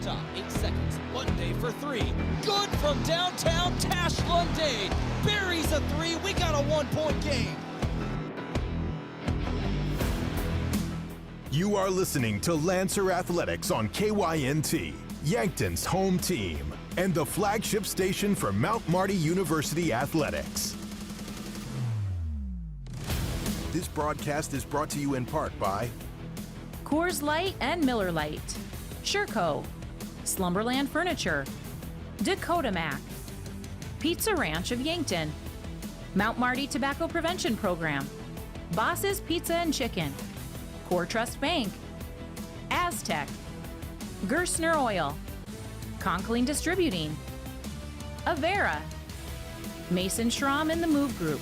top, 8 seconds. Lunday for 3. Good from downtown. Tash Lunday buries a 3. We got a 1-point game. You are listening to Lancer Athletics on KYNT, Yankton's home team, and the flagship station for Mount Marty University Athletics. This broadcast is brought to you in part by Coors Light and Miller Lite, Sherco, Slumberland Furniture, Dakota Mac, Pizza Ranch of Yankton, Mount Marty Tobacco Prevention Program, Boss's Pizza and Chicken, Core Trust Bank, Aztec, Gerstner Oil, Conkling Distributing, Avera, Mason Schramm and the Move Group.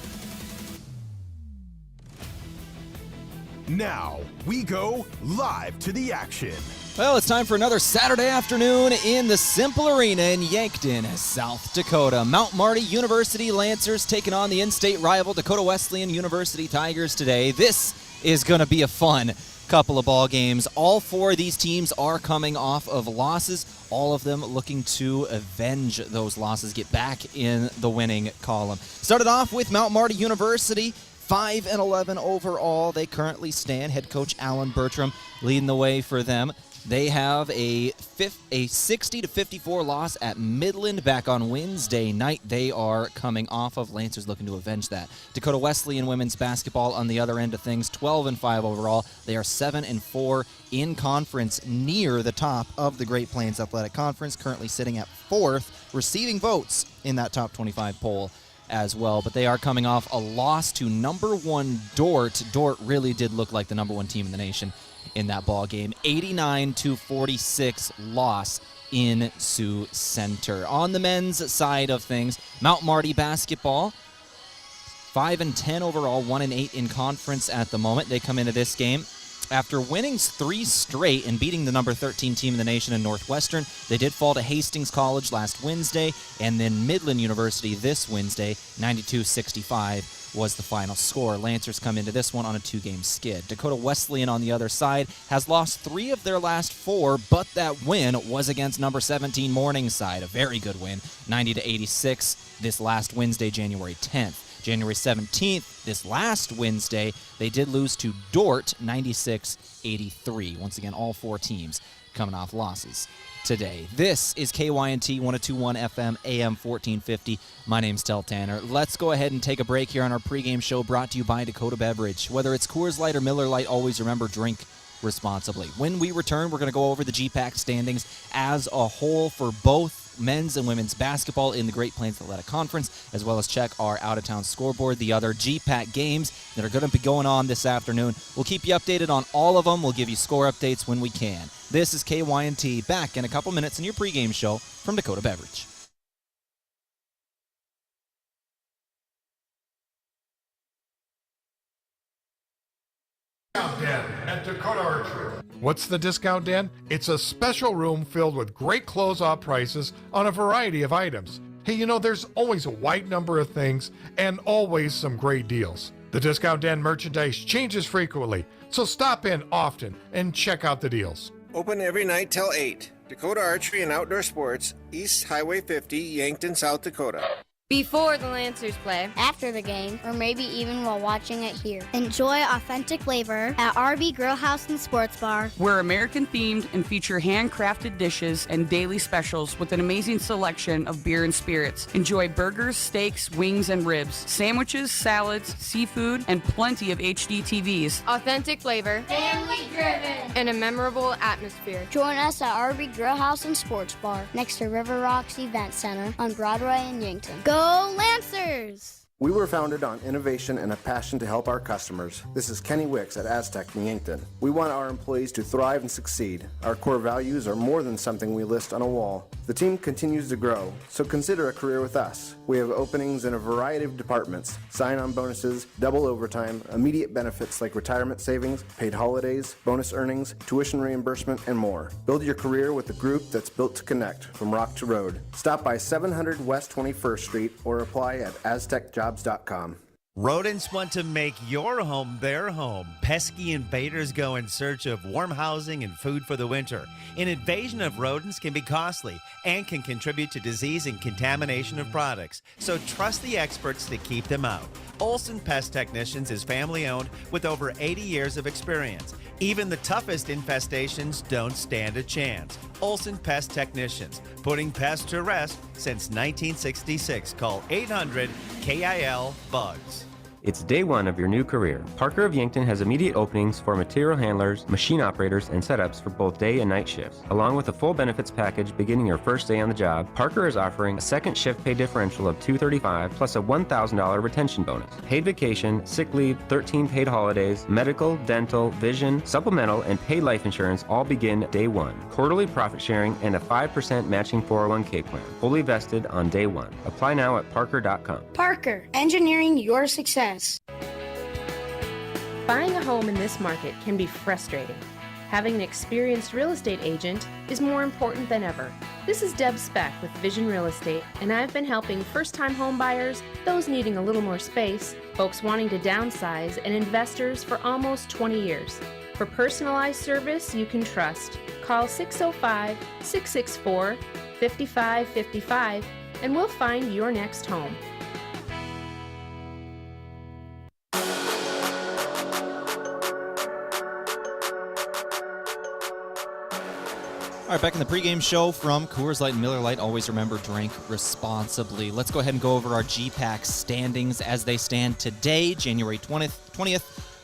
Now, we go live to the action. Well, it's time for another Saturday afternoon in the Cimpl Arena in Yankton, South Dakota. Mount Marty University Lancers taking on the in-state rival Dakota Wesleyan University Tigers today. This is going to be a fun couple of ball games. All 4 of these teams are coming off of losses, all of them looking to avenge those losses, get back in the winning column. Started off with Mount Marty University, 5-11 overall. They currently stand. Head coach Alan Bertram leading the way for them. They have a 60-54 loss at Midland back on Wednesday night. They are coming off of. Lancers looking to avenge that. Dakota Wesleyan women's basketball on the other end of things, 12-5 overall. They are 7-4 in conference, near the top of the Great Plains Athletic Conference, currently sitting at 4th, receiving votes in that top 25 poll as well, but they are coming off a loss to number 1 Dort. Dort really did look like the number 1 team in the nation in that ball game. 89-46 loss in Sioux Center. On the men's side of things, Mount Marty basketball, 5-10 overall, 1-8 in conference at the moment. They come into this game after winning 3 straight and beating the number 13 team in the nation in Northwestern. They did fall to Hastings College last Wednesday, and then Midland University this Wednesday. 92-65 was the final score. Lancers come into this one on a 2-game skid. Dakota Wesleyan on the other side has lost 3 of their last 4, but that win was against number 17 Morningside. A very good win, 90-86 this last Wednesday, January 10th. January 17th, this last Wednesday, they did lose to Dort, 96-83. Once again, all 4 teams coming off losses today. This is KYNT 102.1 FM, AM 1450. My name's Tehl Tanner. Let's go ahead and take a break here on our pregame show, brought to you by Dakota Beverage. Whether it's Coors Light or Miller Lite, always remember, drink responsibly. When we return, we're going to go over the GPAC standings as a whole for both men's and women's basketball in the Great Plains Athletic Conference, as well as check our out-of-town scoreboard, the other GPAC games that are going to be going on this afternoon. We'll keep you updated on all of them. We'll give you score updates when we can. This is KYNT, back in a couple minutes in your pregame show from Dakota Beverage. At Dakota Archery. What's the discount den? It's a special room filled with great closeout prices on a variety of items. Hey, you know, there's always a wide number of things and always some great deals. The discount den merchandise changes frequently, so stop in often and check out the deals. Open every night till 8. Dakota Archery and Outdoor Sports, East Highway 50, Yankton, South Dakota. Before the Lancers play, after the game, or maybe even while watching it here. Enjoy authentic flavor at RB Grill House and Sports Bar. We're American-themed and feature handcrafted dishes and daily specials with an amazing selection of beer and spirits. Enjoy burgers, steaks, wings, and ribs, sandwiches, salads, seafood, and plenty of HD TVs. Authentic flavor, family-driven, and a memorable atmosphere. Join us at RB Grill House and Sports Bar, next to River Rocks Event Center on Broadway in Yankton. Go Lancers! We were founded on innovation and a passion to help our customers. This is Kenny Wicks at Aztec in Yankton. We want our employees to thrive and succeed. Our core values are more than something we list on a wall. The team continues to grow, so consider a career with us. We have openings in a variety of departments: sign-on bonuses, double overtime, immediate benefits like retirement savings, paid holidays, bonus earnings, tuition reimbursement, and more. Build your career with a group that's built to connect from rock to road. Stop by 700 West 21st Street or apply at aztecjobs.com. Rodents want to make your home their home. Pesky invaders go in search of warm housing and food for the winter. An invasion of rodents can be costly and can contribute to disease and contamination of products. So trust the experts to keep them out. Olson Pest Technicians is family-owned with over 80 years of experience. Even the toughest infestations don't stand a chance. Olson Pest Technicians, putting pests to rest since 1966. Call 800-KIL-BUGS. It's day one of your new career. Parker of Yankton has immediate openings for material handlers, machine operators, and setups for both day and night shifts. Along with a full benefits package beginning your first day on the job, Parker is offering a second shift pay differential of $235 plus a $1,000 retention bonus. Paid vacation, sick leave, 13 paid holidays, medical, dental, vision, supplemental, and paid life insurance all begin day one. Quarterly profit sharing and a 5% matching 401k plan. Fully vested on day one. Apply now at parker.com. Parker, engineering your success. Buying a home in this market can be frustrating. Having an experienced real estate agent is more important than ever. This is Deb Speck with Vision Real Estate, and I've been helping first-time home buyers, those needing a little more space, folks wanting to downsize, and investors for almost 20 years. For personalized service you can trust, call 605-664-5555 and we'll find your next home. All right, back in the pregame show from Coors Light and Miller Lite. Always remember, drink responsibly. Let's go ahead and go over our GPAC standings as they stand today, January 20th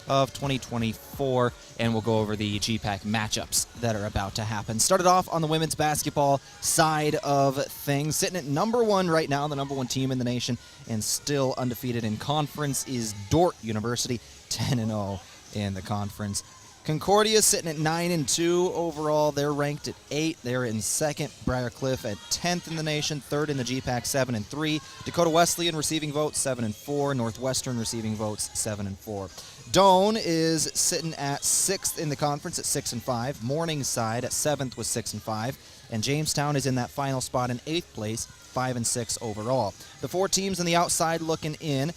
of 2024, and we'll go over the GPAC matchups that are about to happen. Started off on the women's basketball side of things. Sitting at number one right now, the number one team in the nation, and still undefeated in conference is Dordt University, 10-0 in the conference. Concordia sitting at 9-2 overall. They're ranked at 8. They're in second. Briarcliff at 10th in the nation, third in the GPAC, 7-3. Dakota Wesleyan receiving votes, 7-4. Northwestern receiving votes, 7-4. Doane is sitting at 6th in the conference at 6-5. Morningside at 7th with 6-5. And Jamestown is in that final spot in 8th place, 5-6 overall. The four teams on the outside looking in: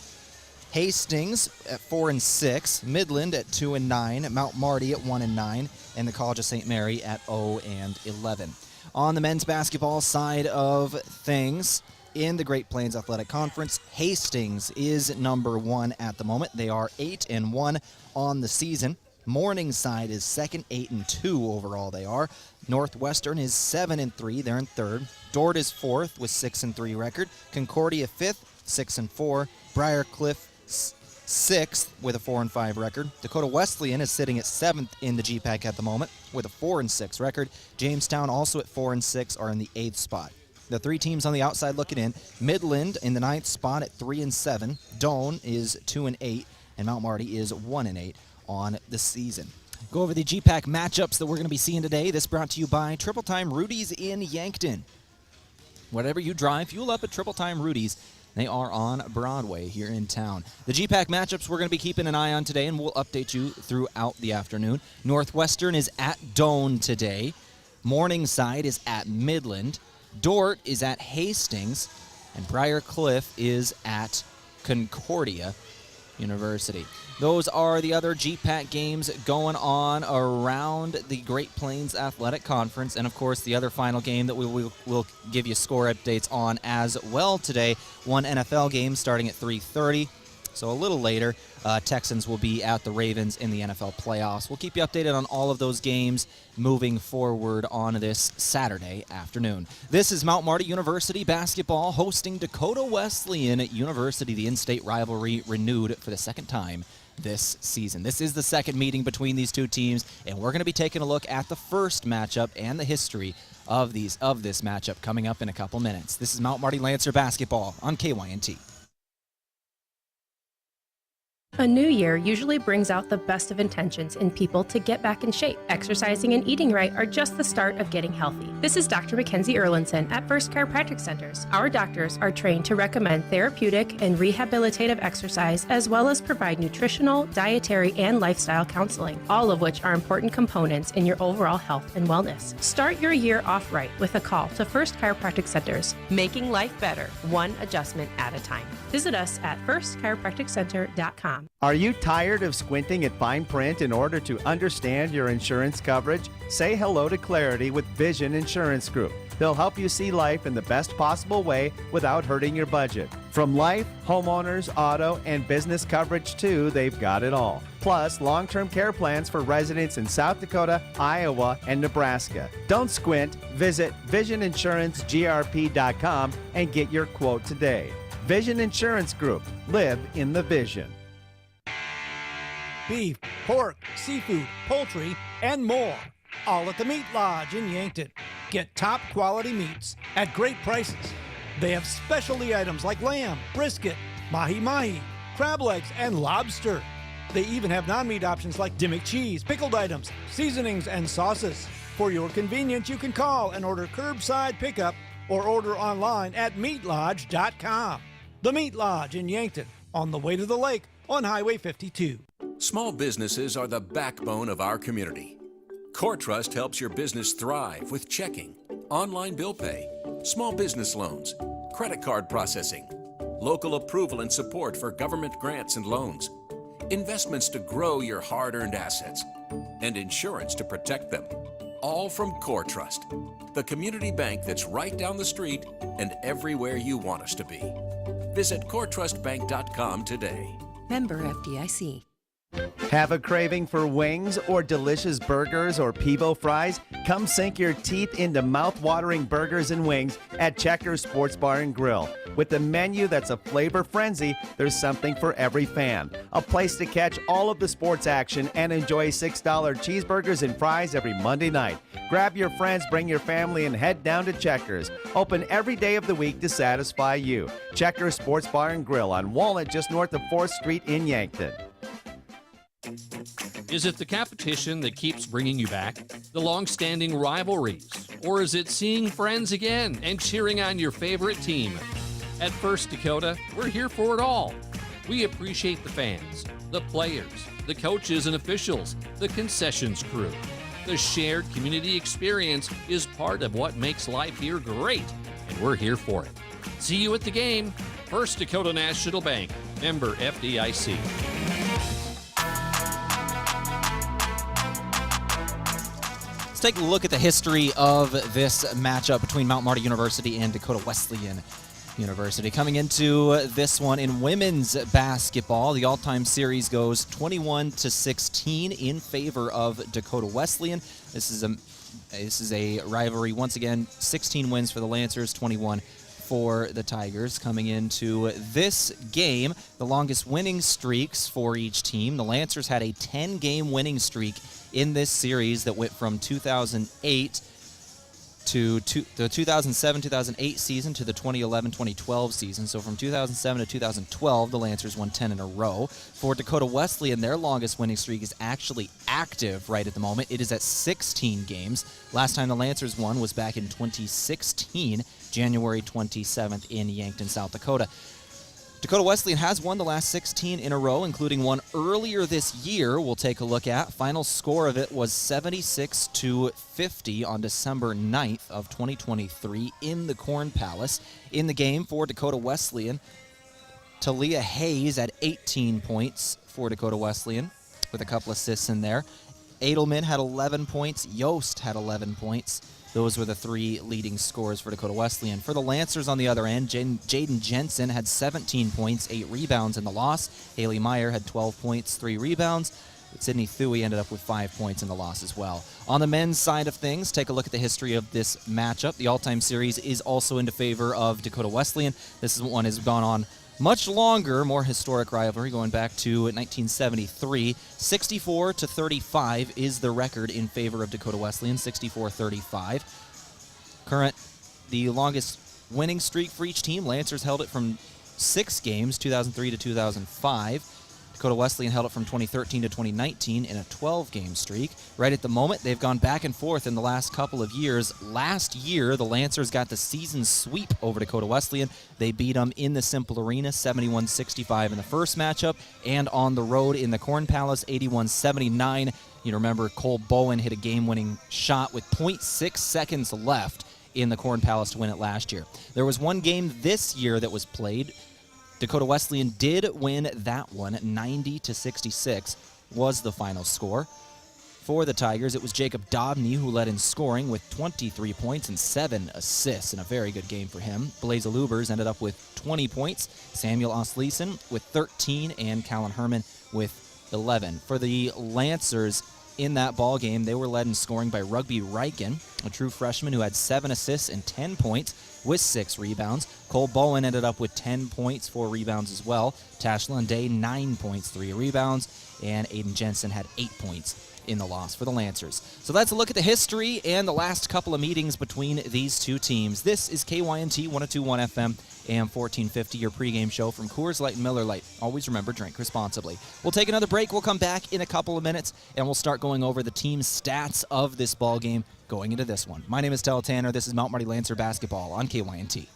Hastings at 4-6, Midland at 2-9, Mount Marty at 1-9, and the College of St. Mary at 0-11. On the men's basketball side of things, in the Great Plains Athletic Conference, Hastings is number one at the moment. They are 8-1 on the season. Morningside is second, 8-2 overall they are. Northwestern is 7-3, they're in third. Dordt is fourth with 6-3 record. Concordia fifth, 6-4. Briarcliff sixth with a 4-5 record. Dakota Wesleyan is sitting at 7th in the GPAC at the moment with a 4-6 record. Jamestown also at 4-6 are in the 8th spot. The three teams on the outside looking in: Midland in the 9th spot at 3-7. Doane is 2-8, and Mount Marty is 1-8 on the season. Go over the GPAC matchups that we're going to be seeing today. This brought to you by Triple Time Rudy's in Yankton. Whatever you drive, fuel up at Triple Time Rudy's. They are on Broadway here in town. The GPAC matchups we're going to be keeping an eye on today, and we'll update you throughout the afternoon. Northwestern is at Doane today. Morningside is at Midland. Dordt is at Hastings. And Briarcliff is at Concordia University. Those are the other GPAC games going on around the Great Plains Athletic Conference. And, of course, the other final game that we'll give you score updates on as well today. One NFL game starting at 3:30. So a little later, Texans will be at the Ravens in the NFL playoffs. We'll keep you updated on all of those games moving forward on this Saturday afternoon. This is Mount Marty University basketball hosting Dakota Wesleyan University. The in-state rivalry renewed for the second time this season. This is the second meeting between these two teams, and we're going to be taking a look at the first matchup and the history of this matchup coming up in a couple minutes. This is Mount Marty Lancer basketball on KYNT. A new year usually brings out the best of intentions in people to get back in shape. Exercising and eating right are just the start of getting healthy. This is Dr. Mackenzie Erlinson at First Chiropractic Centers. Our doctors are trained to recommend therapeutic and rehabilitative exercise, as well as provide nutritional, dietary, and lifestyle counseling, all of which are important components in your overall health and wellness. Start your year off right with a call to First Chiropractic Centers, making life better, one adjustment at a time. Visit us at firstchiropracticcenter.com. Are you tired of squinting at fine print in order to understand your insurance coverage? Say hello to clarity with Vision Insurance Group. They'll help you see life in the best possible way without hurting your budget. From life, homeowners, auto, and business coverage too, they've got it all. Plus, long-term care plans for residents in South Dakota, Iowa, and Nebraska. Don't squint. Visit VisionInsuranceGRP.com and get your quote today. Vision Insurance Group. Live in the vision. Beef, pork, seafood, poultry, and more. All at the Meat Lodge in Yankton. Get top quality meats at great prices. They have specialty items like lamb, brisket, mahi-mahi, crab legs, and lobster. They even have non-meat options like Dimmick cheese, pickled items, seasonings, and sauces. For your convenience, you can call and order curbside pickup or order online at meatlodge.com. The Meat Lodge in Yankton, on the way to the lake on Highway 52. Small businesses are the backbone of our community. CoreTrust helps your business thrive with checking, online bill pay, small business loans, credit card processing, local approval and support for government grants and loans, investments to grow your hard-earned assets, and insurance to protect them. All from CoreTrust, the community bank that's right down the street and everywhere you want us to be. Visit CoreTrustBank.com today. Member FDIC. Have a craving for wings or delicious burgers or Pivo fries? Come sink your teeth into mouth-watering burgers and wings at Checkers Sports Bar and Grill. With a menu that's a flavor frenzy, there's something for every fan. A place to catch all of the sports action and enjoy $6 cheeseburgers and fries every Monday night. Grab your friends, bring your family, and head down to Checkers. Open every day of the week to satisfy you. Checkers Sports Bar and Grill on Walnut, just north of 4th Street in Yankton. Is it the competition that keeps bringing you back? The long-standing rivalries? Or is it seeing friends again and cheering on your favorite team? At First Dakota, we're here for it all. We appreciate the fans, the players, the coaches and officials, the concessions crew. The shared community experience is part of what makes life here great, and we're here for it. See you at the game. First Dakota National Bank, member FDIC. Let's take a look at the history of this matchup between Mount Marty University and Dakota Wesleyan University. Coming into this one in women's basketball, the all-time series goes 21-16 in favor of Dakota Wesleyan. This is a rivalry once again. 16 wins for the Lancers, 21 for the Tigers. Coming into this game, the longest winning streaks for each team. The Lancers had a 10-game winning streak in this series that went from 2008 to the 2007-2008 season to the 2011-2012 season. So from 2007 to 2012, the Lancers won 10 in a row. For Dakota Wesleyan, their longest winning streak is actually active right at the moment. It is at 16 games. Last time the Lancers won was back in 2016, January 27th in Yankton, South Dakota. Dakota Wesleyan has won the last 16 in a row, including one earlier this year we'll take a look at. Final score of it was 76-50 on December 9th of 2023 in the Corn Palace. In the game for Dakota Wesleyan, Talia Hayes had 18 points for Dakota Wesleyan with a couple assists in there. Edelman had 11 points. Yost had 11 points. Those were the three leading scorers for Dakota Wesleyan. For the Lancers on the other end, Jaden Jensen had 17 points, 8 rebounds in the loss. Haley Meyer had 12 points, 3 rebounds. Sydney Thuy ended up with 5 points in the loss as well. On the men's side of things, take a look at the history of this matchup. The all-time series is also into favor of Dakota Wesleyan. This one has gone on much longer, more historic rivalry going back to 1973. 64-35 is the record in favor of Dakota Wesleyan, 64-35. The longest winning streak for each team. Lancers held it from 6 games, 2003 to 2005. Dakota Wesleyan held it from 2013 to 2019 in a 12-game streak. Right at the moment, they've gone back and forth in the last couple of years. Last year, the Lancers got the season sweep over Dakota Wesleyan. They beat them in the Cimpl Arena, 71-65 in the first matchup, and on the road in the Corn Palace, 81-79. You remember Cole Bowen hit a game-winning shot with 0.6 seconds left in the Corn Palace to win it last year. There was one game this year that was played. Dakota Wesleyan did win that one. 90-66 was the final score. For the Tigers, it was Jacob Dobney who led in scoring with 23 points and 7 assists in a very good game for him. Blaze Lubers ended up with 20 points. Samuel Osleeson with 13 and Callan Herman with 11. For the Lancers in that ball game, they were led in scoring by Rugby Riken, a true freshman who had 7 assists and 10 points with 6 rebounds. Cole Bowen ended up with 10 points, 4 rebounds as well. Tash Lunday, 9 points, 3 rebounds. And Aiden Jensen had 8 points in the loss for the Lancers. So that's a look at the history and the last couple of meetings between these two teams. This is KYNT 102.1 FM, AM 1450, your pregame show from Coors Light and Miller Lite. Always remember, drink responsibly. We'll take another break. We'll come back in a couple of minutes, and we'll start going over the team stats of this ball game going into this one. My name is Tehl Tanner. This is Mount Marty Lancer basketball on KYNT.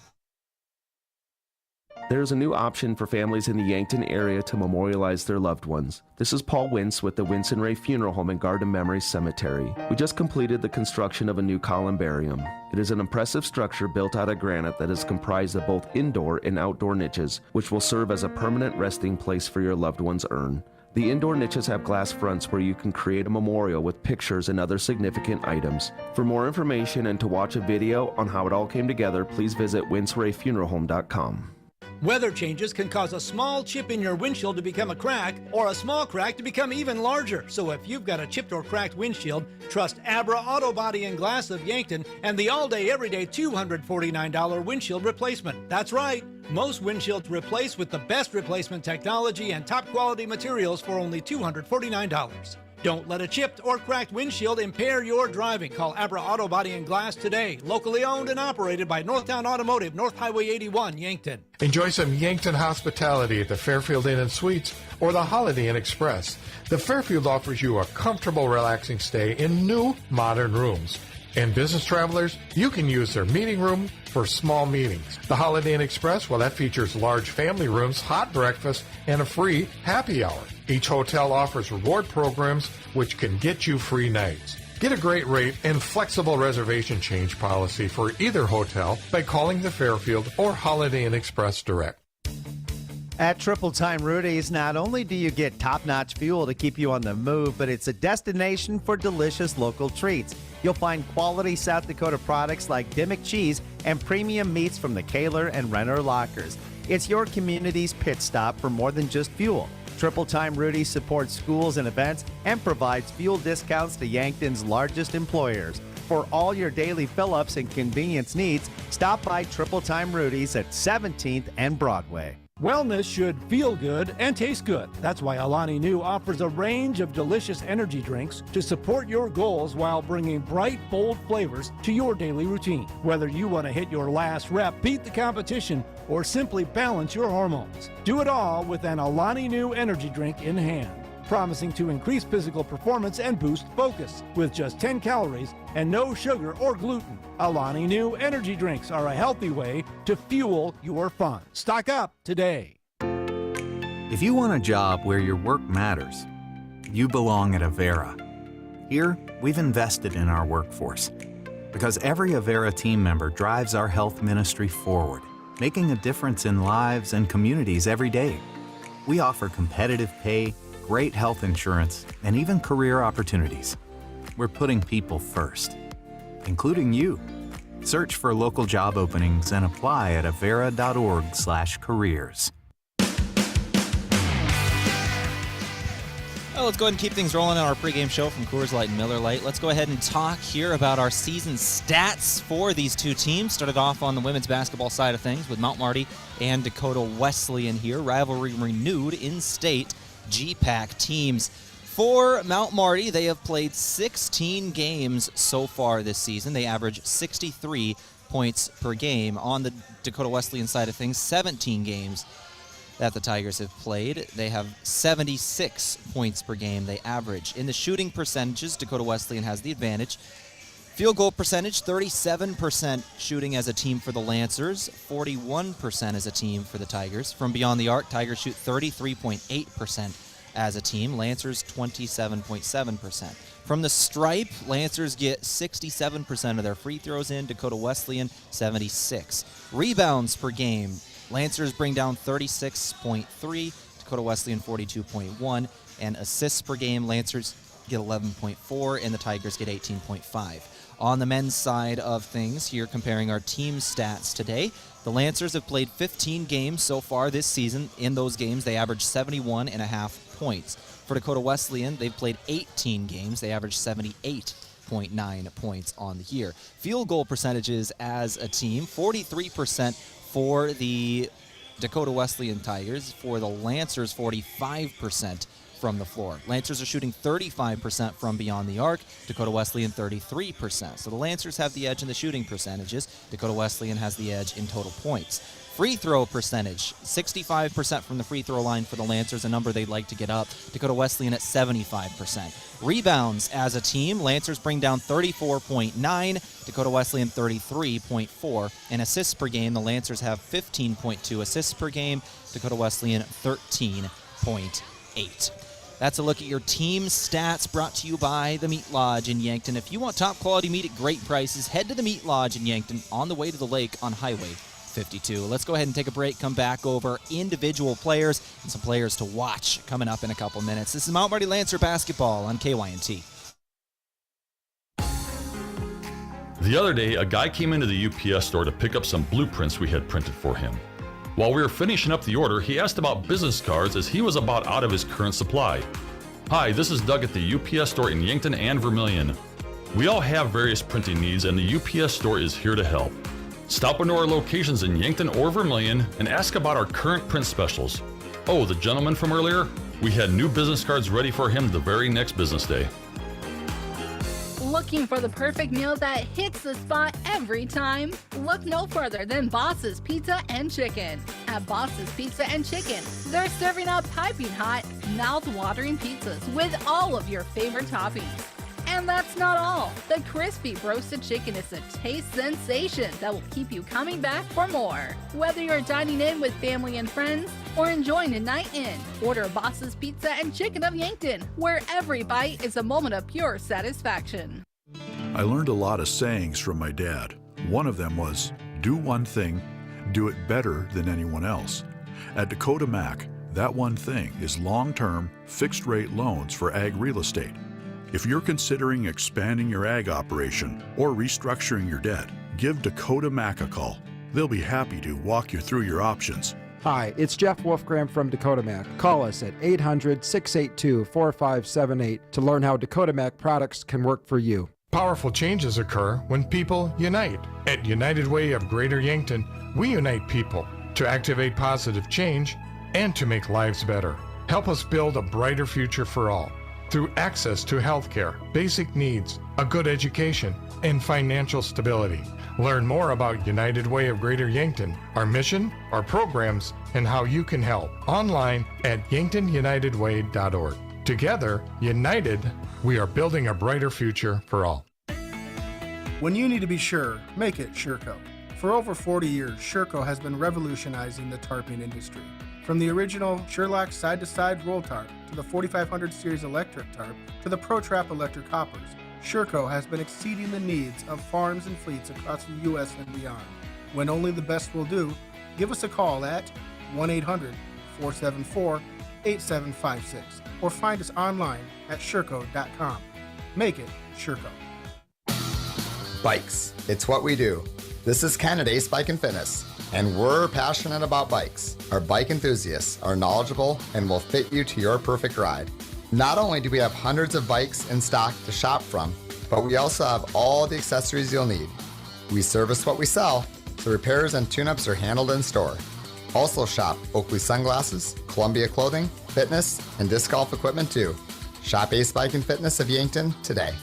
There's a new option for families in the Yankton area to memorialize their loved ones. This is Paul Wintz with the Wintz and Ray Funeral Home and Garden Memory Cemetery. We just completed the construction of a new columbarium. It is an impressive structure built out of granite that is comprised of both indoor and outdoor niches, which will serve as a permanent resting place for your loved one's urn. The indoor niches have glass fronts where you can create a memorial with pictures and other significant items. For more information and to watch a video on how it all came together, please visit wintzrayfuneralhome.com. Weather changes can cause a small chip in your windshield to become a crack, or a small crack to become even larger. So if you've got a chipped or cracked windshield, trust Abra Auto Body and Glass of Yankton and the all-day, everyday $249 windshield replacement. That's right. Most windshields replace with the best replacement technology and top-quality materials for only $249. Don't let a chipped or cracked windshield impair your driving. Call Abra Auto Body and Glass today. Locally owned and operated by Northtown Automotive, North Highway 81, Yankton. Enjoy some Yankton hospitality at the Fairfield Inn and Suites or the Holiday Inn Express. The Fairfield offers you a comfortable, relaxing stay in new, modern rooms. And business travelers, you can use their meeting room for small meetings. The Holiday Inn Express, well, that features large family rooms, hot breakfast, and a free happy hour. Each hotel offers reward programs which can get you free nights. Get a great rate and flexible reservation change policy for either hotel by calling the Fairfield or Holiday Inn Express direct. At Triple Time Rudy's, not only do you get top-notch fuel to keep you on the move, but it's a destination for delicious local treats. You'll find quality South Dakota products like Dimmick cheese and premium meats from the Kaler and Renner lockers. It's your community's pit stop for more than just fuel. Triple Time Rudy's supports schools and events and provides fuel discounts to Yankton's largest employers. For all your daily fill-ups and convenience needs, stop by Triple Time Rudy's at 17th and Broadway. Wellness should feel good and taste good. That's why Alani Nu offers a range of delicious energy drinks to support your goals while bringing bright, bold flavors to your daily routine. Whether you want to hit your last rep, beat the competition, or simply balance your hormones, do it all with an Alani Nu energy drink in hand, promising to increase physical performance and boost focus with just 10 calories and no sugar or gluten. Alani Nu energy drinks are a healthy way to fuel your fun. Stock up today. If you want a job where your work matters, you belong at Avera. Here, we've invested in our workforce because every Avera team member drives our health ministry forward, making a difference in lives and communities every day. We offer competitive pay, great health insurance, and even career opportunities. We're putting people first, including you. Search for local job openings and apply at avera.org/careers. Well, let's go ahead and keep things rolling on our pregame show from Coors Light and Miller Lite. Let's go ahead and talk here about our season stats for these two teams. Started off on the women's basketball side of things with Mount Marty and Dakota Wesleyan here. Rivalry renewed in-state GPAC teams. For Mount Marty, they have played 16 games so far this season. They average 63 points per game. On the Dakota Wesleyan side of things, 17 games. that the Tigers have played. They have 76 points per game they average. In the shooting percentages, Dakota Wesleyan has the advantage. Field goal percentage, 37% shooting as a team for the Lancers, 41% as a team for the Tigers. From beyond the arc, Tigers shoot 33.8% as a team, Lancers 27.7%. From the stripe, Lancers get 67% of their free throws in, Dakota Wesleyan 76. Rebounds per game, Lancers bring down 36.3, Dakota Wesleyan 42.1, and assists per game, Lancers get 11.4 and the Tigers get 18.5. On the men's side of things, here comparing our team stats today, the Lancers have played 15 games so far this season. In those games, they average 71.5 points. For Dakota Wesleyan, they've played 18 games. They average 78.9 points on the year. Field goal percentages as a team, 43% for the Dakota Wesleyan Tigers. For the Lancers, 45% from the floor. Lancers are shooting 35% from beyond the arc, Dakota Wesleyan 33%. So the Lancers have the edge in the shooting percentages. Dakota Wesleyan has the edge in total points. Free throw percentage, 65% from the free throw line for the Lancers, a number they'd like to get up. Dakota Wesleyan at 75%. Rebounds as a team, Lancers bring down 34.9, Dakota Wesleyan 33.4. And assists per game, the Lancers have 15.2 assists per game, Dakota Wesleyan 13.8. That's a look at your team stats brought to you by the Meat Lodge in Yankton. If you want top quality meat at great prices, head to the Meat Lodge in Yankton on the way to the lake on Highway 52. Let's go ahead and take a break, come back over individual players and some players to watch coming up in a couple minutes. This is Mount Marty Lancer basketball on KYNT. The other day, a guy came into the UPS store to pick up some blueprints we had printed for him. While we were finishing up the order, he asked about business cards as he was about out of his current supply. Hi, this is Doug at the UPS store in Yankton and Vermilion. We all have various printing needs and the UPS store is here to help. Stop into our locations in Yankton or Vermilion and ask about our current print specials. Oh, the gentleman from earlier? We had new business cards ready for him the very next business day. Looking for the perfect meal that hits the spot every time? Look no further than Boss's Pizza and Chicken. At Boss's Pizza and Chicken, they're serving up piping hot, mouth-watering pizzas with all of your favorite toppings. And that's not all. The crispy roasted chicken is a taste sensation that will keep you coming back for more. Whether you're dining in with family and friends or enjoying a night in, order Boss's Pizza and Chicken of Yankton, where every bite is a moment of pure satisfaction. I learned a lot of sayings from my dad. One of them was, do one thing, do it better than anyone else. At Dakota Mac, that one thing is long-term, fixed-rate loans for ag real estate. If you're considering expanding your ag operation or restructuring your debt, give Dakota Mac a call. They'll be happy to walk you through your options. Hi, it's Jeff Wolfgram from Dakota Mac. Call us at 800-682-4578 to learn how Dakota Mac products can work for you. Powerful changes occur when people unite. At United Way of Greater Yankton, we unite people to activate positive change and to make lives better. Help us build a brighter future for all through access to health care, basic needs, a good education, and financial stability. Learn more about United Way of Greater Yankton, our mission, our programs, and how you can help online at yanktonyunitedway.org. Together, united, we are building a brighter future for all. When you need to be sure, make it Sureco. For over 40 years, Sureco has been revolutionizing the tarping industry. From the original Sherlock side-to-side roll tarp to the 4500 series electric tarp to the ProTrap electric hoppers, Sureco has been exceeding the needs of farms and fleets across the U.S. and beyond. When only the best will do, give us a call at 1-800-474-8756 or find us online at Sureco.com. Make it Sureco. Bikes. It's what we do. This is Ken at Ace Bike and Fitness, and we're passionate about bikes. Our bike enthusiasts are knowledgeable and will fit you to your perfect ride. Not only do we have hundreds of bikes in stock to shop from, but we also have all the accessories you'll need. We service what we sell, so repairs and tune-ups are handled in store. Also shop Oakley sunglasses, Columbia clothing, fitness, and disc golf equipment too. Shop Ace Bike and Fitness of Yankton today.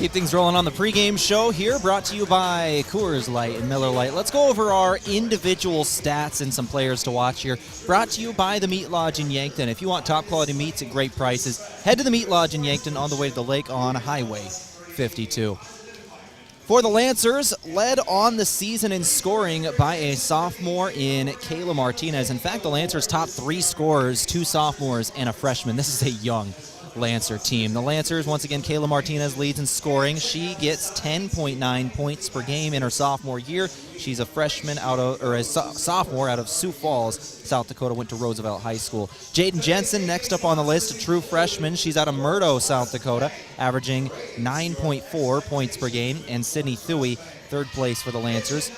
Keep things rolling on the pregame show here, brought to you by Coors Light and Miller Lite. Let's go over our individual stats and some players to watch here. Brought to you by the Meat Lodge in Yankton. If you want top-quality meats at great prices, head to the Meat Lodge in Yankton on the way to the lake on Highway 52. For the Lancers, led on the season in scoring by a sophomore in Kayla Martinez. In fact, the Lancers' top 3 scorers, 2 sophomores and a freshman. This is a young Lancer team. The Lancers, once again, Kayla Martinez leads in scoring. She gets 10.9 points per game in her sophomore year. She's a freshman sophomore out of Sioux Falls, South Dakota, went to Roosevelt High School. Jaden Jensen, next up on the list, a true freshman. She's out of Murdo, South Dakota, averaging 9.4 points per game. And Sydney Thuy, third place for the Lancers,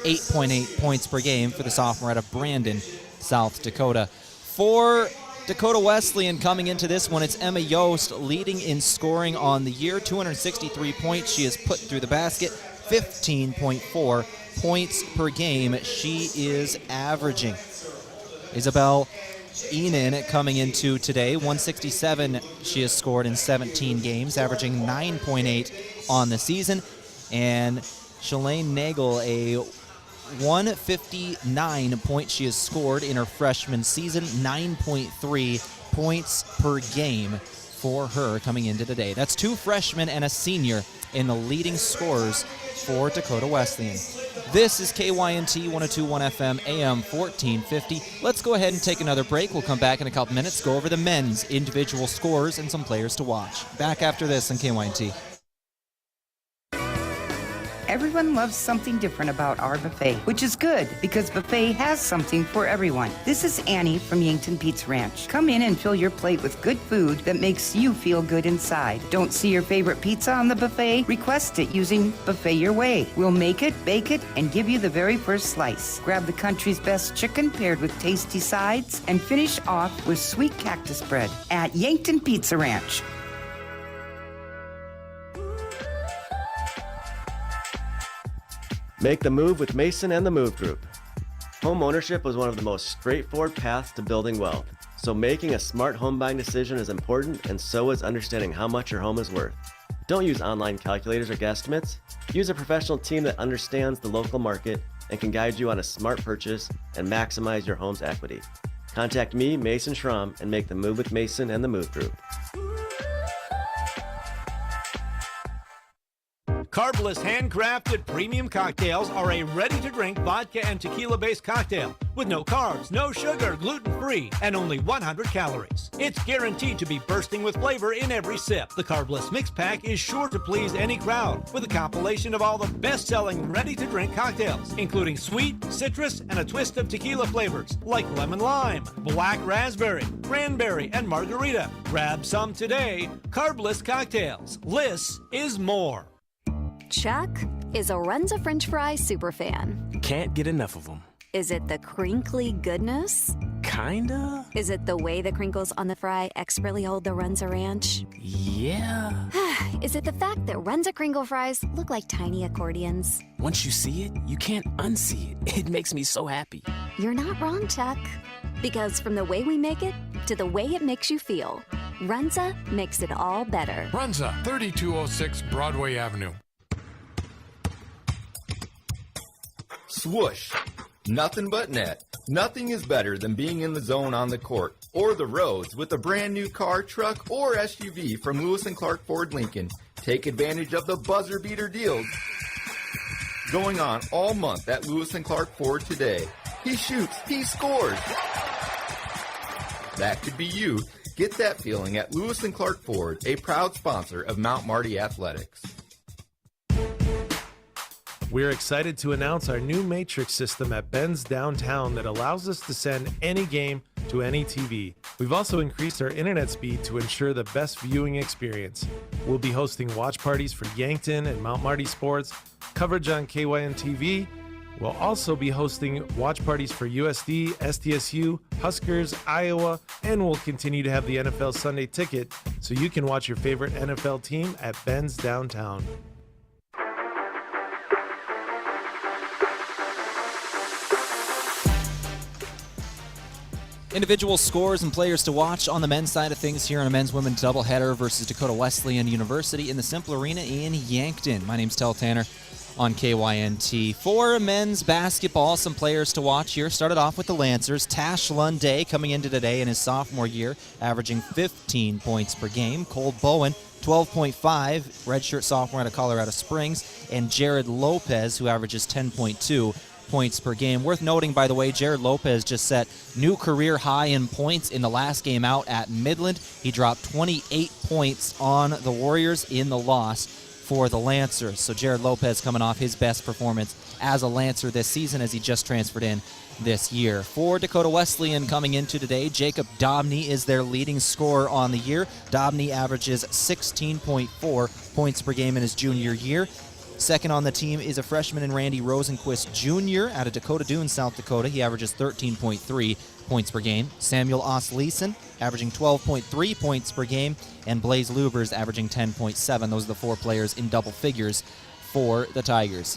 8.8 points per game for the sophomore out of Brandon, South Dakota. For Dakota Wesleyan coming into this one, it's Emma Yost leading in scoring on the year, 263 points. She is put through the basket, 15.4 points per game she is averaging. Isabel Enan coming into today, 167 she has scored in 17 games, averaging 9.8 on the season. And Shalane Nagel, a 159 points she has scored in her freshman season, 9.3 points per game for her coming into today. That's 2 freshmen and a senior in the leading scorers for Dakota Wesleyan. This is KYNT 102.1 FM, AM 1450. Let's go ahead and take another break. We'll come back in a couple minutes, go over the men's individual scores and some players to watch. Back after this on KYNT. Everyone loves something different about our buffet, which is good because buffet has something for everyone. This is Annie from Yankton Pizza Ranch. Come in and fill your plate with good food that makes you feel good inside. Don't see your favorite pizza on the buffet? Request it using Buffet Your Way. We'll make it, bake it, and give you the very first slice. Grab the country's best chicken paired with tasty sides and finish off with sweet cactus bread at Yankton Pizza Ranch. Make the move with Mason and the Move Group. Home ownership was one of the most straightforward paths to building wealth. So making a smart home buying decision is important, and so is understanding how much your home is worth. Don't use online calculators or guesstimates. Use a professional team that understands the local market and can guide you on a smart purchase and maximize your home's equity. Contact me, Mason Schramm, and make the move with Mason and the Move Group. Carbless handcrafted premium cocktails are a ready-to-drink vodka and tequila-based cocktail with no carbs, no sugar, gluten-free, and only 100 calories. It's guaranteed to be bursting with flavor in every sip. The Carbless Mix Pack is sure to please any crowd with a compilation of all the best-selling ready-to-drink cocktails, including sweet, citrus, and a twist of tequila flavors like lemon lime, black raspberry, cranberry, and margarita. Grab some today. Carbless Cocktails. Less is more. Chuck is a Runza French fry superfan. Can't get enough of them. Is it the crinkly goodness? Kinda. Is it the way the crinkles on the fry expertly hold the Runza Ranch? Yeah. Is it the fact that Runza Kringle fries look like tiny accordions? Once you see it, you can't unsee it. It makes me so happy. You're not wrong, Chuck. Because from the way we make it to the way it makes you feel, Runza makes it all better. Runza, 3206 Broadway Avenue. Swoosh. Nothing but net. Nothing is better than being in the zone on the court or the roads with a brand new car, truck, or SUV from Lewis & Clark Ford Lincoln. Take advantage of the buzzer beater deals going on all month at Lewis & Clark Ford today. He shoots, he scores. That could be you. Get that feeling at Lewis & Clark Ford, a proud sponsor of Mount Marty Athletics. We're excited to announce our new Matrix system at Ben's Downtown that allows us to send any game to any TV. We've also increased our internet speed to ensure the best viewing experience. We'll be hosting watch parties for Yankton and Mount Marty sports, coverage on KYNTV. We'll also be hosting watch parties for USD, SDSU, Huskers, Iowa, and we'll continue to have the NFL Sunday Ticket so you can watch your favorite NFL team at Ben's Downtown. Individual scores and players to watch on the men's side of things here on a men's-women's doubleheader versus Dakota Wesleyan University in the Cimpl Arena in Yankton. My name's Tehl Tanner on KYNT. For men's basketball, some players to watch here. Started off with the Lancers. Tash Lunday coming into today in his sophomore year, averaging 15 points per game. Cole Bowen, 12.5, redshirt sophomore out of Colorado Springs. And Jared Lopez, who averages 10.2 points per game. Worth noting, by the way, Jared Lopez just set new career high in points in the last game out at Midland. He dropped 28 points on the Warriors in the loss for the Lancers. So Jared Lopez coming off his best performance as a Lancer this season as he just transferred in this year. For Dakota Wesleyan coming into today, Jacob Dobney is their leading scorer on the year. Dobney averages 16.4 points per game in his junior year. Second on the team is a freshman in Randy Rosenquist Jr. out of Dakota Dunes, South Dakota. He averages 13.3 points per game. Samuel Osleeson averaging 12.3 points per game. And Blaze Lubers averaging 10.7. Those are the four players in double figures for the Tigers.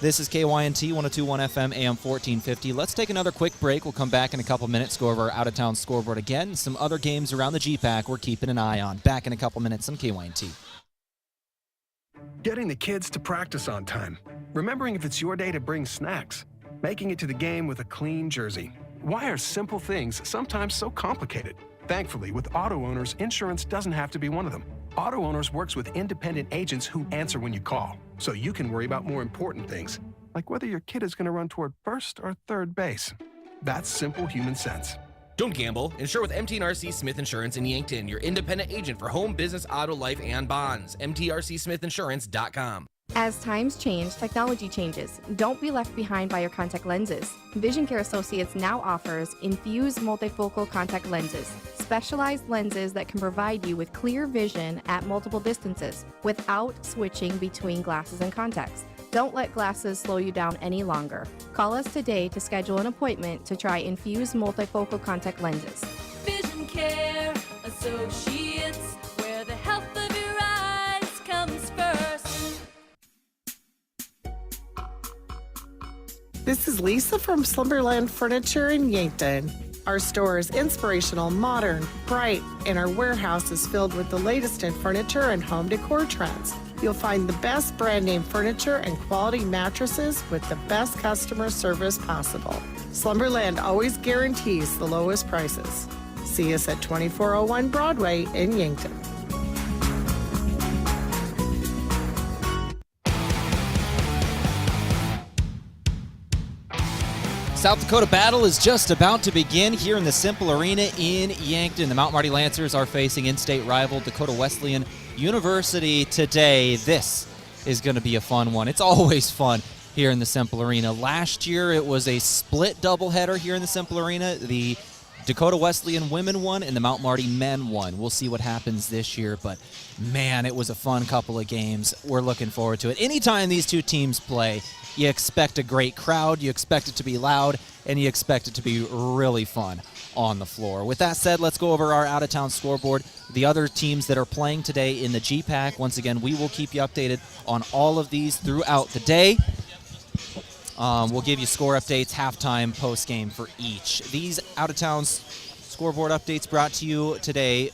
This is KYNT 102.1 FM AM 1450. Let's take another quick break. We'll come back in a couple minutes, go over our out-of-town scoreboard again. Some other games around the GPAC we're keeping an eye on. Back in a couple minutes on KYNT. Getting the kids to practice on time. Remembering if it's your day to bring snacks. Making it to the game with a clean jersey. Why are simple things sometimes so complicated? Thankfully, with auto owners, insurance doesn't have to be one of them. Auto Owners works with independent agents who answer when you call, so you can worry about more important things, like whether your kid is going to run toward first or third base. That's simple human sense. Don't gamble. Insure with MT&RC Smith Insurance in Yankton, your independent agent for home, business, auto, life, and bonds. MTRCSmithInsurance.com. As times change, technology changes. Don't be left behind by your contact lenses. Vision Care Associates now offers infused multifocal contact lenses, specialized lenses that can provide you with clear vision at multiple distances without switching between glasses and contacts. Don't let glasses slow you down any longer. Call us today to schedule an appointment to try infused multifocal contact lenses. Vision Care Associates, where the health of your eyes comes first. This is Lisa from Slumberland Furniture in Yankton. Our store is inspirational, modern, bright, and our warehouse is filled with the latest in furniture and home decor trends. You'll find the best brand name furniture and quality mattresses with the best customer service possible. Slumberland always guarantees the lowest prices. See us at 2401 Broadway in Yankton. South Dakota battle is just about to begin here in the Cimpl Arena in Yankton. The Mount Marty Lancers are facing in-state rival Dakota Wesleyan University today. This is going to be a fun one. It's always fun here in the Cimpl Arena. Last year it was a split doubleheader here in the Cimpl Arena. The Dakota Wesleyan women won and the Mount Marty men won. We'll see what happens this year, but man, it was a fun couple of games. We're looking forward to it. Anytime these two teams play, you expect a great crowd, you expect it to be loud, and you expect it to be really fun on the floor. With that said, let's go over our out-of-town scoreboard. The other teams that are playing today in the GPAC, once again, we will keep you updated on all of these throughout the day. We'll give you score updates, halftime, post-game for each. These out-of-town scoreboard updates brought to you today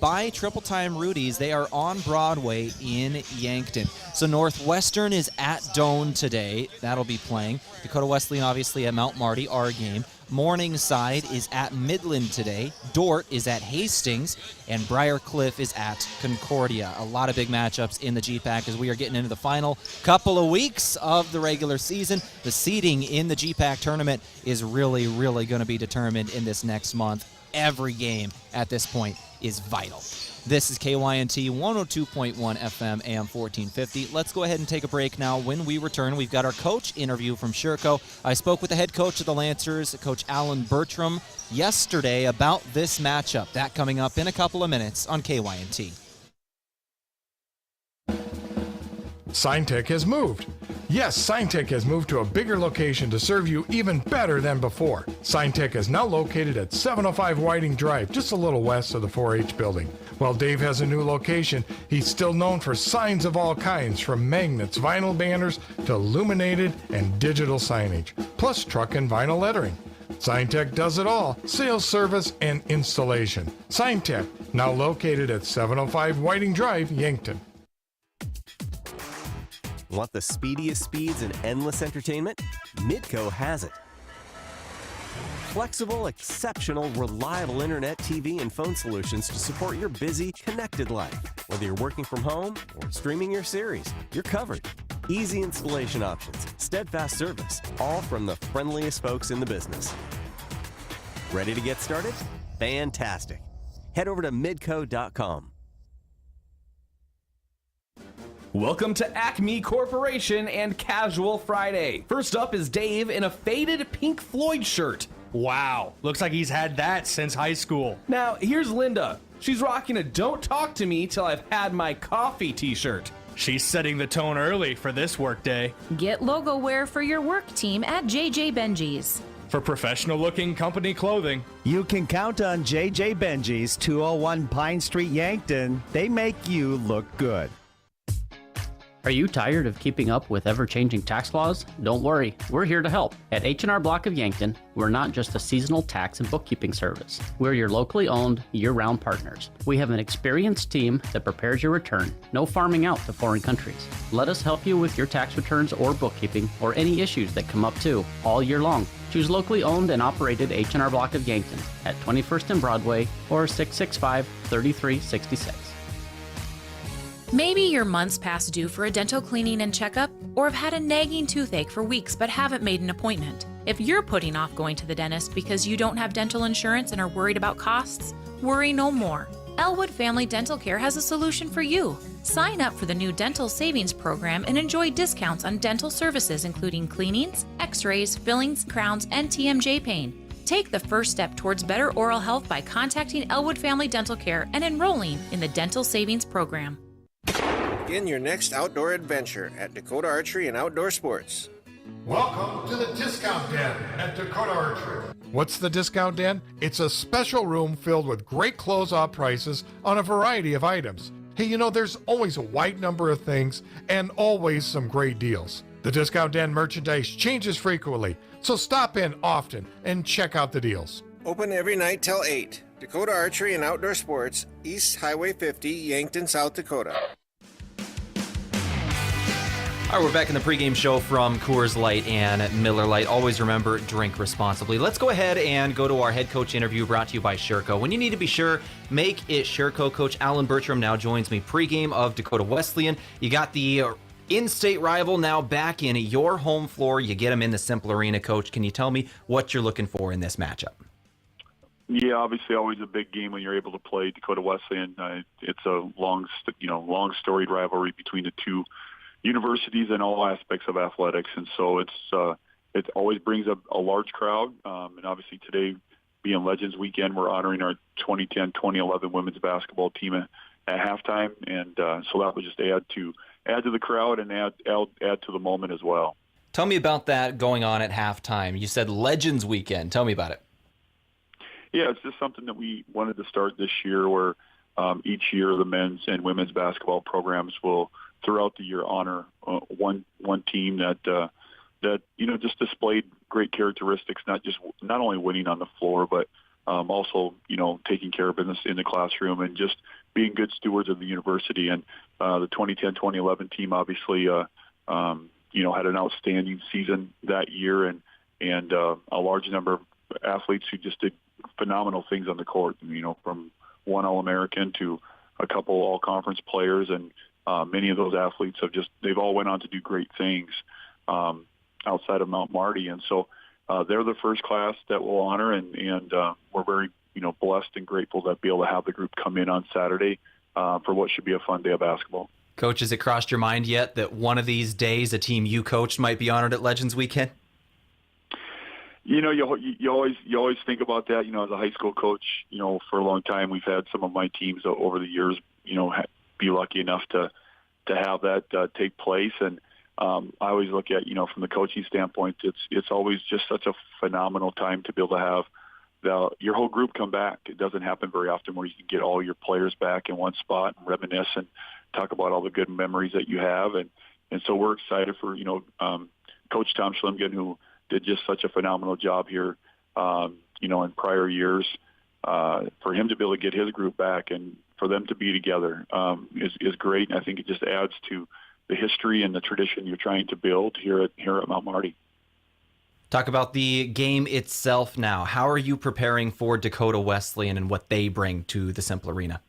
by Cimpl Time Rudy's. They are on Broadway in Yankton. So Northwestern is at Doane today. That'll be playing. Dakota Wesleyan obviously at Mount Marty, our game. Morningside is at Midland today. Dort is at Hastings. And Briar Cliff is at Concordia. A lot of big matchups in the GPAC as we are getting into the final couple of weeks of the regular season. The seeding in the GPAC tournament is really, really going to be determined in this next month. Every game at this point is vital. This is KYNT 102.1 FM AM 1450. Let's go ahead and take a break now. When we return, we've got our coach interview from Sherco. I spoke with the head coach of the Lancers, Coach Alan Bertram, yesterday about this matchup. That coming up in a couple of minutes on KYNT. SignTech has moved. Yes, SignTech has moved to a bigger location to serve you even better than before. SignTech is now located at 705 Whiting Drive, just a little west of the 4-H building. While Dave has a new location, he's still known for signs of all kinds, from magnets, vinyl banners, to illuminated and digital signage, plus truck and vinyl lettering. SignTech does it all: sales, service, and installation. SignTech, now located at 705 Whiting Drive, Yankton. Want the speediest speeds and endless entertainment? Midco has it. Flexible, exceptional, reliable internet, TV, and phone solutions to support your busy, connected life. Whether you're working from home or streaming your series, you're covered. Easy installation options, steadfast service, all from the friendliest folks in the business. Ready to get started? Fantastic. Head over to midco.com. Welcome to Acme Corporation and Casual Friday. First up is Dave in a faded Pink Floyd shirt. Wow, looks like he's had that since high school. Now, here's Linda. She's rocking a Don't Talk to Me Till I've Had My Coffee t-shirt. She's setting the tone early for this workday. Get logo wear for your work team at JJ Benji's. For professional-looking company clothing, you can count on JJ Benji's, 201 Pine Street, Yankton. They make you look good. Are you tired of keeping up with ever-changing tax laws? Don't worry, we're here to help. At H&R Block of Yankton, we're not just a seasonal tax and bookkeeping service. We're your locally owned, year-round partners. We have an experienced team that prepares your return. No farming out to foreign countries. Let us help you with your tax returns or bookkeeping or any issues that come up too, all year long. Choose locally owned and operated H&R Block of Yankton at 21st and Broadway or 665-3366. Maybe you're months past due for a dental cleaning and checkup, or have had a nagging toothache for weeks but haven't made an appointment. If you're putting off going to the dentist because you don't have dental insurance and are worried about costs, worry no more. Elwood Family Dental Care has a solution for you. Sign up for the new Dental Savings Program and enjoy discounts on dental services including cleanings, x-rays, fillings, crowns, and TMJ pain. Take the first step towards better oral health by contacting Elwood Family Dental Care and enrolling in the Dental Savings Program. Begin your next outdoor adventure at Dakota Archery and Outdoor Sports. Welcome to the Discount Den at Dakota Archery. What's the Discount Den? It's a special room filled with great closeout prices on a variety of items. Hey, you know, there's always a wide number of things and always some great deals. The Discount Den merchandise changes frequently, so stop in often and check out the deals. Open every night till 8. Dakota Archery and Outdoor Sports, East Highway 50, Yankton, South Dakota. All right, we're back in the pregame show from Coors Light and Miller Lite. Always remember, drink responsibly. Let's go ahead and go to our head coach interview brought to you by Sherco. When you need to be sure, make it Sherco. Coach Alan Bertram now joins me pregame of Dakota Wesleyan. You got the in-state rival now back in your home floor. You get them in the Cimpl Arena. Coach, can you tell me what you're looking for in this matchup? Yeah, obviously, always a big game when you're able to play Dakota Wesleyan. It's a long storied rivalry between the two universities in all aspects of athletics, and so it always brings a large crowd. And obviously, today being Legends Weekend, we're honoring our 2010-2011 women's basketball team at halftime, and so that would just add to the crowd and add to the moment as well. Tell me about that going on at halftime. You said Legends Weekend. Tell me about it. Yeah, it's just something that we wanted to start this year where each year the men's and women's basketball programs will throughout the year honor one team that just displayed great characteristics, not only winning on the floor, but also taking care of business in the classroom and just being good stewards of the university. And the 2010-2011 team obviously had an outstanding season that year, and a large number of athletes who just did phenomenal things on the court. From one All-American to a couple All-Conference players, and many of those athletes they've all went on to do great things outside of Mount Marty. And so they're the first class that we'll honor, and we're very, blessed and grateful to be able to have the group come in on Saturday for what should be a fun day of basketball. Coach, has it crossed your mind yet that one of these days a team you coached might be honored at Legends Weekend? You always think about that. As a high school coach, for a long time, we've had some of my teams over the years, be lucky enough to have that take place. And I always look at, from the coaching standpoint, it's always just such a phenomenal time to be able to have your whole group come back. It doesn't happen very often where you can get all your players back in one spot and reminisce and talk about all the good memories that you have. And so we're excited for, Coach Tom Schlimgen, who did just such a phenomenal job here in prior years. For him to be able to get his group back and for them to be together is great. And I think it just adds to the history and the tradition you're trying to build here at Mount Marty. Talk about the game itself now. How are you preparing for Dakota Wesleyan and what they bring to the Cimpl Arena?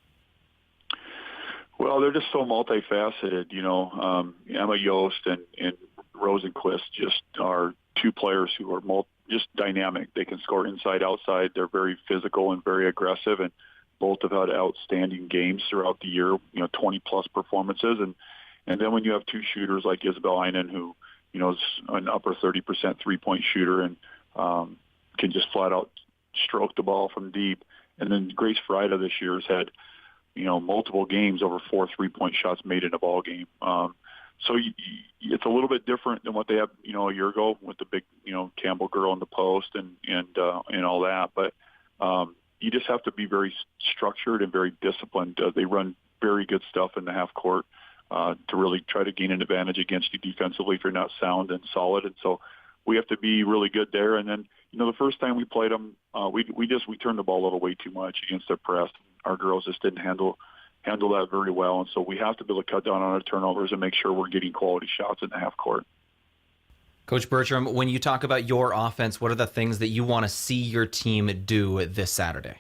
Well, they're just so multifaceted. Emma Yost and Rosenquist just are two players who are just dynamic. They can score inside, outside. They're very physical and very aggressive, and both have had outstanding games throughout the year, 20-plus performances. And then when you have two shooters like Isabel Einen, who, is an upper 30% three-point shooter and can just flat-out stroke the ball from deep. And then Grace Freida this year has had, multiple games over 4 3-point shots made in a ball game. So it's a little bit different than what they had, a year ago with the big, Campbell girl in the post and all that. But you just have to be very structured and very disciplined. They run very good stuff in the half court to really try to gain an advantage against you defensively if you're not sound and solid. And so we have to be really good there. And then, the first time we played them, we turned the ball over way too much against their press. Our girls just didn't handle that very well. And so we have to be able to cut down on our turnovers and make sure we're getting quality shots in the half court. Coach Bertram, when you talk about your offense, what are the things that you want to see your team do this Saturday?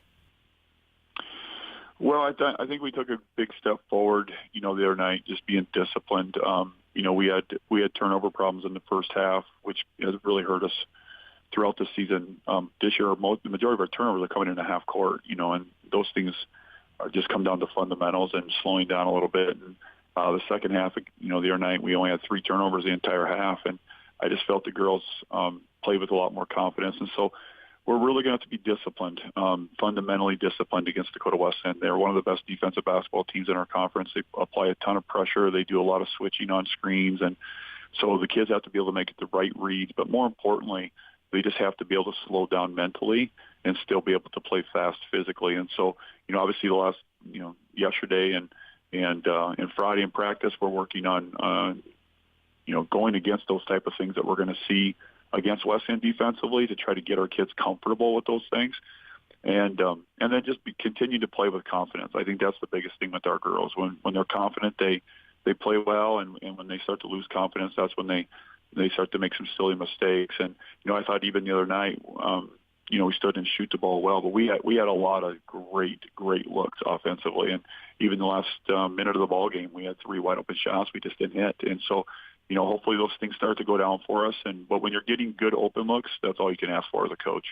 Well, I think we took a big step forward, the other night, just being disciplined. We had turnover problems in the first half, which has really hurt us throughout the season. This year, the majority of our turnovers are coming in the half court, and those things are just come down to fundamentals and slowing down a little bit. And the second half, the other night, we only had 3 turnovers the entire half, and I just felt the girls played with a lot more confidence. And so we're really going to have to be disciplined, fundamentally disciplined against Dakota Wesleyan. They're one of the best defensive basketball teams in our conference. They apply a ton of pressure. They do a lot of switching on screens. And so the kids have to be able to make the right reads. But more importantly, they just have to be able to slow down mentally and still be able to play fast physically. And so, obviously the last, yesterday and Friday in practice, we're working on, going against those type of things that we're going to see against Wesleyan defensively to try to get our kids comfortable with those things. And then just continue to play with confidence. I think that's the biggest thing with our girls. When they're confident, they play well. And when they start to lose confidence, that's when they start to make some silly mistakes. And, I thought even the other night, we stood and shoot the ball well, but we had a lot of great looks offensively. And even the last minute of the ball game, we had 3 wide open shots we just didn't hit. And so, hopefully those things start to go down for us. But when you're getting good open looks, that's all you can ask for as a coach.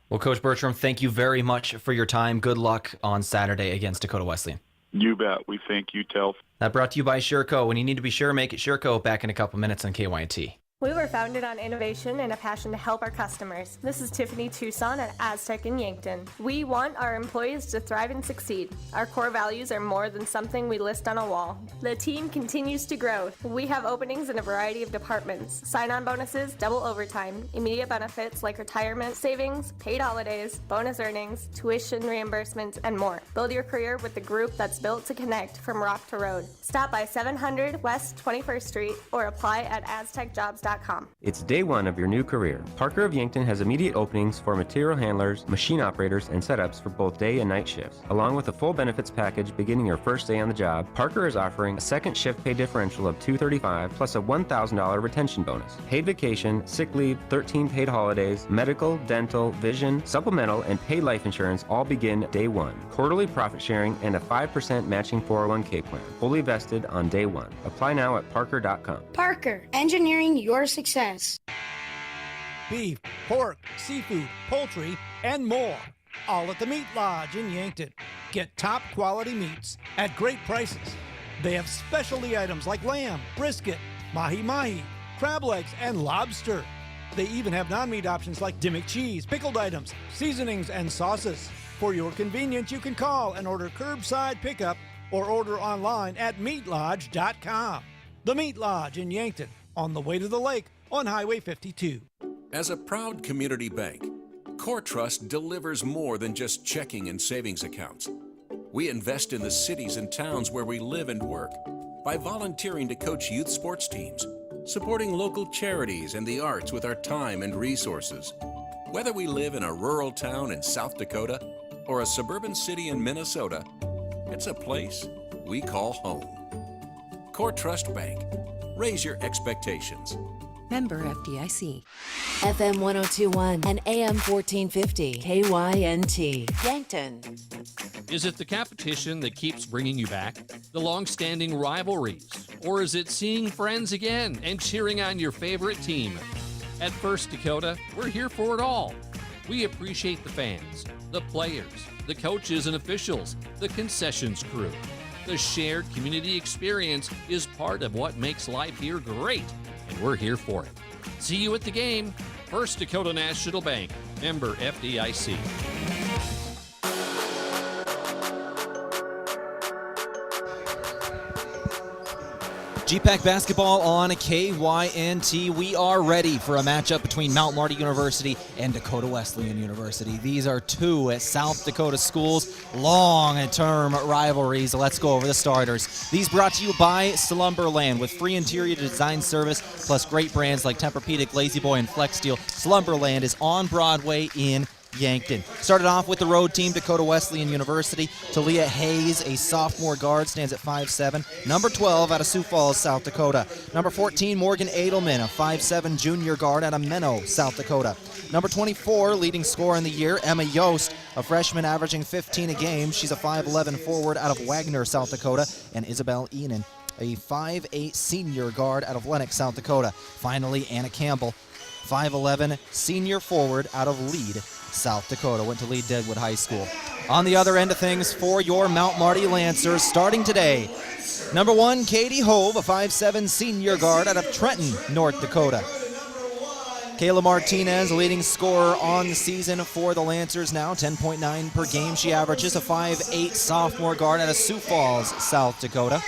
Well, Coach Bertram, thank you very much for your time. Good luck on Saturday against Dakota Wesleyan. You bet. We thank you, Tehl. That brought to you by Sherco. When you need to be sure, make it Sherco. Back in a couple minutes on KYNT. We were founded on innovation and a passion to help our customers. This is Tiffany Tucson at Aztec in Yankton. We want our employees to thrive and succeed. Our core values are more than something we list on a wall. The team continues to grow. We have openings in a variety of departments. Sign-on bonuses, double overtime, immediate benefits like retirement, savings, paid holidays, bonus earnings, tuition reimbursements, and more. Build your career with the group that's built to connect from rock to road. Stop by 700 West 21st Street or apply at aztecjobs.com. It's day one of your new career. Parker of Yankton has immediate openings for material handlers, machine operators, and setups for both day and night shifts. Along with a full benefits package beginning your first day on the job, Parker is offering a second shift pay differential of $235 plus a $1,000 retention bonus. Paid vacation, sick leave, 13 paid holidays, medical, dental, vision, supplemental, and paid life insurance all begin day one. Quarterly profit sharing and a 5% matching 401k plan. Fully vested on day one. Apply now at parker.com. Parker, engineering your success. Beef, pork, seafood, poultry, and more. All at the Meat Lodge in Yankton. Get top quality meats at great prices. They have specialty items like lamb, brisket, mahi-mahi, crab legs, and lobster. They even have non-meat options like Dimmick cheese, pickled items, seasonings, and sauces. For your convenience, you can call and order curbside pickup or order online at meatlodge.com. The Meat Lodge in Yankton, on the way to the lake on Highway 52. As a proud community bank, Core Trust delivers more than just checking and savings accounts. We invest in the cities and towns where we live and work by volunteering to coach youth sports teams, supporting local charities and the arts with our time and resources, Whether we live in a rural town in South Dakota or a suburban city in Minnesota, it's a place we call home. Core Trust Bank. Raise your expectations. Member FDIC. FM 1021 and AM 1450. KYNT. Yankton. Is it the competition that keeps bringing you back? The long-standing rivalries? Or is it seeing friends again and cheering on your favorite team? At First Dakota, we're here for it all. We appreciate the fans, the players, the coaches and officials, the concessions crew. The shared community experience is part of what makes life here great, and we're here for it. See you at the game. First Dakota National Bank, member FDIC. GPAC basketball on KYNT. We are ready for a matchup between Mount Marty University and Dakota Wesleyan University. These are two South Dakota schools, long-term rivalries. Let's go over the starters. These brought to you by Slumberland with free interior design service plus great brands like Tempur-Pedic, Lazy Boy, and Flex Steel. Slumberland is on Broadway in Yankton. Started off with the road team, Dakota Wesleyan University. Talia Hayes, a sophomore guard, stands at 5'7". Number 12 out of Sioux Falls, South Dakota. Number 14, Morgan Edelman, a 5'7" junior guard out of Menno, South Dakota. Number 24, leading scorer in the year, Emma Yost, a freshman averaging 15 a game. She's a 5'11" forward out of Wagner, South Dakota. And Isabel Enan, a 5'8" senior guard out of Lennox, South Dakota. Finally, Anna Campbell, 5'11" senior forward out of Lead, South Dakota. Went to Lead Deadwood High School. On the other end of things for your Mount Marty Lancers, starting today, number 1, Katie Hove, a 5'7" senior guard out of Trenton, North Dakota. Kayla Martinez, leading scorer on the season for the Lancers now, 10.9 per game. She averages, a 5'8" sophomore guard out of Sioux Falls, South Dakota.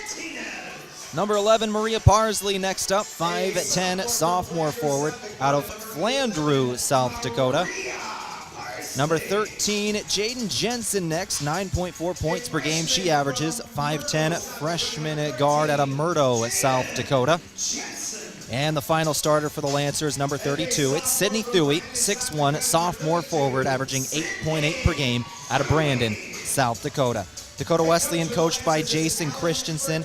Number 11, Maria Parsley next up, 5'10" sophomore forward out of Flandreau, South Dakota. Number 13, Jaden Jensen next, 9.4 points per game. She averages, 5'10", freshman guard out of Murdo, South Dakota. And the final starter for the Lancers, number 32, it's Sydney Thuey, 6'1", sophomore forward, averaging 8.8 per game out of Brandon, South Dakota. Dakota Wesleyan coached by Jason Christensen,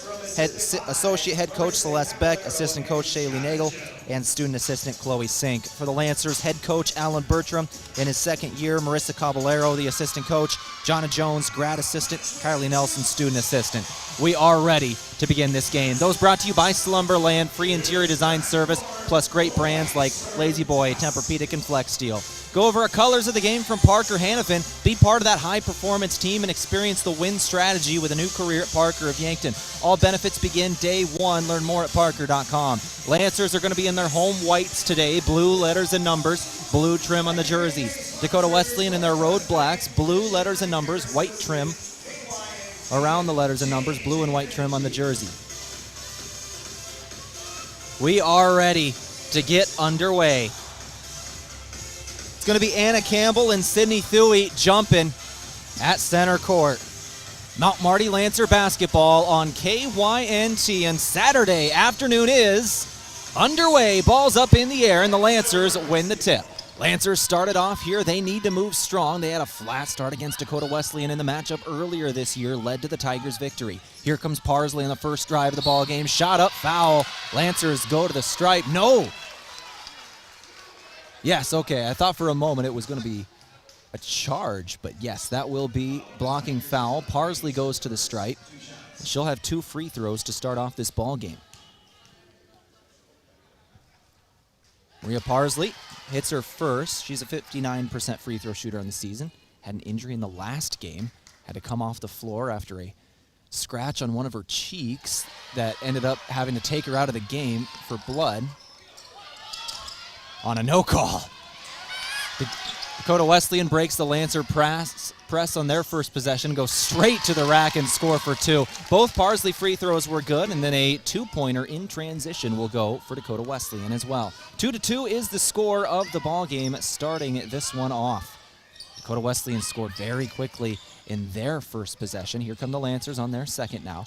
associate head coach Celeste Beck, assistant coach Shaylee Nagel, and student assistant Chloe Sink. For the Lancers, head coach Alan Bertram in his second year, Marissa Caballero, the assistant coach, Jonna Jones, grad assistant, Kylie Nelson, student assistant. We are ready to begin this game. Those brought to you by Slumberland, free interior design service, plus great brands like Lazy Boy, Tempur-Pedic, and Flex Steel. Go over our colors of the game from Parker Hannafin. Be part of that high-performance team and experience the win strategy with a new career at Parker of Yankton. All benefits begin day one. Learn more at parker.com. Lancers are going to be in their home whites today, blue letters and numbers, blue trim on the jerseys. Dakota Wesleyan in their road blacks, blue letters and numbers, white trim around the letters and numbers, blue and white trim on the jersey. We are ready to get underway. It's going to be Anna Campbell and Sydney Thuey jumping at center court. Mount Marty Lancer basketball on KYNT, and Saturday afternoon is underway. Ball's up in the air, and the Lancers win the tip. Lancers started off here. They need to move strong. They had a flat start against Dakota Wesleyan in the matchup earlier this year, led to the Tigers' victory. Here comes Parsley on the first drive of the ball game. Shot up, foul. Lancers go to the stripe. No. Yes, okay. I thought for a moment it was going to be a charge, but yes, that will be blocking foul. Parsley goes to the stripe. She'll have 2 free throws to start off this ball game. Maria Parsley hits her first. She's a 59% free throw shooter on the season. Had an injury in the last game. Had to come off the floor after a scratch on one of her cheeks that ended up having to take her out of the game for blood on a no call. Dakota Wesleyan breaks the Lancer press on their first possession, goes straight to the rack and score for 2. Both Parsley free throws were good, and then a 2-pointer in transition will go for Dakota Wesleyan as well. 2-2 is the score of the ball game, starting this one off. Dakota Wesleyan scored very quickly in their first possession. Here come the Lancers on their second now.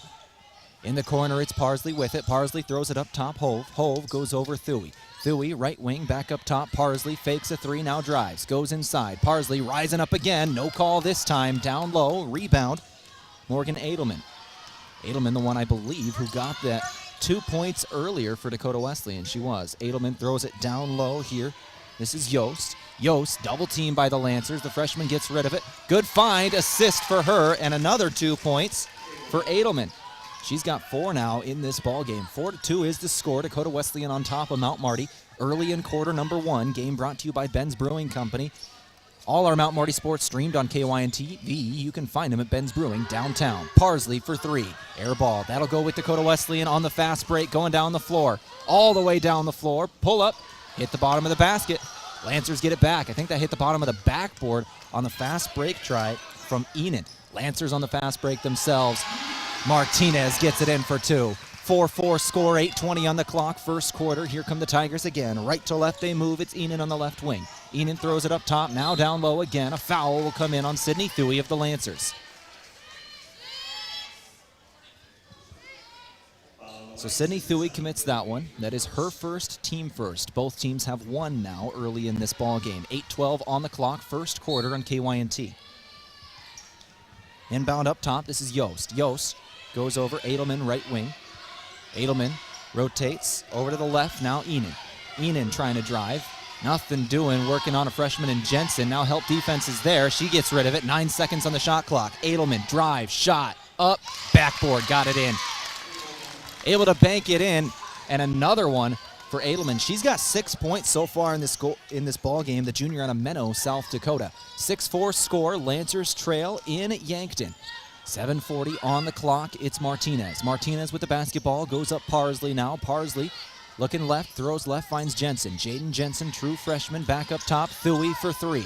In the corner, it's Parsley with it. Parsley throws it up top. Hove goes over Thuy. Thuy, right wing, back up top. Parsley fakes a three, now drives. Goes inside. Parsley rising up again. No call this time. Down low. Rebound. Morgan Edelman. Edelman, the one I believe who got that 2 points earlier for Dakota Wesleyan. She was. Edelman throws it down low here. This is Yost. Yost, double team by the Lancers. The freshman gets rid of it. Good find, assist for her, and another 2 points for Edelman. She's got 4 now in this ball game. 4-2 is the score. Dakota Wesleyan on top of Mount Marty early in quarter number 1. Game brought to you by Ben's Brewing Company. All our Mount Marty sports streamed on KYNTV. You can find them at Ben's Brewing downtown. Parsley for 3. Air ball. That'll go with Dakota Wesleyan on the fast break, going down the floor. All the way down the floor. Pull up. Hit the bottom of the basket. Lancers get it back. I think that hit the bottom of the backboard on the fast break try from Enon. Lancers on the fast break themselves. Martinez gets it in for 2. 4-4 score, 8:20 on the clock, first quarter. Here come the Tigers again. Right to left they move. It's Enon on the left wing. Enon throws it up top, now down low again. A foul will come in on Sydney Thuy of the Lancers. So Sydney Thuy commits that one. That is her first, team first. Both teams have 1 now early in this ball game. 8:12 on the clock, first quarter on KYNT. Inbound up top, this is Yost. Yost goes over Edelman, right wing. Edelman rotates over to the left, now Enon. Enon trying to drive. Nothing doing, working on a freshman in Jensen. Now help defense is there. She gets rid of it. 9 seconds on the shot clock. Edelman, drive, shot, up, backboard, got it in. Able to bank it in, and another one for Edelman. She's got 6 points so far in this ball game, the junior out of Menno, South Dakota. 6-4 score, Lancers trail in Yankton. 7:40 on the clock, it's Martinez. Martinez with the basketball, goes up Parsley now. Parsley looking left, throws left, finds Jensen. Jaden Jensen, true freshman, back up top. Thuy for 3.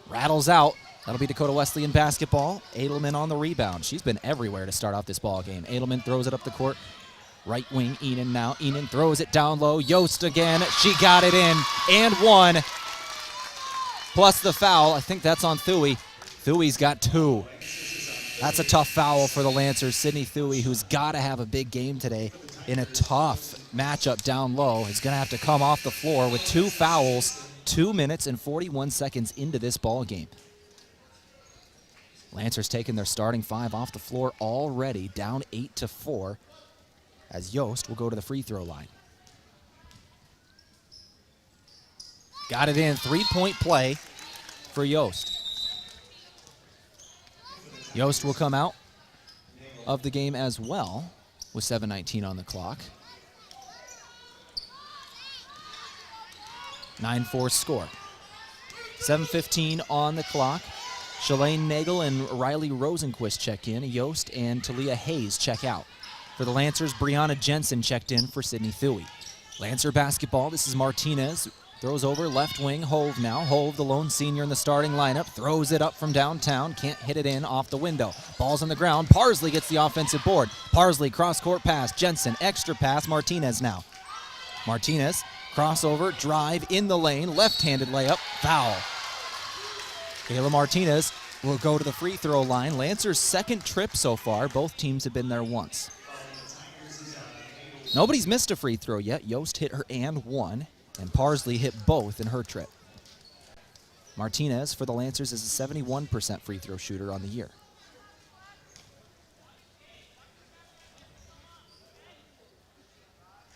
Rattles out. That'll be Dakota Wesleyan basketball. Edelman on the rebound. She's been everywhere to start off this ball game. Edelman throws it up the court. Right wing, Enon now. Enon throws it down low. Yost again. She got it in. And 1. Plus the foul. I think that's on Thuy. Thuy's got 2. That's a tough foul for the Lancers. Sydney Thuy, who's got to have a big game today in a tough matchup down low, is going to have to come off the floor with 2 fouls, 2 minutes and 41 seconds into this ball game. Lancers taking their starting 5 off the floor already, down 8-4, as Yost will go to the free throw line. Got it in, 3-point play for Yost. Yost will come out of the game as well with 7:19 on the clock. 9-4 score. 7:15 on the clock. Shalane Nagel and Riley Rosenquist check in. Yost and Talia Hayes check out. For the Lancers, Brianna Jensen checked in for Sydney Thuy. Lancer basketball, this is Martinez. Throws over left wing, Hove now. Hove, the lone senior in the starting lineup, throws it up from downtown. Can't hit it in off the window. Ball's on the ground. Parsley gets the offensive board. Parsley, cross-court pass. Jensen, extra pass. Martinez now. Martinez, crossover, drive in the lane. Left-handed layup, foul. Kayla Martinez will go to the free throw line. Lancer's second trip so far. Both teams have been there once. Nobody's missed a free throw yet. Yost hit her and 1. And Parsley hit both in her trip. Martinez for the Lancers is a 71% free throw shooter on the year.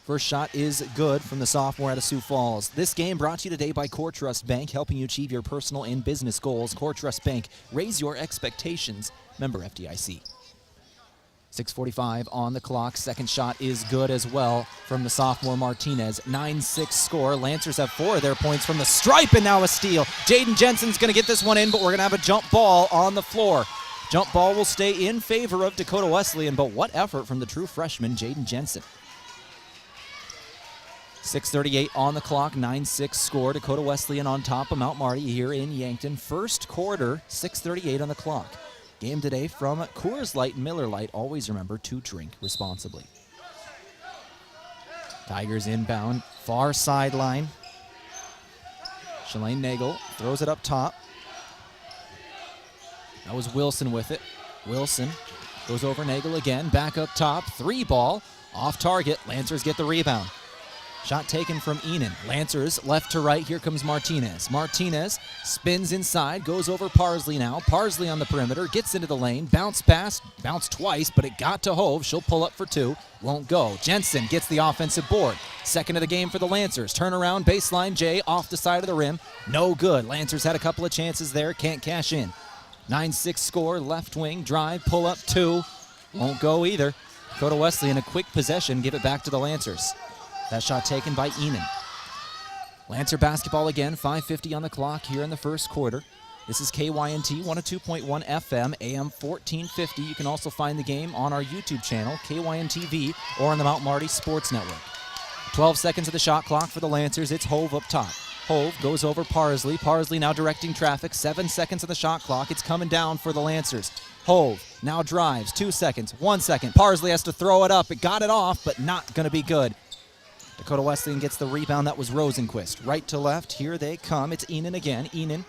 First shot is good from the sophomore out of Sioux Falls. This game brought to you today by Core Trust Bank, helping you achieve your personal and business goals. Core Trust Bank, raise your expectations. Member FDIC. 6:45 on the clock. Second shot is good as well from the sophomore Martinez. 9-6 score. Lancers have 4 of their points from the stripe, and now a steal. Jaden Jensen's going to get this one in, but we're going to have a jump ball on the floor. Jump ball will stay in favor of Dakota Wesleyan, but what effort from the true freshman, Jaden Jensen. 6:38 on the clock. 9-6 score. Dakota Wesleyan on top of Mount Marty here in Yankton. First quarter, 6:38 on the clock. Game today from Coors Light and Miller Lite. Always remember to drink responsibly. Tigers inbound, far sideline. Shalane Nagel throws it up top. That was Wilson with it. Wilson Goes over Nagel again, back up top, 3 ball, off target. Lancers get the rebound. Shot taken from Enan. Lancers left to right. Here comes Martinez. Martinez spins inside, goes over Parsley now. Parsley on the perimeter, gets into the lane, bounce pass, bounced twice, but it got to Hove. She'll pull up for 2, won't go. Jensen gets the offensive board. Second of the game for the Lancers. Turnaround, baseline J off the side of the rim. No good. Lancers had a couple of chances there, can't cash in. 9-6 score, left wing, drive, pull up 2. Won't go either. Dakota Wesleyan, a quick possession, give it back to the Lancers. That shot taken by Enan. Lancer basketball again, 5:50 on the clock here in the first quarter. This is KYNT 102.1 FM, AM 1450. You can also find the game on our YouTube channel, KYNTV, or on the Mount Marty Sports Network. 12 seconds of the shot clock for the Lancers. It's Hove up top. Hove goes over Parsley. Parsley now directing traffic. 7 seconds of the shot clock. It's coming down for the Lancers. Hove now drives. 2 seconds, 1 second. Parsley has to throw it up. It got it off, but not going to be good. Dakota Wesleyan gets the rebound. That was Rosenquist. Right to left. Here they come. It's Enan again. Enan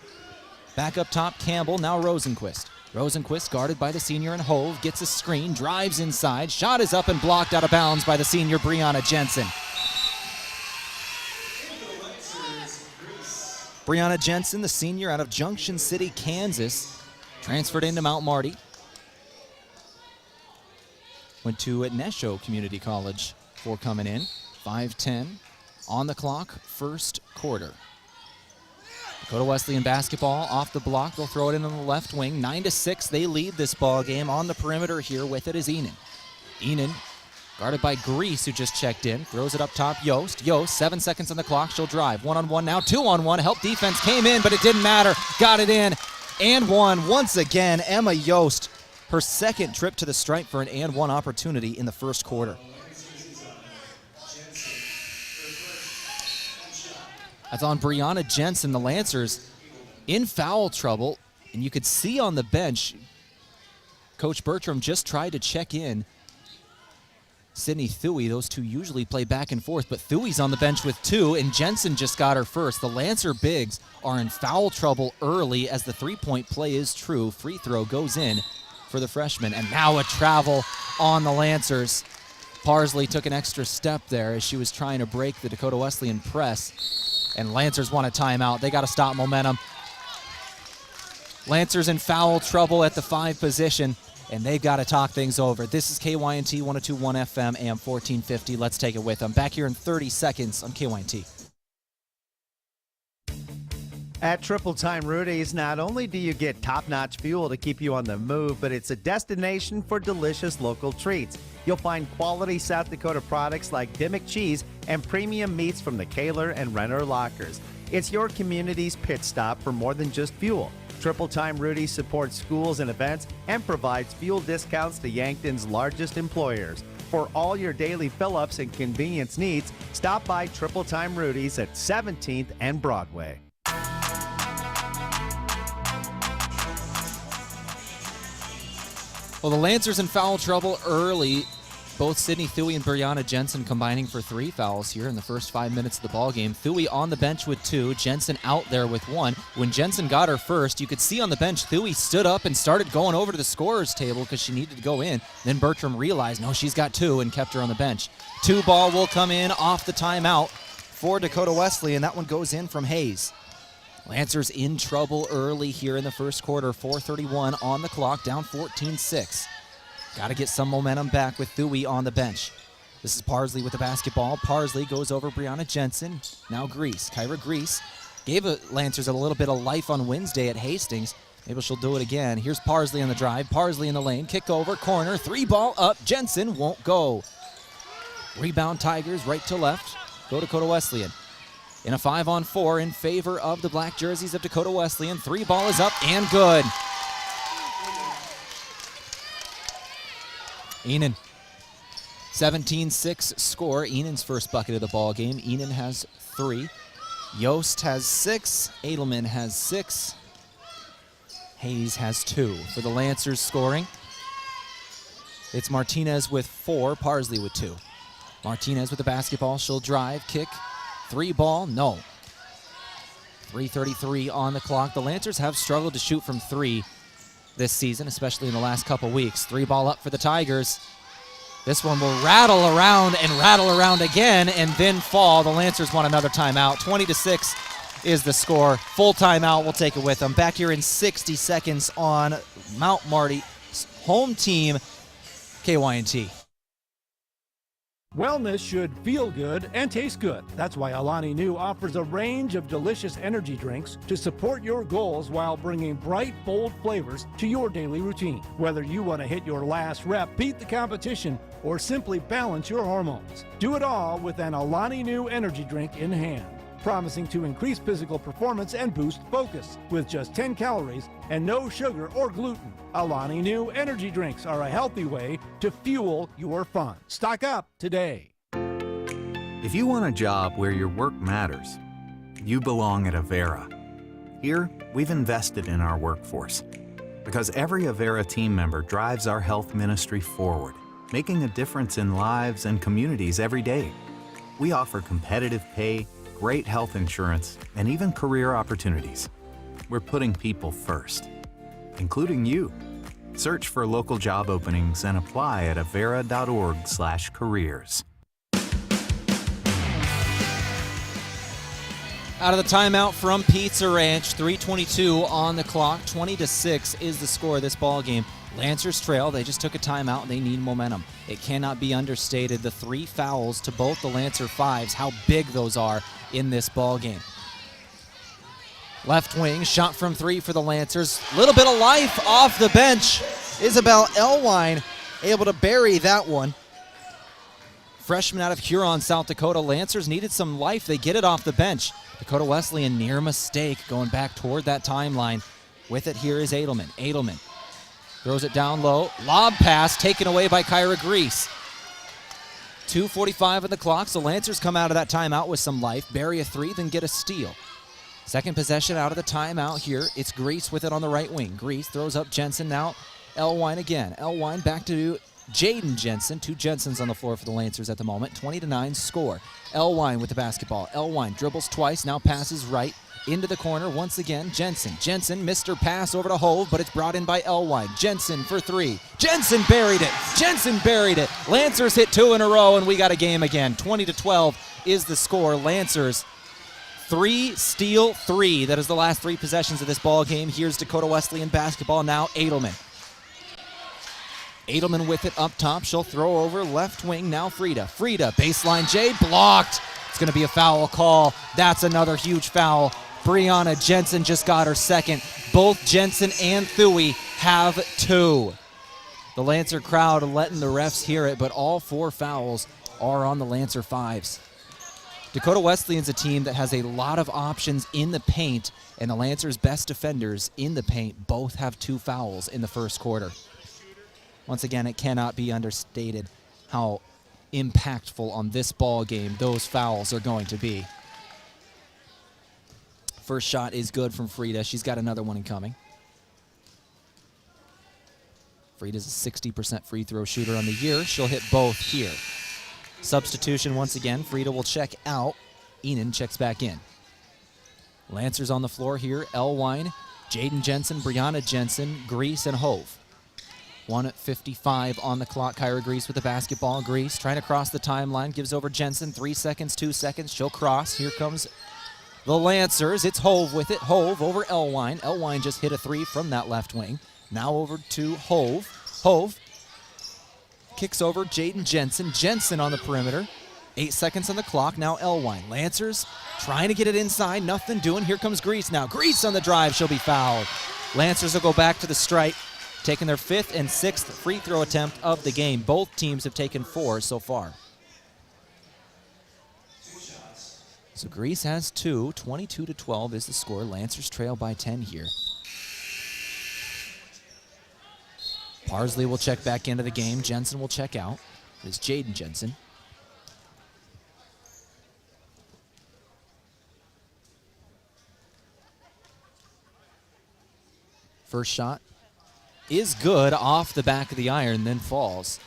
back up top. Campbell. Now Rosenquist. Rosenquist guarded by the senior and Hove. Gets a screen. Drives inside. Shot is up and blocked out of bounds by the senior Brianna Jensen. Brianna Jensen, the senior out of Junction City, Kansas, transferred into Mount Marty. Went to Nesho Community College before coming in. 5:10 on the clock, first quarter. Dakota Wesleyan basketball off the block. They'll throw it in on the left wing. 9-6, they lead this ball game. On the perimeter here with it is Enan. Enan guarded by Grease, who just checked in. Throws it up top, Yost. Yost, 7 seconds on the clock. She'll drive. 1-on-1 now, 2-on-1. Help defense came in, but it didn't matter. Got it in. And one. Once again, Emma Yost, her second trip to the stripe for an and one opportunity in the first quarter. That's on Brianna Jensen. The Lancers in foul trouble, and you could see on the bench, Coach Bertram just tried to check in Sydney Thuy. Those two usually play back and forth, but Thuy's on the bench with 2, and Jensen just got her first. The Lancer bigs are in foul trouble early as the three-point play is true. Free throw goes in for the freshman, and now a travel on the Lancers. Parsley took an extra step there as she was trying to break the Dakota Wesleyan press, and Lancers want a timeout. They got to stop momentum. Lancers in foul trouble at the 5 position, and they've got to talk things over. This is KYNT 102.1 FM, AM 1450. Let's take it with them. Back here in 30 seconds on KYNT. At Triple Time Rudy's, not only do you get top-notch fuel to keep you on the move, but it's a destination for delicious local treats. You'll find quality South Dakota products like Dimmock cheese and premium meats from the Kaler and Renner lockers. It's your community's pit stop for more than just fuel. Triple Time Rudy's supports schools and events and provides fuel discounts to Yankton's largest employers. For all your daily fill-ups and convenience needs, stop by Triple Time Rudy's at 17th and Broadway. Well, the Lancers in foul trouble early. Both Sydney Thuy and Brianna Jensen combining for 3 fouls here in the first 5 minutes of the ballgame. Thuy on the bench with 2, Jensen out there with 1. When Jensen got her first, you could see on the bench Thuy stood up and started going over to the scorer's table because she needed to go in. Then Bertram realized, no, she's got 2 and kept her on the bench. 2 ball will come in off the timeout for Dakota Wesleyan. That one goes in from Hayes. Lancers in trouble early here in the first quarter. 4:31 on the clock, down 14-6. Got to get some momentum back with Thuy on the bench. This is Parsley with the basketball. Parsley goes over Brianna Jensen. Now Grease. Kyra Grease gave the Lancers a little bit of life on Wednesday at Hastings. Maybe she'll do it again. Here's Parsley on the drive. Parsley in the lane. Kick over, corner, 3 ball up. Jensen won't go. Rebound Tigers right to left. Go Dakota Wesleyan. In a 5-on-4 in favor of the black jerseys of Dakota Wesleyan. 3 ball is up and good. Enan. 17-6 score. Enan's first bucket of the ball game. Enan has 3. Yost has 6. Edelman has 6. Hayes has 2. For the Lancers scoring, it's Martinez with 4, Parsley with 2. Martinez with the basketball. She'll drive, kick. 3 ball, no. 3:33 on the clock. The Lancers have struggled to shoot from 3. this season, especially in the last couple weeks. 3-ball up for the Tigers. This one will rattle around again and then fall. The Lancers want another timeout. 20-6 is the score. Full timeout. We'll take it with them. Back here in 60 seconds on Mount Marty, home team, KYNT. Wellness should feel good and taste good. That's why Alani Nu offers a range of delicious energy drinks to support your goals while bringing bright, bold flavors to your daily routine. Whether you want to hit your last rep, beat the competition, or simply balance your hormones, do it all with an Alani Nu energy drink in hand, promising to increase physical performance and boost focus with just 10 calories and no sugar or gluten. Alani Nu energy drinks are a healthy way to fuel your fun. Stock up today. If you want a job where your work matters, you belong at Avera. Here, we've invested in our workforce because every Avera team member drives our health ministry forward, making a difference in lives and communities every day. We offer competitive pay, great health insurance, and even career opportunities. We're putting people first, including you. Search for local job openings and apply at avera.org/careers. Out of the timeout from Pizza Ranch, 3:22 on the clock. 20-6 is the score of this ball game. Lancers trail. They just took a timeout and they need momentum. It cannot be understated, the 3 fouls to both the Lancer fives, how big those are in this ball game. Left wing, shot from 3 for the Lancers. Little bit of life off the bench. Isabel Elwine able to bury that one. Freshman out of Huron, South Dakota. Lancers needed some life. They get it off the bench. Dakota Wesleyan near mistake going back toward that timeline. With it here is Edelman. Edelman throws it down low. Lob pass taken away by Kyra Grease. 2:45 on the clock, so Lancers come out of that timeout with some life. Bury a 3, then get a steal. Second possession out of the timeout here. It's Grease with it on the right wing. Grease throws up Jensen now. Elwine again. Elwine back to Jaden Jensen. 2 Jensens on the floor for the Lancers at the moment. 20-9 score. Elwine with the basketball. Elwine dribbles twice, now passes right into the corner once again. Jensen. Jensen missed her pass over to Hove, but it's brought in by Elwine. Jensen for 3. Jensen buried it. Jensen buried it. Lancers hit 2 in a row, and we got a game again. 20-12 is the score. Lancers 3, steal 3. That is the last 3 possessions of this ball game. Here's Dakota Wesleyan basketball now. Edelman. Edelman with it up top. She'll throw over left wing. Now Frida. Frida, baseline J, blocked. It's going to be a foul call. That's another huge foul. Brianna Jensen just got her second. Both Jensen and Thuy have 2. The Lancer crowd letting the refs hear it, but all 4 fouls are on the Lancer fives. Dakota Wesleyan's a team that has a lot of options in the paint, and the Lancers' best defenders in the paint both have 2 fouls in the first quarter. Once again, it cannot be understated how impactful on this ball game those fouls are going to be. First shot is good from Frida. She's got another one incoming. Frida's a 60% free throw shooter on the year. She'll hit both here. Substitution once again. Frida will check out. Enan checks back in. Lancers on the floor here. Elwine, Jaden Jensen, Brianna Jensen, Grease, and Hove. 1:55 on the clock. Kyra Grease with the basketball. Grease trying to cross the timeline. Gives over Jensen. 3 seconds, 2 seconds. She'll cross. Here comes the Lancers. It's Hove with it. Hove over Elwine. Elwine just hit a 3 from that left wing. Now over to Hove. Hove kicks over Jaden Jensen. Jensen on the perimeter. 8 seconds on the clock. Now Elwine. Lancers trying to get it inside. Nothing doing. Here comes Grease now. Grease on the drive. She'll be fouled. Lancers will go back to the strike, taking their 5th and 6th free throw attempt of the game. Both teams have taken 4 so far. So Grease has 2. 22-12 is the score. Lancers trail by 10 here. Parsley will check back into the game. Jensen will check out. It's Jaden Jensen. First shot is good off the back of the iron, then falls.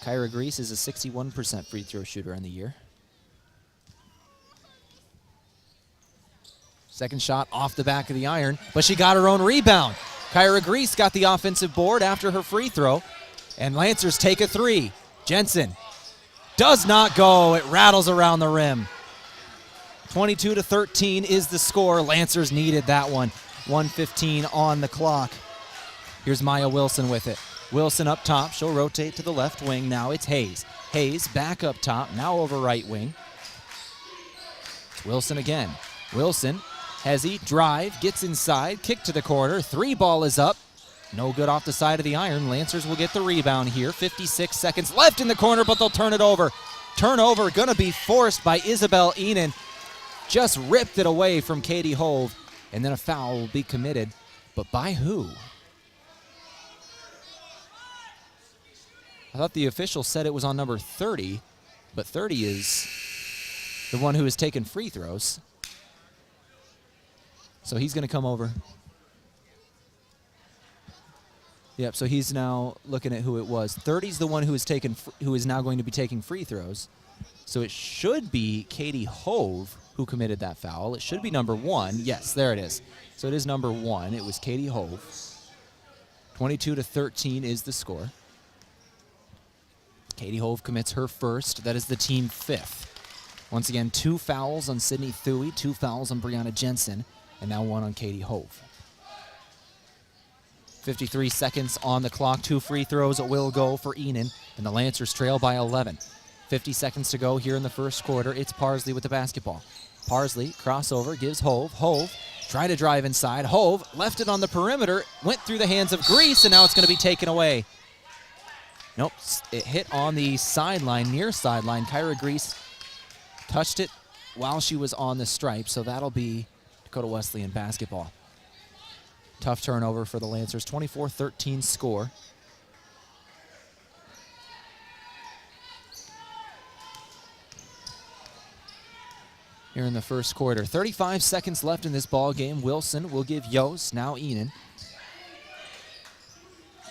Kyra Grease is a 61% free throw shooter on the year. Second shot off the back of the iron, but she got her own rebound. Kyra Grease got the offensive board after her free throw, and Lancers take a three. Jensen does not go. It rattles around the rim. 22-13 is the score. Lancers needed that one. 1:15 on the clock. Here's Maya Wilson with it. Wilson up top. She'll rotate to the left wing. Now it's Hayes. Hayes back up top. Now over right wing. It's Wilson again. Wilson, Hezzy, drive, gets inside, kick to the corner. Three ball is up. No good off the side of the iron. Lancers will get the rebound here. 56 seconds left in the corner, but they'll turn it over. Turnover going to be forced by Isabel Enan. Just ripped it away from Katie Hove, and then a foul will be committed. But by who? I thought the official said it was on number 30, but 30 is the one who has taken free throws. So he's going to come over. Yep, so he's now looking at who it was. 30's the one who is now going to be taking free throws. So it should be Katie Hove who committed that foul. It should be number 1. Yes, there it is. So it is number 1. It was Katie Hove. 22-13 is the score. Katie Hove commits her first. That is the team 5th. Once again, 2 fouls on Sydney Thuy, 2 fouls on Brianna Jensen, and now 1 on Katie Hove. 53 seconds on the clock. 2 free throws will go for Enan, and the Lancers trail by 11. 50 seconds to go here in the first quarter. It's Parsley with the basketball. Parsley, crossover, gives Hove. Hove, try to drive inside. Hove left it on the perimeter, went through the hands of Grease, and now it's going to be taken away. Nope, it hit on the sideline, near sideline. Kyra Grease touched it while she was on the stripe, so that'll be Dakota Wesleyan basketball. Tough turnover for the Lancers, 24-13 score. Here in the first quarter. 35 seconds left in this ball game. Wilson will give Yost, now Enan.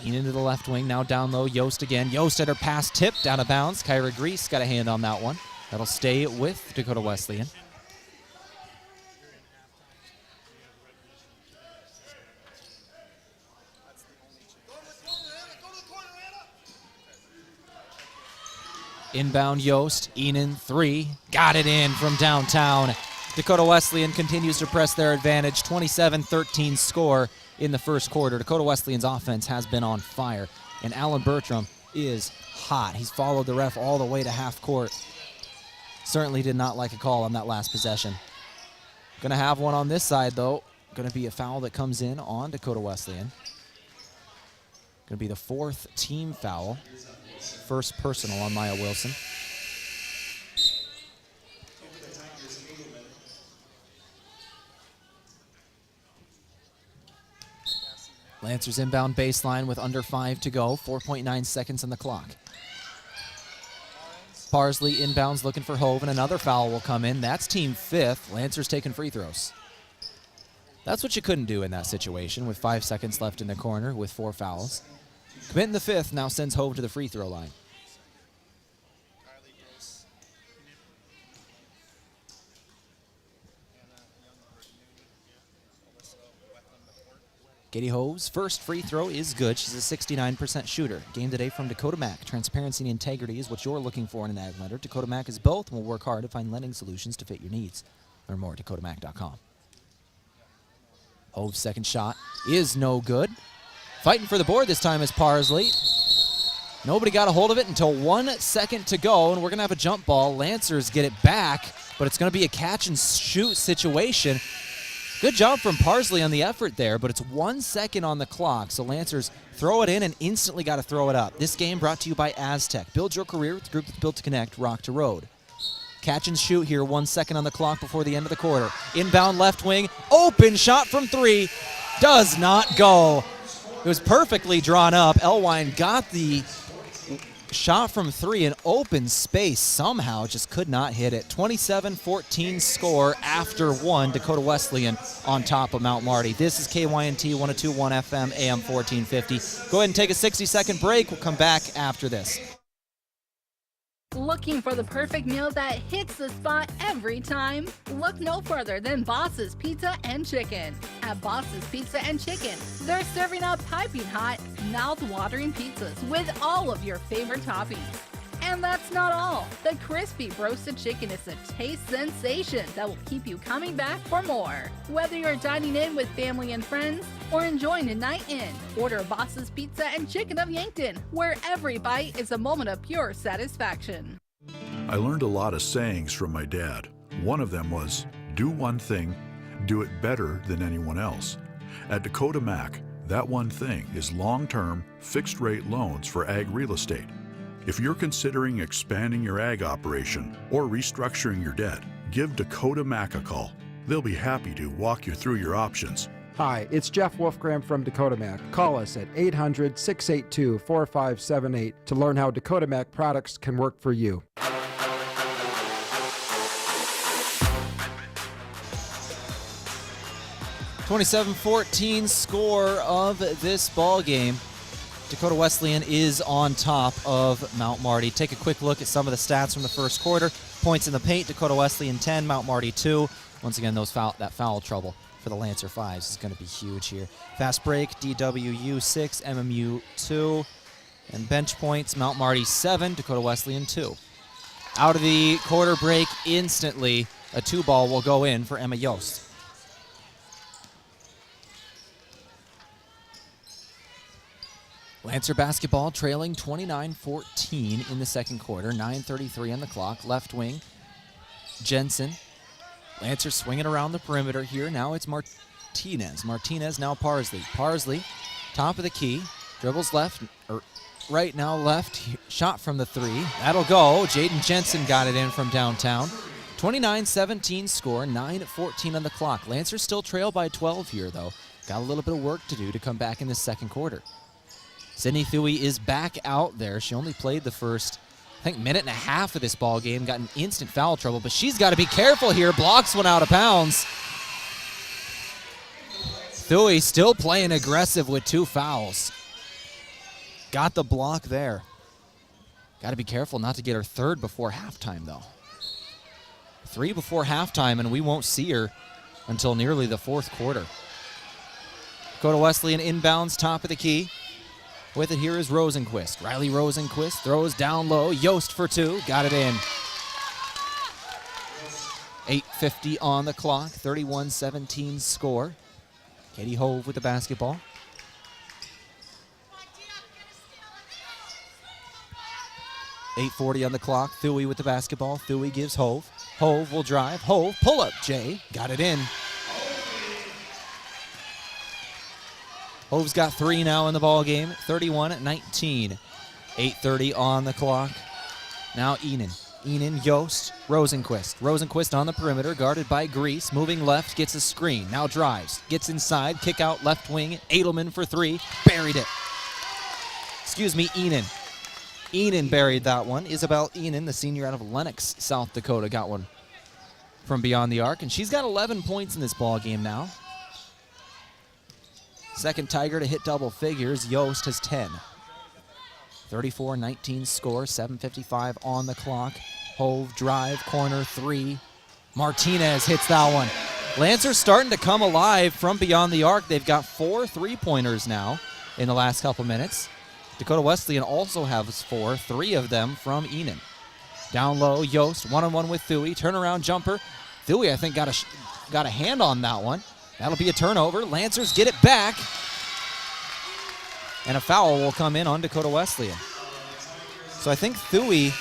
Enan to the left wing, now down low. Yost again. Yost had her pass tipped out of bounds. Kyra Grease got a hand on that one. That'll stay with Dakota Wesleyan. Inbound Yost, Enan, 3. Got it in from downtown. Dakota Wesleyan continues to press their advantage. 27-13 score in the first quarter. Dakota Wesleyan's offense has been on fire, and Alan Bertram is hot. He's followed the ref all the way to half court. Certainly did not like a call on that last possession. Going to have one on this side, though. Going to be a foul that comes in on Dakota Wesleyan. Going to be the 4th team foul. First personal on Maya Wilson. Lancers inbound baseline with under 5 to go. 4.9 seconds on the clock. Parsley inbounds looking for Hove, and another foul will come in. That's team 5th. Lancers taking free throws. That's what you couldn't do in that situation with 5 seconds left in the corner with 4 fouls. Committing the 5th now sends Hove to the free throw line. Katie Hove's first free throw is good. She's a 69% shooter. Game today from Dakota Mac. Transparency and integrity is what you're looking for in an ag lender. Dakota Mac is both and will work hard to find lending solutions to fit your needs. Learn more at dakotamac.com. Hove's second shot is no good. Fighting for the board this time is Parsley. Nobody got a hold of it until 1 second to go, and we're going to have a jump ball. Lancers get it back, but it's going to be a catch-and-shoot situation. Good job from Parsley on the effort there, but it's 1 second on the clock, so Lancers throw it in and instantly got to throw it up. This game brought to you by Aztec. Build your career with the group that's built to connect, rock to road. Catch and shoot here, 1 second on the clock before the end of the quarter. Inbound left wing, open shot from 3, does not go. It was perfectly drawn up. Elwine got the shot from 3 in open space, somehow just could not hit it. 27-14 score after 1. Dakota Wesleyan on top of Mount Marty. This is KYNT 102.1 FM, AM 1450. Go ahead and take a 60-second break. We'll come back after this. Looking for the perfect meal that hits the spot every time? Look no further than Boss's Pizza and Chicken. At Boss's Pizza and Chicken, they're serving up piping hot, mouth-watering pizzas with all of your favorite toppings. And that's not all. The crispy roasted chicken is a taste sensation that will keep you coming back for more. Whether you're dining in with family and friends or enjoying a night in, order Boss's Pizza and Chicken of Yankton, where every bite is a moment of pure satisfaction. I learned a lot of sayings from my dad. One of them was, do one thing, do it better than anyone else. At Dakota Mac, that one thing is long-term, fixed-rate loans for ag real estate. If you're considering expanding your ag operation or restructuring your debt, give Dakota Mac a call. They'll be happy to walk you through your options. Hi, it's Jeff Wolfgram from Dakota Mac. Call us at 800-682-4578 to learn how Dakota Mac products can work for you. (27-14) score of this ball game. Dakota Wesleyan is on top of Mount Marty. Take a quick look at some of the stats from the first quarter. Points in the paint, Dakota Wesleyan 10, Mount Marty 2. Once again, that foul trouble for the Lancer 5s is going to be huge here. Fast break, DWU 6, MMU 2. And bench points, Mount Marty 7, Dakota Wesleyan 2. Out of the quarter break instantly, a 2-ball will go in for Emma Yost. Lancer basketball trailing 29-14 in the second quarter. 9:33 on the clock. Left wing, Jensen. Lancer swinging around the perimeter here. Now it's Martinez. Martinez, now Parsley. Parsley, top of the key. Dribbles left, or right now left. Shot from the 3. That'll go. Jaden Jensen got it in from downtown. 29-17 score. 9:14 on the clock. Lancer still trail by 12 here, though. Got a little bit of work to do to come back in the second quarter. Sydney Thuey is back out there. She only played the first, I think, minute and a half of this ball game. Got in instant foul trouble, but she's got to be careful here. Blocks one out of bounds. Thuey still playing aggressive with 2 fouls. Got the block there. Got to be careful not to get her third before halftime, though. 3 before halftime, and we won't see her until nearly the fourth quarter. Dakota Wesleyan inbounds, top of the key. With it here is Rosenquist. Riley Rosenquist throws down low. Yost for 2. Got it in. 8:50 on the clock. 31-17 score. Katie Hove with the basketball. .840 on the clock. Thuey with the basketball. Thuey gives Hove. Hove will drive. Hove, pull up, Jay. Got it in. Hove's got 3 now in the ball game. 31-19. 8:30 on the clock. Now Enan. Enan, Yost, Rosenquist. Rosenquist on the perimeter, guarded by Grease. Moving left, gets a screen. Now drives. Gets inside. Kick out left wing. Edelman for 3. Buried it. Excuse me, Enan. Enan buried that one. Isabel Enan, the senior out of Lenox, South Dakota, got one from beyond the arc. And she's got 11 points in this ball game now. Second Tiger to hit double figures. Yost has 10. 34-19 score. 7:55 on the clock. Hove drive, corner 3. Martinez hits that one. Lancer's starting to come alive from beyond the arc. They've got 4 3-pointers now in the last couple minutes. Dakota Wesleyan also has 4, 3 of them from Enan. Down low, Yost, one-on-one with Thuey. Turnaround jumper. Thuey, I think, got a hand on that one. That'll be a turnover. Lancers get it back. And a foul will come in on Dakota Wesleyan. So I think Thuey,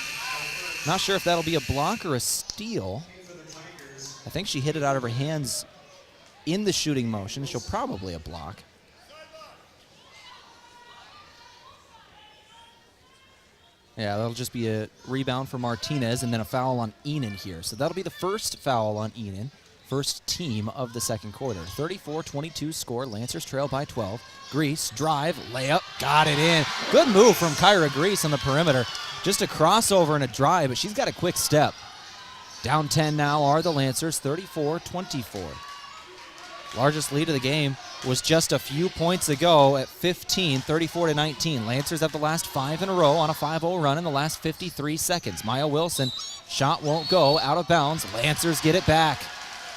not sure if that'll be a block or a steal. I think she hit it out of her hands in the shooting motion. She'll probably a block. Yeah, that'll just be a rebound for Martinez and then a foul on Enan here. So that'll be the first foul on Enan. First team of the second quarter. 34-22 score. Lancers trail by 12. Grease, drive, layup, got it in. Good move from Kyra Grease on the perimeter. Just a crossover and a drive, but she's got a quick step. Down 10 now are the Lancers, 34-24. Largest lead of the game was just a few points ago at 15, 34-19. Lancers have the last 5 in a row on a 5-0 run in the last 53 seconds. Maya Wilson, shot won't go, out of bounds. Lancers get it back.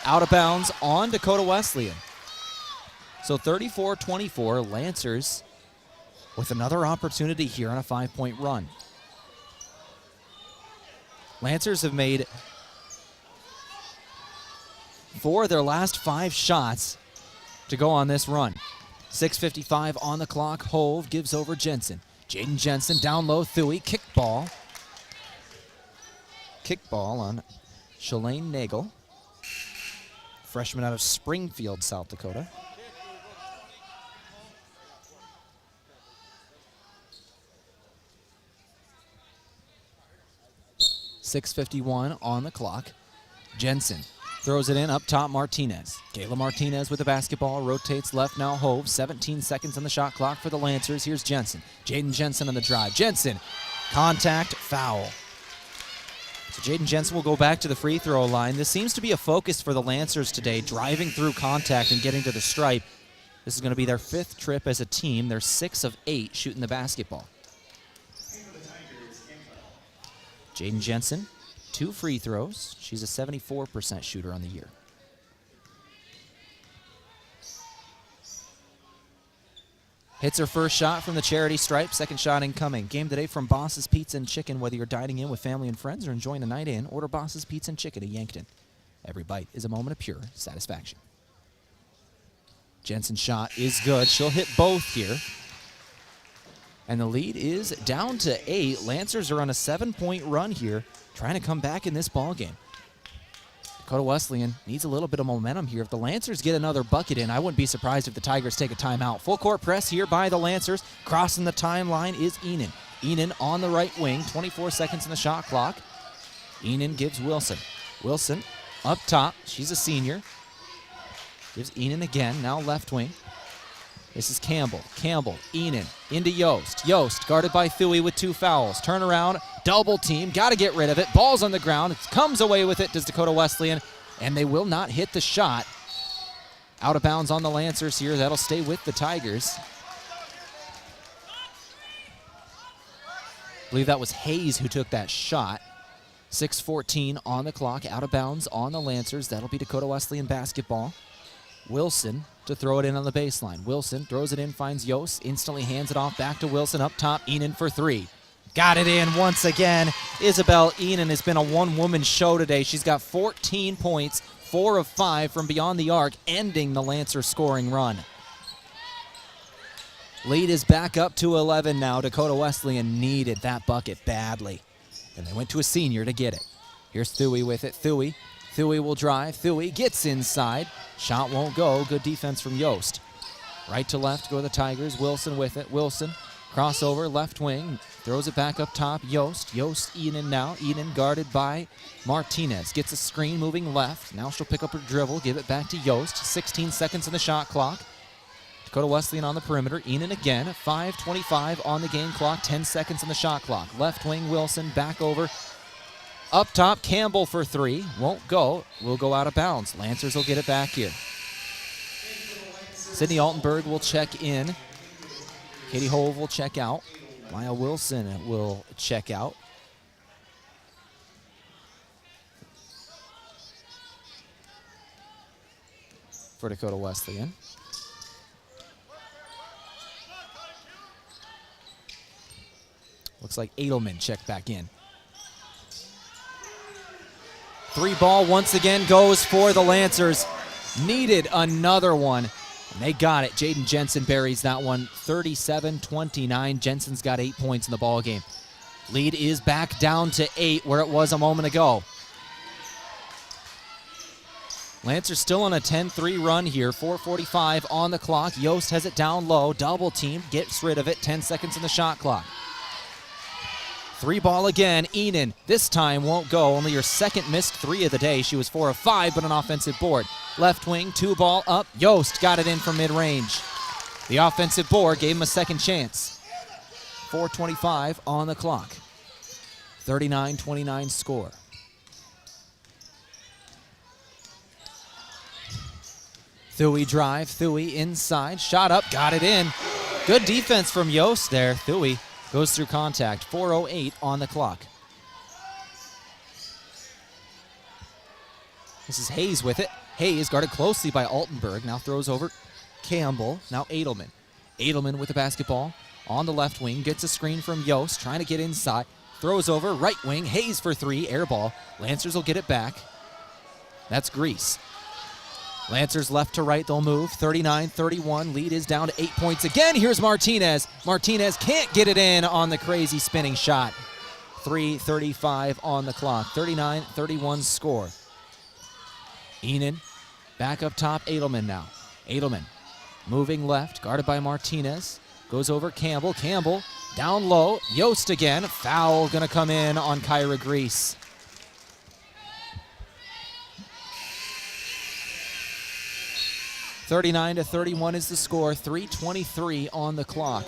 Out of bounds on Dakota Wesleyan. So 34-24, Lancers with another opportunity here on a 5-point run. Lancers have made 4 of their last 5 shots to go on this run. 6:55 on the clock. Hove gives over Jensen. Jaden Jensen down low. Thuy, kick ball. Kick ball on Shalane Nagel, freshman out of Springfield, South Dakota. .651 on the clock. Jensen throws it in up top. Martinez. Kayla Martinez with the basketball. Rotates left now. Hove. 17 seconds on the shot clock for the Lancers. Here's Jensen. Jaden Jensen on the drive. Jensen. Contact. Foul. So Jaden Jensen will go back to the free throw line. This seems to be a focus for the Lancers today, driving through contact and getting to the stripe. This is going to be their 5th trip as a team. They're 6 of 8 shooting the basketball. Jaden Jensen, 2 free throws. She's a 74% shooter on the year. Hits her first shot from the charity stripe. Second shot incoming. Game today from Boss's Pizza and Chicken. Whether you're dining in with family and friends or enjoying a night in, order Boss's Pizza and Chicken at Yankton. Every bite is a moment of pure satisfaction. Jensen's shot is good. She'll hit both here. And the lead is down to 8. Lancers are on a 7-point run here, trying to come back in this ball game. Dakota Wesleyan needs a little bit of momentum here. If the Lancers get another bucket in, I wouldn't be surprised if the Tigers take a timeout. Full court press here by the Lancers. Crossing the timeline is Enan. Enan on the right wing, 24 seconds in the shot clock. Enan gives Wilson. Wilson up top. She's a senior. Gives Enan again, now left wing. This is Campbell. Campbell, Enan, into Yost. Yost guarded by Thuy with 2 fouls. Turn around, double team, got to get rid of it. Ball's on the ground, it comes away with it, does Dakota Wesleyan, and they will not hit the shot. Out of bounds on the Lancers here, that'll stay with the Tigers. I believe that was Hayes who took that shot. 6:14 on the clock, out of bounds on the Lancers. That'll be Dakota Wesleyan basketball. Wilson to throw it in on the baseline. Wilson throws it in, finds Yost, instantly hands it off back to Wilson up top. Enan for 3. Got it in once again. Isabel Enan has been a one-woman show today. She's got 14 points, 4 of 5 from beyond the arc, ending the Lancer scoring run. Lead is back up to 11 now. Dakota Wesleyan needed that bucket badly, and they went to a senior to get it. Here's Thuy with it. Thuy will drive. Thuy gets inside. Shot won't go. Good defense from Yost. Right to left go the Tigers. Wilson with it. Wilson, crossover, left wing. Throws it back up top. Yost, Enan now. Enan guarded by Martinez. Gets a screen moving left. Now she'll pick up her dribble. Give it back to Yost. 16 seconds in the shot clock. Dakota Wesleyan on the perimeter. Enan again. 5:25 on the game clock. 10 seconds on the shot clock. Left wing Wilson back over. Up top, Campbell for 3. Won't go. Will go out of bounds. Lancers will get it back here. Sydney Altenberg will check in. Katie Hove will check out. Maya Wilson will check out. For Dakota Wesleyan. Looks like Edelman checked back in. 3 ball once again goes for the Lancers. Needed another one, and they got it. Jaden Jensen buries that one, 37-29. Jensen's got 8 points in the ball game. Lead is back down to 8 where it was a moment ago. Lancers still on a 10-3 run here. 4:45 on the clock. Yost has it down low. Double team, gets rid of it. 10 seconds in the shot clock. 3 ball again. Enan this time won't go. Only her second missed 3 of the day. She was 4 of 5, but an offensive board. Left wing, 2 ball up. Yost got it in from mid-range. The offensive board gave him a second chance. 4:25 on the clock. 39-29 score. Thuy drive, Thuy inside, shot up, got it in. Good defense from Yost there. Thuy goes through contact. 4:08 on the clock. This is Hayes with it. Hayes guarded closely by Altenberg. Now throws over Campbell. Now Edelman. Edelman with the basketball on the left wing. Gets a screen from Yost. Trying to get inside. Throws over right wing. Hayes for three. Air ball. Lancers will get it back. That's Grease. Lancers left to right. They'll move. 39-31. Lead is down to 8 points again. Here's Martinez. Martinez can't get it in on the crazy spinning shot. 3:35 on the clock. 39-31 score. Enan back up top. Edelman now. Edelman moving left, guarded by Martinez. Goes over Campbell. Campbell down low. Yost again. Foul going to come in on Kyra Grease. (39-31 is the score. 3:23 on the clock.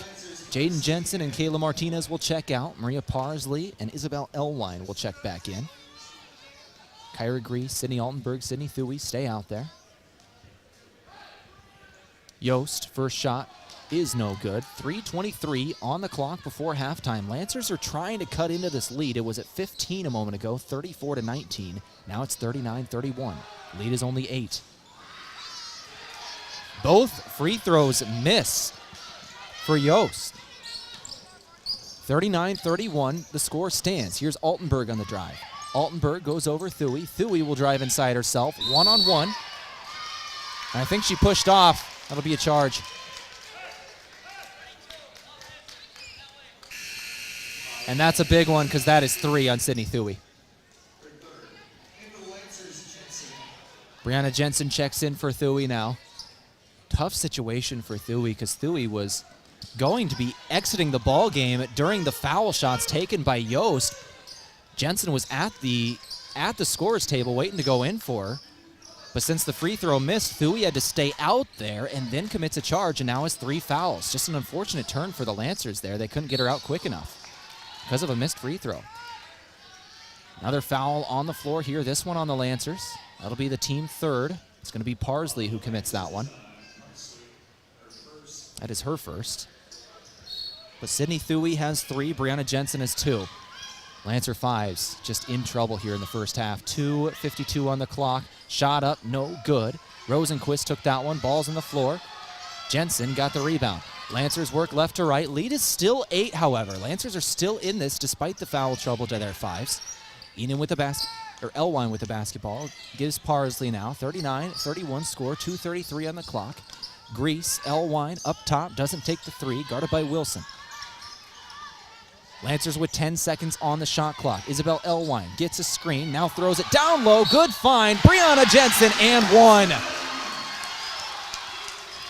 Jaden Jensen and Kayla Martinez will check out. Maria Parsley and Isabel Elwine will check back in. Kyra Grease, Sydney Altenberg, Sydney Thuy stay out there. Yost, first shot is no good. 3:23 on the clock before halftime. Lancers are trying to cut into this lead. It was at 15 a moment ago, 34-19. Now it's 39-31. Lead is only 8. Both free throws miss for Yost. 39-31, the score stands. Here's Altenberg on the drive. Altenberg goes over Thuy. Thuy will drive inside herself, one-on-one. I think she pushed off. That'll be a charge. And that's a big one because that is 3 on Sydney Thuy. Brianna Jensen checks in for Thuy now. Tough situation for Thuy because Thuy was going to be exiting the ball game during the foul shots taken by Yost. Jensen was at the scorer's table waiting to go in for her. But since the free throw missed, Thuy had to stay out there and then commits a charge and now has 3 fouls. Just an unfortunate turn for the Lancers there. They couldn't get her out quick enough because of a missed free throw. Another foul on the floor here, this one on the Lancers. That'll be the team third. It's going to be Parsley who commits that one. That is her first. But Sydney Thuy has 3, Brianna Jensen has 2. Lancer 5s just in trouble here in the first half. 2:52 on the clock. Shot up, no good. Rosenquist took that one. Ball's on the floor. Jensen got the rebound. Lancers work left to right. Lead is still 8, however. Lancers are still in this despite the foul trouble to their 5s. Enan with the Elwine with the basketball. Gives Parsley now. 39-31 score. 2:33 on the clock. Grease, Elwine up top. Doesn't take the 3. Guarded by Wilson. Lancers with 10 seconds on the shot clock. Isabel Elwine gets a screen, now throws it down low. Good find. Brianna Jensen and 1.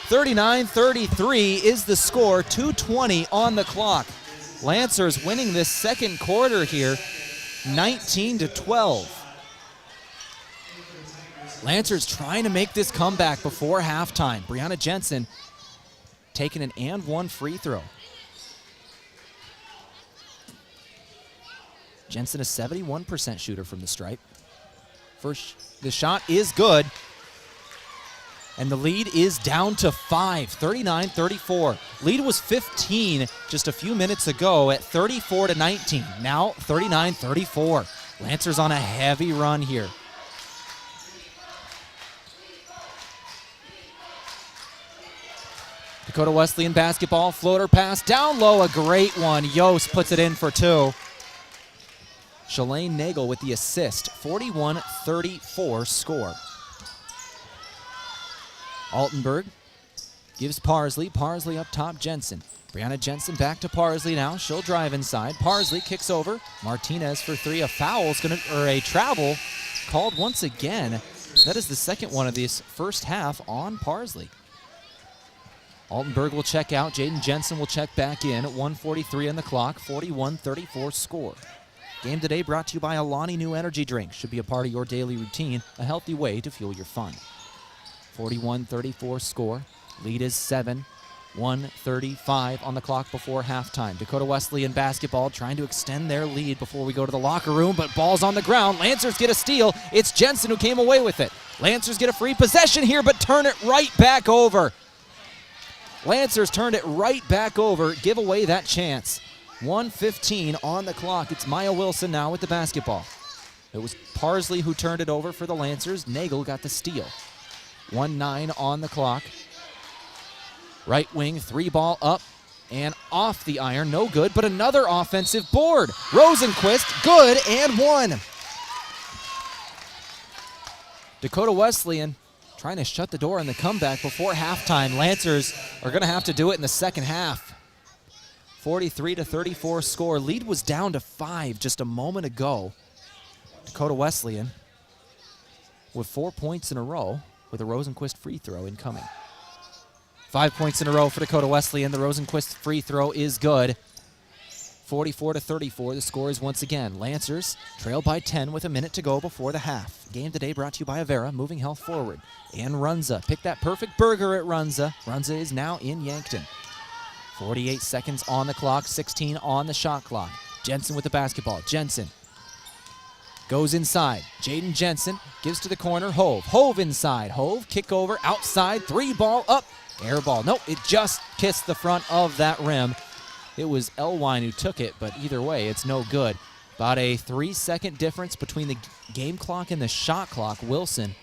39-33 is the score. 2:20 on the clock. Lancers winning this second quarter here, 19-12. Lancers trying to make this comeback before halftime. Brianna Jensen taking an and 1 free throw. Jensen a 71% shooter from the stripe. The shot is good. And the lead is down to 5, 39-34. Lead was 15 just a few minutes ago at 34-19. Now 39-34. Lancers on a heavy run here. Dakota Wesleyan basketball, floater pass, down low, a great one. Yost puts it in for 2. Shalane Nagel with the assist, 41-34 score. Altenberg gives Parsley. Parsley up top, Jensen. Brianna Jensen back to Parsley now. She'll drive inside. Parsley kicks over. Martinez for 3. A travel called once again. That is the second one of this first half on Parsley. Altenberg will check out. Jaden Jensen will check back in at 1:43 on the clock. 41-34 score. Game today brought to you by Alani New Energy Drink. Should be a part of your daily routine, a healthy way to fuel your fun. 41-34 score. Lead is 7. 1:35 on the clock before halftime. Dakota Wesleyan basketball trying to extend their lead before we go to the locker room, but ball's on the ground. Lancers get a steal. It's Jensen who came away with it. Lancers get a free possession here, but turn it right back over. Lancers turned it right back over, give away that chance. 1:15 on the clock. It's Maya Wilson now with the basketball. It was Parsley who turned it over for the Lancers. Nagel got the steal. 1:09 on the clock. Right wing, 3-ball up and off the iron. No good, but another offensive board. Rosenquist, good, and one. Dakota Wesleyan trying to shut the door on the comeback before halftime. Lancers are going to have to do it in the second half. 43-34 score. Lead was down to 5 just a moment ago. Dakota Wesleyan with 4 points in a row with a Rosenquist free throw incoming. 5 points in a row for Dakota Wesleyan. The Rosenquist free throw is good. 44-34, the score is once again. Lancers trail by 10 with a minute to go before the half. Game today brought to you by Avera, moving health forward. And Runza, pick that perfect burger at Runza. Runza is now in Yankton. 48 seconds on the clock, 16 on the shot clock. Jensen with the basketball. Jensen goes inside. Jaden Jensen gives to the corner. Hove inside. Hove, kick over, outside, 3-ball up. Air ball. Nope, it just kissed the front of that rim. It was Elwine who took it, but either way, it's no good. About a 3-second difference between the game clock and the shot clock. Wilson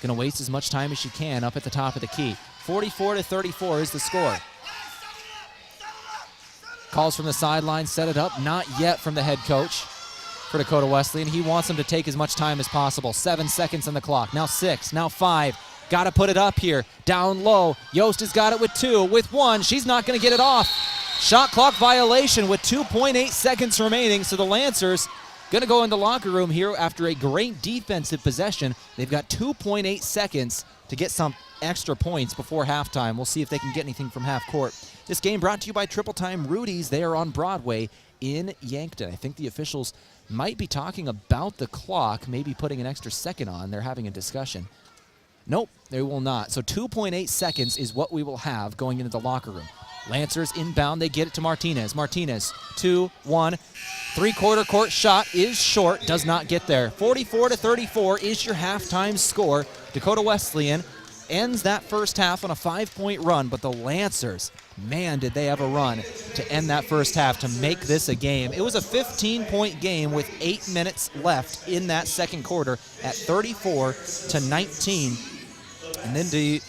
going to waste as much time as she can up at the top of the key. 44-34 is the score. Calls from the sideline, set it up. Not yet from the head coach for Dakota Wesleyan. He wants them to take as much time as possible. 7 seconds on the clock. Now 6, now 5. Got to put it up here. Down low. Yost has got it with 2. With 1, she's not going to get it off. Shot clock violation with 2.8 seconds remaining. So the Lancers going to go in the locker room here after a great defensive possession. They've got 2.8 seconds to get some extra points before halftime. We'll see if they can get anything from half court. This game brought to you by Triple Time Rudy's. They are on Broadway in Yankton. I think the officials might be talking about the clock, maybe putting an extra second on. They're having a discussion. Nope, they will not. So 2.8 seconds is what we will have going into the locker room. Lancers inbound, they get it to Martinez. Martinez, 2-1, 3-quarter court shot is short, does not get there. 44-34 is your halftime score. Dakota Wesleyan ends that first half on a 5-point run, but the Lancers, man, did they have a run to end that first half to make this a game. It was a 15-point game with 8 minutes left in that second quarter at 34-19. And then the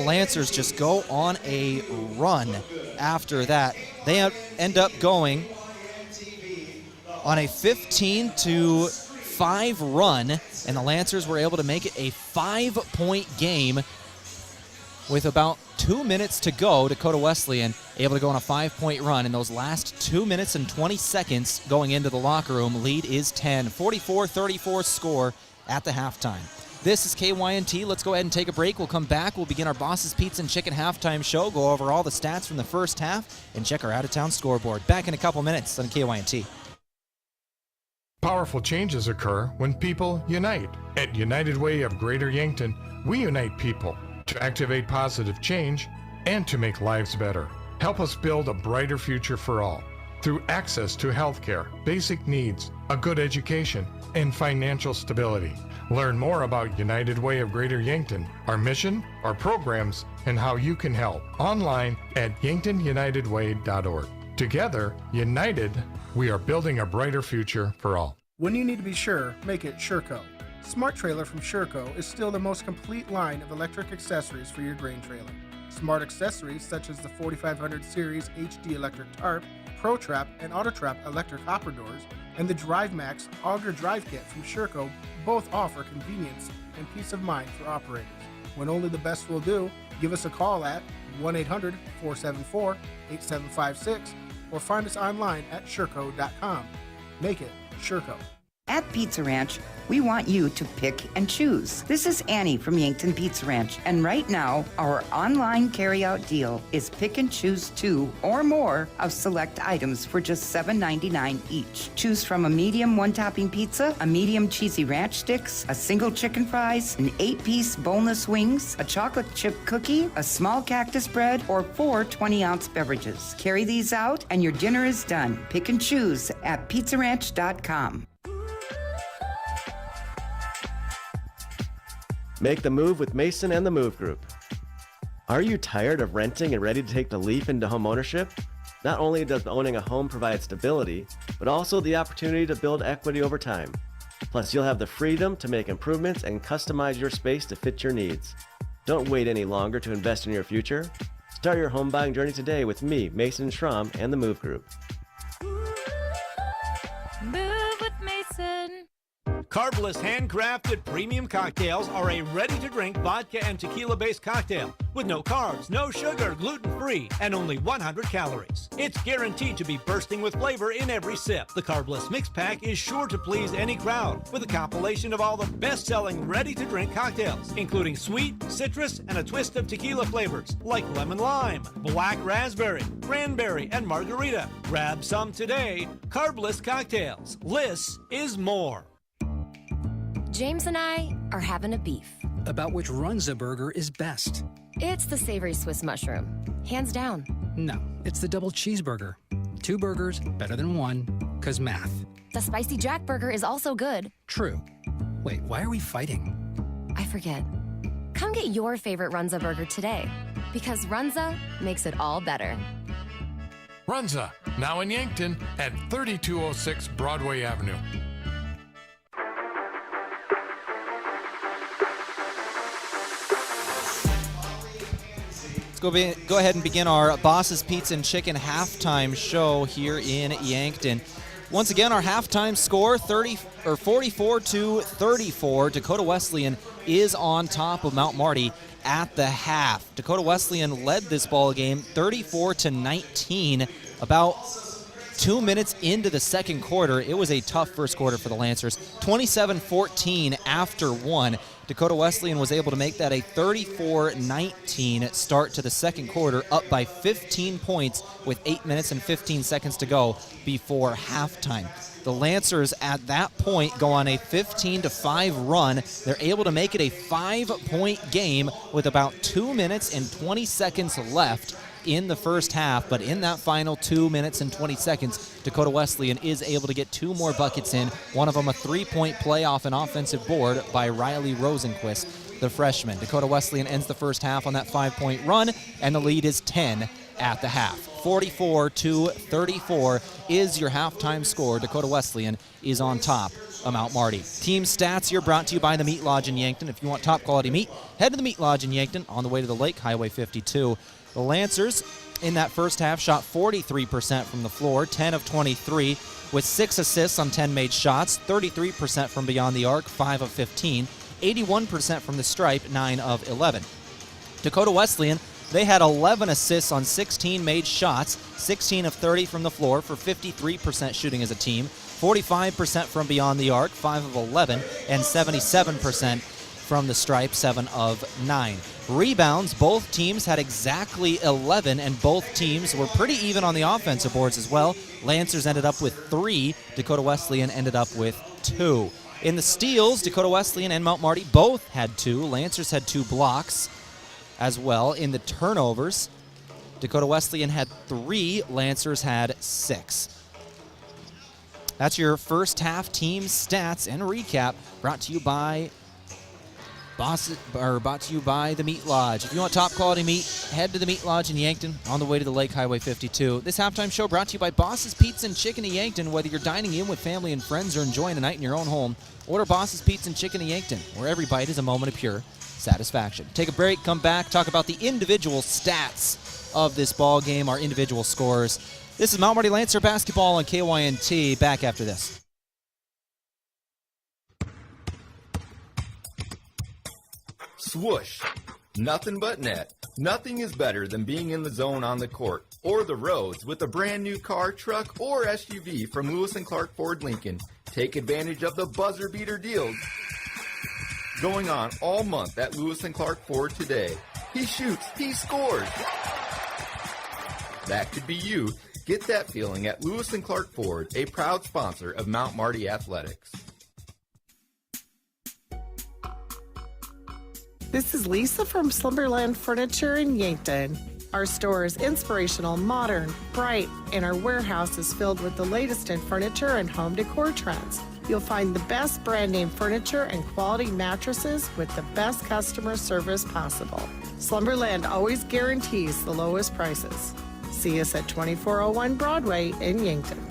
Lancers just go on a run after that. They end up going on a 15-5 run, and the Lancers were able to make it a 5-point game with about 2 minutes to go. Dakota Wesleyan able to go on a 5-point run in those last 2 minutes and 20 seconds going into the locker room. Lead is 10. 44-34 score at the halftime. This is KYNT. Let's go ahead and take a break. We'll come back. We'll begin our Boss's Pizza and Chicken halftime show, go over all the stats from the first half, and check our out-of-town scoreboard. Back in a couple minutes on KYNT. Powerful changes occur when people unite. At United Way of Greater Yankton, we unite people to activate positive change and to make lives better. Help us build a brighter future for all through access to healthcare, basic needs, a good education, and financial stability. Learn more about United Way of Greater Yankton, our mission, our programs, and how you can help online at yanktonyunitedway.org. Together, united, we are building a brighter future for all. When you need to be sure, make it SureCo. Smart Trailer from SureCo is still the most complete line of electric accessories for your grain trailer. Smart accessories such as the 4500 Series HD electric tarp, Pro Trap and Auto Trap electric hopper doors, and the Drive Max Auger Drive Kit from SureCo both offer convenience and peace of mind for operators. When only the best will do, give us a call at 1-800-474-8756 or find us online at SureCo.com. Make it SureCo. At Pizza Ranch, we want you to pick and choose. This is Annie from Yankton Pizza Ranch, and right now, our online carryout deal is pick and choose 2 or more of select items for just $7.99 each. Choose from a medium 1-topping pizza, a medium cheesy ranch sticks, a single chicken fries, an 8-piece boneless wings, a chocolate chip cookie, a small cactus bread, or 4 20-ounce beverages. Carry these out, and your dinner is done. Pick and choose at pizzaranch.com. Make the move with Mason and the Move Group. Are you tired of renting and ready to take the leap into home ownership? Not only does owning a home provide stability, but also the opportunity to build equity over time. Plus, you'll have the freedom to make improvements and customize your space to fit your needs. Don't wait any longer to invest in your future. Start your home buying journey today with me, Mason Schramm, and the Move Group. Move with Mason. Carbless handcrafted premium cocktails are a ready-to-drink vodka and tequila-based cocktail with no carbs, no sugar, gluten-free, and only 100 calories. It's guaranteed to be bursting with flavor in every sip. The Carbless Mix Pack is sure to please any crowd with a compilation of all the best-selling ready-to-drink cocktails, including sweet, citrus, and a twist of tequila flavors like lemon lime, black raspberry, cranberry, and margarita. Grab some today. Carbless cocktails. Less is more. James and I are having a beef. About which Runza burger is best. It's the savory Swiss mushroom. Hands down. No, it's the double cheeseburger. 2 burgers, better than 1, 'cause math. The spicy Jack burger is also good. True. Wait, why are we fighting? I forget. Come get your favorite Runza burger today, because Runza makes it all better. Runza, now in Yankton at 3206 Broadway Avenue. Go ahead and begin our Boss's Pizza and Chicken halftime show here in Yankton. Once again, our halftime score 44-34. Dakota Wesleyan is on top of Mount Marty at the half. Dakota Wesleyan led this ball game 34-19. About 2 minutes into the second quarter, it was a tough first quarter for the Lancers. 27-14 after 1. Dakota Wesleyan was able to make that a 34-19 start to the second quarter, up by 15 points with 8 minutes and 15 seconds to go before halftime. The Lancers at that point go on a 15-5 run. They're able to make it a 5-point game with about 2 minutes and 20 seconds left in the first half, but in that final 2 minutes and 20 seconds, Dakota Wesleyan is able to get 2 more buckets in, one of them a 3-point play off an offensive board by Riley Rosenquist, the freshman. Dakota Wesleyan ends the first half on that 5-point run, and the lead is 10 at the half. 44-34 is your halftime score. Dakota Wesleyan is on top of Mount Marty. Team stats here brought to you by the Meat Lodge in Yankton. If you want top quality meat, head to the Meat Lodge in Yankton on the way to the lake, Highway 52. The Lancers in that first half shot 43% from the floor, 10 of 23, with 6 assists on 10 made shots, 33% from beyond the arc, 5 of 15, 81% from the stripe, 9 of 11. Dakota Wesleyan, they had 11 assists on 16 made shots, 16 of 30 from the floor for 53% shooting as a team, 45% from beyond the arc, 5 of 11, and 77% from the stripe, 7 of 9. Rebounds, both teams had exactly 11, and both teams were pretty even on the offensive boards as well. Lancers ended up with 3. Dakota Wesleyan ended up with 2. In the steals, Dakota Wesleyan and Mount Marty both had 2. Lancers had 2 blocks as well. In the turnovers, Dakota Wesleyan had 3. Lancers had 6. That's your first half team stats and recap, brought to you by the Meat Lodge. If you want top quality meat, head to the Meat Lodge in Yankton on the way to the lake, Highway 52. This halftime show brought to you by Boss's Pizza and Chicken in Yankton. Whether you're dining in with family and friends or enjoying a night in your own home, order Boss's Pizza and Chicken in Yankton, where every bite is a moment of pure satisfaction. Take a break, come back, talk about the individual stats of this ball game, our individual scores. This is Mount Marty Lancer basketball on KYNT. Back after this. Swoosh, nothing but net. Nothing is better than being in the zone on the court or the roads with a brand new car, truck, or SUV from Lewis & Clark Ford Lincoln. Take advantage of the buzzer beater deals going on all month at Lewis & Clark Ford today. He shoots, he scores. That could be you. Get that feeling at Lewis & Clark Ford, a proud sponsor of Mount Marty Athletics. This is Lisa from Slumberland Furniture in Yankton. Our store is inspirational, modern, bright, and our warehouse is filled with the latest in furniture and home decor trends. You'll find the best brand name furniture and quality mattresses with the best customer service possible. Slumberland always guarantees the lowest prices. See us at 2401 Broadway in Yankton.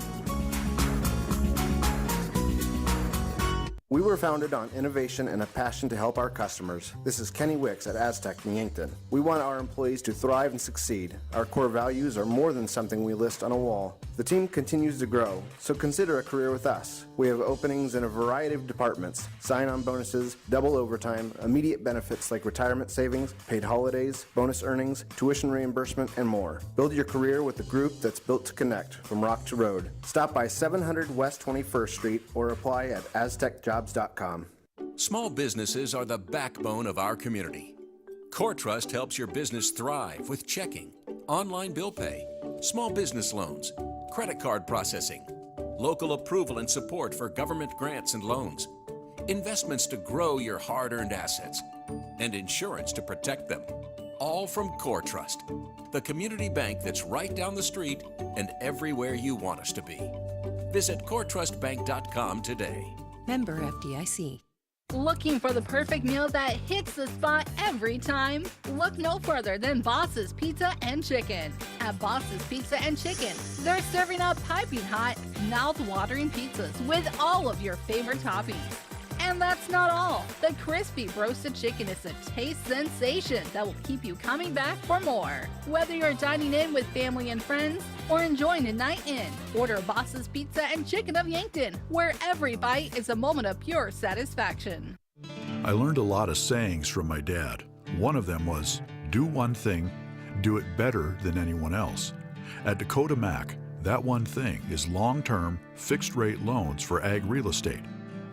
We were founded on innovation and a passion to help our customers. This is Kenny Wicks at Aztec in Yankton. We want our employees to thrive and succeed. Our core values are more than something we list on a wall. The team continues to grow, so consider a career with us. We have openings in a variety of departments: sign-on bonuses, double overtime, immediate benefits like retirement savings, paid holidays, bonus earnings, tuition reimbursement, and more. Build your career with a group that's built to connect from rock to road. Stop by 700 West 21st Street or apply at aztecjobs.com. Small businesses are the backbone of our community. CoreTrust helps your business thrive with checking, online bill pay, small business loans, credit card processing, local approval and support for government grants and loans, investments to grow your hard-earned assets, and insurance to protect them. All from CoreTrust, the community bank that's right down the street and everywhere you want us to be. Visit CoreTrustBank.com today. Member FDIC. Looking for the perfect meal that hits the spot every time? Look no further than Boss's Pizza and Chicken. At Boss's Pizza and Chicken, they're serving up piping hot, mouth-watering pizzas with all of your favorite toppings. And that's not all. The crispy roasted chicken is a taste sensation that will keep you coming back for more. Whether you're dining in with family and friends or enjoying a night in, order Boss's Pizza and Chicken of Yankton, where every bite is a moment of pure satisfaction. I learned a lot of sayings from my dad. One of them was, do one thing, do it better than anyone else. At Dakota Mac, that one thing is long-term, fixed-rate loans for ag real estate.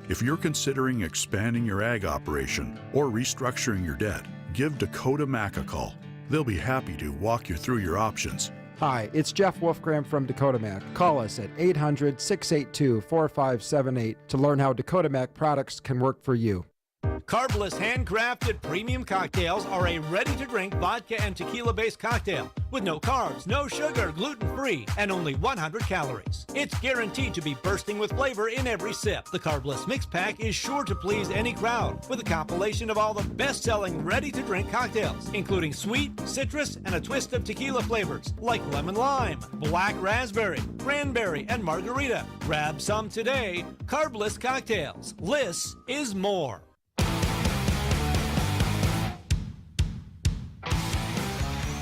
If you're considering expanding your ag operation or restructuring your debt, give Dakota Mac a call. They'll be happy to walk you through your options. Hi, it's Jeff Wolfgram from Dakota Mac. Call us at 800-682-4578 to learn how Dakota Mac products can work for you. Carbless handcrafted premium cocktails are a ready-to-drink vodka and tequila-based cocktail with no carbs, no sugar, gluten-free, and only 100 calories. It's guaranteed to be bursting with flavor in every sip. The Carbless Mix Pack is sure to please any crowd with a compilation of all the best-selling ready-to-drink cocktails, including sweet, citrus, and a twist of tequila flavors like lemon lime, black raspberry, cranberry, and margarita. Grab some today. Carbless cocktails. Less is more.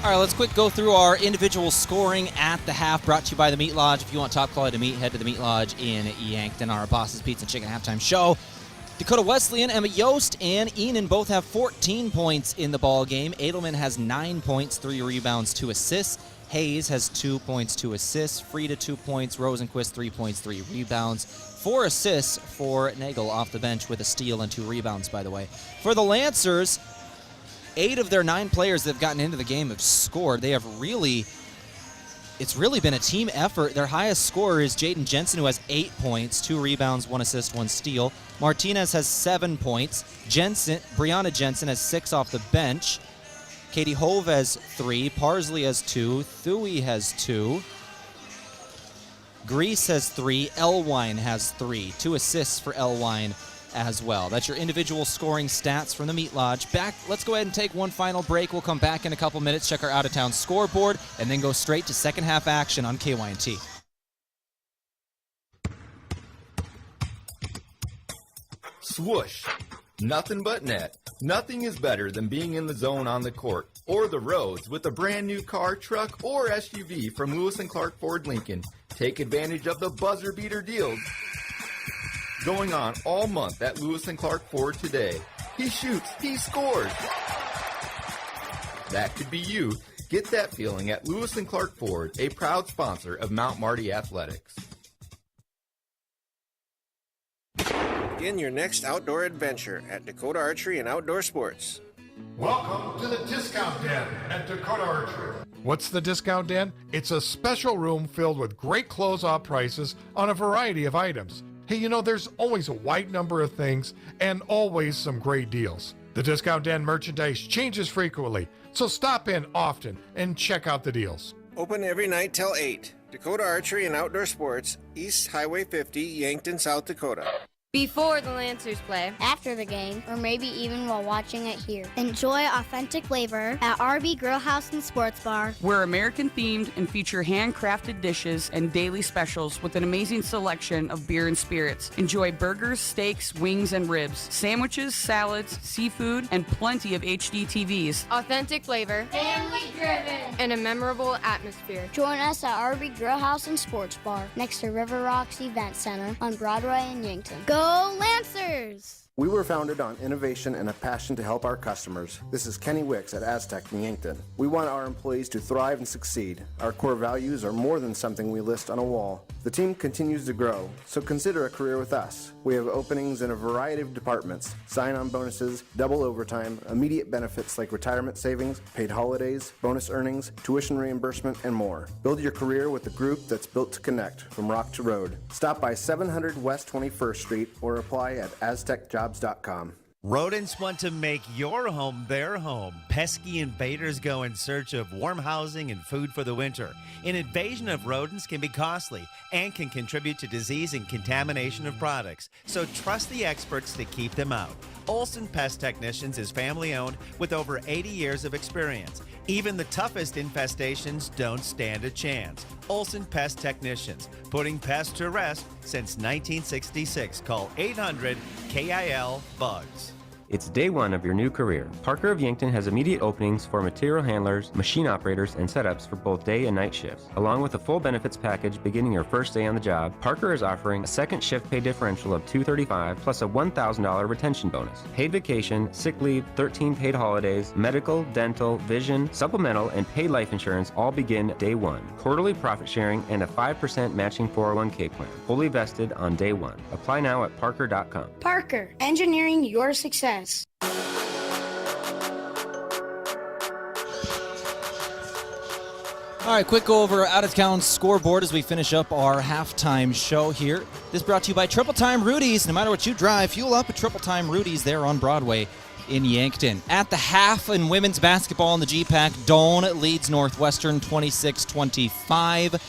All right, let's quick go through our individual scoring at the half, brought to you by the Meat Lodge. If you want top quality meat, head to the Meat Lodge in Yankton. Our Boss's Pizza and Chicken halftime show. Dakota Wesleyan, Emma Yost, and Enan both have 14 points in the ball game. Edelman has 9 points, 3 rebounds, 2 assists. Hayes has 2 points, 2 assists. Frieda 2 points. Rosenquist 3 points, 3 rebounds. 4 assists for Nagel off the bench with a steal and 2 rebounds, by the way. For the Lancers, 8 of their 9 players that have gotten into the game have scored. They have it's really been a team effort. Their highest scorer is Jaden Jensen, who has 8 points, 2 rebounds, 1 assist, 1 steal. Martinez has 7 points. Brianna Jensen has 6 off the bench. Katie Hove has 3. Parsley has 2. Thuy has 2. Grease has 3. Elwine has 3. 2 assists for Elwine as well. That's your individual scoring stats from the Meat Lodge. Let's go ahead and take one final break. We'll come back in a couple minutes, check our out-of-town scoreboard, and then go straight to second half action on KYNT. Swoosh. Nothing but net. Nothing is better than being in the zone on the court or the roads with a brand new car, truck, or SUV from Lewis & Clark Ford Lincoln. Take advantage of the buzzer beater deals going on all month at Lewis & Clark Ford today. He shoots, he scores. That could be you. Get that feeling at Lewis and Clark Ford, a proud sponsor of Mount Marty Athletics. Begin your next outdoor adventure at Dakota Archery and Outdoor Sports. Welcome to the Discount Den at Dakota Archery. What's the Discount Den? It's a special room filled with great close-off prices on a variety of items. Hey, you know, there's always a wide number of things and always some great deals. The Discount Den merchandise changes frequently, so stop in often and check out the deals. Open every night till 8. Dakota Archery and Outdoor Sports, East Highway 50, Yankton, South Dakota. Before the Lancers play, after the game, or maybe even while watching it here. Enjoy authentic flavor at RB Grill House and Sports Bar. We're American-themed and feature handcrafted dishes and daily specials with an amazing selection of beer and spirits. Enjoy burgers, steaks, wings, and ribs, sandwiches, salads, seafood, and plenty of HD TVs. Authentic flavor, family-driven, and a memorable atmosphere. Join us at RB Grill House and Sports Bar, next to River Rocks Event Center on Broadway in Yankton. Go Lancers! We were founded on innovation and a passion to help our customers. This is Kenny Wicks at Aztec in Yankton. We want our employees to thrive and succeed. Our core values are more than something we list on a wall. The team continues to grow, so consider a career with us. We have openings in a variety of departments: sign-on bonuses, double overtime, immediate benefits like retirement savings, paid holidays, bonus earnings, tuition reimbursement, and more. Build your career with a group that's built to connect from rock to road. Stop by 700 West 21st Street or apply at aztecjobs.com. Rodents want to make your home their home. Pesky invaders go in search of warm housing and food for the winter. An invasion of rodents can be costly and can contribute to disease and contamination of products. So trust the experts to keep them out. Olson Pest Technicians is family-owned with over 80 years of experience. Even the toughest infestations don't stand a chance. Olson Pest Technicians, putting pests to rest since 1966. Call 800-KIL-BUGS. It's day one of your new career. Parker of Yankton has immediate openings for material handlers, machine operators, and setups for both day and night shifts. Along with a full benefits package beginning your first day on the job, Parker is offering a second shift pay differential of $235 plus a $1,000 retention bonus. Paid vacation, sick leave, 13 paid holidays, medical, dental, vision, supplemental, and paid life insurance all begin day one. Quarterly profit sharing and a 5% matching 401k plan. Fully vested on day one. Apply now at parker.com. Parker, engineering your success. All right, quick go over out-of-town scoreboard as we finish up our halftime show here. This brought to you by Triple Time Rudy's. No matter what you drive, fuel up at Triple Time Rudy's there on Broadway in Yankton. At the half in women's basketball in the GPAC, Doane leads Northwestern 26-25.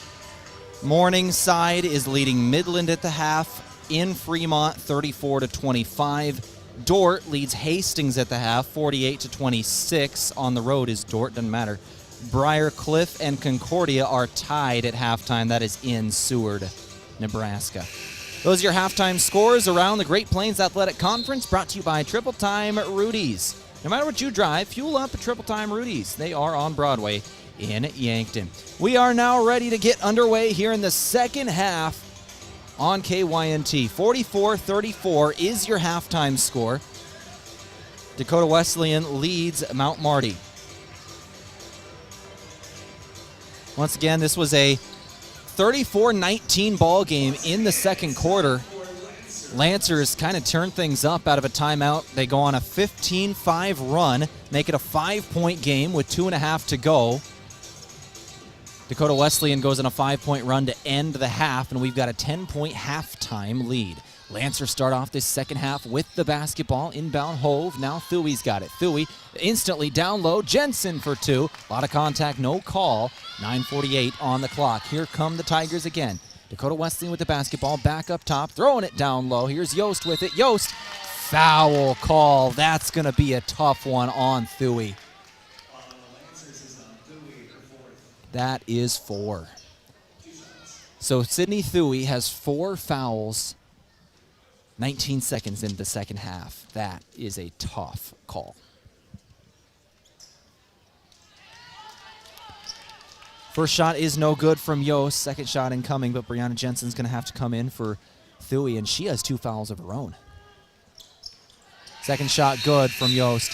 Morningside is leading Midland at the half in Fremont 34-25. Dort leads Hastings at the half, 48-26. On the road is Dort, doesn't matter. Briar Cliff and Concordia are tied at halftime. That is in Seward, Nebraska. Those are your halftime scores around the Great Plains Athletic Conference, brought to you by Triple Time Rudy's. No matter what you drive, fuel up at Triple Time Rudy's. They are on Broadway in Yankton. We are now ready to get underway here in the second half on KYNT. 44-34 is your halftime score. Dakota Wesleyan leads Mount Marty. Once again, this was a 34-19 ball game in the second quarter. Lancers kind of turned things up out of a timeout. They go on a 15-5 run, make it a 5-point game with 2.5 to go. Dakota Wesleyan goes on a 5-point run to end the half, and we've got a 10-point halftime lead. Lancers start off this second half with the basketball. Inbound Hove. Now Thuey's got it. Thuey instantly down low. Jensen for two. A lot of contact, no call. 9:48 on the clock. Here come the Tigers again. Dakota Wesleyan with the basketball. Back up top. Throwing it down low. Here's Yost with it. Yost. Foul call. That's going to be a tough one on Thuey. That is 4. So Sydney Thuey has 4 fouls, 19 seconds into the second half. That is a tough call. First shot is no good from Yost. Second shot incoming, but Brianna Jensen's going to have to come in for Thuey, and she has 2 fouls of her own. Second shot good from Yost.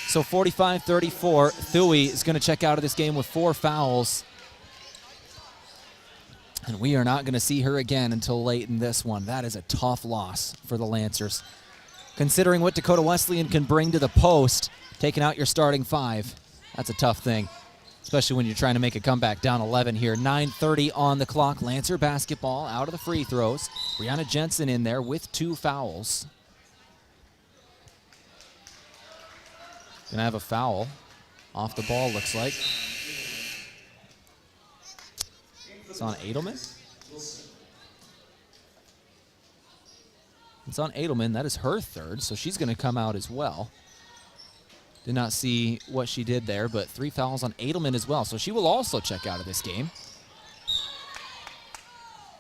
So 45-34, Thuy is going to check out of this game with 4 fouls. And we are not going to see her again until late in this one. That is a tough loss for the Lancers. Considering what Dakota Wesleyan can bring to the post, taking out your starting 5, that's a tough thing, especially when you're trying to make a comeback down 11 here. 9:30 on the clock. Lancer basketball out of the free throws. Brianna Jensen in there with 2 fouls. Gonna have a foul off the ball, looks like. It's on Edelman. It's on Edelman. That is her 3rd, so she's going to come out as well. Did not see what she did there, but 3 fouls on Edelman as well, so she will also check out of this game.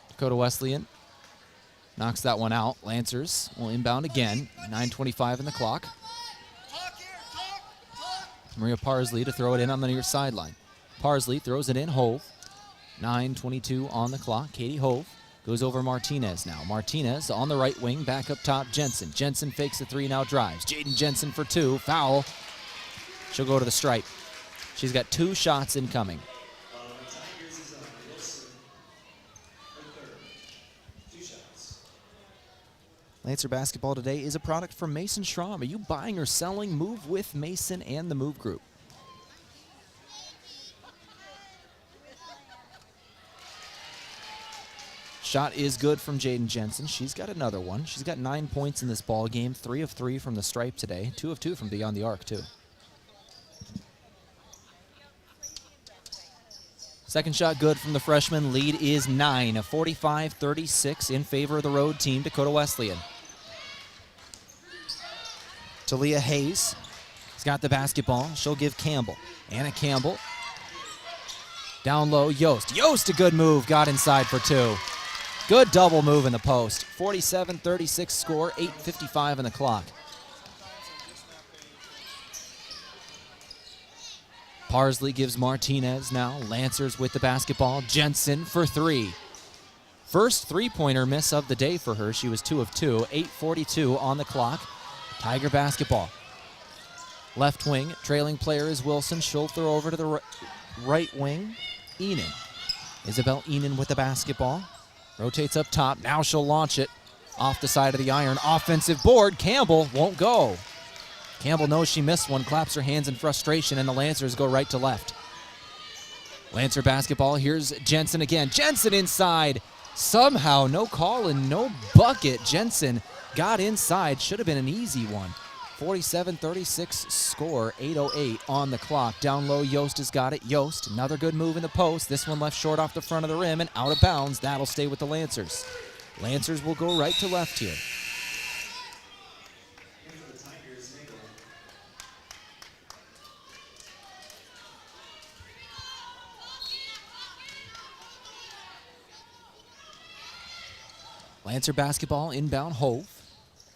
Dakota Wesleyan knocks that one out. Lancers will inbound again. 9:25 in the clock. Maria Parsley to throw it in on the near sideline. Parsley throws it in. Hove. 9:22 on the clock. Katie Hove goes over Martinez now. Martinez on the right wing, back up top, Jensen. Jensen fakes a 3, now drives. Jaden Jensen for 2, foul. She'll go to the stripe. She's got 2 shots incoming. Lancer basketball today is a product from Mason Schramm. Are you buying or selling? Move with Mason and the Move Group. Shot is good from Jaden Jensen. She's got another one. She's got 9 points in this ball game. 3 of 3 from the stripe today. 2 of 2 from beyond the arc, too. Second shot good from the freshman. Lead is 9. 45-36 in favor of the road team, Dakota Wesleyan. Talia Hayes has got the basketball. She'll give Campbell. Anna Campbell. Down low, Yost. Yost, a good move. Got inside for 2. Good double move in the post. 47-36 score, 8:55 on the clock. Parsley gives Martinez now. Lancers with the basketball. Jensen for 3. First three-pointer miss of the day for her. She was 2 of 2. 8:42 on the clock. Tiger basketball. Left wing, trailing player is Wilson. She'll throw over to the right wing. Enan. Isabel Enan with the basketball. Rotates up top. Now she'll launch it off the side of the iron. Offensive board. Campbell won't go. Campbell knows she missed one, claps her hands in frustration, and the Lancers go right to left. Lancer basketball. Here's Jensen again. Jensen inside. Somehow, no call and no bucket. Jensen got inside. Should have been an easy one. 47-36 score, 8:08 on the clock. Down low, Yost has got it. Yost, another good move in the post. This one left short off the front of the rim and out of bounds. That'll stay with the Lancers. Lancers will go right to left here. Lancer basketball inbound. Hove.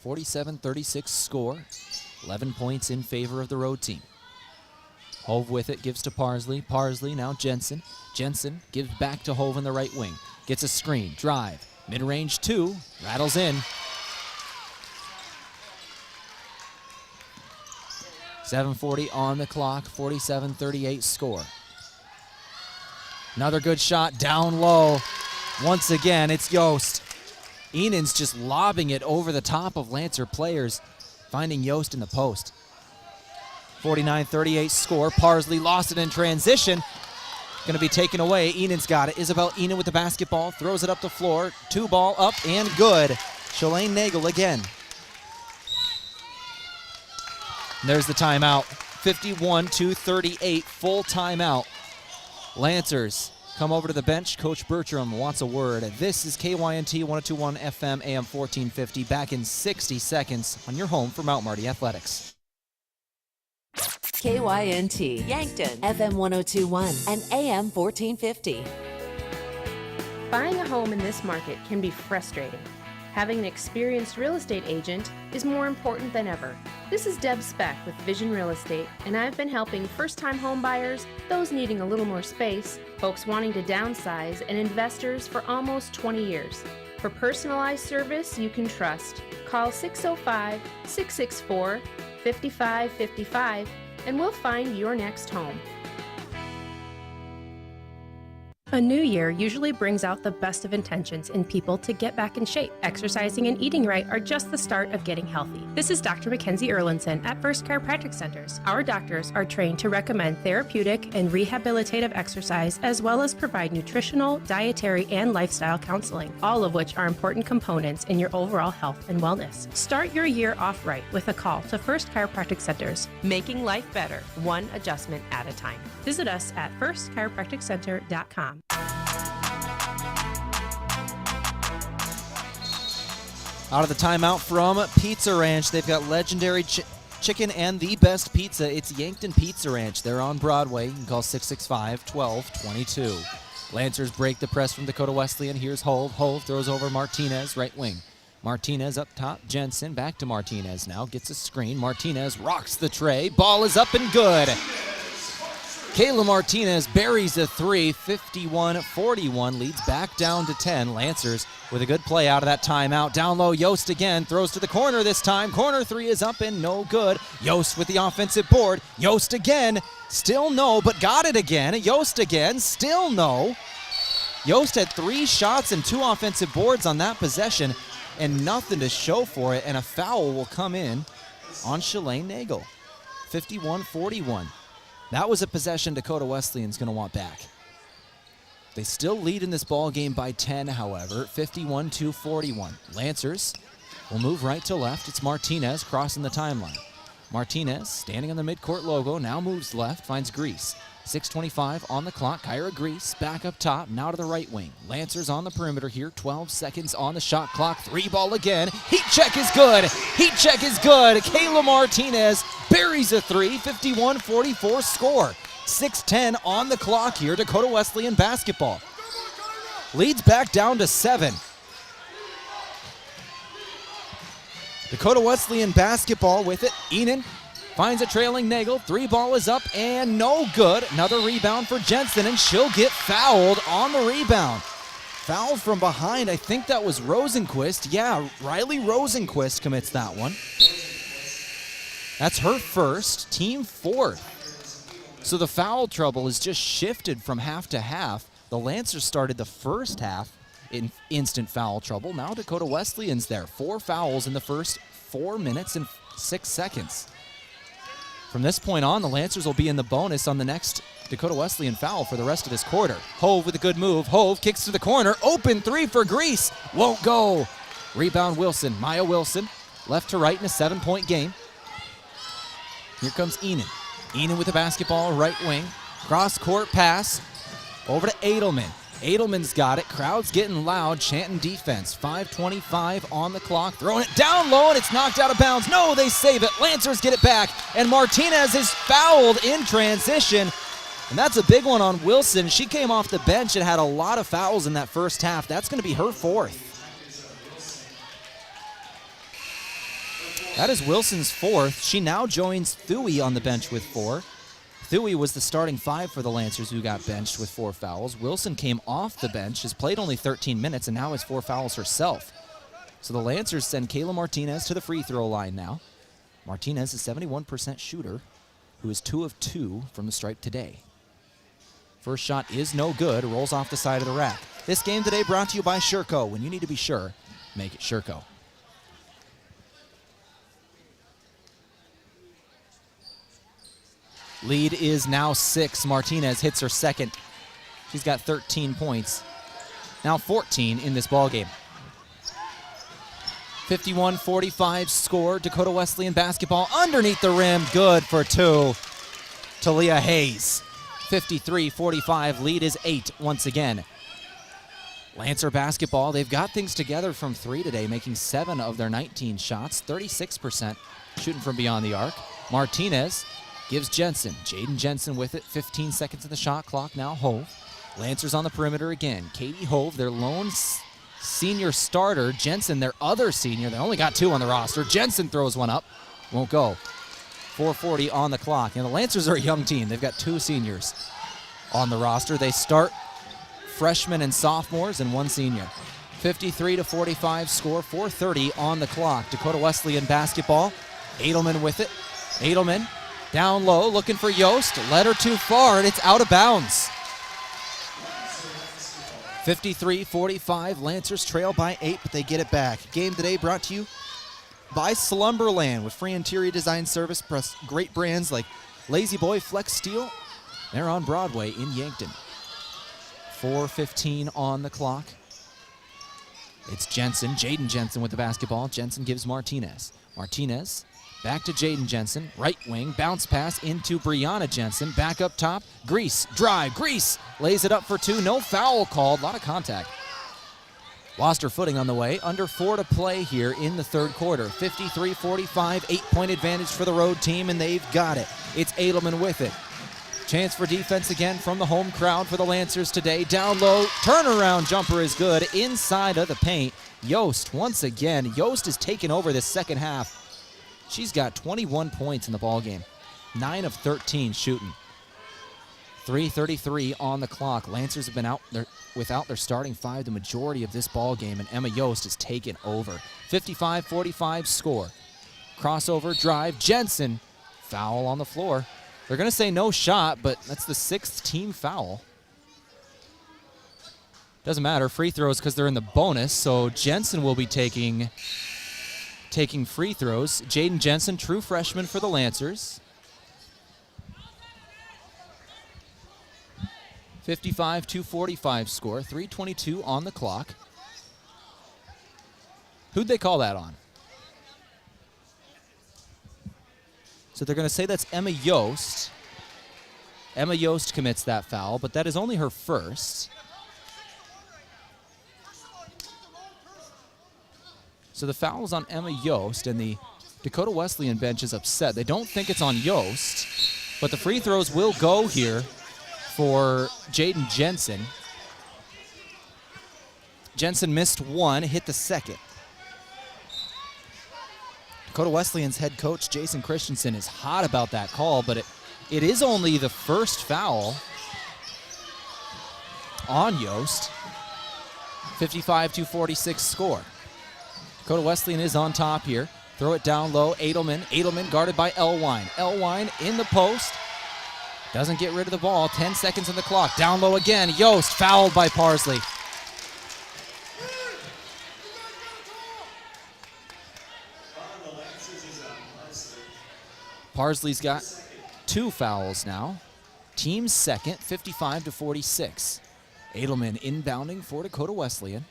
47-36 score. 11 points in favor of the road team. Hove with it, gives to Parsley. Parsley now Jensen. Jensen gives back to Hove in the right wing. Gets a screen, drive. Mid-range 2, rattles in. 7:40 on the clock, 47-38 score. Another good shot down low. Once again, it's Yost. Enan's just lobbing it over the top of Lancer players, finding Yost in the post. 49-38 score. Parsley lost it in transition. Going to be taken away. Enan's got it. Isabel Enan with the basketball. Throws it up the floor. 2-ball up and good. Shalane Nagel again. And there's the timeout. 51-38, full timeout. Lancers come over to the bench. Coach Bertram wants a word. This is KYNT 102.1 FM AM 1450. Back in 60 seconds on your home for Mount Marty Athletics. KYNT, Yankton, FM 102.1 and AM 1450. Buying a home in this market can be frustrating. Having an experienced real estate agent is more important than ever. This is Deb Speck with Vision Real Estate, and I've been helping first-time home buyers, those needing a little more space, folks wanting to downsize, and investors for almost 20 years. For personalized service you can trust, call 605-664 5555 and we'll find your next home. A new year usually brings out the best of intentions in people to get back in shape. Exercising and eating right are just the start of getting healthy. This is Dr. Mackenzie Erlinson at First Chiropractic Centers. Our doctors are trained to recommend therapeutic and rehabilitative exercise, as well as provide nutritional, dietary, and lifestyle counseling, all of which are important components in your overall health and wellness. Start your year off right with a call to First Chiropractic Centers, making life better, one adjustment at a time. Visit us at firstchiropracticcenter.com. Out of the timeout from Pizza Ranch, they've got legendary chicken and the best pizza. It's Yankton Pizza Ranch. They're on Broadway. You can call 665-1222. Lancers break the press from Dakota Wesleyan. Here's Hove. Hove throws over Martinez, right wing. Martinez up top. Jensen back to Martinez now. Gets a screen. Martinez rocks the tray. Ball is up and good. Kayla Martinez buries a three, 51-41, leads back down to 10. Lancers with a good play out of that timeout. Down low, Yost again, throws to the corner this time. Corner three is up and no good. Yost with the offensive board. Yost again, still no, but got it again. Yost again, still no. Yost had 3 shots and 2 offensive boards on that possession and nothing to show for it, and a foul will come in on Shalane Nagel. 51-41. That was a possession Dakota Wesleyan's going to want back. They still lead in this ball game by 10, however, 51-41. Lancers will move right to left. It's Martinez crossing the timeline. Martinez, standing on the midcourt logo, now moves left, finds Grease. 6:25 on the clock. Kyra Grease back up top, now to the right wing. Lancers on the perimeter here, 12 seconds on the shot clock. 3 ball again. Heat check is good. Heat check is good. Kayla Martinez buries a 3, 51-44 score. 6:10 on the clock here. Dakota Wesleyan basketball leads back down to 7. Dakota Wesleyan basketball with it. Enan finds a trailing Nagel. 3 ball is up and no good. Another rebound for Jensen, and she'll get fouled on the rebound. Fouled from behind. I think that was Rosenquist. Yeah, Riley Rosenquist commits that one. That's her first, team 4th. So the foul trouble is just shifted from half to half. The Lancers started the first half in instant foul trouble. Now Dakota Wesleyan's there. 4 fouls in the first 4 minutes and 6 seconds. From this point on, the Lancers will be in the bonus on the next Dakota Wesleyan foul for the rest of this quarter. Hove with a good move. Hove kicks to the corner. Open 3 for Grease. Won't go. Rebound Wilson. Maya Wilson. Left to right in a 7-point game. Here comes Enan. Enan with the basketball, right wing. Cross-court pass. Over to Edelman. Edelman's got it. Crowd's getting loud, chanting defense. 5:25 on the clock. Throwing it down low, and it's knocked out of bounds. No, they save it. Lancers get it back, and Martinez is fouled in transition. And that's a big one on Wilson. She came off the bench and had a lot of fouls in that first half. That's going to be her 4th. That is Wilson's 4th. She now joins Thuy on the bench with 4. Thuy was the starting 5 for the Lancers, who got benched with 4 fouls. Wilson came off the bench, has played only 13 minutes, and now has 4 fouls herself. So the Lancers send Kayla Martinez to the free throw line now. Martinez is a 71% shooter, who is 2 of 2 from the stripe today. First shot is no good, rolls off the side of the rack. This game today brought to you by Sherco. When you need to be sure, make it Sherco. Lead is now 6. Martinez hits her second. She's got 13 points. Now 14 in this ballgame. 51-45 score. Dakota Wesleyan basketball underneath the rim. Good for 2. Talia Hayes. 53-45. Lead is 8 once again. Lancer basketball, they've got things together from 3 today, making 7 of their 19 shots. 36% shooting from beyond the arc. Martinez gives Jensen. Jaden Jensen with it. 15 seconds of the shot clock. Now Hove. Lancers on the perimeter again. Katie Hove, their lone senior starter. Jensen, their other senior. They only got 2 on the roster. Jensen throws one up. Won't go. 4:40 on the clock. And the Lancers are a young team. They've got 2 seniors on the roster. They start freshmen and sophomores and 1 senior. 53-45 score. 4:30 on the clock. Dakota Wesleyan basketball Edelman with it. Edelman down low, looking for Yost. Led her too far, and it's out of bounds. 53-45, Lancers trail by 8, but they get it back. Game today brought to you by Slumberland with free interior design service, plus great brands like Lazy Boy, Flex Steel. They're on Broadway in Yankton. 4:15 on the clock. It's Jensen, Jaden Jensen with the basketball. Jensen gives Martinez. Martinez back to Jaden Jensen, right wing, bounce pass into Brianna Jensen, back up top, Grease, drive, Grease, lays it up for 2, no foul called, a lot of contact. Lost her footing on the way, under 4 to play here in the third quarter. 53-45, 8-point advantage for the road team, and they've got it. It's Edelman with it. Chance for defense again from the home crowd for the Lancers today. Down low, turnaround jumper is good, inside of the paint. Yost, once again, Yost is taking over this second half. She's got 21 points in the ballgame, 9 of 13 shooting. 3:33 on the clock. Lancers have been out there without their starting 5 the majority of this ballgame, and Emma Yost has taken over. 55-45 score. Crossover drive, Jensen, foul on the floor. They're going to say no shot, but that's the 6th team foul. Doesn't matter, free throws because they're in the bonus, so Jensen will be taking free throws. Jaden Jensen, true freshman for the Lancers. 55-45 score, 3:22 on the clock. Who'd they call that on? So they're going to say that's Emma Yost. Emma Yost commits that foul, but that is only her first. So the foul is on Emma Yost, and the Dakota Wesleyan bench is upset. They don't think it's on Yost, but the free throws will go here for Jaden Jensen. Jensen missed one, hit the second. Dakota Wesleyan's head coach, Jason Christensen, is hot about that call, but it is only the first foul on Yost. 55-46 score. Dakota Wesleyan is on top here. Throw it down low, Edelman. Edelman guarded by Elwine. Elwine in the post. Doesn't get rid of the ball. 10 seconds on the clock. Down low again. Yost fouled by Parsley. Parsley's got 2 fouls now. Team's second, 55-46. Edelman inbounding for Dakota Wesleyan.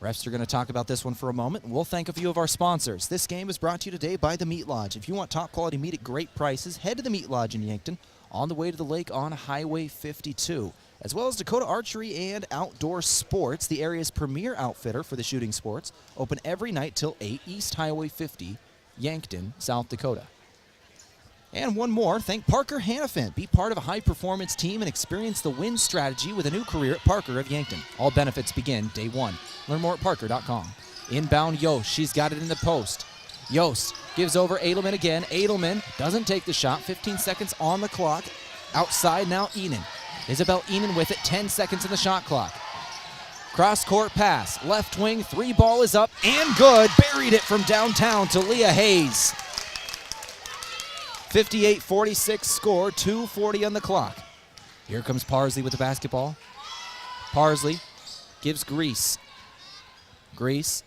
Refs are going to talk about this one for a moment. We'll thank a few of our sponsors. This game is brought to you today by the Meat Lodge. If you want top quality meat at great prices, head to the Meat Lodge in Yankton on the way to the lake on Highway 52. As well as Dakota Archery and Outdoor Sports, the area's premier outfitter for the shooting sports. Open every night till 8, East Highway 50, Yankton, South Dakota. And one more, thank Parker Hannafin. Be part of a high-performance team and experience the win strategy with a new career at Parker of Yankton. All benefits begin day 1. Learn more at parker.com. Inbound Yost, she's got it in the post. Yost gives over Edelman again. Edelman doesn't take the shot. 15 seconds on the clock. Outside now Enan. Isabel Enan with it. 10 seconds in the shot clock. Cross-court pass. Left wing. 3 ball is up and good. Buried it from downtown to Leah Hayes. 58-46 score. 2:40 on the clock. Here comes Parsley with the basketball. Parsley gives Grease. Grease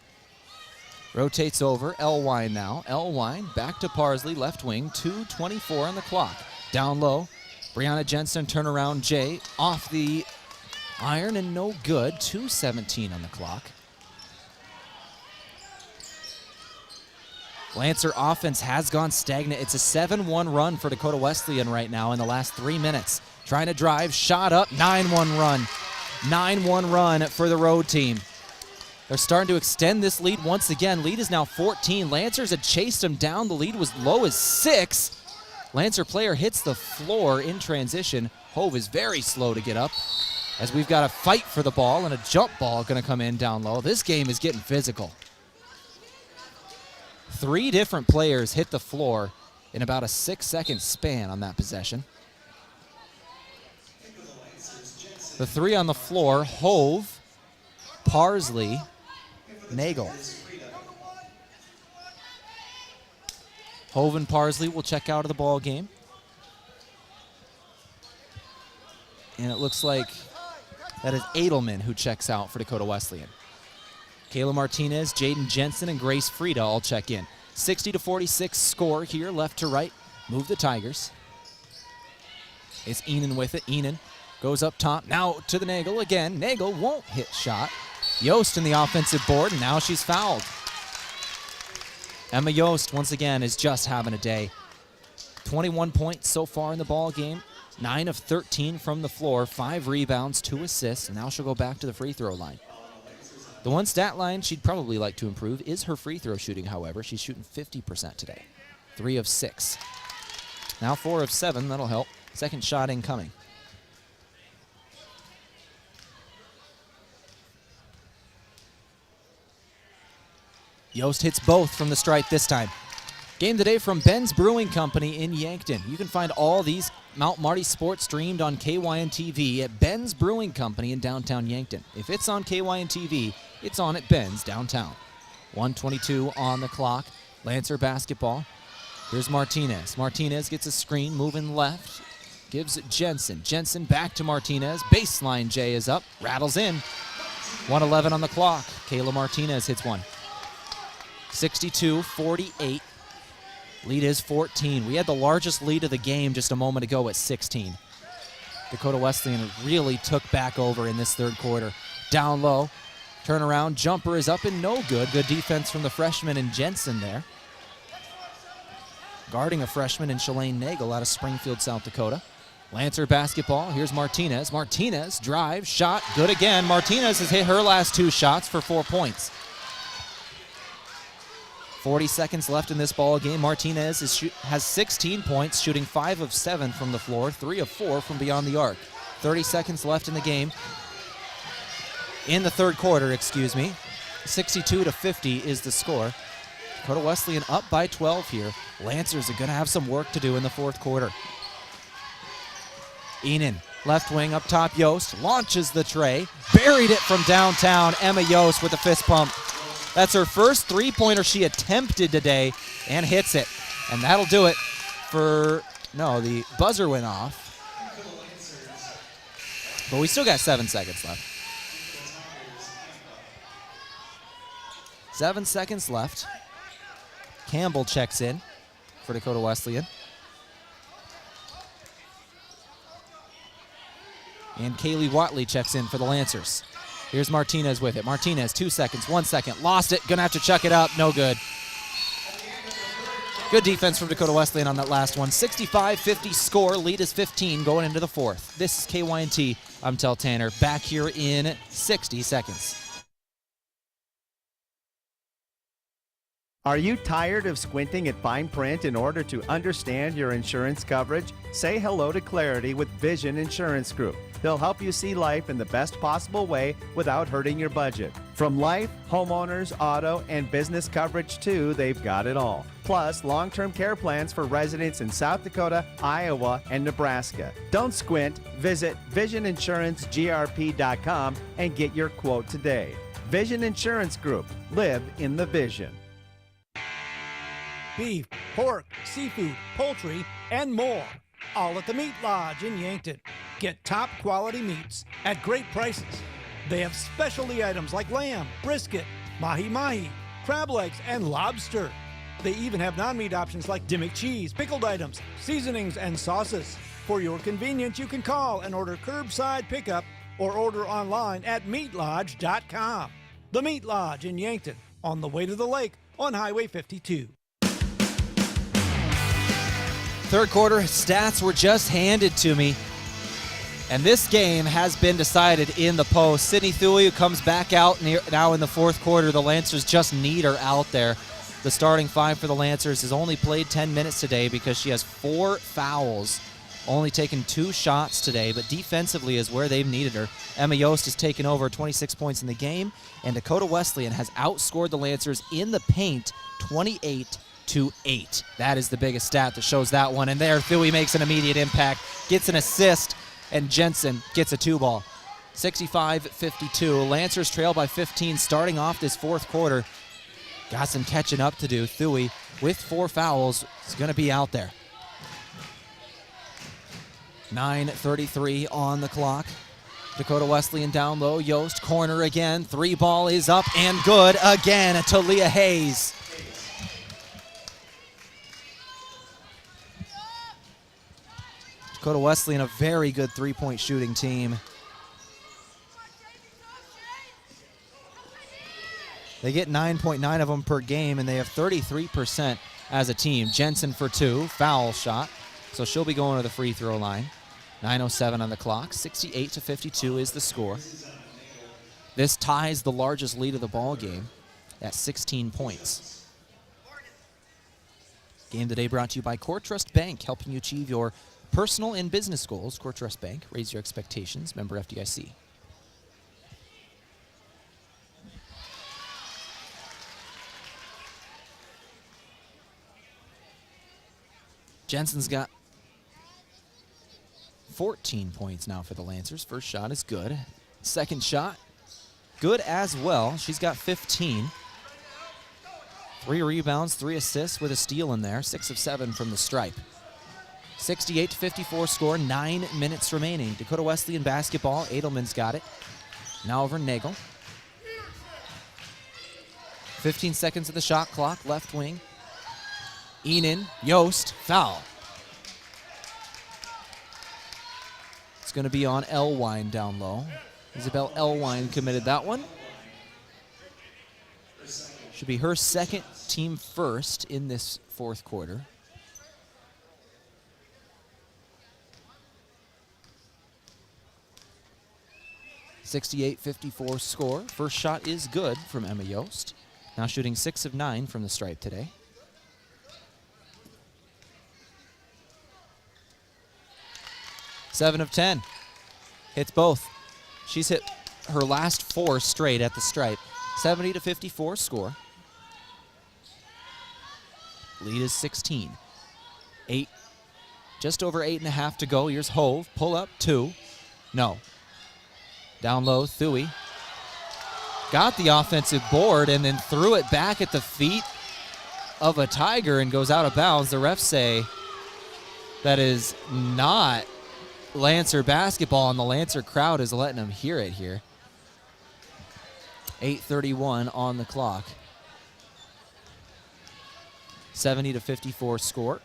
rotates over. Elwine now. Elwine back to Parsley. Left wing. 2:24 on the clock. Down low. Brianna Jensen turnaround Jay off the iron and no good. 2:17 on the clock. Lancer offense has gone stagnant. It's a 7-1 run for Dakota Wesleyan right now in the last 3 minutes. Trying to drive, shot up, 9-1 run. 9-1 run for the road team. They're starting to extend this lead once again. Lead is now 14. Lancers had chased them down. The lead was low as 6. Lancer player hits the floor in transition. Hove is very slow to get up as we've got a fight for the ball and a jump ball going to come in down low. This game is getting physical. 3 different players hit the floor in about a 6-second span on that possession. The 3 on the floor, Hove, Parsley, Nagel. Hovind Parsley will check out of the ball game. And it looks like that is Edelman who checks out for Dakota Wesleyan. Kayla Martinez, Jaden Jensen, and Grace Frieda all check in. 60-46 score here, left to right. Move the Tigers. It's Enan with it. Enan goes up top. Now to the Nagel again. Nagel won't hit shot. Yost in the offensive board, and now she's fouled. Emma Yost, once again, is just having a day. 21 points so far in the ball game. 9 of 13 from the floor. 5 rebounds, 2 assists. And now she'll go back to the free throw line. The one stat line she'd probably like to improve is her free throw shooting, however. She's shooting 50% today. 3 of 6. Now 4 of 7. That'll help. Second shot incoming. Yost hits both from the stripe this time. Game today from Ben's Brewing Company in Yankton. You can find all these Mount Marty sports streamed on KYNTV at Ben's Brewing Company in downtown Yankton. If it's on KYNTV, it's on at Ben's downtown. 1:22 on the clock. Lancer basketball. Here's Martinez. Martinez gets a screen, moving left. Gives it Jensen. Jensen back to Martinez. Baseline J is up. Rattles in. 1:11 on the clock. Kayla Martinez hits one. 62-48. Lead is 14. We had the largest lead of the game just a moment ago at 16. Dakota Wesleyan really took back over in this third quarter. Down low. Turnaround. Jumper is up and no good. Good defense from the freshman and Jensen there. Guarding a freshman in Shalane Nagel out of Springfield, South Dakota. Lancer basketball. Here's Martinez. Martinez drives. Shot. Good again. Martinez has hit her last 2 shots for 4 points. 40 seconds left in this ball game. Martinez has 16 points, shooting 5 of 7 from the floor, 3 of 4 from beyond the arc. 30 seconds left in the game. In the third quarter, 62-50 is the score. Dakota Wesleyan up by 12 here. Lancers are going to have some work to do in the fourth quarter. Enan, left wing up top. Yost launches the tray. Buried it from downtown. Emma Yost with a fist pump. That's her first three-pointer she attempted today and hits it. And that'll do it for, no, the buzzer went off. But we still got 7 seconds left. 7 seconds left. Campbell checks in for Dakota Wesleyan. And Kaylee Watley checks in for the Lancers. Here's Martinez with it. Martinez, 2 seconds, 1 second. Lost it. Gonna have to chuck it up. No good. Good defense from Dakota Wesleyan on that last one. 65-50 score. Lead is 15 going into the fourth. This is KYNT. I'm Tehl Tanner. Back here in 60 seconds. Are you tired of squinting at fine print in order to understand your insurance coverage? Say hello to clarity with Vision Insurance Group. They'll help you see life in the best possible way without hurting your budget. From life, homeowners, auto, and business coverage too, they've got it all. Plus, long-term care plans for residents in South Dakota, Iowa, and Nebraska. Don't squint. Visit VisionInsuranceGRP.com and get your quote today. Vision Insurance Group. Live in the vision. Beef, pork, seafood, poultry, and more. All at the Meat Lodge in Yankton. Get top quality meats at great prices. They have specialty items like lamb, brisket, mahi-mahi, crab legs, and lobster. They even have non-meat options like Dimmick cheese, pickled items, seasonings, and sauces. For your convenience, you can call and order curbside pickup or order online at meatlodge.com. The Meat Lodge in Yankton, on the way to the lake on Highway 52. Third quarter stats were just handed to me. And this game has been decided in the post. Sydney Thuy, who comes back out now in the fourth quarter. The Lancers just need her out there. The starting 5 for the Lancers has only played 10 minutes today because she has 4 fouls. Only taken 2 shots today, but defensively is where they've needed her. Emma Yost has taken over 26 points in the game, and Dakota Wesleyan has outscored the Lancers in the paint 28-8. That is the biggest stat that shows that one. And there, Thuy makes an immediate impact, gets an assist, and Jensen gets a 2-ball. 65-52. Lancers trail by 15 starting off this fourth quarter. got some catching up to do. Thuy, with 4 fouls, is going to be out there. 9:33 on the clock. Dakota Wesleyan down low. Yost, corner again. 3 ball is up and good again to Leah Hayes. Dakota Wesleyan, a very good 3-point shooting team. They get 9.9 of them per game, and they have 33% as a team. Jensen for 2, foul shot. So she'll be going to the free throw line. 9:07 on the clock. 68-52 is the score. This ties the largest lead of the ball game at 16 points. Game today brought to you by Core Trust Bank, helping you achieve your personal and business goals. Core Trust Bank, raise your expectations. Member FDIC. Jensen's got 14 points now for the Lancers. First shot is good. Second shot, good as well. She's got 15. 3 rebounds, 3 assists with a steal in there. 6 of 7 from the stripe. 68-54 score, 9 minutes remaining. Dakota Wesleyan basketball. Edelman's got it. Now over Nagel. 15 seconds of the shot clock, left wing. Enan, Yost, foul. It's going to be on Elwine down low. Isabel Elwine committed that one. Should be her second, team first in this fourth quarter. .68-54 score. First shot is good from Emma Yost. Now shooting 6 of 9 from the stripe today. Seven of 10. Hits both. She's hit her last 4 straight at the stripe. 70-54 score. Lead is 16. 8. Just over 8.5 to go. Here's Hove. Pull up 2. No. Down low, Thuy. Got the offensive board and then threw it back at the feet of a Tiger and goes out of bounds. The refs say that is not Lancer basketball, and the Lancer crowd is letting them hear it here. 8:31 on the clock. 70-54 score.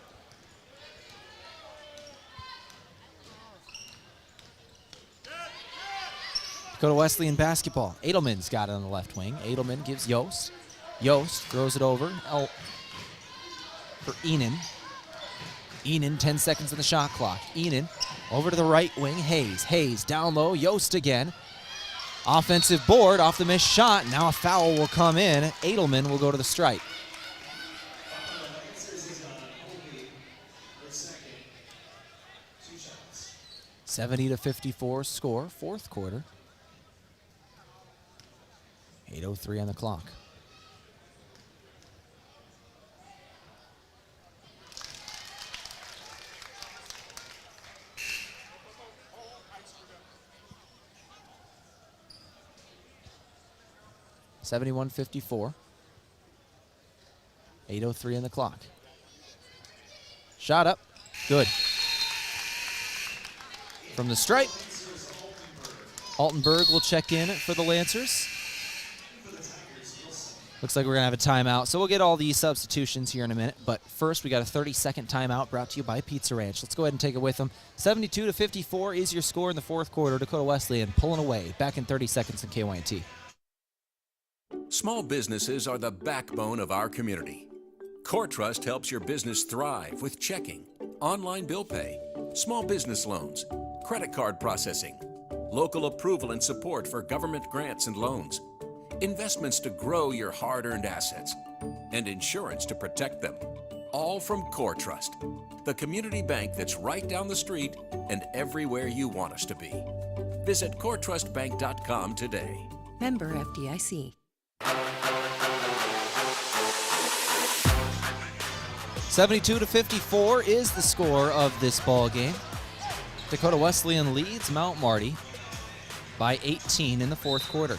Dakota Wesleyan basketball. Edelman's got it on the left wing. Edelman gives Yost. Yost throws it over for Enan. Enan, 10 seconds on the shot clock. Enan over to the right wing. Hayes. Hayes down low. Yost again. Offensive board off the missed shot. Now a foul will come in. Edelman will go to the stripe. .70-54 score, fourth quarter. 8:03 on the clock. .71-54. 8:03 on the clock. Shot up. Good. From the stripe, Altenberg will check in for the Lancers. Looks like we're going to have a timeout, so we'll get all these substitutions here in a minute. But first, we got a 30-second timeout brought to you by Pizza Ranch. Let's go ahead and take it with them. 72-54 is your score in the fourth quarter. Dakota Wesleyan pulling away. Back in 30 seconds in KYNT. Small businesses are the backbone of our community. Core Trust helps your business thrive with checking, online bill pay, small business loans, credit card processing, local approval and support for government grants and loans, investments to grow your hard-earned assets, and insurance to protect them. All from Core Trust, the community bank that's right down the street and everywhere you want us to be. Visit coretrustbank.com today. Member FDIC. 72-54 is the score of this ball game. Dakota Wesleyan leads Mount Marty by 18 in the fourth quarter.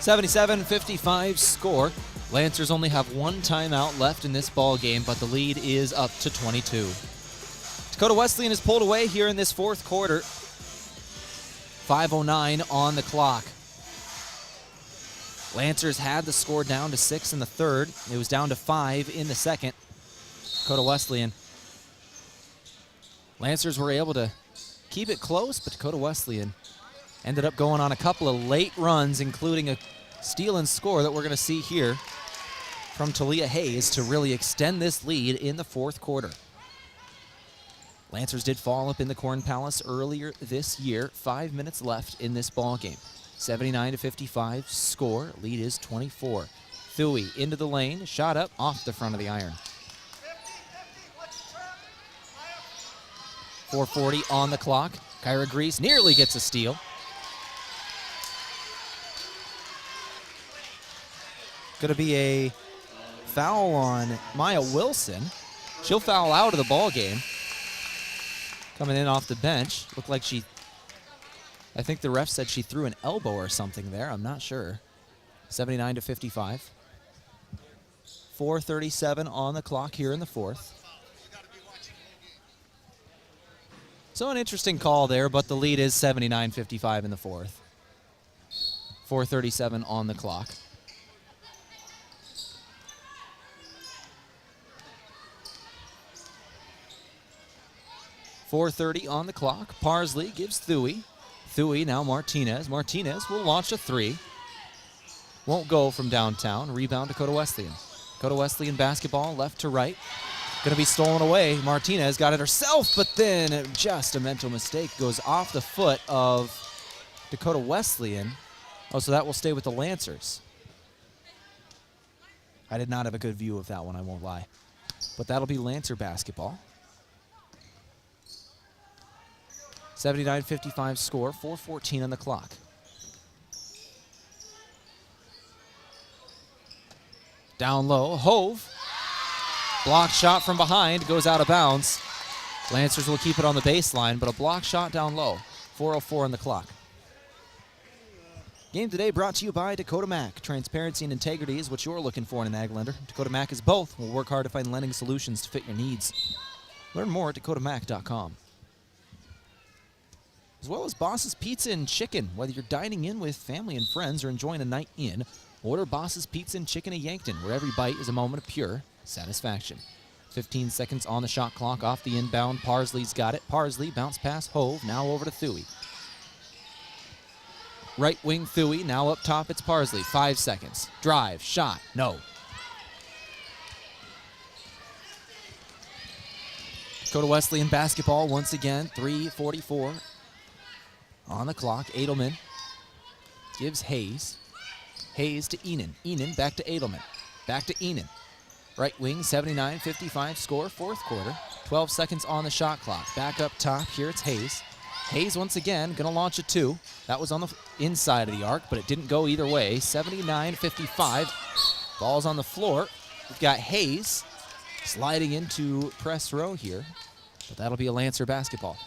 77-55 score. Lancers only have one timeout left in this ball game, but the lead is up to 22. Dakota Wesleyan is pulled away here in this fourth quarter. 5:09 on the clock. Lancers had the score down to 6 in the third. It was down to 5 in the second. Dakota Wesleyan. Lancers were able to keep it close, but Dakota Wesleyan ended up going on a couple of late runs, including a steal and score that we're going to see here from Talia Hayes to really extend this lead in the fourth quarter. Lancers did fall up in the Corn Palace earlier this year. 5 minutes left in this ball game. 79-55 score. Lead is 24. Thuy into the lane. Shot up off the front of the iron. 4:40 on the clock. Kyra Grease nearly gets a steal. Going to be a foul on Maya Wilson. She'll foul out of the ball game. Coming in off the bench. Looked like I think the ref said she threw an elbow or something there. I'm not sure. 79-55. 4:37 on the clock here in the fourth. So an interesting call there, but the lead is 79-55 in the fourth. 4:37 on the clock. .430 on the clock. Parsley gives Thuy. Thuy now Martinez. Martinez will launch a three. Won't go from downtown. Rebound Dakota Wesleyan. Dakota Wesleyan basketball left to right. Going to be stolen away. Martinez got it herself, but then just a mental mistake goes off the foot of Dakota Wesleyan. Oh, so that will stay with the Lancers. I did not have a good view of that one, I won't lie. But that'll be Lancer basketball. 79-55 score, 4:14 on the clock. Down low, Hove. Block shot from behind, goes out of bounds. Lancers will keep it on the baseline, but a block shot down low. 4:04 on the clock. Game today brought to you by Dakota Mac. Transparency and integrity is what you're looking for in an ag lender. Dakota Mac is both. We'll work hard to find lending solutions to fit your needs. Learn more at dakotamac.com. As well as Boss's Pizza and Chicken. Whether you're dining in with family and friends or enjoying a night in, order Boss's Pizza and Chicken at Yankton, where every bite is a moment of pure satisfaction. 15 seconds on the shot clock off the inbound. Parsley's got it. Parsley bounce pass Hove, now over to Thuy. Right wing Thuy, now up top it's Parsley. 5 seconds. Drive, shot, no. Dakota Wesleyan basketball once again. 3:44 on the clock. Edelman gives Hayes. Hayes to Enan. Enan back to Edelman. Back to Enan. Right wing, 79-55 score, fourth quarter. 12 seconds on the shot clock. Back up top, here it's Hayes. Hayes once again gonna launch a two. That was on the inside of the arc, but it didn't go either way. 79-55. Ball's on the floor. We've got Hayes sliding into press row here, but that'll be a Lancer basketball.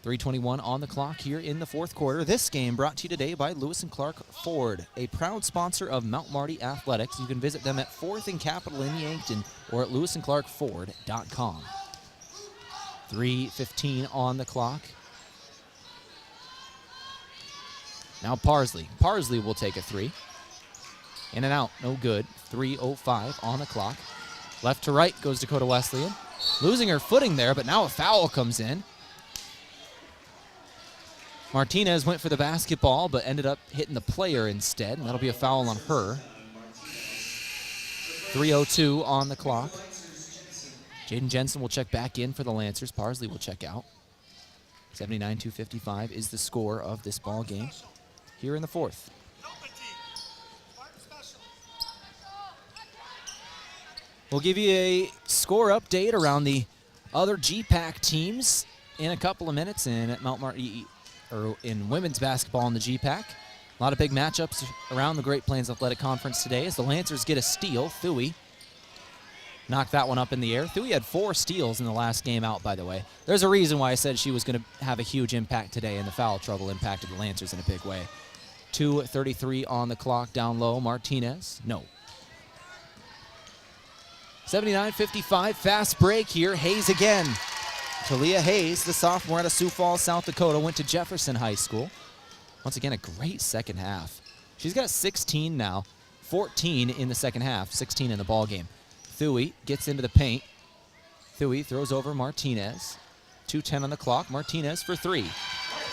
3:21 on the clock here in the fourth quarter. This game brought to you today by Lewis & Clark Ford, a proud sponsor of Mount Marty Athletics. You can visit them at 4th and Capitol in Yankton or at lewisandclarkford.com. 3:15 on the clock. Now Parsley. Parsley will take a three. In and out, no good. 3:05 on the clock. Left to right goes Dakota Wesleyan. Losing her footing there, but now a foul comes in. Martinez went for the basketball, but ended up hitting the player instead, and that'll be a foul on her. 3:02 on the clock. Jaden Jensen will check back in for the Lancers. Parsley will check out. 79-55 is the score of this ball game here in the fourth. We'll give you a score update around the other GPAC teams in a couple of minutes, and at Mount Marty, or in women's basketball in the GPAC. A lot of big matchups around the Great Plains Athletic Conference today as the Lancers get a steal. Thuy knocked that one up in the air. Thuy had 4 steals in the last game out, by the way. There's a reason why I said she was going to have a huge impact today, and the foul trouble impacted the Lancers in a big way. 2:33 on the clock down low. Martinez, no. 79-55, fast break here. Hayes again. Talia Hayes, the sophomore out of Sioux Falls, South Dakota, went to Jefferson High School. Once again, a great second half. She's got 16 now, 14 in the second half, 16 in the ball game. Thuy gets into the paint. Thuy throws over Martinez. 2:10 on the clock. Martinez for three.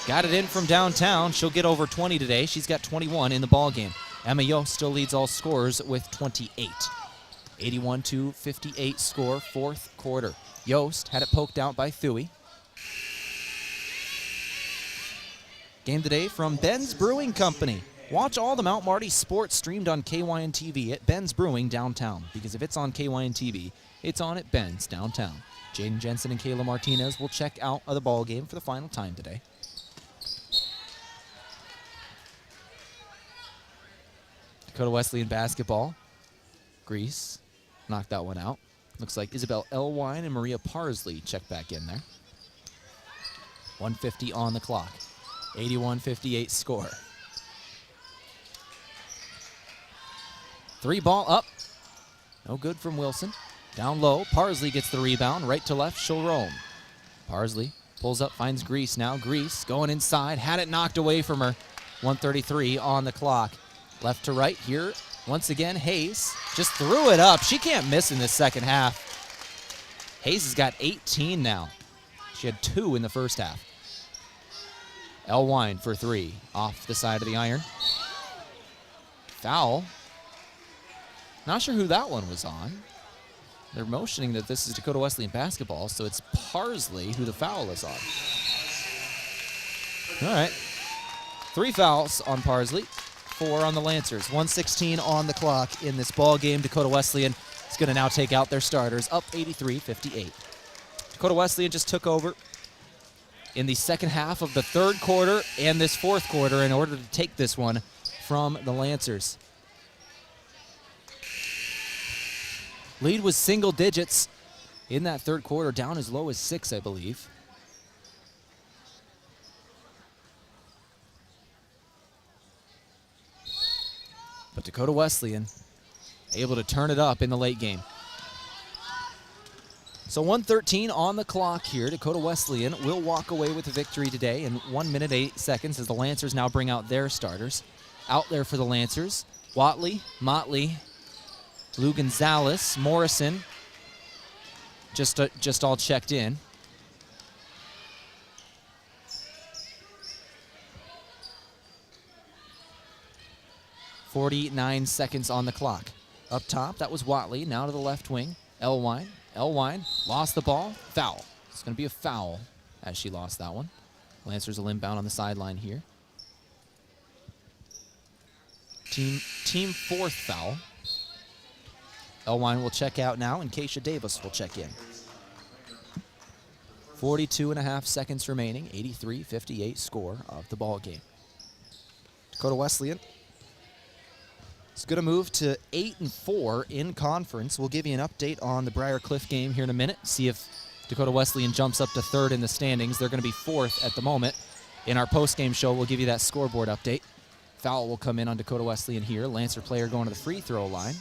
Got it in from downtown. She'll get over 20 today. She's got 21 in the ball game. Emma Yost still leads all scorers with 28. 81-58 score, fourth quarter. Yost had it poked out by Thuy. Game today from Ben's Brewing Company. Watch all the Mount Marty sports streamed on KYNTV at Ben's Brewing downtown, because if it's on KYNTV, it's on at Ben's downtown. Jaden Jensen and Kayla Martinez will check out of the ball game for the final time today. Dakota Wesleyan basketball. Grease knocked that one out. Looks like Isabel Elwine and Maria Parsley check back in there. 1:50 on the clock. 81-58 score. Three ball up. No good from Wilson. Down low, Parsley gets the rebound. Right to left, she'll roam. Parsley pulls up, finds Grease now. Grease going inside, had it knocked away from her. 1:33 on the clock. Left to right here. Once again, Hayes just threw it up. She can't miss in this second half. Hayes has got 18 now. She had 2 in the first half. Elwine for three. Off the side of the iron. Foul. Not sure who that one was on. They're motioning that this is Dakota Wesleyan basketball, so it's Parsley who the foul is on. All right. 3 fouls on Parsley, 4 on the Lancers. 1:16 on the clock in this ball game. Dakota Wesleyan is going to now take out their starters, up 83-58. Dakota Wesleyan just took over in the second half of the third quarter and this fourth quarter in order to take this one from the Lancers. Lead was single digits in that third quarter, down as low as 6, I believe. But Dakota Wesleyan able to turn it up in the late game. So 1:13 on the clock here. Dakota Wesleyan will walk away with a victory today in 1 minute 8 seconds as the Lancers now bring out their starters. Out there for the Lancers, Watley, Motley, Lou Gonzalez, Morrison, just all checked in. .49 seconds on the clock. Up top, that was Watley. Now to the left wing, Elwine. Elwine lost the ball. Foul. It's going to be a foul as she lost that one. Lancers will inbound on the sideline here. Team fourth foul. Elwine will check out now, and Keisha Davis will check in. 42.5 seconds remaining, 83-58 score of the ball game. Dakota Wesleyan is going to move to 8-4 in conference. We'll give you an update on the Briar Cliff game here in a minute, see if Dakota Wesleyan jumps up to third in the standings. They're going to be fourth at the moment. In our post-game show, we'll give you that scoreboard update. Foul will come in on Dakota Wesleyan here. Lancer player going to the free throw line.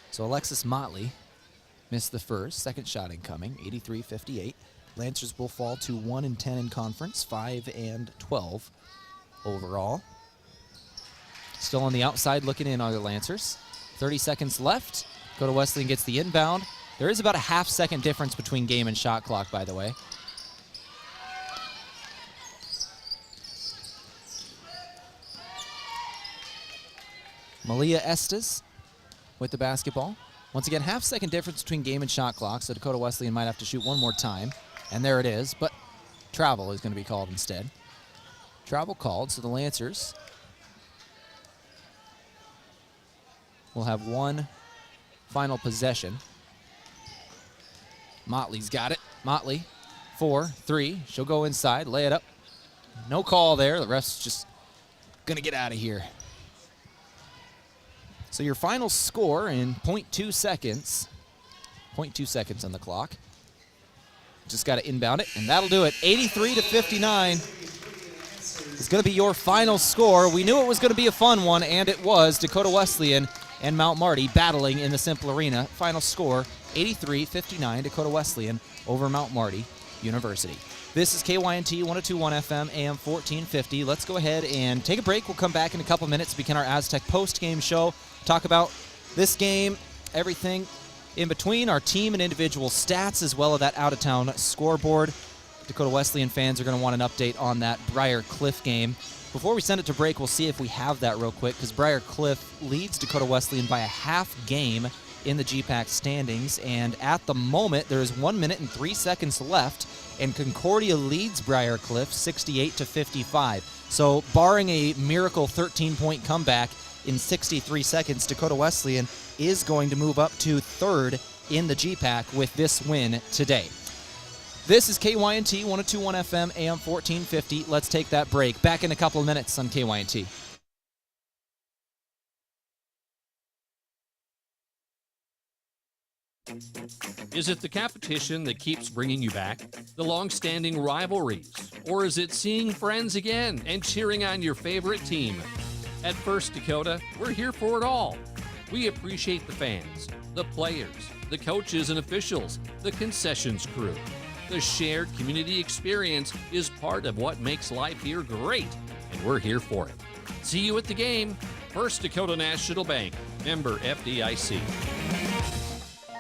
So Alexis Motley missed the first. Second shot incoming, 83-58. Lancers will fall to 1-10 in conference, 5-12 overall. Still on the outside looking in are the Lancers. 30 seconds left. Dakota Wesleyan gets the inbound. There is about a half-second difference between game and shot clock, by the way. Malia Estes with the basketball. Once again, half-second difference between game and shot clock, so Dakota Wesleyan might have to shoot one more time. And there it is, but travel is going to be called instead. Travel called, so the Lancers will have one final possession. Motley's got it. Motley, 4-3. She'll go inside, lay it up. No call there. The ref's just going to get out of here. So your final score in 0.2 seconds. 0.2 seconds on the clock. Just got to inbound it, and that'll do it. 83-59 is going to be your final score. We knew it was going to be a fun one, and it was. Dakota Wesleyan and Mount Marty battling in the Cimpl Arena. Final score, 83-59, Dakota Wesleyan over Mount Marty University. This is KYNT 102.1 FM, AM 1450. Let's go ahead and take a break. We'll come back in a couple minutes to begin our Aztec post-game show. Talk about this game, everything in between, our team and individual stats, as well as that out-of-town scoreboard. Dakota Wesleyan fans are going to want an update on that Briar Cliff game. Before we send it to break, we'll see if we have that real quick, because Briar Cliff leads Dakota Wesleyan by a half game in the GPAC standings, and at the moment, there is 1 minute and 3 seconds left, and Concordia leads Briar Cliff 68-55. So, barring a miracle 13-point comeback in 63 seconds, Dakota Wesleyan is going to move up to third in the GPAC with this win today. This is KYNT 102.1 FM, AM 1450. Let's take that break. Back in a couple of minutes on KYNT. Is it the competition that keeps bringing you back? The long-standing rivalries? Or is it seeing friends again and cheering on your favorite team? At First Dakota, we're here for it all. We appreciate the fans, the players, the coaches and officials, the concessions crew. The shared community experience is part of what makes life here great, and we're here for it. See you at the game. First Dakota National Bank, member FDIC.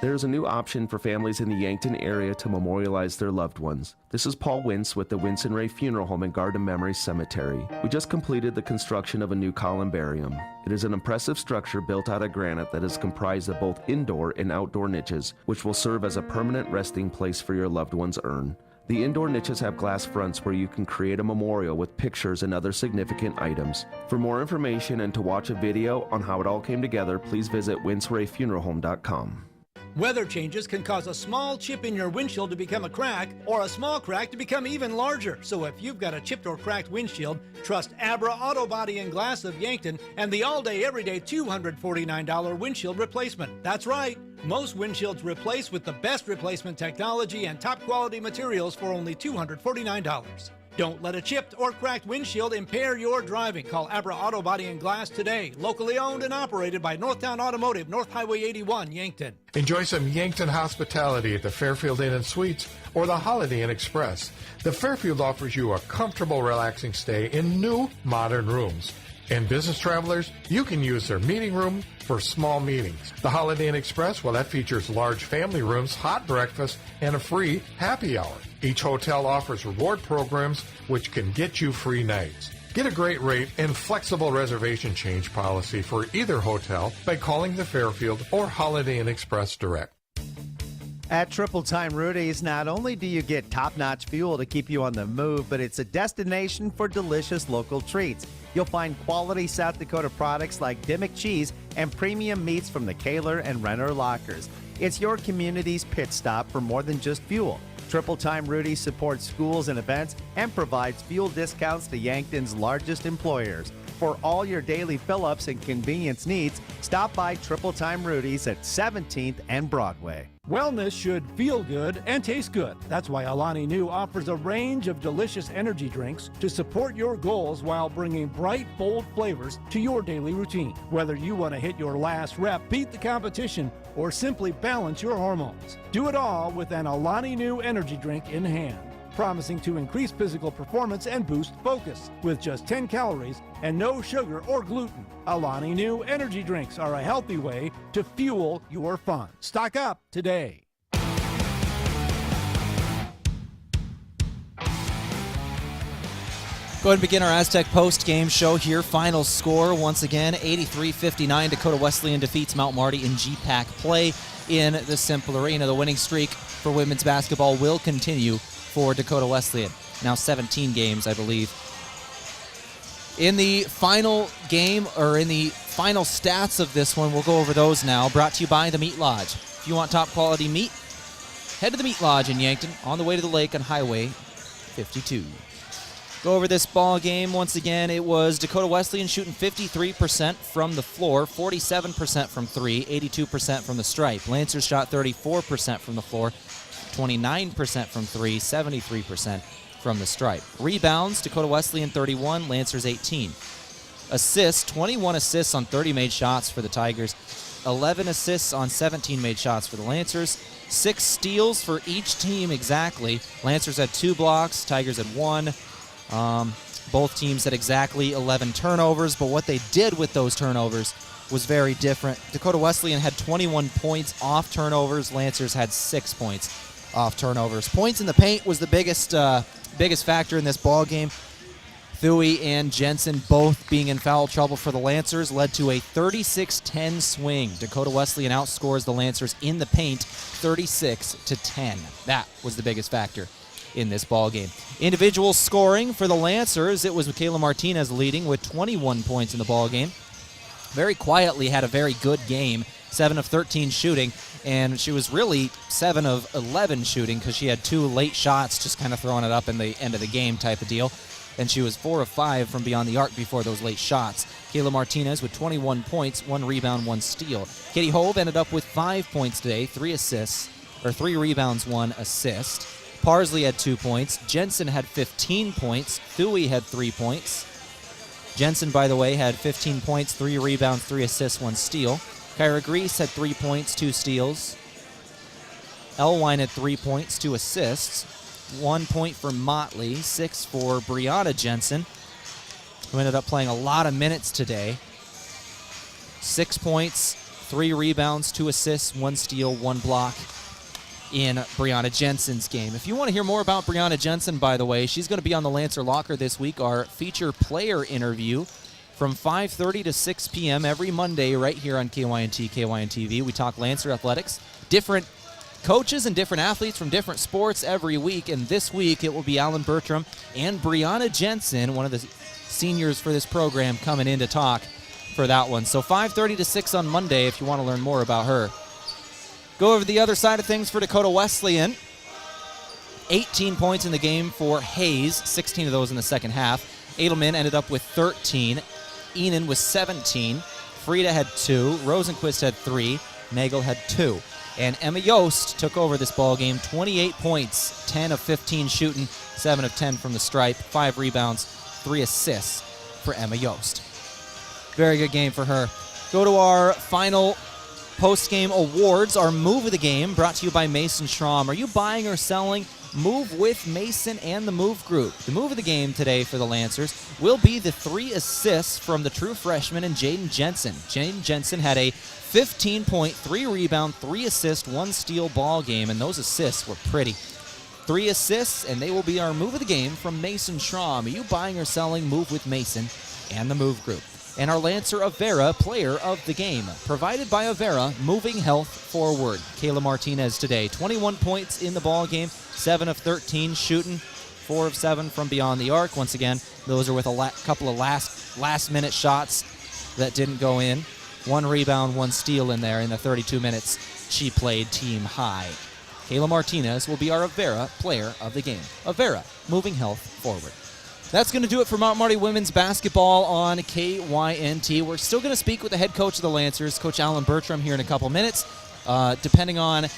There's a new option for families in the Yankton area to memorialize their loved ones. This is Paul Wintz with the Wintz and Ray Funeral Home and Garden Memory Cemetery. We just completed the construction of a new columbarium. It is an impressive structure built out of granite that is comprised of both indoor and outdoor niches, which will serve as a permanent resting place for your loved one's urn. The indoor niches have glass fronts where you can create a memorial with pictures and other significant items. For more information and to watch a video on how it all came together, please visit wintzrayfuneralhome.com. Weather changes can cause a small chip in your windshield to become a crack, or a small crack to become even larger. So if you've got a chipped or cracked windshield, trust Abra Auto Body and Glass of Yankton and the all-day, everyday $249 windshield replacement. That's right. Most windshields replace with the best replacement technology and top-quality materials for only $249. Don't let a chipped or cracked windshield impair your driving. Call Abra Auto Body and Glass today. Locally owned and operated by Northtown Automotive, North Highway 81, Yankton. Enjoy some Yankton hospitality at the Fairfield Inn and Suites or the Holiday Inn Express. The Fairfield offers you a comfortable, relaxing stay in new, modern rooms. And business travelers, you can use their meeting room for small meetings. The Holiday Inn Express, well, that features large family rooms, hot breakfast, and a free happy hour. Each hotel offers reward programs which can get you free nights. Get a great rate and flexible reservation change policy for either hotel by calling the Fairfield or Holiday Inn Express direct. At Triple Time Rudy's, not only do you get top-notch fuel to keep you on the move, but it's a destination for delicious local treats. You'll find quality South Dakota products like Dimmick cheese and premium meats from the Kaler and Renner lockers. It's your community's pit stop for more than just fuel. Triple Time Rudy's supports schools and events and provides fuel discounts to Yankton's largest employers. For all your daily fill-ups and convenience needs, stop by Triple Time Rudy's at 17th and Broadway. Wellness should feel good and taste good. That's why Alani Nu offers a range of delicious energy drinks to support your goals while bringing bright, bold flavors to your daily routine. Whether you want to hit your last rep, beat the competition, or simply balance your hormones, do it all with an Alani Nu energy drink in hand, promising to increase physical performance and boost focus with just 10 calories and no sugar or gluten. Alani Nu energy drinks are a healthy way to fuel your fun. Stock up today. Go ahead and begin our Aztec post-game show here. Final score, once again, 83-59. Dakota Wesleyan defeats Mount Marty in GPAC play in the Cimpl Arena. The winning streak for women's basketball will continue for Dakota Wesleyan. Now 17 games, I believe. In the final game, or in the final stats of this one, we'll go over those now. Brought to you by the Meat Lodge. If you want top-quality meat, head to the Meat Lodge in Yankton on the way to the lake on Highway 52. Go over this ball game. Once again, it was Dakota Wesleyan shooting 53% from the floor, 47% from three, 82% from the stripe. Lancers shot 34% from the floor, 29% from three, 73% from the stripe. Rebounds, Dakota Wesleyan 31, Lancers 18. Assists, 21 assists on 30 made shots for the Tigers, 11 assists on 17 made shots for the Lancers, 6 steals for each team exactly. Lancers had 2 blocks, Tigers had 1. Both teams had exactly 11 turnovers, but what they did with those turnovers was very different. Dakota Wesleyan had 21 points off turnovers. Lancers had 6 points off turnovers. Points in the paint was the biggest factor in this ball game. Thuy and Jensen both being in foul trouble for the Lancers led to a 36-10 swing. Dakota Wesleyan outscores the Lancers in the paint 36-10. That was the biggest factor in this ball game. Individual scoring for the Lancers, it was Michaela Martinez leading with 21 points in the ball game. Very quietly had a very good game, 7 of 13 shooting, and she was really 7 of 11 shooting because she had 2 late shots, just kind of throwing it up in the end of the game type of deal. And she was 4 of 5 from beyond the arc before those late shots. Kayla Martinez with 21 points, 1 rebound, 1 steal. Katie Hove ended up with 5 points today, 3 rebounds, 1 assist. Parsley had 2 points. Jensen had 15 points. Thuy had 3 points. Jensen, by the way, had 15 points, 3 rebounds, 3 assists, 1 steal. Kyra Grease had 3 points, 2 steals. Elwine had 3 points, 2 assists. 1 point for Motley, 6 for Brianna Jensen, who ended up playing a lot of minutes today. 6 points, 3 rebounds, 2 assists, 1 steal, 1 block in Brianna Jensen's game. If you want to hear more about Brianna Jensen, by the way, she's going to be on the Lancer Locker this week, our feature player interview from 5:30 to 6 p.m. every Monday right here on KYNT, We talk Lancer athletics, different coaches and different athletes from different sports every week, and this week it will be Alan Bertram and Brianna Jensen, one of the seniors for this program, coming in to talk for that one. So 5:30 to 6 on Monday if you want to learn more about her. Go over the other side of things for Dakota Wesleyan. 18 points in the game for Hayes, 16 of those in the second half. Edelman ended up with 13. Enan was 17. Frida had 2. Rosenquist had 3. Nagel had 2. And Emma Yost took over this ball game, 28 points, 10 of 15 shooting, 7 of 10 from the stripe, 5 rebounds, 3 assists for Emma Yost. Very good game for her. Go to our final post-game awards, our move of the game, brought to you by Mason Schramm. Are you buying or selling? Move with Mason and the Move Group. The move of the game today for the Lancers will be the 3 assists from the true freshman and Jaden Jensen. Jaden Jensen had a 15-point, 3 rebound, 3 assist, 1 steal ball game, and those assists were pretty. 3 assists, and they will be our move of the game from Mason Schramm. Are you buying or selling? Move with Mason and the Move Group. And our Lancer Avera player of the game, provided by Avera, moving health forward. Kayla Martinez today, 21 points in the ball game, 7 of 13 shooting, 4 of 7 from beyond the arc. Once again, those are with a couple of last-minute shots that didn't go in. 1 rebound, 1 steal in there in the 32 minutes she played team high. Kayla Martinez will be our Avera player of the game. Avera, moving health forward. That's going to do it for Mount Marty women's basketball on KYNT. We're still going to speak with the head coach of the Lancers, Coach Alan Bertram, here in a couple minutes. Depending on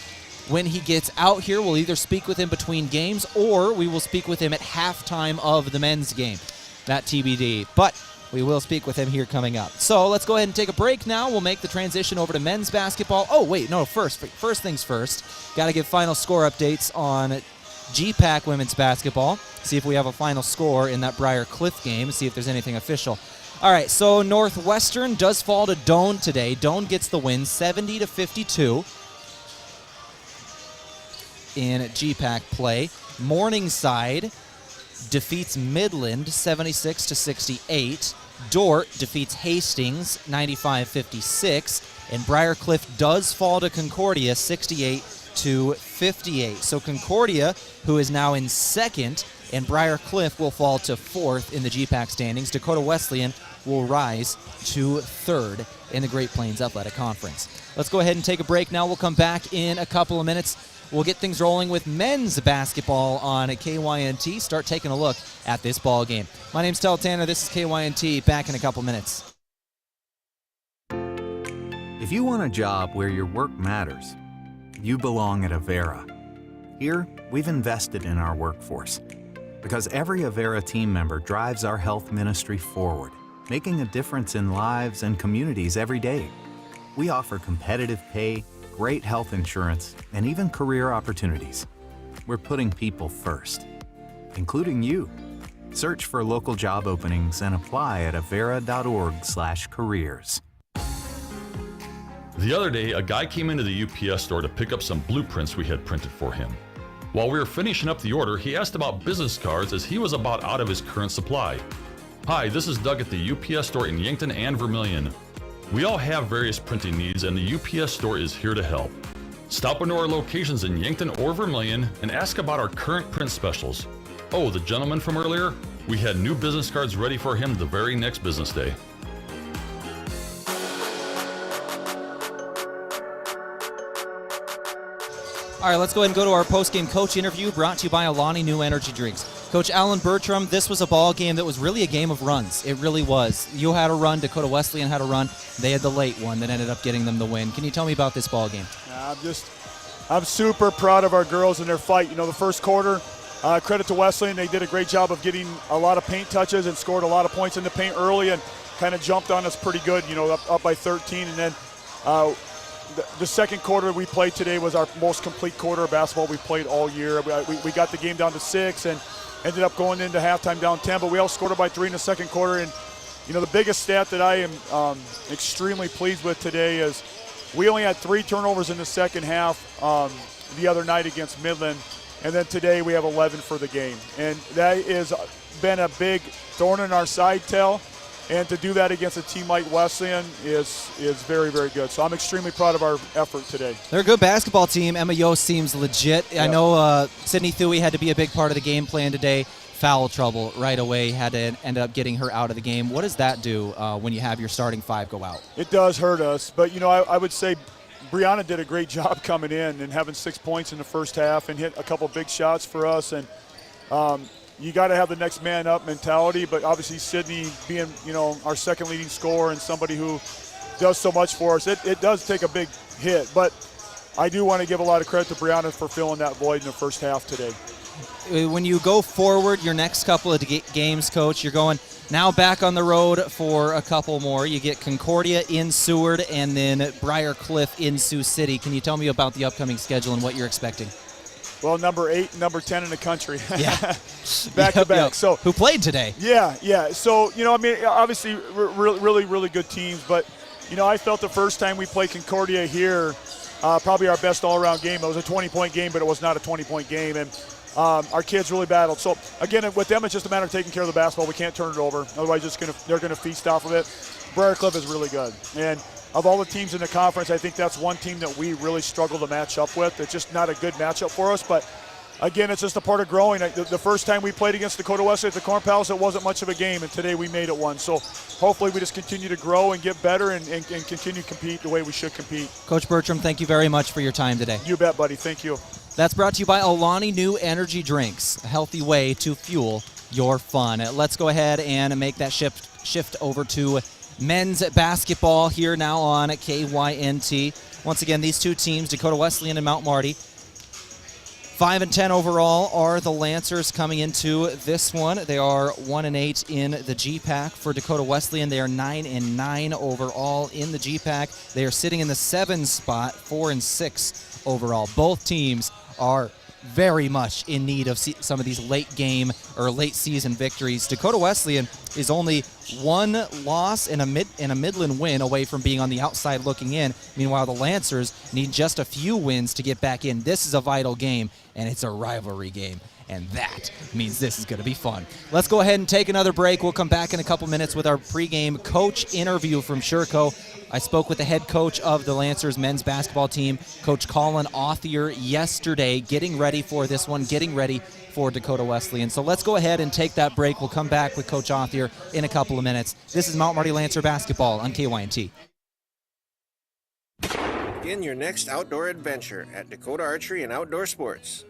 when he gets out here, we'll either speak with him between games or we will speak with him at halftime of the men's game. That TBD. But we will speak with him here coming up. So let's go ahead and take a break now. We'll make the transition over to men's basketball. Oh, wait, no, first things first. Got to give final score updates on GPAC women's basketball. See if we have a final score in that Briar Cliff game. See if there's anything official. All right, so Northwestern does fall to Doane today. Doane gets the win, 70-52 in GPAC play. Morningside defeats Midland, 76-68. Dordt defeats Hastings, 95-56. And Briar Cliff does fall to Concordia, 68-58. So Concordia, who is now in second, and Briar Cliff will fall to fourth in the GPAC standings. Dakota Wesleyan will rise to third in the Great Plains Athletic Conference. Let's go ahead and take a break now. We'll come back in a couple of minutes we'll get things rolling with men's basketball on KYNT. Start taking a look at this ball game. My name's Tehl Tanner. This is KYNT. Back in a couple minutes. If you want a job where your work matters, you belong at Avera. Here, we've invested in our workforce because every Avera team member drives our health ministry forward, making a difference in lives and communities every day. We offer competitive pay, great health insurance, and even career opportunities. We're putting people first, including you. Search for local job openings and apply at avera.org/careers. The other day, a guy came into the UPS store to pick up some blueprints we had printed for him. While we were finishing up the order, he asked about business cards as he was about out of his current supply. Hi, this is Doug at the UPS store in Yankton and Vermilion. We all have various printing needs and the UPS store is here to help. Stop into our locations in Yankton or Vermilion and ask about our current print specials. Oh, the gentleman from earlier? We had new business cards ready for him the very next business day. All right, let's go ahead and go to our post-game coach interview brought to you by Alani New Energy Drinks. Coach Alan Bertram, this was a ball game that was really a game of runs. It really was. You had a run, Dakota Wesleyan had a run. They had the late one that ended up getting them the win. Can you tell me about this ball game? I'm super proud of our girls and their fight. You know, the first quarter, credit to Wesleyan, they did a great job of getting a lot of paint touches and scored a lot of points in the paint early and kind of jumped on us pretty good, you know, up by 13. And then the second quarter we played today was our most complete quarter of basketball we played all year. We got the game down to 6 and ended up going into halftime down 10, but we all scored by 3 in the second quarter. And, you know, the biggest stat that I am extremely pleased with today is we only had 3 turnovers in the second half the other night against Midland, and then today we have 11 for the game. And that has been a big thorn in our side, Tehl. And to do that against a team like Wesleyan is very, very good. So I'm extremely proud of our effort today. They're a good basketball team. Emma Yost seems legit. Yep. I know Sydney Thuey had to be a big part of the game plan today. Foul trouble right away, had to end up getting her out of the game. What does that do when you have your starting 5 go out? It does hurt us. But, you know, I would say Brianna did a great job coming in and having 6 points in the first half and hit a couple big shots for us. And you got to have the next man up mentality, but obviously Sydney being, you know, our second leading scorer and somebody who does so much for us, it does take a big hit. But I do want to give a lot of credit to Brianna for filling that void in the first half today. When you go forward your next couple of games, Coach, you're going now back on the road for a couple more. You get Concordia in Seward and then Briar Cliff in Sioux City. Can you tell me about the upcoming schedule and what you're expecting? Well, number 8 and number 10 in the country. Yeah. back to back. Yep. So who played today? Yeah. So, you know, I mean, obviously really, really good teams. But, you know, I felt the first time we played Concordia here, probably our best all-around game. It was a 20-point game, but it was not a 20-point game. And our kids really battled. So, again, with them, it's just a matter of taking care of the basketball. We can't turn it over. Otherwise, they're going to feast off of it. Briar Cliff is really good. And of all the teams in the conference, I think that's one team that we really struggle to match up with. It's just not a good matchup for us. But, again, it's just a part of growing. The first time we played against Dakota Wesleyan at the Corn Palace, it wasn't much of a game, and today we made it one. So hopefully we just continue to grow and get better and continue to compete the way we should compete. Coach Bertram, thank you very much for your time today. You bet, buddy. Thank you. That's brought to you by Alani New Energy Drinks, a healthy way to fuel your fun. Let's go ahead and make that shift over to men's basketball here now on KYNT. Once again, these two teams, Dakota Wesleyan and Mount Marty, 5-10 overall are the Lancers coming into this one. They are 1-8 in the GPAC. For Dakota Wesleyan, they are 9-9 overall in the GPAC. They are sitting in the 7 spot, 4-6 overall. Both teams are very much in need of some of these late game or late season victories. Dakota Wesleyan is only 1 loss and a Midland win away from being on the outside looking in. Meanwhile, the Lancers need just a few wins to get back in. This is a vital game, and it's a rivalry game, and that means this is going to be fun. Let's go ahead and take another break. We'll come back in a couple minutes with our pregame coach interview from Sherco. I spoke with the head coach of the Lancers men's basketball team, Coach Colin Authier, yesterday, getting ready for this one, getting ready for Dakota Wesleyan. So let's go ahead and take that break. We'll come back with Coach Authier in a couple of minutes. This is Mount Marty Lancer basketball on KYNT. Begin your next outdoor adventure at Dakota Archery and Outdoor Sports.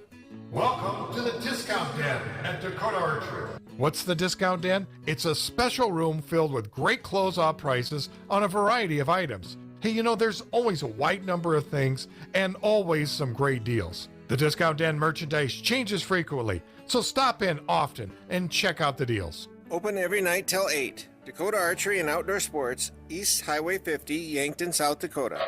Welcome to the Discount Den at Dakota Archery. What's the Discount Den? It's a special room filled with great close-off prices on a variety of items. Hey, you know, there's always a wide number of things and always some great deals. The Discount Den merchandise changes frequently, so stop in often and check out the deals. Open every night till 8. Dakota Archery and Outdoor Sports, East Highway 50, Yankton, South Dakota.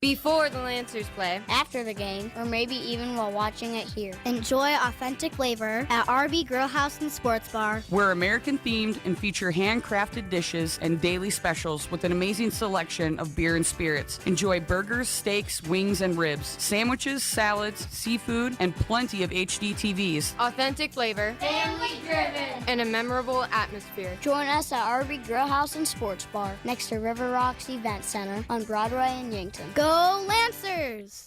Before the Lancers play, after the game, or maybe even while watching it here. Enjoy authentic flavor at RB Grill House and Sports Bar. We're American themed and feature handcrafted dishes and daily specials with an amazing selection of beer and spirits. Enjoy burgers, steaks, wings, and ribs, sandwiches, salads, seafood, and plenty of HD TVs. Authentic flavor, family driven, and a memorable atmosphere. Join us at RB Grill House and Sports Bar next to River Rocks Event Center on Broadway in Yankton. Go Lancers!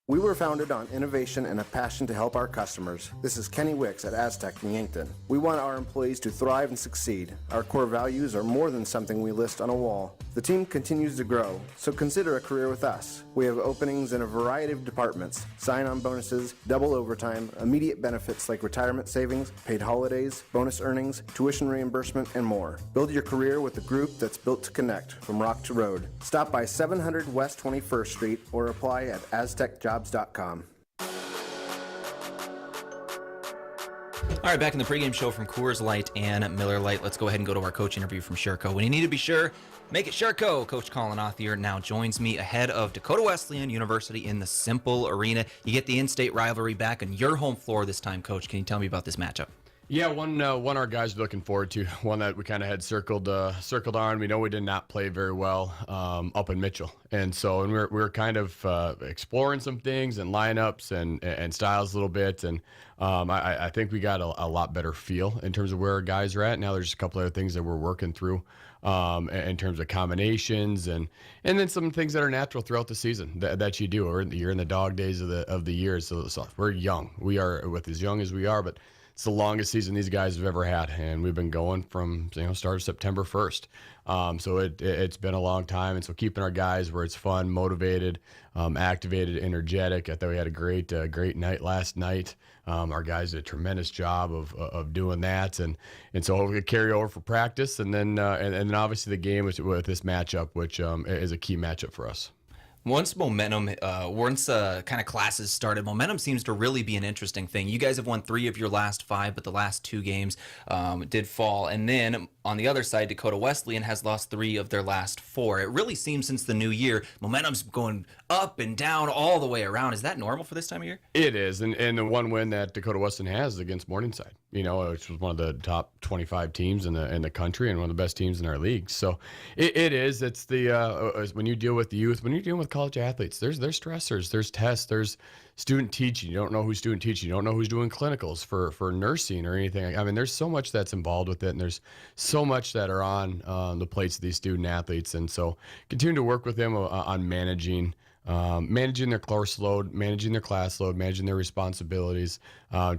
We were founded on innovation and a passion to help our customers. This is Kenny Wicks at Aztec in Yankton. We want our employees to thrive and succeed. Our core values are more than something we list on a wall. The team continues to grow, so consider a career with us. We have openings in a variety of departments: sign-on bonuses, double overtime, immediate benefits like retirement savings, paid holidays, bonus earnings, tuition reimbursement, and more. Build your career with a group that's built to connect from rock to road. Stop by 700 West 21st Street or apply at aztecjobs.com. All right, back in the pregame show from Coors Light and Miller Lite. Let's go ahead and go to our coach interview from Sherco. When you need to be sure, make it Sherco. Coach Colin Othier now joins me ahead of Dakota Wesleyan University in the Cimpl Arena. You get the in-state rivalry back on your home floor this time, Coach. Can you tell me about this matchup? Yeah, one our guys are looking forward to. One that we kind of had circled on. We know we did not play very well up in Mitchell, and we're kind of exploring some things and lineups and styles a little bit. And I think we got a lot better feel in terms of where our guys are at. Now there's a couple other things that we're working through in terms of combinations and then some things that are natural throughout the season that you do. You're in the dog days of the year, so we're young. We are with as young as we are, but it's the longest season these guys have ever had, and we've been going from start of September 1st. So it's been a long time, and so keeping our guys where it's fun, motivated, activated, energetic. I thought we had a great night last night. Our guys did a tremendous job of doing that, and so hopefully carry over for practice, and then obviously the game with this matchup, which is a key matchup for us. Once kind of classes started, momentum seems to really be an interesting thing. You guys have won 3 of your last 5, but the last 2 games did fall. And then on the other side, Dakota Wesleyan has lost 3 of their last 4. It really seems since the new year, momentum's going up and down all the way around. Is that normal for this time of year? It is, and the one win that Dakota Wesleyan has is against Morningside, which was one of the top 25 teams in the country and one of the best teams in our league. So it is. It's the when you deal with the youth, when you're dealing with college athletes, there's stressors, there's tests, there's student teaching. You don't know who's student teaching. You don't know who's doing clinicals for nursing or anything. I mean, there's so much that's involved with it, and there's so much that are on the plates of these student athletes. And so continue to work with them on managing their course load, managing their class load, managing their responsibilities,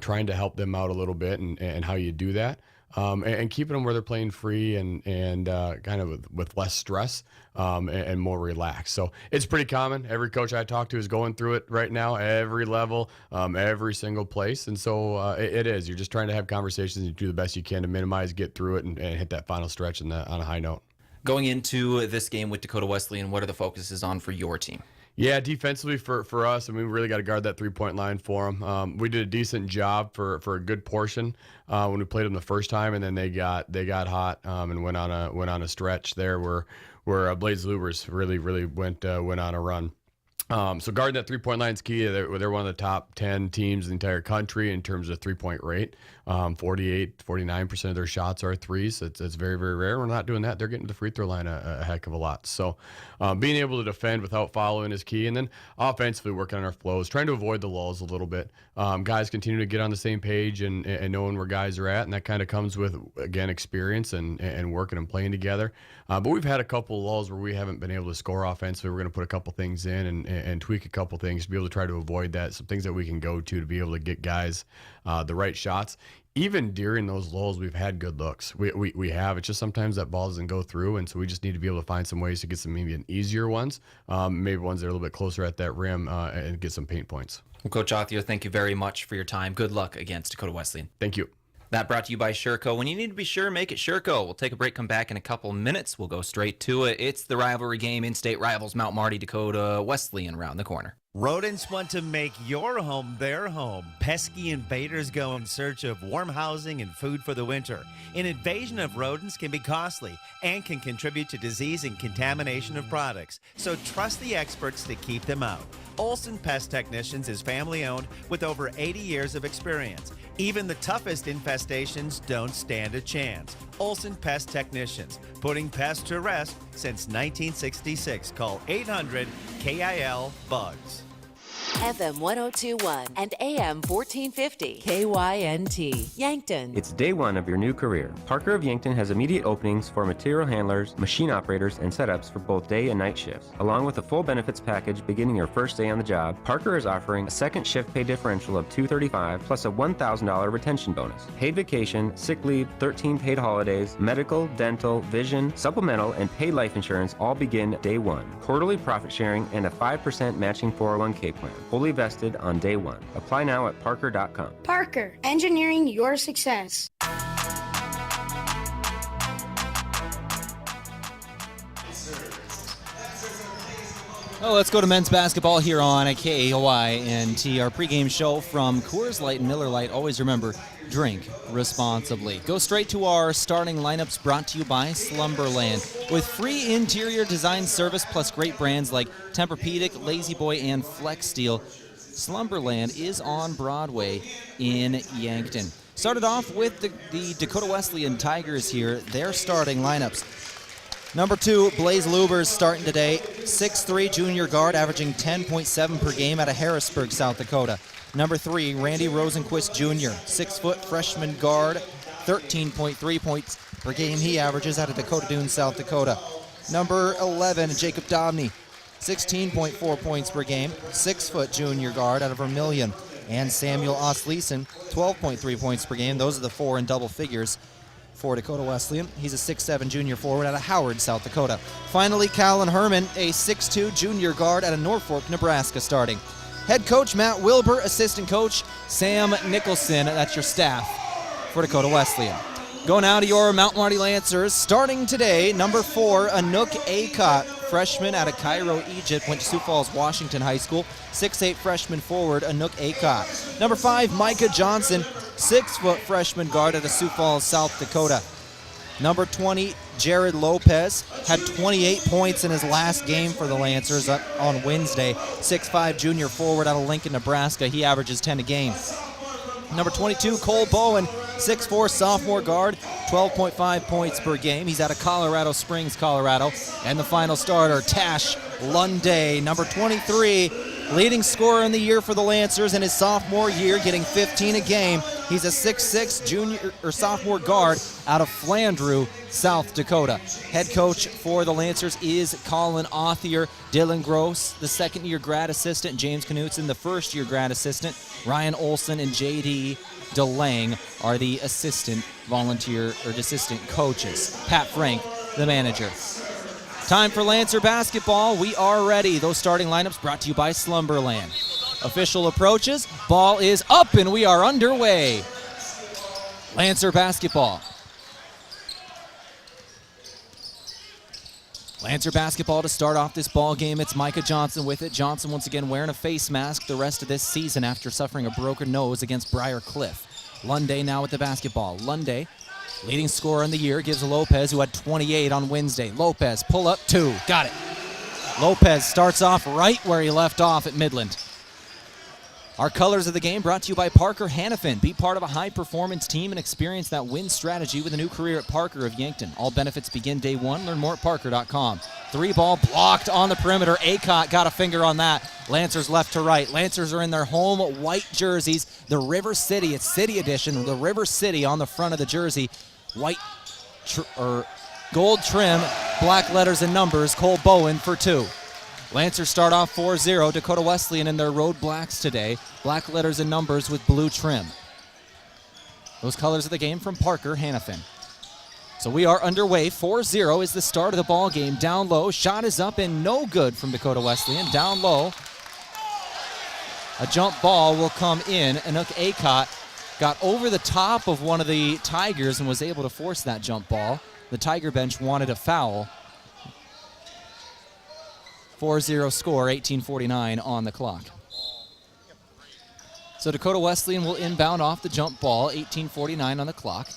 trying to help them out a little bit and how you do that. And keeping them where they're playing free and kind of with less stress and more relaxed. So it's pretty common. Every coach I talk to is going through it right now, every level, every single place. And so it is. You're just trying to have conversations and do the best you can to minimize, get through it, and hit that final stretch on a high note. Going into this game with Dakota Wesleyan, what are the focuses on for your team? Yeah, defensively for us, and we really got to guard that three-point line for them. We did a decent job for a good portion when we played them the first time, and then they got hot and went on a stretch there where Blaze Lubers really went on a run. So guarding that three-point line is key. They're one of the top 10 teams in the entire country in terms of three-point rate. 49% of their shots are threes. It's very, very rare. We're not doing that. They're getting to the free throw line a heck of a lot. So being able to defend without fouling is key. And then offensively working on our flows, trying to avoid the lulls a little bit. Guys continue to get on the same page and knowing where guys are at. And that kind of comes with, again, experience and working and playing together. But we've had a couple of lulls where we haven't been able to score offensively. We're going to put a couple things in and tweak a couple things to be able to try to avoid that. Some things that we can go to be able to get guys the right shots. Even during those lulls, we've had good looks. We have. It's just sometimes that ball doesn't go through, and so we just need to be able to find some ways to get some maybe easier ones, maybe ones that are a little bit closer at that rim, and get some paint points. Well, Coach Othier, thank you very much for your time. Good luck against Dakota Wesleyan. Thank you. That brought to you by Sherco. When you need to be sure, make it Sherco. We'll take a break, come back in a couple minutes. We'll go straight to it. It's the rivalry game, in-state rivals, Mount Marty, Dakota Wesleyan, round the corner. Rodents want to make your home their home. Pesky invaders go in search of warm housing and food for the winter. An invasion of rodents can be costly and can contribute to disease and contamination of products. So trust the experts to keep them out. Olson Pest Technicians is family-owned with over 80 years of experience. Even the toughest infestations don't stand a chance. Olson Pest Technicians, putting pests to rest since 1966. Call 800-KIL-BUGS. FM 1021 and AM 1450 KYNT Yankton. It's day one of your new career. Parker of Yankton has immediate openings for material handlers, machine operators, and setups for both day and night shifts. Along with a full benefits package beginning your first day on the job, Parker is offering a second shift pay differential of $235 plus a $1,000 retention bonus. Paid vacation, sick leave, 13 paid holidays, medical, dental, vision, supplemental, and paid life insurance all begin day one. Quarterly profit sharing and a 5% matching 401k plan. Fully vested on day one. Apply now at parker.com. Parker, engineering your success. Well, let's go to men's basketball here on KYNT, our pregame show from Coors Light and Miller Lite. Always remember, drink responsibly. Go straight to our starting lineups brought to you by Slumberland. With free interior design service plus great brands like Tempur-Pedic, Lazy Boy, and Flex Steel, Slumberland is on Broadway in Yankton. Started off with the Dakota Wesleyan Tigers here, their starting lineups. Number 2, Blaze Lubers starting today. 6'3", junior guard, averaging 10.7 per game out of Harrisburg, South Dakota. Number 3, Randy Rosenquist Jr., 6-foot freshman guard, 13.3 points per game he averages out of Dakota Dunes, South Dakota. Number 11, Jacob Dobney, 16.4 points per game, 6-foot junior guard out of Vermilion. And Samuel Osleeson, 12.3 points per game. Those are the 4 in double figures for Dakota Wesleyan. He's a 6'7" junior forward out of Howard, South Dakota. Finally, Callan Herman, a 6'2" junior guard out of Norfolk, Nebraska, starting. Head coach Matt Wilbur, assistant coach Sam Nicholson. That's your staff for Dakota Wesleyan. Go now to your Mount Marty Lancers. Starting today, number 4, Anouk Akot, freshman out of Cairo, Egypt, went to Sioux Falls, Washington High School. 6'8" freshman forward, Anouk Akot. Number 5, Micah Johnson, 6-foot freshman guard out of Sioux Falls, South Dakota. Number 20, Jared Lopez, had 28 points in his last game for the Lancers on Wednesday. 6'5" junior forward out of Lincoln, Nebraska. He averages 10 a game. Number 22, Cole Bowen, 6'4" sophomore guard, 12.5 points per game. He's out of Colorado Springs, Colorado. And the final starter, Tash Lunday, number 23, leading scorer in the year for the Lancers in his sophomore year, getting 15 a game. He's a 6'6" junior or sophomore guard out of Flandreau, South Dakota. Head coach for the Lancers is Colin Othier. Dylan Gross, the second-year grad assistant. James Knutson, the first-year grad assistant. Ryan Olson and J.D. DeLang are the assistant coaches. Pat Frank, the manager. Time for Lancer basketball. We are ready. Those starting lineups brought to you by Slumberland. Official approaches. Ball is up and we are underway. Lancer basketball. Lancer basketball to start off this ball game. It's Micah Johnson with it. Johnson once again wearing a face mask the rest of this season after suffering a broken nose against Briar Cliff. Lunday now with the basketball. Lunday, leading scorer in the year, gives Lopez, who had 28 on Wednesday. Lopez, pull up 2. Got it. Lopez starts off right where he left off at Midland. Our colors of the game brought to you by Parker Hannafin. Be part of a high-performance team and experience that win strategy with a new career at Parker of Yankton. All benefits begin day one. Learn more at parker.com. 3-ball blocked on the perimeter. Akot got a finger on that. Lancers left to right. Lancers are in their home white jerseys. The River City, it's City Edition. The River City on the front of the jersey. White gold trim, black letters and numbers. Cole Bowen for 2. Lancers start off 4-0. Dakota Wesleyan in their road blacks today. Black letters and numbers with blue trim. Those colors of the game from Parker Hannafin. So we are underway. 4-0 is the start of the ball game. Down low, shot is up and no good from Dakota Wesleyan. Down low, a jump ball will come in. Anook Acott got over the top of one of the Tigers and was able to force that jump ball. The Tiger bench wanted a foul. 4-0 score, 18:49 on the clock. So Dakota Wesleyan will inbound off the jump ball, 18:49 on the clock.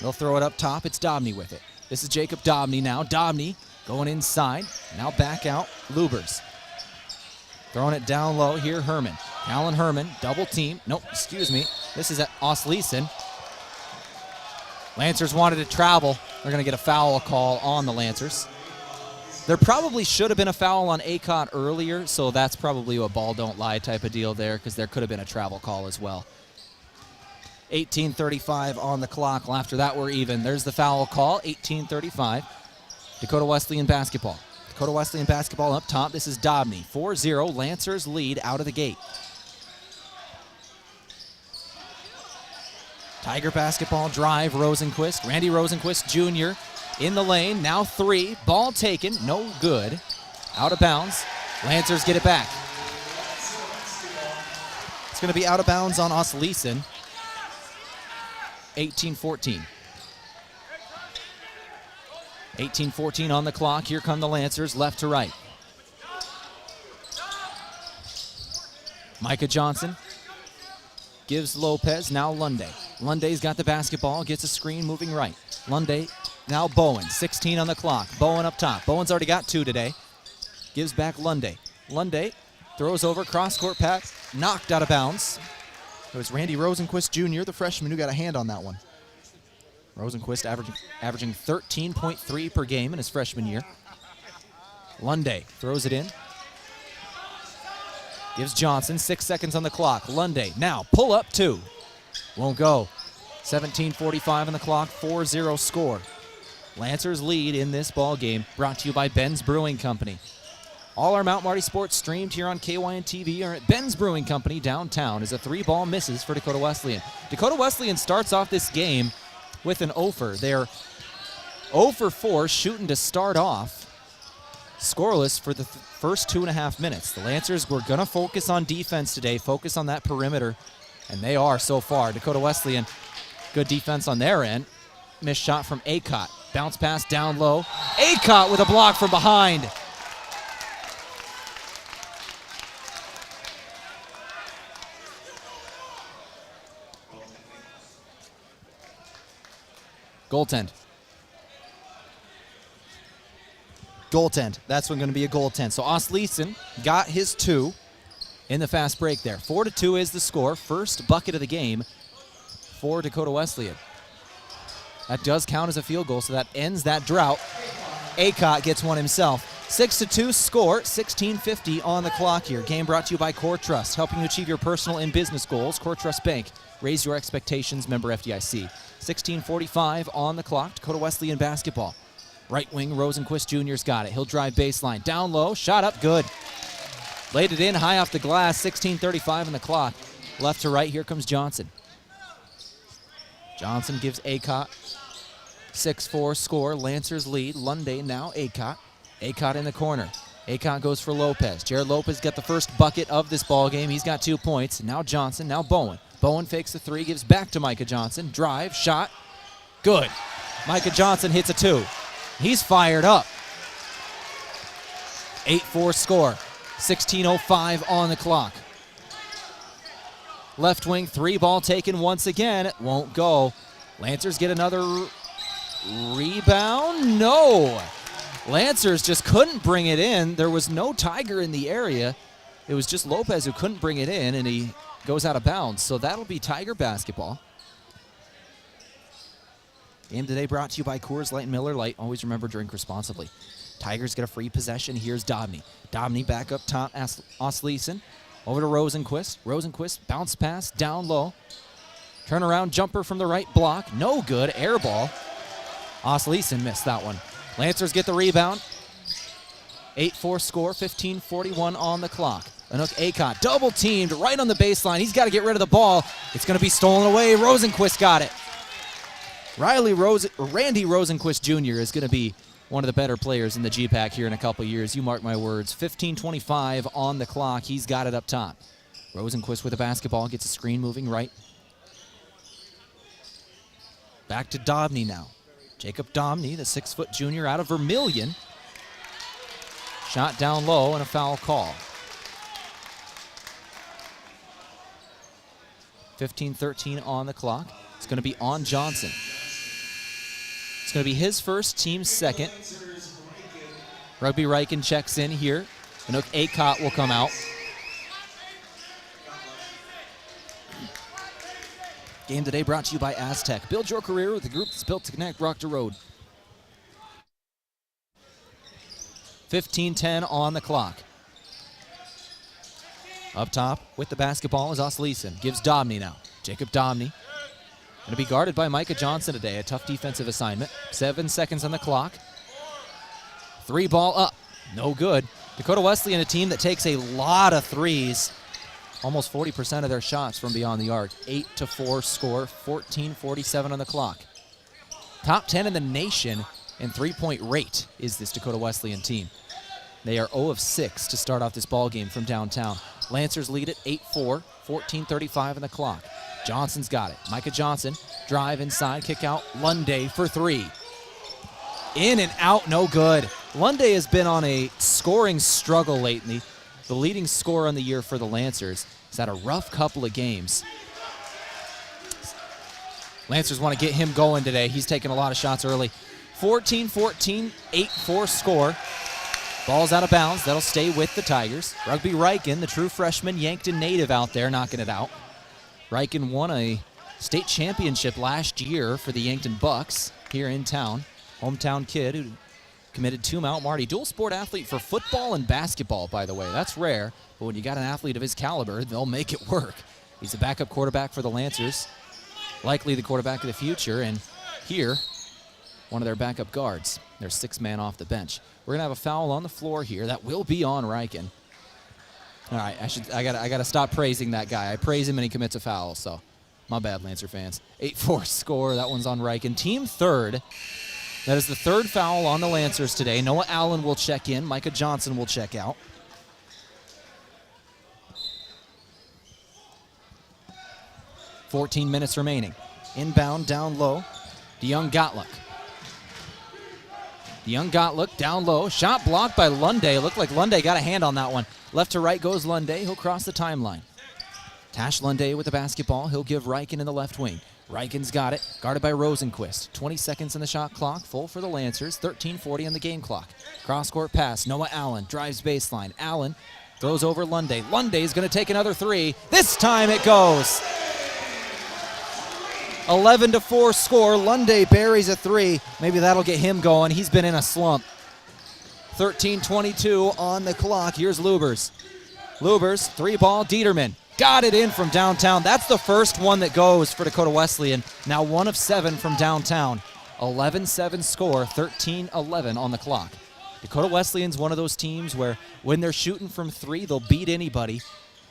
They'll throw it up top. It's Dobney with it. This is Jacob Dobney now. Dobney going inside. Now back out. Lubers. Throwing it down low here. Herman. Alan Herman. Double team. Nope, excuse me. This is at Osleeson. Lancers wanted to travel. They're going to get a foul call on the Lancers. There probably should have been a foul on Acott earlier, so that's probably a ball don't lie type of deal there because there could have been a travel call as well. 18:35 on the clock. Well, after that, we're even. There's the foul call, 18:35. Dakota Wesleyan basketball. Dakota Wesleyan basketball up top. This is Dobney. 4-0. Lancers lead out of the gate. Tiger basketball drive. Rosenquist. Randy Rosenquist Jr. in the lane. Now 3. Ball taken. No good. Out of bounds. Lancers get it back. It's going to be out of bounds on Osleeson. 18-14. 18-14 on the clock. Here come the Lancers, left to right. Micah Johnson gives Lopez, now Lunday. Lunday's got the basketball, gets a screen, moving right. Lunday, now Bowen, 16 on the clock. Bowen up top. Bowen's already got 2 today. Gives back Lunday. Lunday throws over, cross-court pass, knocked out of bounds. It was Randy Rosenquist Jr., the freshman, who got a hand on that one. Rosenquist averaging 13.3 per game in his freshman year. Lunday throws it in. Gives Johnson 6 seconds on the clock. Lunday now pull up 2. Won't go. 17:45 on the clock, 4-0 score. Lancers lead in this ball game, brought to you by Ben's Brewing Company. All our Mount Marty sports streamed here on KYNTV are at Ben's Brewing Company downtown as a 3-ball misses for Dakota Wesleyan. Dakota Wesleyan starts off this game with an offer. They're 0 for 4 shooting to start off. Scoreless for the first 2.5 minutes. The Lancers were going to focus on defense today, focus on that perimeter, and they are so far. Dakota Wesleyan, good defense on their end. Missed shot from Acott. Bounce pass down low. Acott with a block from behind. Goaltend. Goaltend. That's going to be a goaltend. So Osleeson got his 2 in the fast break there. 4-2 is the score. First bucket of the game for Dakota Wesleyan. That does count as a field goal, so that ends that drought. Acott gets one himself. 6-2 score, 16:50 on the clock here. Game brought to you by Core Trust, helping you achieve your personal and business goals. Core Trust Bank, raise your expectations, member FDIC. 16:45 on the clock, Dakota Wesleyan basketball. Right wing, Rosenquist Jr.'s got it. He'll drive baseline. Down low, shot up, good. Laid it in high off the glass, 16:35 on the clock. Left to right, here comes Johnson. Johnson gives Acott. 6-4 score, Lancers lead. Lunday now Acott. Acott in the corner. Acott goes for Lopez. Jared Lopez got the first bucket of this ball game. He's got 2 points. Now Johnson, now Bowen. Bowen fakes the 3, gives back to Micah Johnson. Drive, shot, good. Micah Johnson hits a 2. He's fired up. 8-4 score. 16:05 on the clock. Left wing 3, ball taken once again. Won't go. Lancers get another rebound. No. Lancers just couldn't bring it in. There was no Tiger in the area. It was just Lopez who couldn't bring it in, and he goes out of bounds. So that'll be Tiger basketball. Game today brought to you by Coors Light and Miller Lite. Always remember, drink responsibly. Tigers get a free possession. Here's Dobney. Dobney back up top. Osleeson. Over to Rosenquist. Rosenquist bounce pass down low. Turnaround jumper from the right block. No good. Air ball. Osleeson missed that one. Lancers get the rebound. 8-4 score, 15:41 on the clock. Anook Akot double teamed right on the baseline. He's got to get rid of the ball. It's going to be stolen away. Rosenquist got it. Randy Rosenquist Jr. is going to be one of the better players in the GPAC here in a couple years. You mark my words. 15:25 on the clock. He's got it up top. Rosenquist with the basketball, gets a screen moving right. Back to Dobney now. Jacob Dobney, the 6-foot junior out of Vermilion. Shot down low and a foul call. 15:13 on the clock. It's going to be on Johnson. It's going to be his first, team's second. Rugby Riken checks in here. Anook Akot will come out. Game today brought to you by Aztec. Build your career with a group that's built to connect rock to road. 15:10 on the clock. Up top with the basketball is Osleeson. Gives Dobney now. Jacob Dobney. Going to be guarded by Micah Johnson today. A tough defensive assignment. 7 seconds on the clock. 3 ball up. No good. Dakota Wesleyan, a team that takes a lot of threes. Almost 40% of their shots from beyond the arc. 8-4 score. 14:47 on the clock. Top 10 in the nation in three-point rate is this Dakota Wesleyan team. They are 0 of 6 to start off this ball game from downtown. Lancers lead it 8-4, 14:35 on the clock. Johnson's got it. Micah Johnson, drive inside, kick out. Lunday for 3. In and out, no good. Lunday has been on a scoring struggle lately. The leading scorer on the year for the Lancers. He's had a rough couple of games. Lancers want to get him going today. He's taking a lot of shots early. 14-14, 8-4 score. Ball's out of bounds. That'll stay with the Tigers. Rugby Riken, the true freshman Yankton native out there, knocking it out. Riken won a state championship last year for the Yankton Bucks here in town. Hometown kid who committed to Mount Marty. Dual sport athlete for football and basketball, by the way. That's rare, but when you got an athlete of his caliber, they'll make it work. He's a backup quarterback for the Lancers. Likely the quarterback of the future, and here, one of their backup guards. Their 6th man off the bench. We're gonna have a foul on the floor here. That will be on Riken. All right, I gotta stop praising that guy. I praise him and he commits a foul, so my bad, Lancer fans. 8-4 score. That one's on Riken. Team third. That is the 3rd foul on the Lancers today. Noah Allen will check in. Micah Johnson will check out. .14 minutes remaining. Inbound, down low. DeYoung Gotluck. DeYoung Gotluck down low. Shot blocked by Lunday. Looked like Lunday got a hand on that one. Left to right goes Lunday. He'll cross the timeline. Tash Lunday with the basketball. He'll give Riken in the left wing. Riken's got it. Guarded by Rosenquist. 20 seconds in the shot clock. Full for the Lancers. 13:40 on the game clock. Cross-court pass. Noah Allen drives baseline. Allen throws over Lunday. Lunday's going to take another 3. This time it goes. 11-4 score. Lunday buries a 3. Maybe that'll get him going. He's been in a slump. 13:22 on the clock. Here's Lubers. Lubers, 3-ball. Dieterman got it in from downtown. That's the first one that goes for Dakota Wesleyan. Now 1 of 7 from downtown. 11-7 score. 13:11 on the clock. Dakota Wesleyan's one of those teams where when they're shooting from 3, they'll beat anybody.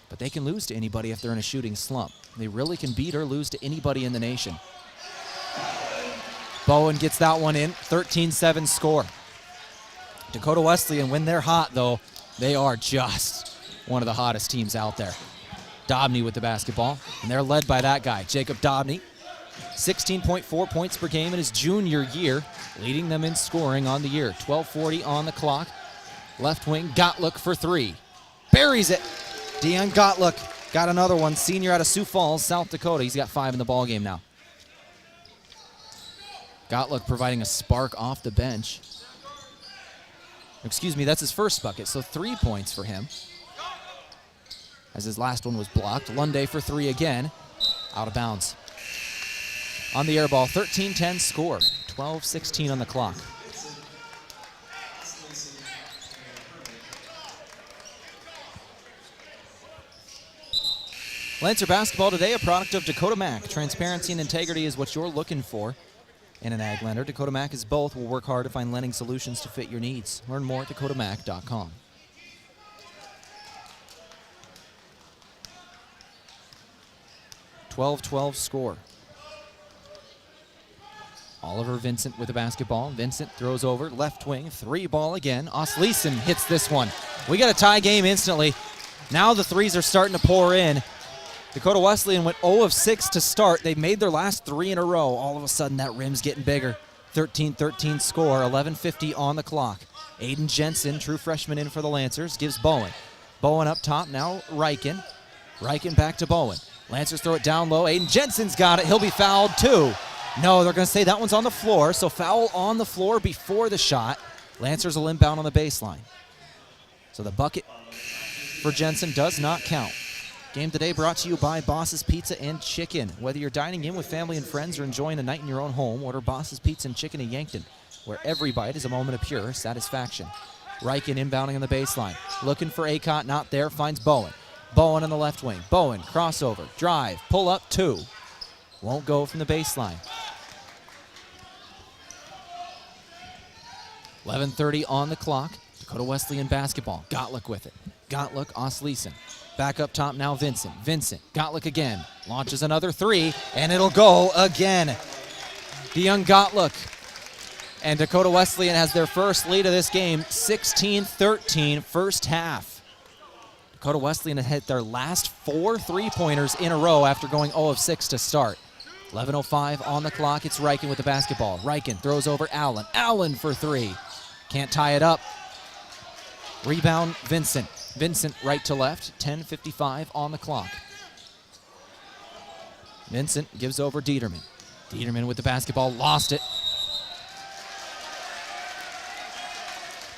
But they can lose to anybody if they're in a shooting slump. They really can beat or lose to anybody in the nation. Bowen gets that one in. 13-7 score. Dakota Wesleyan, when they're hot, though, they are just one of the hottest teams out there. Dobney with the basketball, and they're led by that guy, Jacob Dobney. 16.4 points per game in his junior year, leading them in scoring on the year. 12:40 on the clock. Left wing, Gotluck for 3. Buries it. DeYoung Gotluck got another one. Senior out of Sioux Falls, South Dakota. He's got 5 in the ballgame now. Gotluck providing a spark off the bench. Excuse me, that's his first bucket, so 3 points for him. As his last one was blocked. Lunday for 3 again. Out of bounds. On the air ball, 13-10 score. 12:16 on the clock. Lancer basketball today, a product of Dakota Mac. Transparency and integrity is what you're looking for. and an ag lender. Dakota Mac is both. We'll work hard to find lending solutions to fit your needs. Learn more at dakotamac.com. 12-12 score. Oliver Vincent with the basketball. Vincent throws over, left wing, 3 ball again. Osleisen hits this one. We got a tie game instantly. Now the threes are starting to pour in. Dakota Wesleyan went 0 of 6 to start. They made their last 3 in a row. All of a sudden, that rim's getting bigger. 13-13 score, 11:50 on the clock. Aiden Jensen, true freshman in for the Lancers, gives Bowen. Bowen up top, now Reichen. Reichen back to Bowen. Lancers throw it down low. Aiden Jensen's got it. He'll be fouled too. No, they're going to say that one's on the floor, so foul on the floor before the shot. Lancers will inbound on the baseline. So the bucket for Jensen does not count. Game today brought to you by Boss's Pizza and Chicken. Whether you're dining in with family and friends or enjoying a night in your own home, order Boss's Pizza and Chicken in Yankton, where every bite is a moment of pure satisfaction. Reichen inbounding on the baseline. Looking for Acott, not there, finds Bowen. Bowen on the left wing. Bowen, crossover, drive, pull up 2. Won't go from the baseline. 11:30 on the clock. Dakota Wesleyan basketball. Gottlieb with it. Gottlieb, Osleisen. Back up top now, Vincent. Vincent, Gottlieb again. Launches another 3, and it'll go again. DeYoung Gottlieb. And Dakota Wesleyan has their first lead of this game, 16-13, first half. Dakota Wesleyan had hit their last 4 3-pointers in a row after going 0 of 6 to start. 11:05 on the clock. It's Reichen with the basketball. Reichen throws over Allen. Allen for 3. Can't tie it up. Rebound, Vincent. Vincent right to left. 10:55 on the clock. Vincent gives over Dieterman. Dieterman with the basketball. Lost it.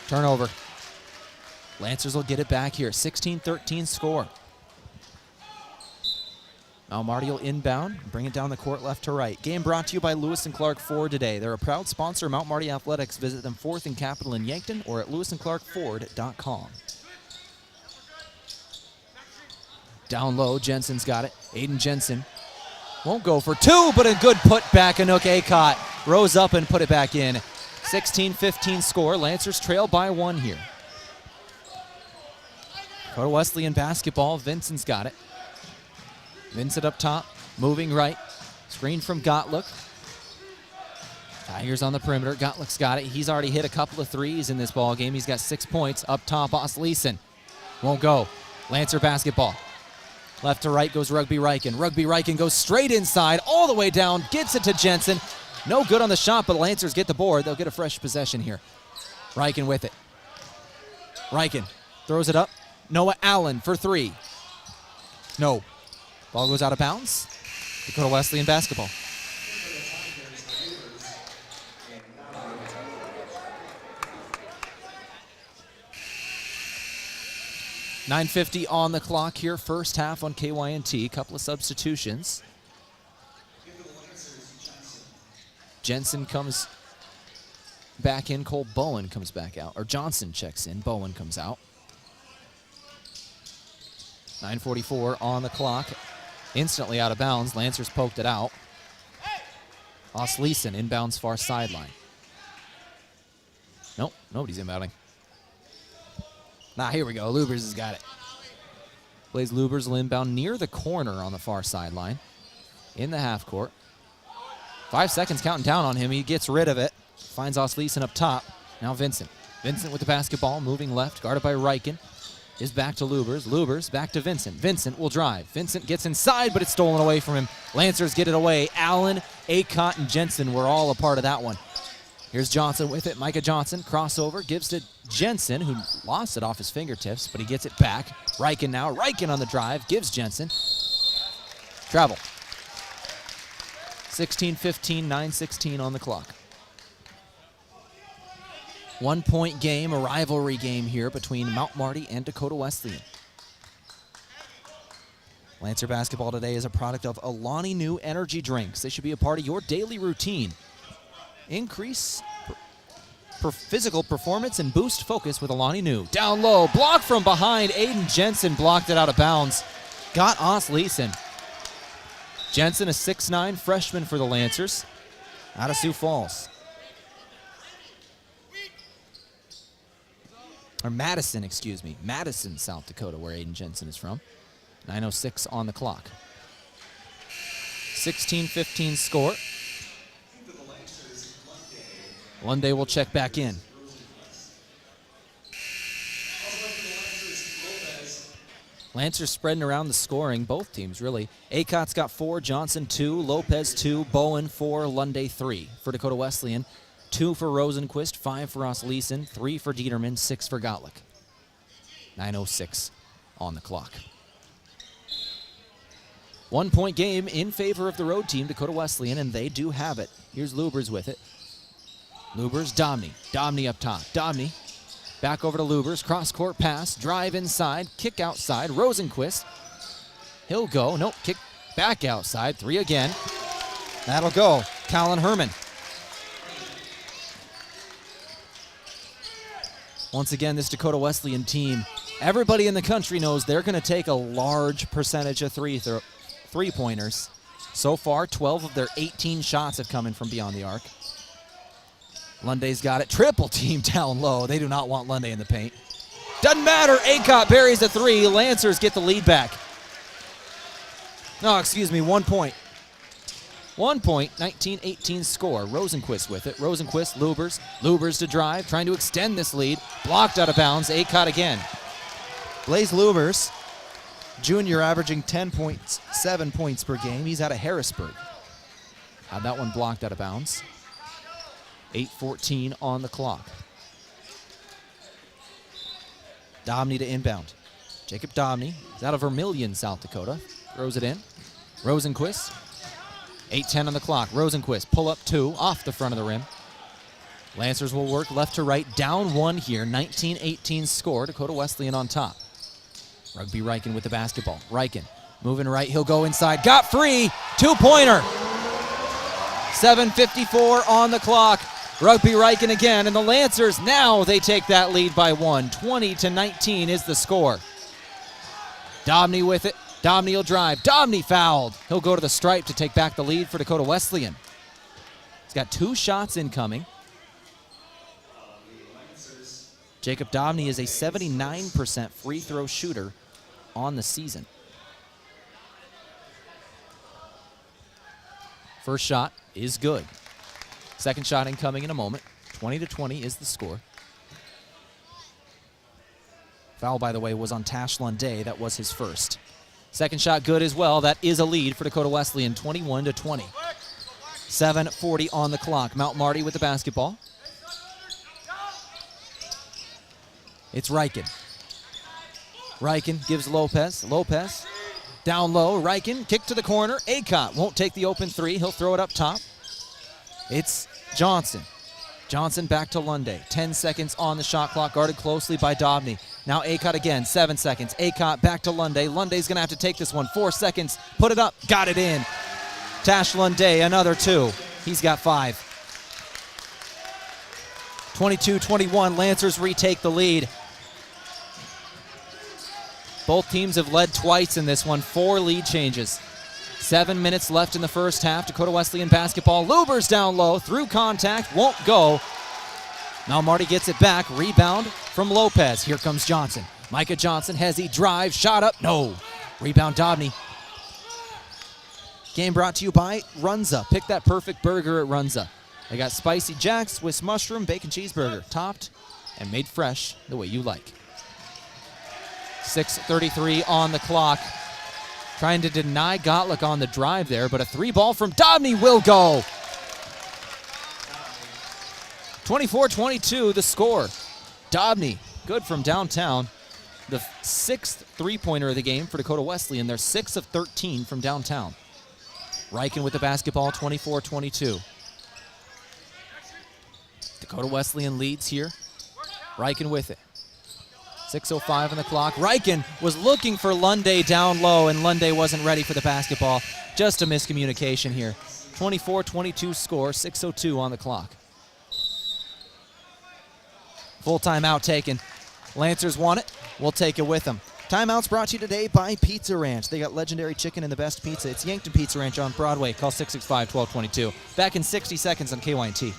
Turnover. Lancers will get it back here. 16-13 score. Mount Marty will inbound, bring it down the court left to right. Game brought to you by Lewis & Clark Ford today. They're a proud sponsor of Mount Marty Athletics. Visit them 4th and Capitol in Yankton or at lewisandclarkford.com. Down low, Jensen's got it. Aiden Jensen won't go for 2, but a good put back. Anook Acott rose up and put it back in. 16-15 score. Lancers trail by 1 here. Dakota Wesleyan basketball. Vincent's got it. Vincent up top, moving right. Screen from Gottlieb. Tigers on the perimeter. Gottlieb's got it. He's already hit a couple of 3s in this ball game. He's got 6 points. Up top, Osleisen. Won't go. Lancer basketball. Left to right goes Rugby Reichen. Rugby Reichen goes straight inside, all the way down, gets it to Jensen. No good on the shot, but Lancers get the board. They'll get a fresh possession here. Reichen with it. Reichen throws it up. Noah Allen for 3. No. Ball goes out of bounds. Dakota Wesleyan basketball. $9:50 on the clock here. First half on KYNT. Couple of substitutions. Jensen comes back in. Cole Bowen comes back out. Or Johnson checks in. Bowen comes out. 9:44 on the clock. Instantly out of bounds. Lancers poked it out. Osleisen inbounds far sideline. Nope, nobody's inbounding. Here we go. Lubers has got it. Blaze Lubers will inbound near the corner on the far sideline. In the half court. 5 seconds counting down on him. He gets rid of it. Finds Osleisen up top. Now Vincent. Vincent with the basketball, moving left, guarded by Reichen. Is back to Lubers. Lubers back to Vincent. Vincent will drive. Vincent gets inside, but it's stolen away from him. Lancers get it away. Allen, Acott, and Jensen were all a part of that one. Here's Johnson with it. Micah Johnson, crossover, gives to Jensen, who lost it off his fingertips, but he gets it back. Reichen now. Reichen on the drive, gives Jensen. Travel. 16-15, 9:16 on the clock. 1 point game, a rivalry game here between Mount Marty and Dakota Wesleyan. Lancer basketball today is a product of Alani Nu energy drinks. They should be a part of your daily routine. Increase physical performance and boost focus with Alani Nu. Down low, block from behind. Aiden Jensen blocked it out of bounds. Got Osleisen. Jensen, a 6'9 freshman for the Lancers. out of Sioux Falls. Or Madison, excuse me. Madison, South Dakota, where Aiden Jensen is from. 9:06 on the clock. 16-15 score. Lunday will check back in. Lancers spreading around the scoring, both teams really. Acot's got 4, Johnson 2, Lopez 2, Bowen 4, Lunday 3. For Dakota Wesleyan, 2 for Rosenquist, 5 for Osleason, 3 for Dieterman, 6 for Gottlick. 9:06 on the clock. 1 point game in favor of the road team, Dakota Wesleyan, and they do have it. Here's Lubers with it. Lubers, Domney. Domney up top. Domney back over to Lubers. Cross-court pass. Drive inside. Kick outside. Rosenquist. He'll go. Nope. Kick back outside. 3 again. That'll go. Colin Herman. Once again, this Dakota Wesleyan team, everybody in the country knows they're going to take a large percentage of three-pointers. So far, 12 of their 18 shots have come in from beyond the arc. Lunday's got it. Triple team down low. They do not want Lunday in the paint. Doesn't matter. Acot buries the 3. Lancers get the lead back. No, excuse me, 1 point. 1 point, 19-18 score. Rosenquist with it. Rosenquist, Lubers. Lubers to drive, trying to extend this lead. Blocked out of bounds. Acot again. Blaze Lubers, junior, averaging 10.7 points per game. He's out of Harrisburg. Had that one blocked out of bounds. 8:14 on the clock. Domney to inbound. Jacob Domney is out of Vermilion, South Dakota. Throws it in. Rosenquist. 8:10 on the clock. Rosenquist, pull up 2, off the front of the rim. Lancers will work left to right, down 1 here. 19-18 score. Dakota Wesleyan on top. Rugby Reichen with the basketball. Reichen moving right. He'll go inside. Got free. 2-pointer. 7:54 on the clock. Rugby Reichen again, and the Lancers now they take that lead by 1. 20-19 is the score. Domney with it. Domney will drive. Domney fouled. He'll go to the stripe to take back the lead for Dakota Wesleyan. He's got 2 shots incoming. Jacob Domney is a 79% free throw shooter on the season. First shot is good. Second shot incoming in a moment. 20-20 is the score. Foul, by the way, was on Tash Lunday. That was his first. Second shot good as well. That is a lead for Dakota Wesleyan, 21-20. 7:40 on the clock. Mount Marty with the basketball. It's Reichen. Reichen gives Lopez. Lopez down low. Reichen, kick to the corner. Acot won't take the open 3. He'll throw it up top. It's Johnson. Johnson back to Lunday. 10 seconds on the shot clock, guarded closely by Domney. Now Acot again, 7 seconds. Acot back to Lunday. Lunday's going to have to take this one. 4 seconds. Put it up. Got it in. Tash Lunday, another 2. He's got 5. 22-21. Lancers retake the lead. Both teams have led twice in this one. 4 lead changes. 7 minutes left in the first half. Dakota Wesleyan basketball. Lubers down low. Through contact. Won't go. Now Marty gets it back. Rebound from Lopez. Here comes Johnson. Micah Johnson. Hezzy drive. Shot up. No. Rebound Domney. Game brought to you by Runza. Pick that perfect burger at Runza. They got Spicy Jacks, Swiss mushroom, bacon cheeseburger. Topped and made fresh the way you like. 6:33 on the clock. Trying to deny Gottlick on the drive there, but a 3-ball from Domney will go. 24-22 the score. Domney, good from downtown. The 6th 3-pointer of the game for Dakota Wesleyan. They're 6 of 13 from downtown. Reichen with the basketball, 24-22. Dakota Wesleyan leads here. Reichen with it. 6:05 on the clock. Reichen was looking for Lunday down low, and Lunday wasn't ready for the basketball. Just a miscommunication here. 24-22 score, 6:02 on the clock. Full timeout taken. Lancers want it. We'll take it with them. Timeouts brought to you today by Pizza Ranch. They got legendary chicken and the best pizza. It's Yankton Pizza Ranch on Broadway. Call 665-1222. Back in 60 seconds on KYNT.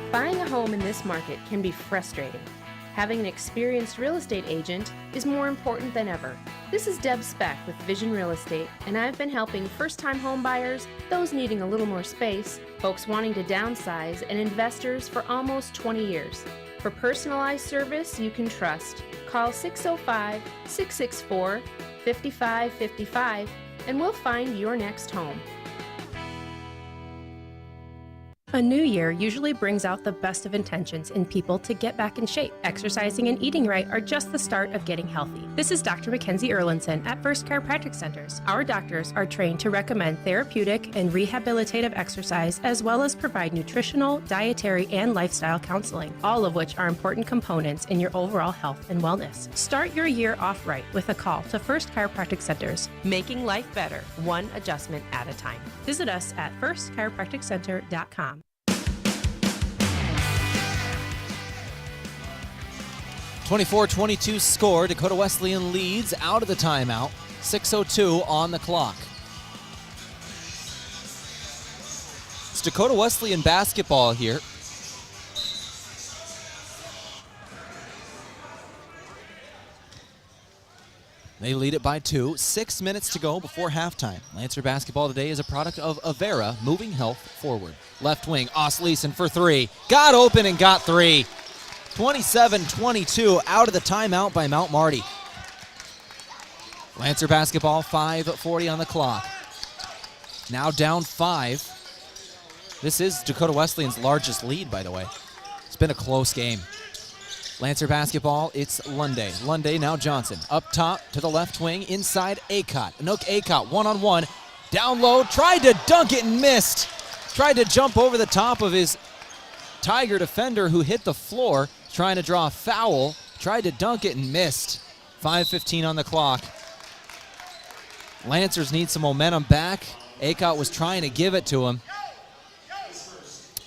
Buying a home in this market can be frustrating. Having an experienced real estate agent is more important than ever. This is Deb Speck with Vision Real Estate, and I've been helping first-time home buyers, those needing a little more space, folks wanting to downsize, and investors for almost 20 years. For personalized service you can trust, call 605-664-5555 and we'll find your next home. A new year usually brings out the best of intentions in people to get back in shape. Exercising and eating right are just the start of getting healthy. This is Dr. Mackenzie Erlinson at First Chiropractic Centers. Our doctors are trained to recommend therapeutic and rehabilitative exercise as well as provide nutritional, dietary, and lifestyle counseling, all of which are important components in your overall health and wellness. Start your year off right with a call to First Chiropractic Centers, making life better, one adjustment at a time. Visit us at firstchiropracticcenter.com. 24-22 score. Dakota Wesleyan leads out of the timeout. 6:02 on the clock. It's Dakota Wesleyan basketball here. They lead it by 2. 6 minutes to go before halftime. Lancer basketball today is a product of Avera, moving health forward. Left wing, Osleisen for 3. Got open and got 3. 27-22 out of the timeout by Mount Marty. Lancer basketball, 5:40 on the clock. Now down 5. This is Dakota Wesleyan's largest lead, by the way. It's been a close game. Lancer basketball, it's Lunday. Lunday, now Johnson. Up top to the left wing, inside Acott. Anook Acott, one-on-one. Down low, tried to dunk it and missed. Tried to jump over the top of his Tiger defender who hit the floor, trying to draw a foul. Tried to dunk it and missed. 5:15 on the clock. Lancers need some momentum back. Acott was trying to give it to him.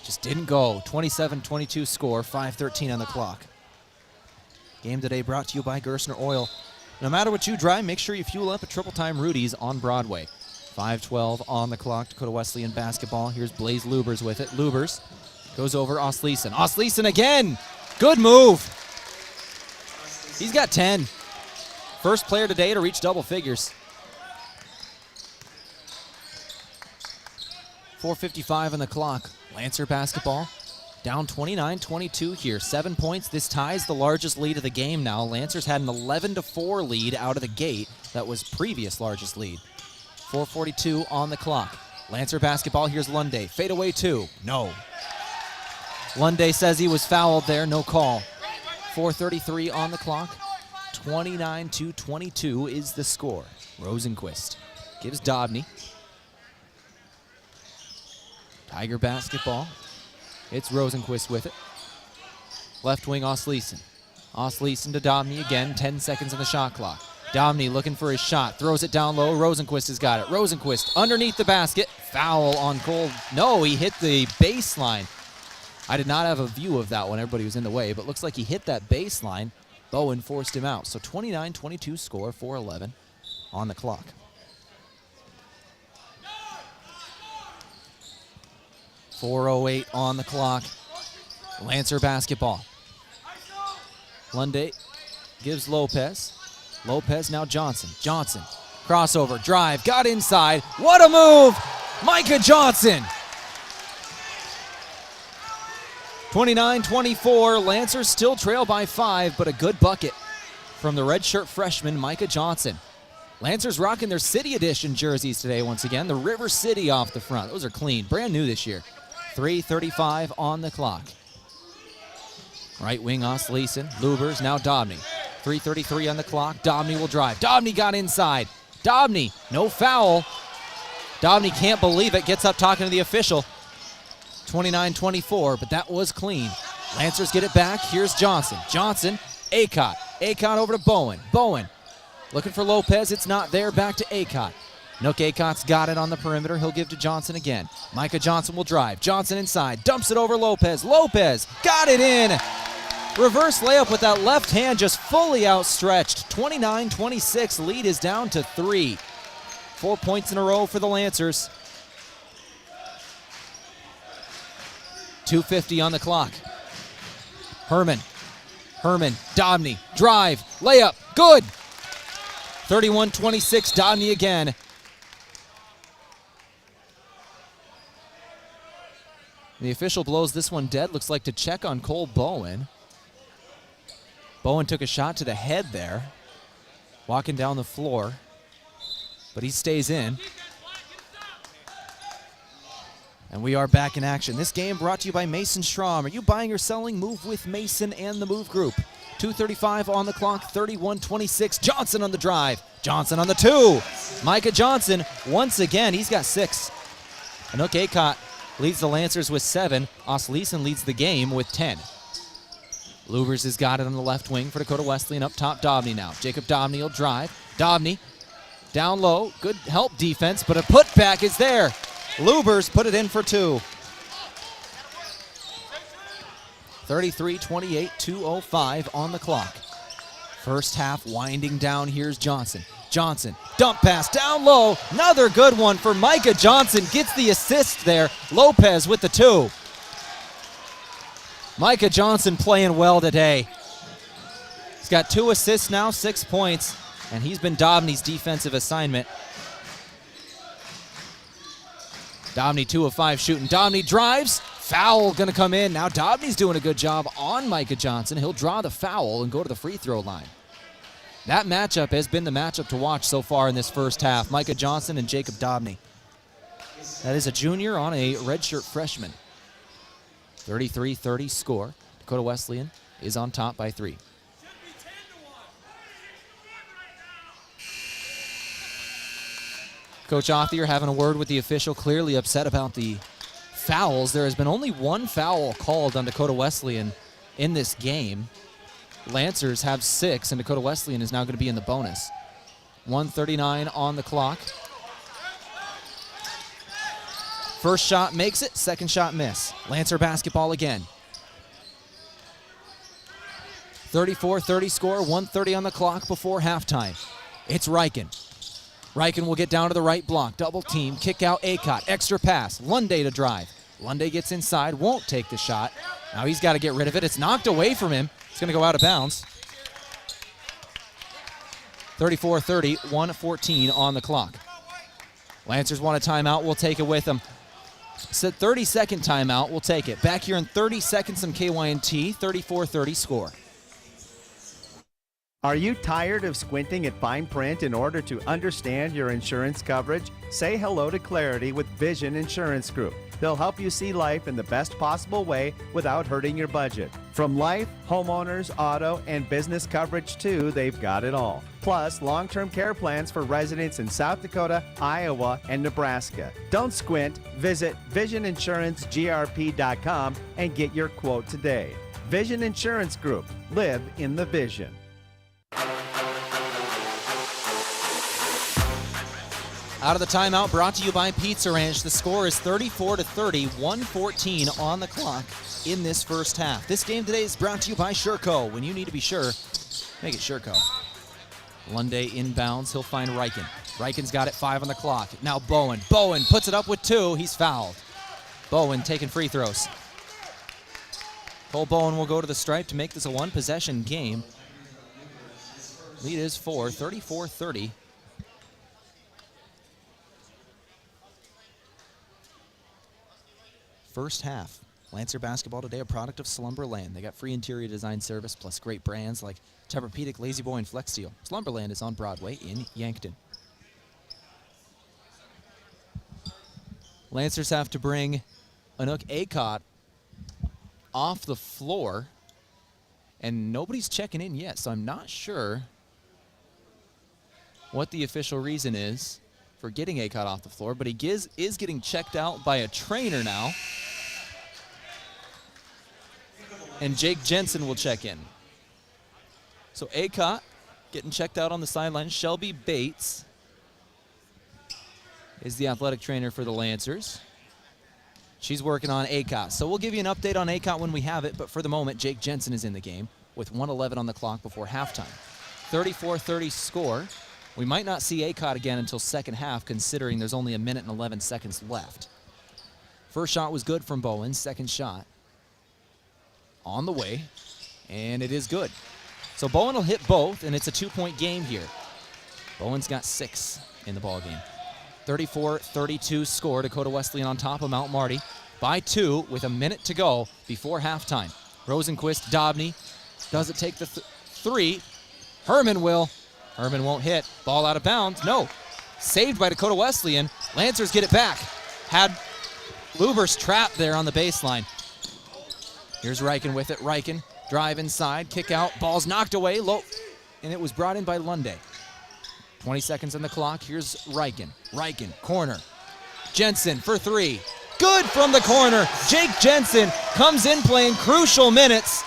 Just didn't go. 27-22 score, 5:13 on the clock. Game today brought to you by Gersner Oil. No matter what you drive, make sure you fuel up at Triple Time Rudy's on Broadway. 5:12 on the clock. Dakota Wesleyan basketball. Here's Blaze Lubers with it. Lubers goes over Osleisen. Osleisen again. Good move. He's got 10. First player today to reach double figures. 4:55 on the clock. Lancer basketball down 29-22 here. 7 points. This ties the largest lead of the game now. Lancers had an 11-4 lead out of the gate. That was previous largest lead. 4:42 on the clock. Lancer basketball. Here's Lunday. Fadeaway 2. No. Lunday says he was fouled there. No call. 4:33 on the clock. 29-22 is the score. Rosenquist gives Dobney. Tiger basketball. It's Rosenquist with it. Left wing Osleisen. Osleisen to Dobney again. 10 seconds on the shot clock. Dobney looking for his shot. Throws it down low. Rosenquist has got it. Rosenquist underneath the basket. Foul on Cole. No, he hit the baseline. I did not have a view of that one. Everybody was in the way, but looks like he hit that baseline. Bowen forced him out. So 29-22 score, 4:11 on the clock. .408 on the clock. Lancer basketball. Lunday gives Lopez. Lopez now Johnson. Johnson, crossover, drive, got inside. What a move! Micah Johnson. 29-24, Lancers still trail by 5, but a good bucket from the redshirt freshman, Micah Johnson. Lancers rocking their City Edition jerseys today once again. The River City off the front. Those are clean, brand new this year. 3:35 on the clock. Right wing Osleisen, Lubers, now Dobney. 3:33 on the clock, Dobney will drive. Dobney got inside. Dobney, no foul. Dobney can't believe it, gets up talking to the official. 29-24, but that was clean. Lancers get it back. Here's Johnson. Johnson, Acott. Acott over to Bowen. Bowen looking for Lopez. It's not there. Back to Acott. Nook Acott's got it on the perimeter. He'll give to Johnson again. Micah Johnson will drive. Johnson inside. Dumps it over Lopez. Lopez got it in. Reverse layup with that left hand just fully outstretched. 29-26, lead is down to 3. 4 points in a row for the Lancers. 2:50 on the clock. Herman, Dobney, drive, layup, good. 31-26, Dobney again. The official blows this one dead. Looks like to check on Cole Bowen. Bowen took a shot to the head there, walking down the floor, but he stays in. And we are back in action. This game brought to you by Mason Strom. Are you buying or selling? Move with Mason and the Move Group. 2:35 on the clock, 31-26. Johnson on the drive. Johnson on the 2. Micah Johnson, once again, he's got 6. Anook Acott leads the Lancers with 7. Osleeson leads the game with 10. Lubers has got it on the left wing for Dakota Wesleyan. Up top, Dobney now. Jacob Dobney will drive. Dobney down low. Good help defense, but a putback is there. Lubers put it in for 2. 33-28, 2:05 on the clock. First half winding down. Here's Johnson. Johnson, dump pass down low. Another good one for Micah Johnson. Gets the assist there. Lopez with the 2. Micah Johnson playing well today. He's got 2 assists now, 6 points, and he's been Dobney's defensive assignment. Dobney 2 of 5 shooting. Dobney drives. Foul going to come in. Now Dobney's doing a good job on Micah Johnson. He'll draw the foul and go to the free throw line. That matchup has been the matchup to watch so far in this first half. Micah Johnson and Jacob Dobney. That is a junior on a redshirt freshman. 33-30 score. Dakota Wesleyan is on top by 3. Coach Othier having a word with the official, clearly upset about the fouls. There has been only 1 foul called on Dakota Wesleyan in this game. Lancers have 6, and Dakota Wesleyan is now going to be in the bonus. 1:39 on the clock. First shot makes it, second shot miss. Lancer basketball again. 34-30 score, 1:30 on the clock before halftime. It's Riken. Riken will get down to the right block. Double team, kick out Acott. Extra pass. Lunday to drive. Lunday gets inside, won't take the shot. Now he's got to get rid of it. It's knocked away from him. It's going to go out of bounds. 34-30, 1:14 on the clock. Lancers want a timeout. We'll take it with them. It's a 30-second timeout. We'll take it. Back here in 30 seconds on KYNT, 34-30 score. Are you tired of squinting at fine print in order to understand your insurance coverage? Say hello to Clarity with Vision Insurance Group. They'll help you see life in the best possible way without hurting your budget. From life, homeowners, auto, and business coverage too, they've got it all. Plus, long-term care plans for residents in South Dakota, Iowa, and Nebraska. Don't squint. Visit VisionInsuranceGRP.com and get your quote today. Vision Insurance Group. Live in the vision. Out of the timeout, brought to you by Pizza Ranch. The score is 34-30, 1:14 on the clock in this first half. This game today is brought to you by Sherco. When you need to be sure, make it Sherco. Lunday inbounds, he'll find Riken. Riken's got it, 5 on the clock. Now Bowen. Bowen puts it up with 2. He's fouled. Bowen taking free throws. Cole Bowen will go to the stripe to make this a one-possession game. Lead is 4, 34-30. First half. Lancer basketball today, a product of Slumberland. They got free interior design service plus great brands like Tempur-Pedic, Lazy Boy, and Flex Steel. Slumberland is on Broadway in Yankton. Lancers have to bring Anook Acott off the floor, and nobody's checking in yet, so I'm not sure what the official reason is for getting Acott off the floor, but he is getting checked out by a trainer now. And Jake Jensen will check in. So Acott getting checked out on the sideline. Shelby Bates is the athletic trainer for the Lancers. She's working on ACOT. So we'll give you an update on ACOT when we have it, but for the moment, Jake Jensen is in the game with 1:11 on the clock before halftime. 34-30 score. We might not see ACOT again until second half, considering there's only 1 minute and 11 seconds left. First shot was good from Bowen. Second shot on the way, and it is good. So Bowen will hit both, and it's a 2-point game here. Bowen's got 6 in the ballgame. 34-32 score. Dakota Wesleyan on top of Mount Marty by 2 with 1 minute to go before halftime. Rosenquist, Dobney. Does it take the 3? Herman will. Herman won't hit. Ball out of bounds. No. Saved by Dakota Wesleyan. Lancers get it back. Had Lubers trapped there on the baseline. Here's Reichen with it. Reichen, drive inside, kick out. Ball's knocked away, low, and it was brought in by Lunde. 20 seconds on the clock. Here's Reichen. Reichen, corner. Jensen for 3. Good from the corner. Jake Jensen comes in playing crucial minutes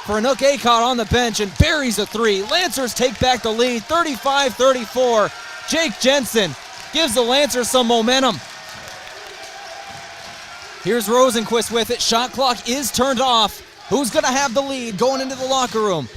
for Anook Acott on the bench and buries a 3. Lancers take back the lead, 35-34. Jake Jensen gives the Lancers some momentum. Here's Rosenquist with it. Shot clock is turned off. Who's going to have the lead going into the locker room?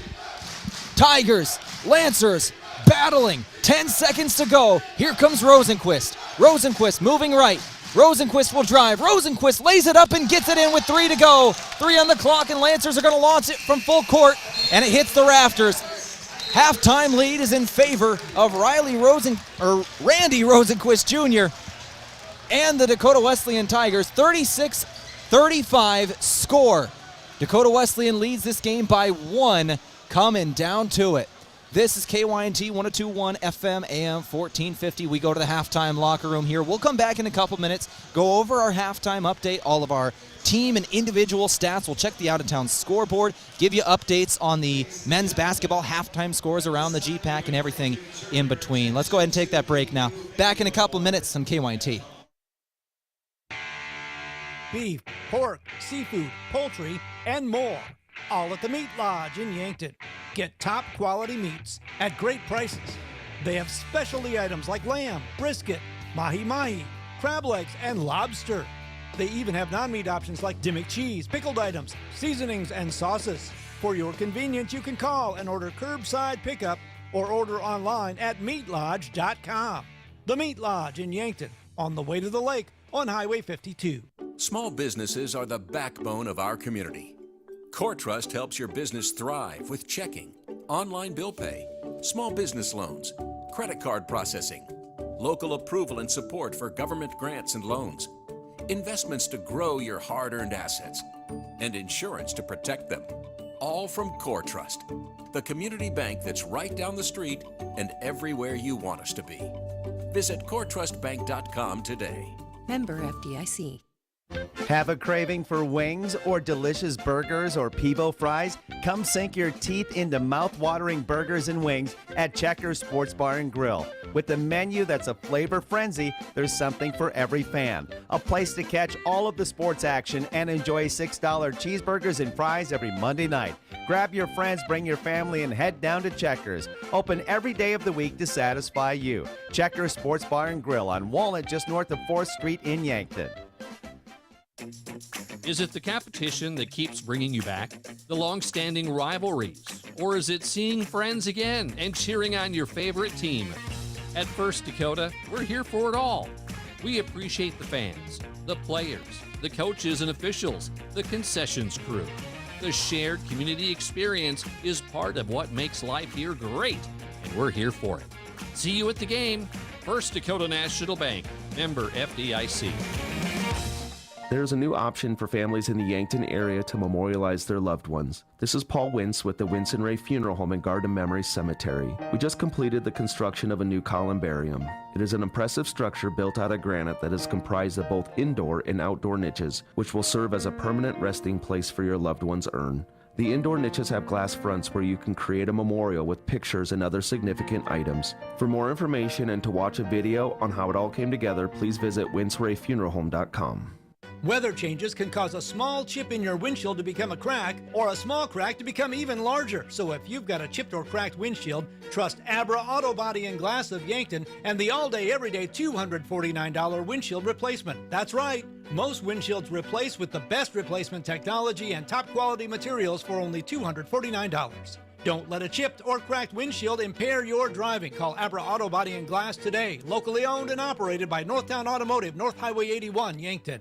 Tigers, Lancers, battling. 10 seconds to go. Here comes Rosenquist. Rosenquist moving right. Rosenquist will drive. Rosenquist lays it up and gets it in with 3 to go. 3 on the clock, and Lancers are going to launch it from full court, and it hits the rafters. Halftime lead is in favor of Randy Rosenquist Jr. and the Dakota Wesleyan Tigers. 36-35 score. Dakota Wesleyan leads this game by 1, coming down to it. This is KYNT 102.1 FM AM 1450. We go to the halftime locker room here. We'll come back in a couple minutes, go over our halftime update, all of our team and individual stats. We'll check the out-of-town scoreboard, give you updates on the men's basketball halftime scores around the GPAC and everything in between. Let's go ahead and take that break now. Back in a couple minutes on KYNT. Beef, pork, seafood, poultry, and more. All at the Meat Lodge in Yankton. Get top quality meats at great prices. They have specialty items like lamb, brisket, mahi-mahi, crab legs, and lobster. They even have non-meat options like Dimmick cheese, pickled items, seasonings, and sauces. For your convenience, you can call and order curbside pickup or order online at meatlodge.com. The Meat Lodge in Yankton, on the way to the lake on Highway 52. Small businesses are the backbone of our community. CoreTrust helps your business thrive with checking, online bill pay, small business loans, credit card processing, local approval and support for government grants and loans, investments to grow your hard-earned assets, and insurance to protect them. All from CoreTrust, the community bank that's right down the street and everywhere you want us to be. Visit CoreTrustBank.com today. Member FDIC. Have a craving for wings or delicious burgers or Pivo fries? Come sink your teeth into mouth-watering burgers and wings at Checkers Sports Bar and Grill. With a menu that's a flavor frenzy, there's something for every fan. A place to catch all of the sports action and enjoy $6 cheeseburgers and fries every Monday night. Grab your friends, bring your family, and head down to Checkers. Open every day of the week to satisfy you. Checkers Sports Bar and Grill on Walnut, just north of 4th Street in Yankton. Is it the competition that keeps bringing you back? The long-standing rivalries? Or is it seeing friends again and cheering on your favorite team? At First Dakota, we're here for it all. We appreciate the fans, the players, the coaches and officials, the concessions crew. The shared community experience is part of what makes life here great, and we're here for it. See you at the game. First Dakota National Bank, member FDIC. There's a new option for families in the Yankton area to memorialize their loved ones. This is Paul Wintz with the Winston Ray Funeral Home and Garden Memory Cemetery. We just completed the construction of a new columbarium. It is an impressive structure built out of granite that is comprised of both indoor and outdoor niches, which will serve as a permanent resting place for your loved one's urn. The indoor niches have glass fronts where you can create a memorial with pictures and other significant items. For more information and to watch a video on how it all came together, please visit windsrayfuneralhome.com. Weather changes can cause a small chip in your windshield to become a crack, or a small crack to become even larger. So if you've got a chipped or cracked windshield, trust Abra Auto Body and Glass of Yankton and the all-day, everyday $249 windshield replacement. That's right. Most windshields replace with the best replacement technology and top quality materials for only $249. Don't let a chipped or cracked windshield impair your driving. Call Abra Auto Body and Glass today. Locally owned and operated by Northtown Automotive, North Highway 81, Yankton.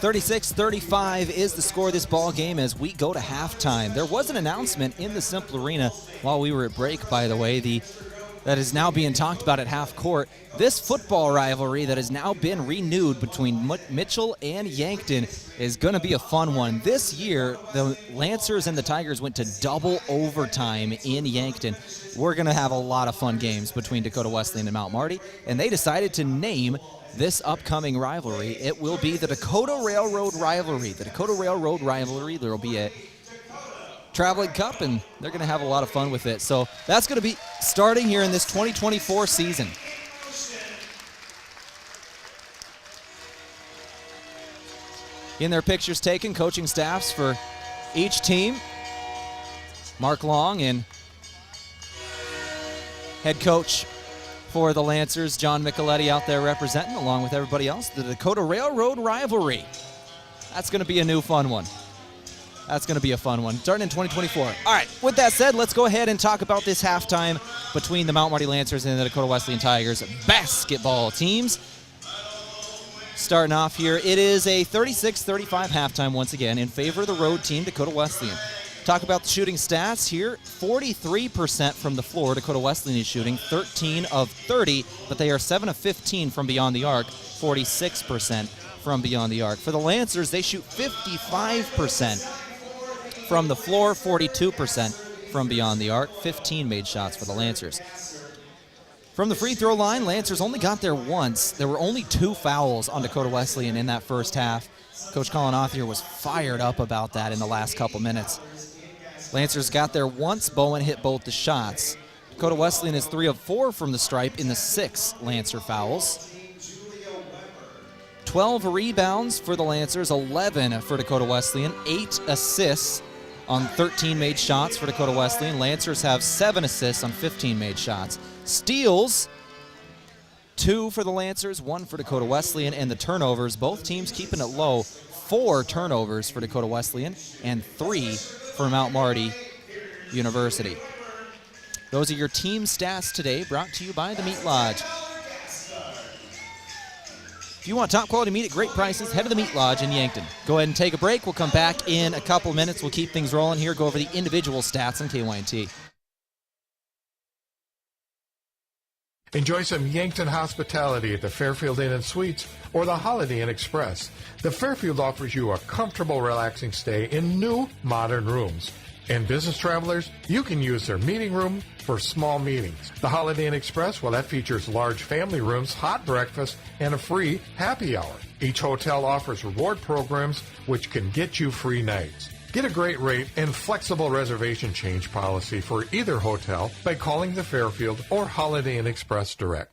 "36-35 is the score of this ball game as we go to halftime. There was an announcement in the Cimpl Arena while we were at break, by the way, that is now being talked about at half court. This football rivalry that has now been renewed between Mitchell and Yankton is going to be a fun one. This year, the Lancers and the Tigers went to double overtime in Yankton. We're going to have a lot of fun games between Dakota Wesleyan and Mount Marty, and they decided to name this upcoming rivalry. It will be the Dakota Railroad Rivalry. The Dakota Railroad Rivalry, there will be a traveling cup, and they're going to have a lot of fun with it. So that's going to be starting here in this 2024 season. In their pictures taken, coaching staffs for each team. Mark Long and head coach for the Lancers, John Micheletti, out there representing, along with everybody else, the Dakota Railroad Rivalry. That's going to be a new fun one. That's going to be a fun one, starting in 2024. All right, with that said, let's go ahead and talk about this halftime between the Mount Marty Lancers and the Dakota Wesleyan Tigers basketball teams. Starting off here, it is a 36-35 halftime once again in favor of the road team, Dakota Wesleyan. Talk about the shooting stats here. 43% from the floor. Dakota Wesleyan is shooting 13 of 30, but they are 7 of 15 from beyond the arc, 46% from beyond the arc. For the Lancers, they shoot 55% from the floor, 42% from beyond the arc, 15 made shots for the Lancers. From the free throw line, Lancers only got there once. There were only 2 fouls on Dakota Wesleyan in that first half. Coach Colin Othier was fired up about that in the last couple minutes. Lancers got there once. Bowen hit both the shots. Dakota Wesleyan is 3 of 4 from the stripe in the 6 Lancer fouls. 12 rebounds for the Lancers, 11 for Dakota Wesleyan, 8 assists on 13 made shots for Dakota Wesleyan. Lancers have 7 assists on 15 made shots. Steals, 2 for the Lancers, 1 for Dakota Wesleyan, and the turnovers, both teams keeping it low. 4 turnovers for Dakota Wesleyan and 3 for Mount Marty University. Those are your team stats today, brought to you by the Meat Lodge. If you want top quality meat at great prices, head to the Meat Lodge in Yankton. Go ahead and take a break. We'll come back in a couple minutes. We'll keep things rolling here, go over the individual stats on KYNT. Enjoy some Yankton hospitality at the Fairfield Inn & Suites or the Holiday Inn Express. The Fairfield offers you a comfortable, relaxing stay in new, modern rooms. And business travelers, you can use their meeting room for small meetings. The Holiday Inn Express, well, that features large family rooms, hot breakfast, and a free happy hour. Each hotel offers reward programs which can get you free nights. Get a great rate and flexible reservation change policy for either hotel by calling the Fairfield or Holiday Inn Express direct.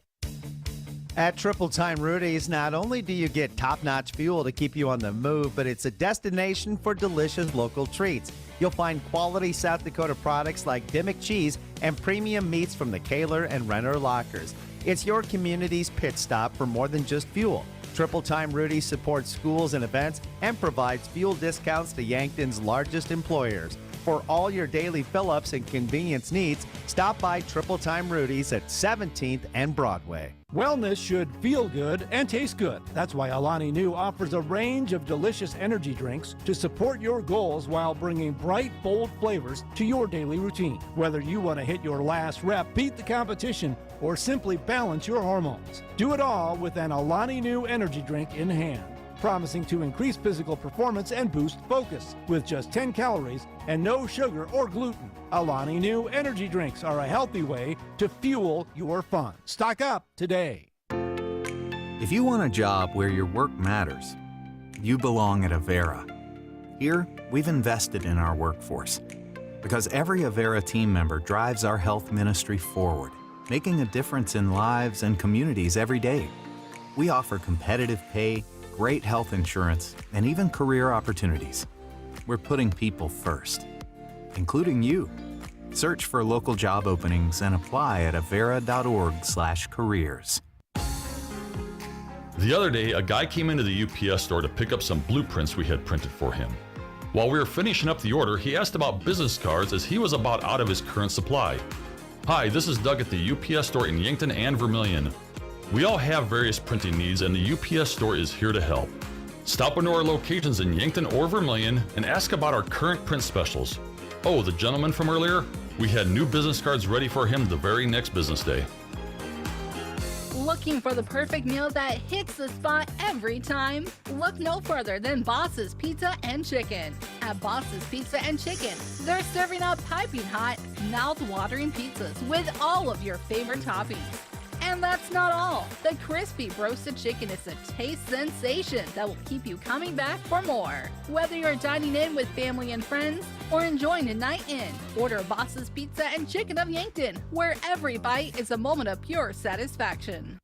At Triple Time Rudy's, not only do you get top-notch fuel to keep you on the move, but it's a destination for delicious local treats. You'll find quality South Dakota products like Dimmick cheese and premium meats from the Kaler and Renner lockers. It's your community's pit stop for more than just fuel. Triple Time Rudy's supports schools and events and provides fuel discounts to Yankton's largest employers. For all your daily fill-ups and convenience needs, stop by Triple Time Rudy's at 17th and Broadway. Wellness should feel good and taste good. That's why Alani Nu offers a range of delicious energy drinks to support your goals while bringing bright, bold flavors to your daily routine. Whether you want to hit your last rep, beat the competition, or simply balance your hormones, do it all with an Alani Nu energy drink in hand, promising to increase physical performance and boost focus with just 10 calories and no sugar or gluten. Alani Nu energy drinks are a healthy way to fuel your fun. Stock up today. If you want a job where your work matters, you belong at Avera. Here, we've invested in our workforce because every Avera team member drives our health ministry forward, making a difference in lives and communities every day. We offer competitive pay, great health insurance, and even career opportunities. We're putting people first, including you. Search for local job openings and apply at avera.org/careers. The other day, a guy came into the UPS store to pick up some blueprints we had printed for him. While we were finishing up the order, he asked about business cards as he was about out of his current supply. Hi, this is Doug at the UPS store in Yankton and Vermilion. We all have various printing needs and the UPS store is here to help. Stop into our locations in Yankton or Vermilion and ask about our current print specials. Oh, the gentleman from earlier? We had new business cards ready for him the very next business day. Looking for the perfect meal that hits the spot every time? Look no further than Boss's Pizza and Chicken. At Boss's Pizza and Chicken, they're serving up piping hot, mouth-watering pizzas with all of your favorite toppings. And that's not all. The crispy roasted chicken is a taste sensation that will keep you coming back for more. Whether you're dining in with family and friends or enjoying a night in, order Boss's Pizza and Chicken of Yankton, where every bite is a moment of pure satisfaction.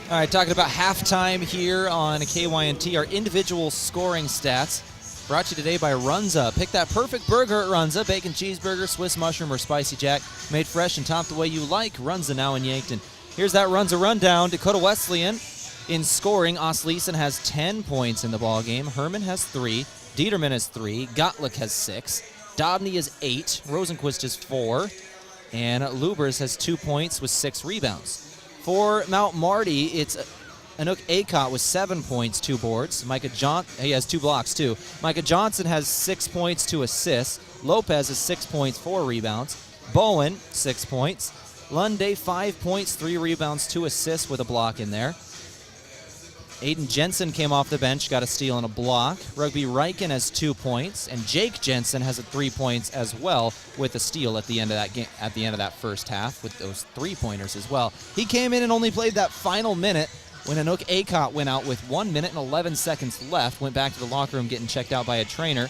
All right, talking about halftime here on KYNT, our individual scoring stats. Brought to you today by Runza. Pick that perfect burger at Runza. Bacon cheeseburger, Swiss mushroom, or spicy jack. Made fresh and topped the way you like. Runza now in Yankton. Here's that Runza rundown. Dakota Wesleyan in scoring. Osleeson has 10 points in the ballgame. Herman has 3. Dieterman has 3. Gottlieb has 6. Dobney is 8. Rosenquist is 4. And Lubers has 2 points with 6 rebounds. For Mount Marty, it's Anook Acott with 7 points, 2 boards. He has 2 blocks, too. Micah Johnson has 6 points, 2 assists. Lopez has 6 points, 4 rebounds. Bowen, 6 points. Lunday, 5 points, 3 rebounds, 2 assists with a block in there. Aiden Jensen came off the bench, got a steal and a block. Rugby Riken has 2 points, and Jake Jensen has 3 points as well with a steal at the end of that game, at the end of that first half with those 3-pointers as well. He came in and only played that final minute when Anook Acott went out with 1 minute and 11 seconds left, went back to the locker room getting checked out by a trainer.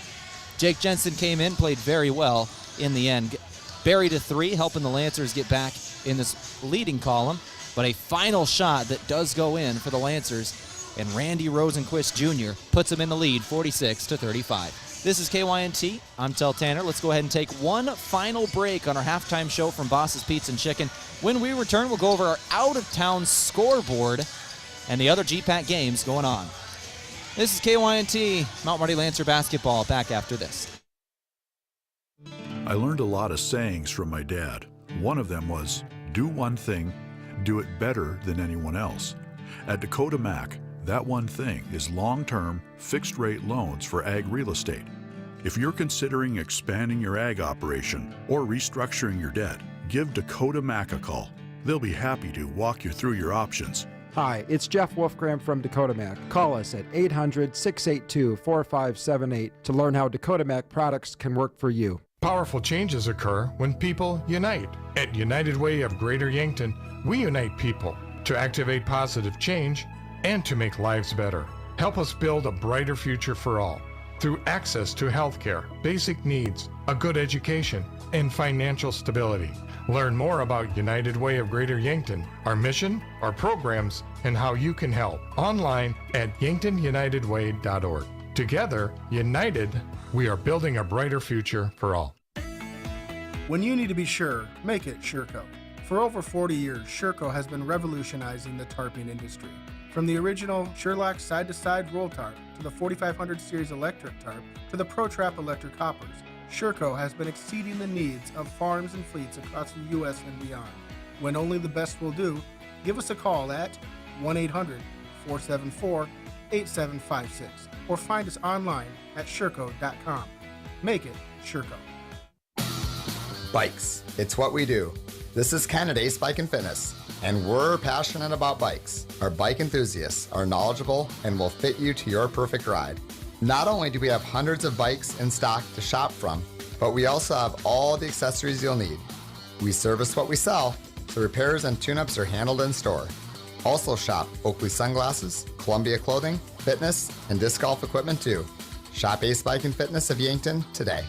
Jake Jensen came in, played very well in the end. Buried a 3, helping the Lancers get back in this leading column, but a final shot that does go in for the Lancers. And Randy Rosenquist Jr. puts him in the lead, 46-35. This is KYNT. I'm Tehl Tanner. Let's go ahead and take one final break on our halftime show from Boss's Pizza and Chicken. When we return, we'll go over our out-of-town scoreboard and the other GPAC games going on. This is KYNT, Mount Marty Lancer basketball, back after this. I learned a lot of sayings from my dad. One of them was, do one thing, do it better than anyone else. At Dakota Mac, that one thing is long-term, fixed-rate loans for ag real estate. If you're considering expanding your ag operation or restructuring your debt, give Dakota Mac a call. They'll be happy to walk you through your options. Hi, it's Jeff Wolfgram from Dakota Mac. Call us at 800-682-4578 to learn how Dakota Mac products can work for you. Powerful changes occur when people unite. At United Way of Greater Yankton, we unite people to activate positive change and to make lives better. Help us build a brighter future for all through access to health care, basic needs, a good education, and financial stability. Learn more about United Way of Greater Yankton, our mission, our programs, and how you can help online at yanktonyunitedway.org. Together, united, we are building a brighter future for all. When you need to be sure, make it Sherco. For over 40 years, Sherco has been revolutionizing the tarping industry. From the original Sherlock side-to-side roll tarp to the 4500 series electric tarp to the ProTrap electric hoppers, Sherco has been exceeding the needs of farms and fleets across the U.S. and beyond. When only the best will do, give us a call at 1-800-474-8756 or find us online at Sherco.com. Make it Sherco. Bikes. It's what we do. This is Ken at Ace Bike and Fitness, and we're passionate about bikes. Our bike enthusiasts are knowledgeable and will fit you to your perfect ride. Not only do we have hundreds of bikes in stock to shop from, but we also have all the accessories you'll need. We service what we sell, so repairs and tune-ups are handled in store. Also shop Oakley sunglasses, Columbia clothing, fitness, and disc golf equipment too. Shop Ace Bike and Fitness of Yankton today.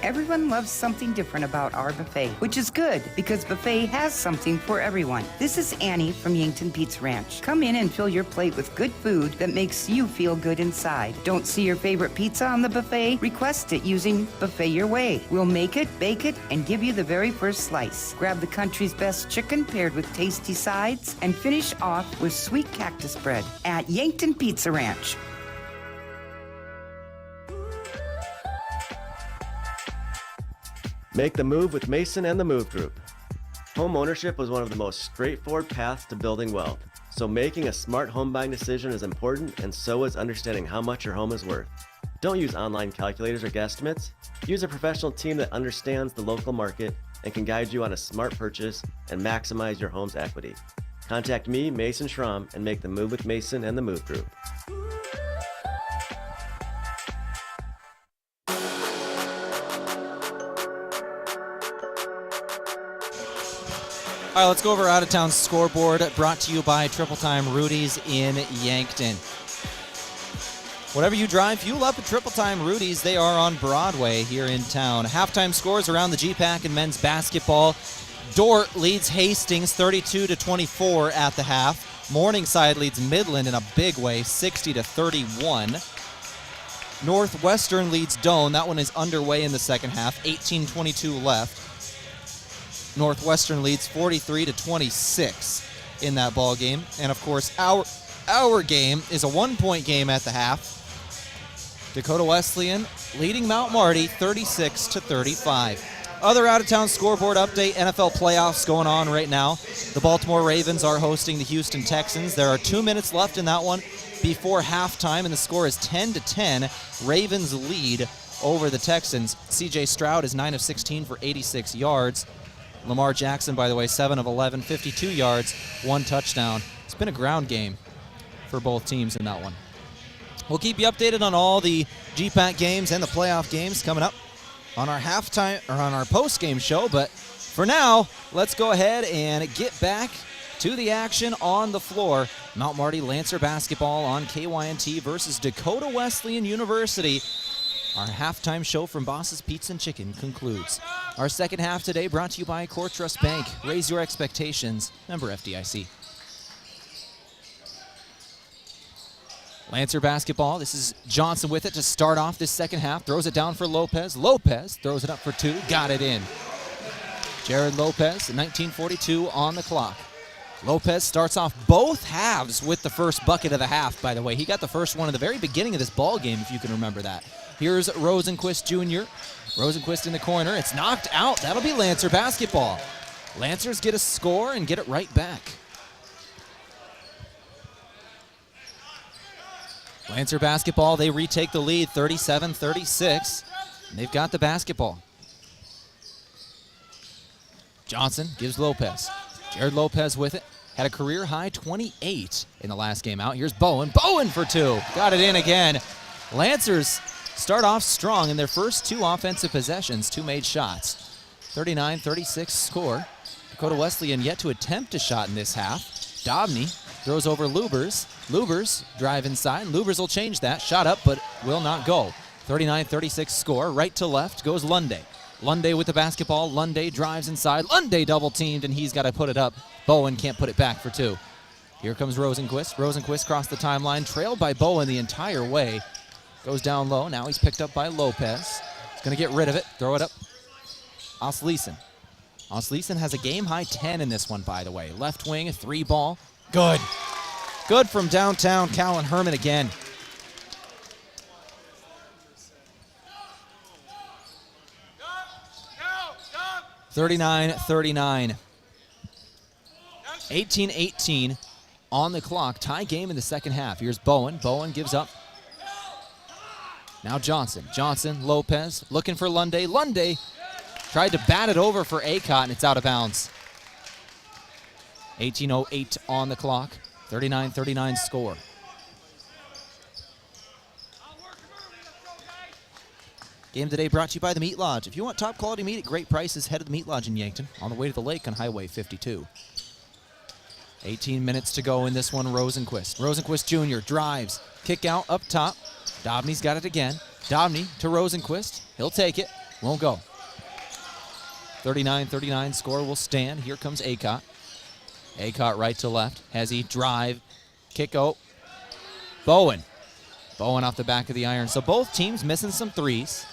Everyone loves something different about our buffet, which is good because buffet has something for everyone. This is Annie from Yankton Pizza Ranch. Come in and fill your plate with good food that makes you feel good inside. Don't see your favorite pizza on the buffet? Request it using Buffet Your Way. We'll make it, bake it, and give you the very first slice. Grab the country's best chicken paired with tasty sides and finish off with sweet cactus bread at Yankton Pizza Ranch. Make the move with Mason and the Move Group. Home ownership was one of the most straightforward paths to building wealth. So making a smart home buying decision is important, and so is understanding how much your home is worth. Don't use online calculators or guesstimates. Use a professional team that understands the local market and can guide you on a smart purchase and maximize your home's equity. Contact me, Mason Schramm, and make the move with Mason and the Move Group. All right, let's go over our out-of-town scoreboard, brought to you by Triple Time Rudy's in Yankton. Whatever you drive, fuel up at Triple Time Rudy's. They are on Broadway here in town. Halftime scores around the GPAC and men's basketball. Dort leads Hastings 32-24 at the half. Morningside leads Midland in a big way, 60-31. Northwestern leads Doane. That one is underway in the second half, 18:22 left. Northwestern leads 43-26 in that ball game. And of course, our game is a 1-point game at the half. Dakota Wesleyan leading Mount Marty 36-35. Other out-of-town scoreboard update, NFL playoffs going on right now. The Baltimore Ravens are hosting the Houston Texans. There are 2 minutes left in that one before halftime, and the score is 10-10. Ravens lead over the Texans. C.J. Stroud is 9 of 16 for 86 yards. Lamar Jackson, by the way, 7 of 11, 52 yards, 1 touchdown. It's been a ground game for both teams in that one. We'll keep you updated on all the GPAC games and the playoff games coming up on our halftime or on our post-game show. But for now, let's go ahead and get back to the action on the floor. Mount Marty Lancer basketball on KYNT versus Dakota Wesleyan University. Our halftime show from Boss's Pizza and Chicken concludes. Our second half today brought to you by Core Trust Bank. Raise your expectations. Member FDIC. Lancer basketball. This is Johnson with it to start off this second half. Throws it down for Lopez. Lopez throws it up for 2. Got it in. Jared Lopez, 19:42 on the clock. Lopez starts off both halves with the first bucket of the half, by the way. He got the first one at the very beginning of this ball game, if you can remember that. Here's Rosenquist Jr. Rosenquist in the corner. It's knocked out. That'll be Lancer basketball. Lancers get a score and get it right back. Lancer basketball, they retake the lead, 37-36. And they've got the basketball. Johnson gives Lopez. Jared Lopez with it. Had a career-high 28 in the last game out. Here's Bowen. Bowen for 2. Got it in again. Lancers start off strong in their first 2 offensive possessions, 2 made shots. 39-36 score. Dakota Wesleyan yet to attempt a shot in this half. Dobney throws over Lubers. Lubers drive inside. Lubers will change that. Shot up, but will not go. 39-36 score. Right to left goes Lunday. Lunday with the basketball. Lunday drives inside. Lunday double teamed, and he's got to put it up. Bowen can't put it back for 2. Here comes Rosenquist. Rosenquist crossed the timeline, trailed by Bowen the entire way. Goes down low. Now he's picked up by Lopez. He's going to get rid of it. Throw it up. Osleisen. Osleisen has a game-high 10 in this one, by the way. Left wing, 3 ball. Good. Good from downtown. Callan Herman again. (39-39). 18-18 on the clock. Tie game in the second half. Here's Bowen. Bowen gives up. Now Johnson. Johnson, Lopez, looking for Lunday. Lunday tried to bat it over for Acott, and it's out of bounds. 18:08 on the clock. 39-39 score. Game today brought to you by the Meat Lodge. If you want top quality meat at great prices, head to the Meat Lodge in Yankton on the way to the lake on Highway 52. 18 minutes to go in this one. Rosenquist. Rosenquist Jr. drives. Kick out up top. Dobney's got it again. Dobney to Rosenquist. He'll take it. Won't go. 39-39 score will stand. Here comes Acott. Acott right to left. Has he drive, kick out. Bowen. Bowen off the back of the iron. So both teams missing some threes.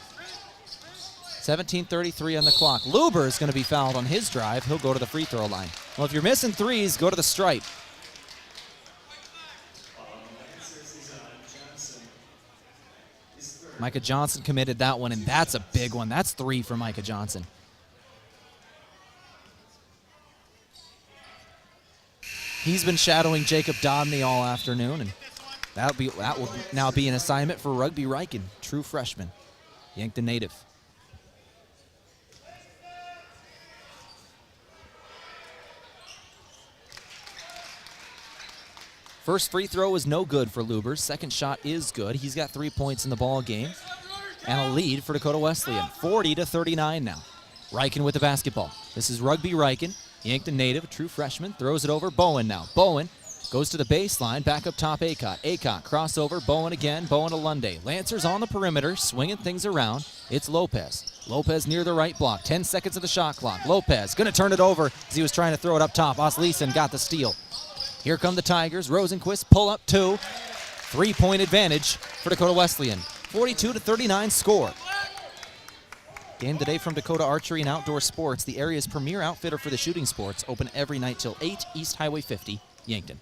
17:33 on the clock. Luber is going to be fouled on his drive. He'll go to the free throw line. Well, if you're missing threes, go to the stripe. Micah Johnson committed that one, and that's a big one. That's 3 for Micah Johnson. He's been shadowing Jacob Dobney all afternoon, and that will now be an assignment for Rugby Riken, true freshman, Yankton native. First free throw is no good for Luber. Second shot is good. He's got 3 points in the ball game. And a lead for Dakota Wesleyan. 40-39 now. Riken with the basketball. This is Rugby Riken. Yankton native, a true freshman. Throws it over. Bowen now. Bowen goes to the baseline. Back up top, Acott. Acott crossover. Bowen again. Bowen to Lunday. Lancers on the perimeter, swinging things around. It's Lopez. Lopez near the right block. 10 seconds of the shot clock. Lopez going to turn it over as he was trying to throw it up top. Osleisen got the steal. Here come the Tigers. Rosenquist pull up 2. 3-point advantage for Dakota Wesleyan. 42-39 score. Game today from Dakota Archery and Outdoor Sports, the area's premier outfitter for the shooting sports. Open every night till 8, East Highway 50, Yankton.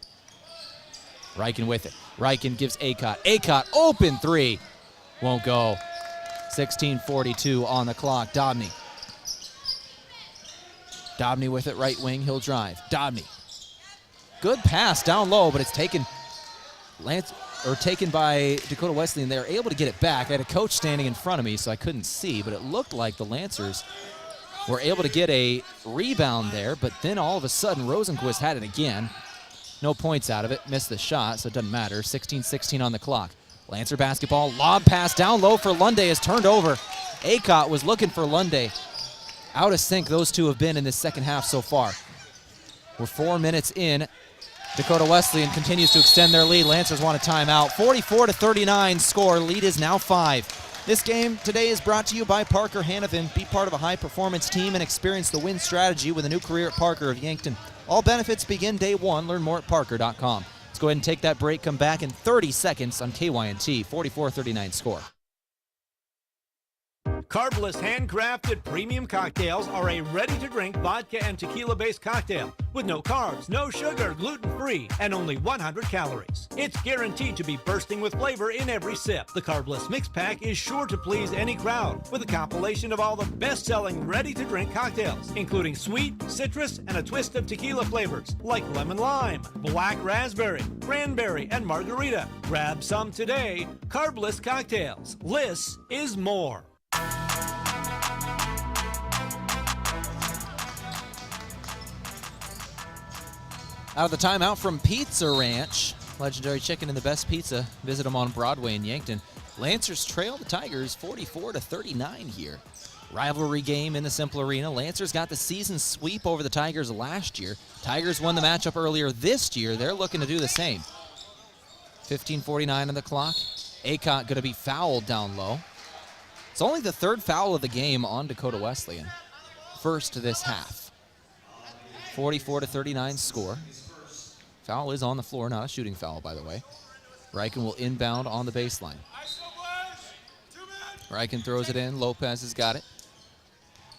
Riken with it. Riken gives Acott. Acott, open 3. Won't go. 16:42 on the clock. Dobney. Dobney with it, right wing. He'll drive. Dobney. Good pass down low, but it's taken by Dakota Wesleyan. They're able to get it back. I had a coach standing in front of me, so I couldn't see, but it looked like the Lancers were able to get a rebound there, but then all of a sudden Rosenquist had it again. No points out of it. Missed the shot, so it doesn't matter. 16:16 on the clock. Lancer basketball. Lob pass down low for Lunday is turned over. Acott was looking for Lunday. Out of sync those two have been in this second half so far. We're 4 minutes in. Dakota Wesleyan continues to extend their lead. Lancers want a timeout. 44-39 score. Lead is now 5. This game today is brought to you by Parker Hannafin. Be part of a high-performance team and experience the win strategy with a new career at Parker of Yankton. All benefits begin day 1. Learn more at parker.com. Let's go ahead and take that break. Come back in 30 seconds on KYNT. 44-39 score. Carbless handcrafted premium cocktails are a ready-to-drink vodka and tequila-based cocktail with no carbs, no sugar, gluten-free, and only 100 calories. It's guaranteed to be bursting with flavor in every sip. The Carbless Mix Pack is sure to please any crowd with a compilation of all the best-selling ready-to-drink cocktails, including sweet, citrus, and a twist of tequila flavors like lemon lime, black raspberry, cranberry, and margarita. Grab some today. Carbless cocktails. Less is more. Out of the timeout from Pizza Ranch. Legendary chicken and the best pizza. Visit them on Broadway in Yankton. Lancers trail the Tigers 44-39 here. Rivalry game in the Cimpl Arena. Lancers got the season sweep over the Tigers last year. Tigers won the matchup earlier this year. They're looking to do the same. 15:49 on the clock. Acott going to be fouled down low. It's only the third foul of the game on Dakota Wesleyan. First this half. 44-39 score. Foul is on the floor, not a shooting foul, by the way. Riken will inbound on the baseline. Riken throws it in. Lopez has got it.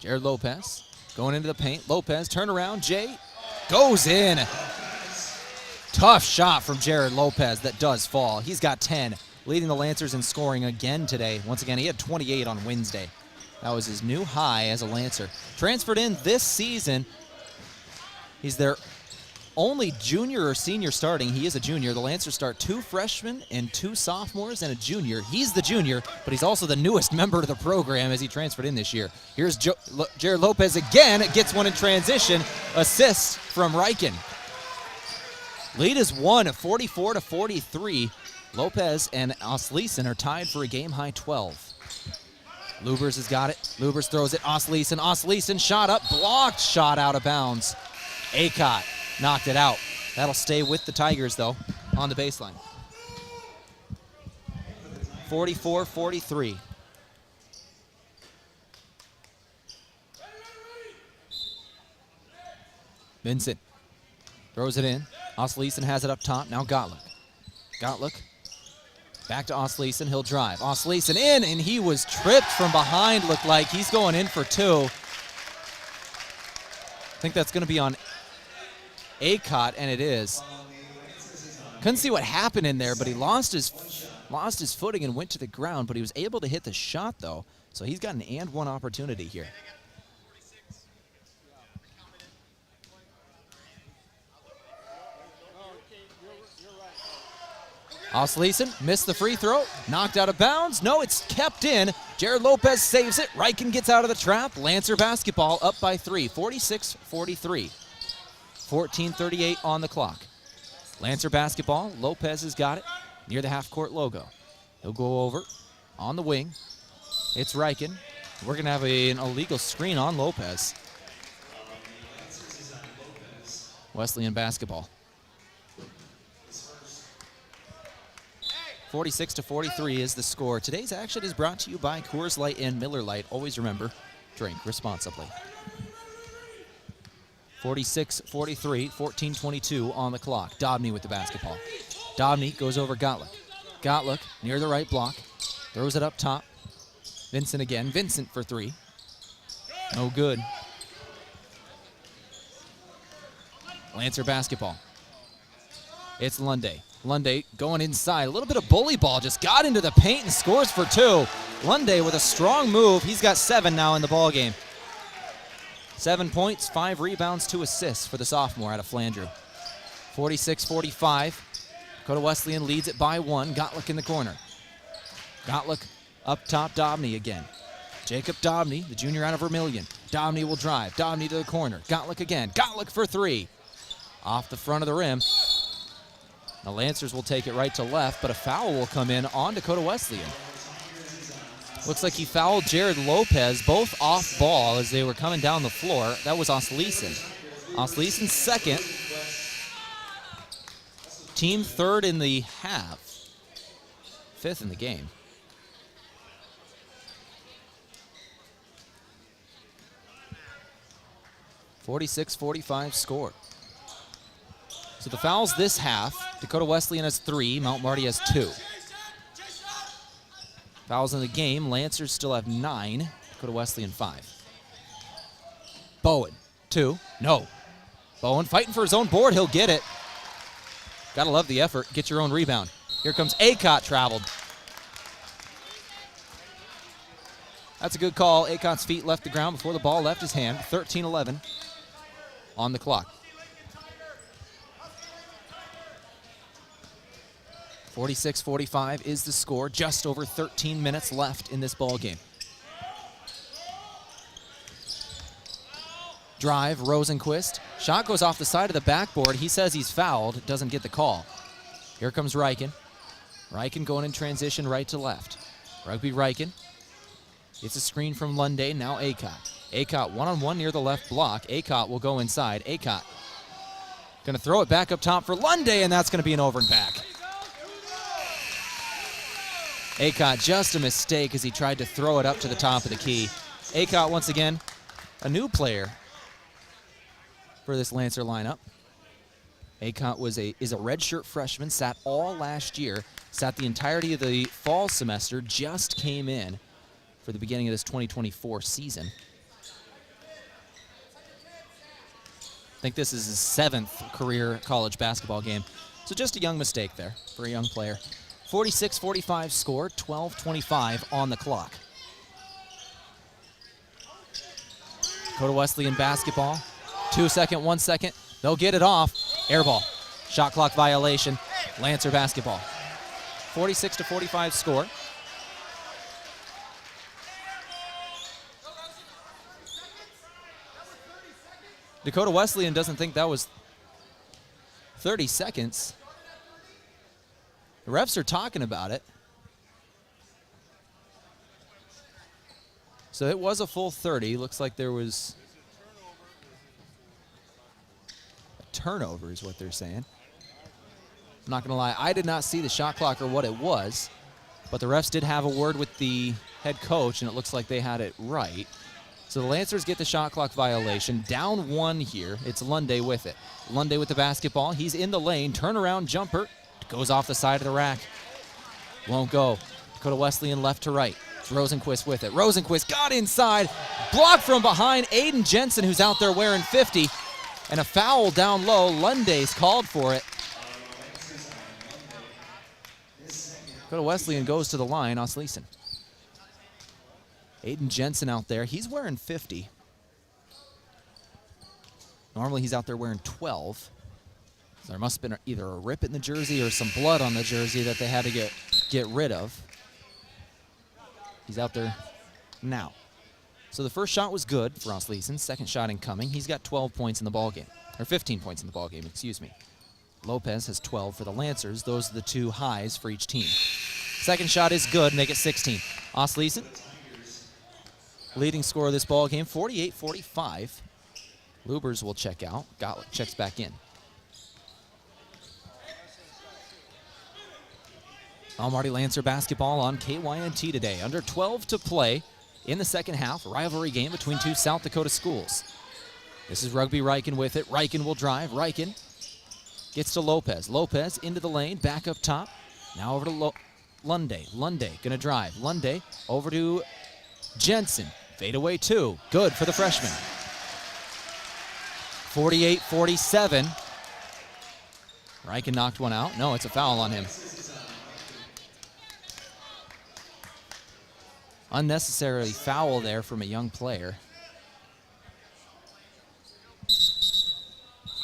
Jared Lopez going into the paint. Lopez, turn around. Jay goes in. Tough shot from Jared Lopez that does fall. He's got 10. Leading the Lancers in scoring again today. Once again, he had 28 on Wednesday. That was his new high as a Lancer. Transferred in this season. He's their only junior or senior starting. He is a junior. The Lancers start 2 freshmen and 2 sophomores and a junior. He's the junior, but he's also the newest member of the program as he transferred in this year. Here's Jared Lopez again. It gets one in transition. Assist from Riken. Lead is 1 at 44-43. Lopez and Osleisen are tied for a game-high 12. Lubers has got it. Lubers throws it. Osleisen. Osleisen shot up. Blocked shot out of bounds. Acott knocked it out. That'll stay with the Tigers, though, on the baseline. 44-43. Vincent throws it in. Osleisen has it up top. Now Gottlieb. Gottlieb back to Osleisen. He'll drive. Osleisen in, and he was tripped from behind. Looked like he's going in for two. I think that's going to be on Acott, and it is. Couldn't see what happened in there, but he lost his footing and went to the ground, but he was able to hit the shot, though. So he's got an and one opportunity here. Osleisen missed the free throw, knocked out of bounds. No, it's kept in. Jared Lopez saves it. Riken gets out of the trap. Lancer basketball up by 3, 46-43. 14:38 on the clock. Lancer basketball. Lopez has got it near the half-court logo. He'll go over on the wing. It's Riken. We're going to have an illegal screen on Lopez. Wesleyan basketball. 46-43 is the score. Today's action is brought to you by Coors Light and Miller Lite. Always remember, drink responsibly. 46-43, 14:22 on the clock. Dobney with the basketball. Dobney goes over Gottlieb. Gottlieb near the right block. Throws it up top. Vincent again. Vincent for three. No good. Lancer basketball. It's Lunday. Lunday going inside. A little bit of bully ball. Just got into the paint and scores for two. Lunday with a strong move. He's got 7 now in the ball game. 7 points, 5 rebounds, 2 assists for the sophomore out of Flandreau. 46-45. Dakota Wesleyan leads it by 1. Gottlieb in the corner. Gottlieb up top. Dobney again. Jacob Dobney, the junior out of Vermilion. Dobney will drive. Dobney to the corner. Gottlieb again. Gottlieb for 3. Off the front of the rim. The Lancers will take it right to left, but a foul will come in on Dakota Wesleyan. Looks like he fouled Jared Lopez, both off ball as they were coming down the floor. That was Osleisen. Osleisen's second. Team third in the half. 5th in the game. .46-45 score. So the fouls this half, Dakota Wesleyan has 3, Mount Marty has 2. Fouls in the game, Lancers still have 9, Dakota Wesleyan 5. Bowen, 2, no. Bowen fighting for his own board, he'll get it. Gotta love the effort, get your own rebound. Here comes Acott traveled. That's a good call. Acott's feet left the ground before the ball left his hand. 13-11 on the clock. 46-45 is the score. Just over 13 minutes left in this ball game. Drive, Rosenquist. Shot goes off the side of the backboard. He says he's fouled, doesn't get the call. Here comes Riken. Riken going in transition right to left. Rugby Riken. It's a screen from Lunday, now Acott. Acott one-on-one near the left block. Acott will go inside. Acott going to throw it back up top for Lunday, and that's going to be an over and back. Acott, just a mistake as he tried to throw it up to the top of the key. Acott, once again, a new player for this Lancer lineup. Acott is a redshirt freshman, sat all last year, sat the entirety of the fall semester, just came in for the beginning of this 2024 season. I think this is his 7th career college basketball game. So just a young mistake there for a young player. 46-45 score, 12:25 on the clock. Dakota Wesleyan basketball. 2 second, 1 second. They'll get it off. Air ball. Shot clock violation. Lancer basketball. 46-45 score. Dakota Wesleyan doesn't think that was 30 seconds. The refs are talking about it. So it was a full 30. Looks like there was a turnover is what they're saying. I'm not going to lie. I did not see the shot clock or what it was, but the refs did have a word with the head coach, and it looks like they had it right. So the Lancers get the shot clock violation. Down 1 here. It's Lunday with it. Lunday with the basketball. He's in the lane. Turnaround jumper. Goes off the side of the rack. Won't go. Dakota Wesleyan left to right. It's Rosenquist with it. Rosenquist got inside. Blocked from behind. Aiden Jensen, who's out there wearing 50. And a foul down low. Lunday's called for it. Dakota Wesleyan goes to the line. Osleson. Aiden Jensen out there. He's wearing 50. Normally he's out there wearing 12. So there must have been either a rip in the jersey or some blood on the jersey that they had to get rid of. He's out there now. So the first shot was good for Osleson. Second shot incoming. He's got 12 points in the ballgame. Or 15 points in the ballgame, excuse me. Lopez has 12 for the Lancers. Those are the 2 highs for each team. Second shot is good, and they get 16. Osleson, leading scorer of this ball game, 48-45. Lubers will check out. Gottlieb checks back in. Mount Marty Lancer basketball on KYNT today. Under 12 to play in the second half. Rivalry game between 2 South Dakota schools. This is Rugby Reichen with it. Reichen will drive. Reichen gets to Lopez. Lopez into the lane, back up top. Now over to Lunday. Lunday gonna drive. Lunday over to Jensen. Fade away 2. Good for the freshman. 48-47. Reichen knocked one out. No, it's a foul on him. Unnecessarily foul there from a young player.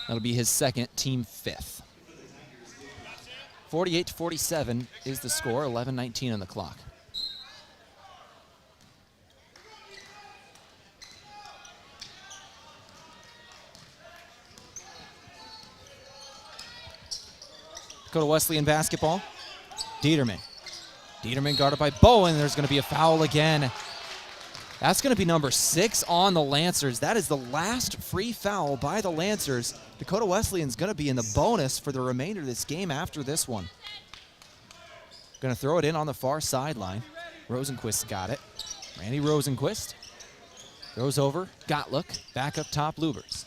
That'll be his second, team 5th. 48-47 is the score, 11:19 on the clock. Dakota Wesleyan basketball. Dieterman. Dieterman guarded by Bowen. There's going to be a foul again. That's going to be number 6 on the Lancers. That is the last free foul by the Lancers. Dakota Wesleyan's going to be in the bonus for the remainder of this game after this one. Going to throw it in on the far sideline. Rosenquist got it. Randy Rosenquist throws over. Gottlieb. Back up top, Lubers.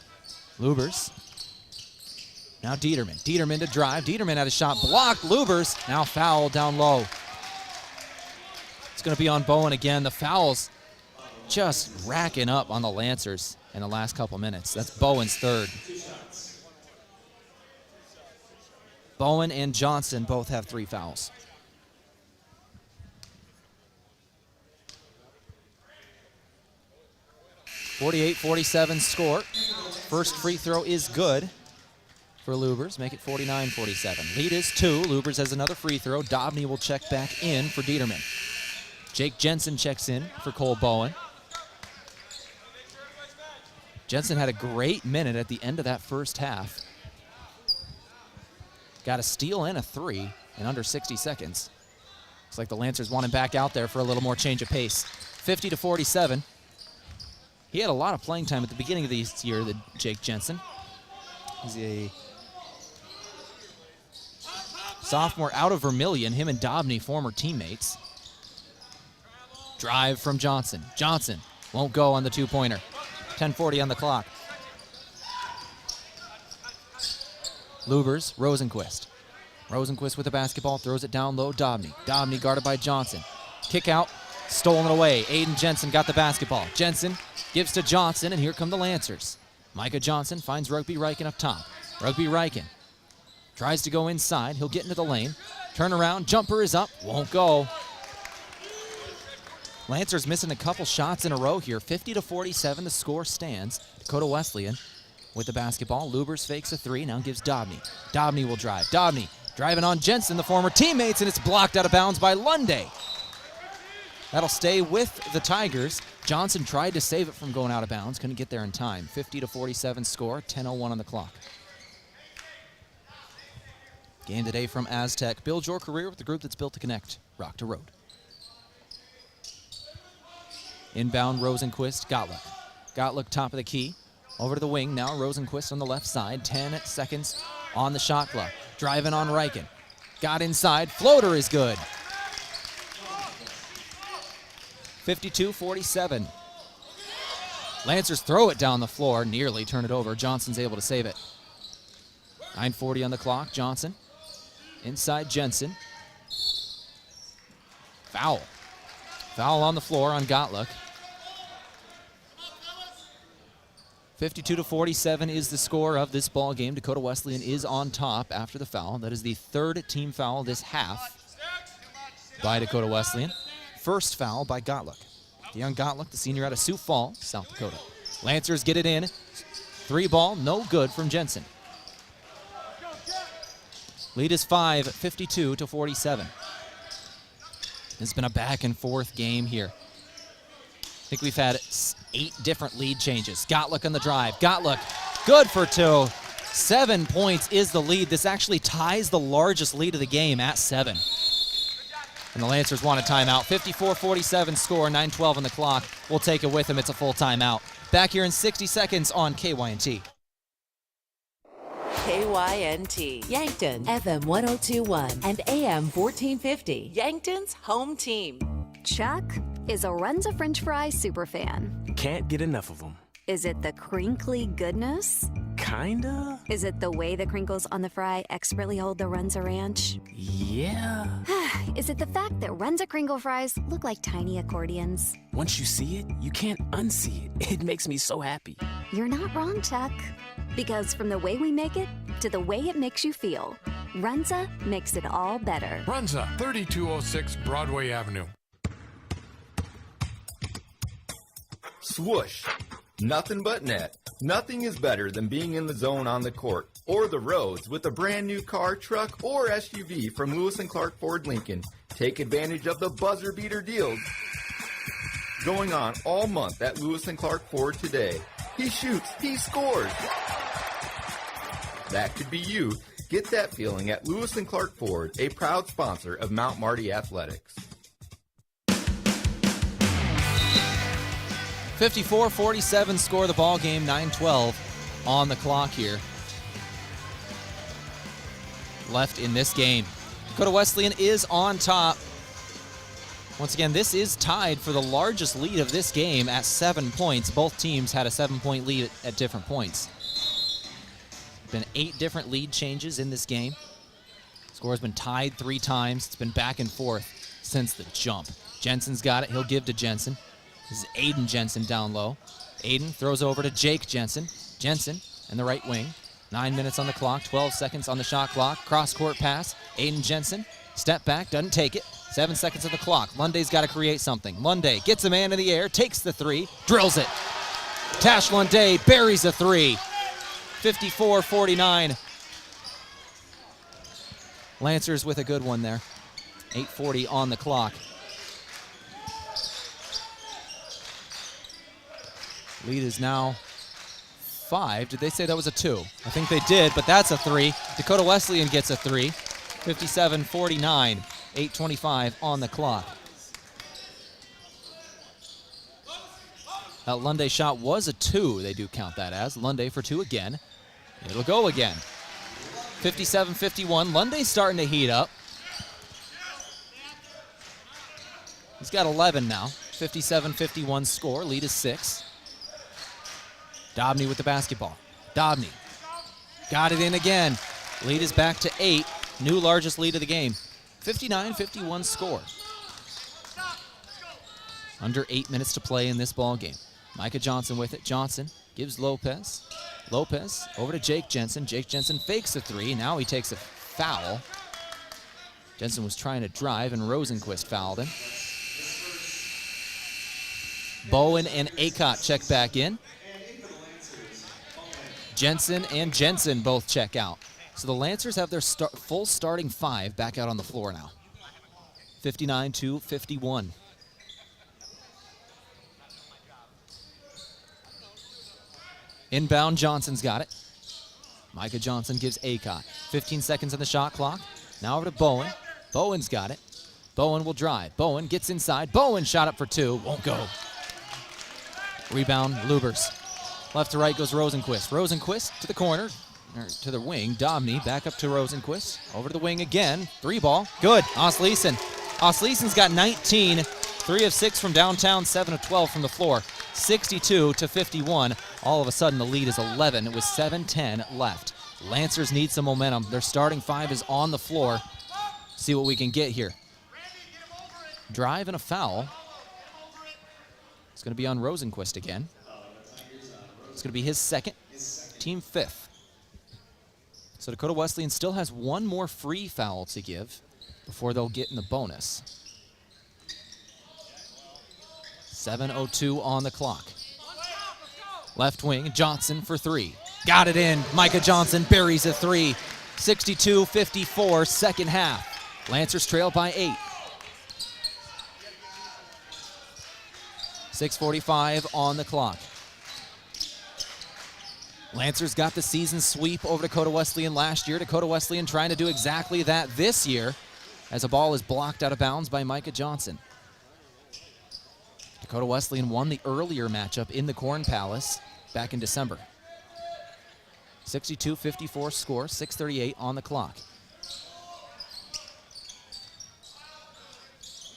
Lubers. Now Dieterman. Dieterman to drive. Dieterman had a shot blocked. Lubers now foul down low. It's going to be on Bowen again. The fouls just racking up on the Lancers in the last couple minutes. That's Bowen's 3rd. Bowen and Johnson both have 3 fouls. .48-47 score. First free throw is good for Lubers. Make it 49-47. Lead is 2. Lubers has another free throw. Dobney will check back in for Dieterman. Jake Jensen checks in for Cole Bowen. Jensen had a great minute at the end of that first half. Got a steal and a 3 in under 60 seconds. Looks like the Lancers want him back out there for a little more change of pace. 50-47. He had a lot of playing time at the beginning of this year, the Jake Jensen. He's a sophomore out of Vermilion, him and Dobney, former teammates. Drive from Johnson. Johnson won't go on the 2-pointer. 10:40 on the clock. Lubers, Rosenquist. Rosenquist with the basketball, throws it down low, Dobney. Dobney guarded by Johnson. Kick out, stolen away. Aiden Jensen got the basketball. Jensen gives to Johnson, and here come the Lancers. Micah Johnson finds Rugby Reichen up top. Rugby Reichen tries to go inside. He'll get into the lane. Turn around, jumper is up, won't go. Lancers missing a couple shots in a row here. 50-47, the score stands. Dakota Wesleyan with the basketball. Lubers fakes a 3, now gives Dobney. Dobney will drive. Dobney driving on Jensen, the former teammates, and it's blocked out of bounds by Lunday. That'll stay with the Tigers. Johnson tried to save it from going out of bounds. Couldn't get there in time. 50-47 score, 10:01 on the clock. Game today from Aztec. Build your career with the group that's built to connect. Rock to Road. Inbound, Rosenquist, Gottlieb. Gottlieb top of the key. Over to the wing now, Rosenquist on the left side. 10 seconds on the shot clock. Driving on Reichen. Got inside, floater is good. 52-47. Lancers throw it down the floor, nearly turn it over. Johnson's able to save it. 9:40 on the clock. Johnson inside Jensen. Foul. Foul on the floor on Gottlieb. 52-47 is the score of this ball game. Dakota Wesleyan is on top after the foul. That is the third team foul this half by Dakota Wesleyan. First foul by Gottlieb. Deion Gottlieb, the senior out of Sioux Falls, South Dakota. Lancers get it in. 3 ball, no good from Jensen. Lead is 5, 52-47. It's been a back and forth game here. I think we've had 8 different lead changes. Gottlieb on the drive. Gottlieb, good for 2. 7 points is the lead. This actually ties the largest lead of the game at 7. And the Lancers want a timeout. 54-47 score, 9:12 on the clock. We'll take it with them. It's a full timeout. Back here in 60 seconds on KYNT. KYNT, Yankton, FM 1021 and AM 1450, Yankton's home team. Chuck is a Runza French fry superfan. Can't get enough of them. Is it the crinkly goodness? Kinda. Is it the way the crinkles on the fry expertly hold the Runza Ranch? Yeah. Is it the fact that Runza Kringle fries look like tiny accordions? Once you see it, you can't unsee it. It makes me so happy. You're not wrong, Chuck. Because from the way we make it to the way it makes you feel, Runza makes it all better. Runza, 3206 Broadway Avenue. Swoosh. Nothing but net. Nothing is better than being in the zone on the court or the roads with a brand new car, truck, or SUV from Lewis & Clark Ford Lincoln. Take advantage of the buzzer beater deals going on all month at Lewis & Clark Ford today. He shoots, he scores. That could be you. Get that feeling at Lewis & Clark Ford, a proud sponsor of Mount Marty Athletics. 54-47 score the ball game, 9:12 on the clock here. Left in this game. Dakota Wesleyan is on top. Once again, this is tied for the largest lead of this game at 7 points. Both teams had a 7-point lead at different points. Been 8 different lead changes in this game. Score has been tied 3 times. It's been back and forth since the jump. Jensen's got it. He'll give to Jensen. This is Aiden Jensen down low. Aiden throws over to Jake Jensen. Jensen in the right wing. 9 minutes on the clock, 12 seconds on the shot clock. Cross-court pass. Aiden Jensen, step back, doesn't take it. 7 seconds on the clock. Lunday's got to create something. Lunday gets a man in the air, takes the 3, drills it. Tash Lunday buries a 3. 54-49. Lancers with a good one there. 8:40 on the clock. Lead is now 5. Did they say that was a 2? I think they did, but that's a 3. Dakota Wesleyan gets a 3. 57-49. 8:25 on the clock. That Lunday shot was a 2. They do count that as. Lunday for 2 again. It'll go again. 57-51. Lunday's starting to heat up. He's got 11 now. 57-51 score. Lead is 6. Dobney with the basketball. Dobney got it in again. Lead is back to 8. New largest lead of the game. 59-51 score. Under 8 minutes to play in this ball game. Micah Johnson with it. Johnson gives Lopez. Lopez over to Jake Jensen. Jake Jensen fakes a 3. Now he takes a foul. Jensen was trying to drive, and Rosenquist fouled him. Bowen and Acott check back in. Jensen and Jensen both check out. So the Lancers have their full starting 5 back out on the floor now. 59-51. Inbound, Johnson's got it. Micah Johnson gives Acott. 15 seconds on the shot clock. Now over to Bowen. Bowen's got it. Bowen will drive. Bowen gets inside. Bowen shot up for 2. Won't go. Rebound, Lubers. Left to right goes Rosenquist. Rosenquist to the corner, or to the wing. Dobney back up to Rosenquist. Over to the wing again. 3 ball. Good. Osleisen. Osleisen's got 19. 3 of 6 from downtown, 7 of 12 from the floor. 62-51. All of a sudden, the lead is 11 with 7:10 left. Lancers need some momentum. Their starting five is on the floor. See what we can get here. Drive and a foul. It's going to be on Rosenquist again. It's going to be his second, team fifth. So Dakota Wesleyan still has one more free foul to give before they'll get in the bonus. 7:02 on the clock. Left wing, Johnson for three. Got it in. Micah Johnson buries a three. 62-54, second half. Lancers trail by 8. 6:45 on the clock. Lancers got the season sweep over Dakota Wesleyan last year. Dakota Wesleyan trying to do exactly that this year as a ball is blocked out of bounds by Micah Johnson. Dakota Wesleyan won the earlier matchup in the Corn Palace back in December. 62-54 score, 6:38 on the clock.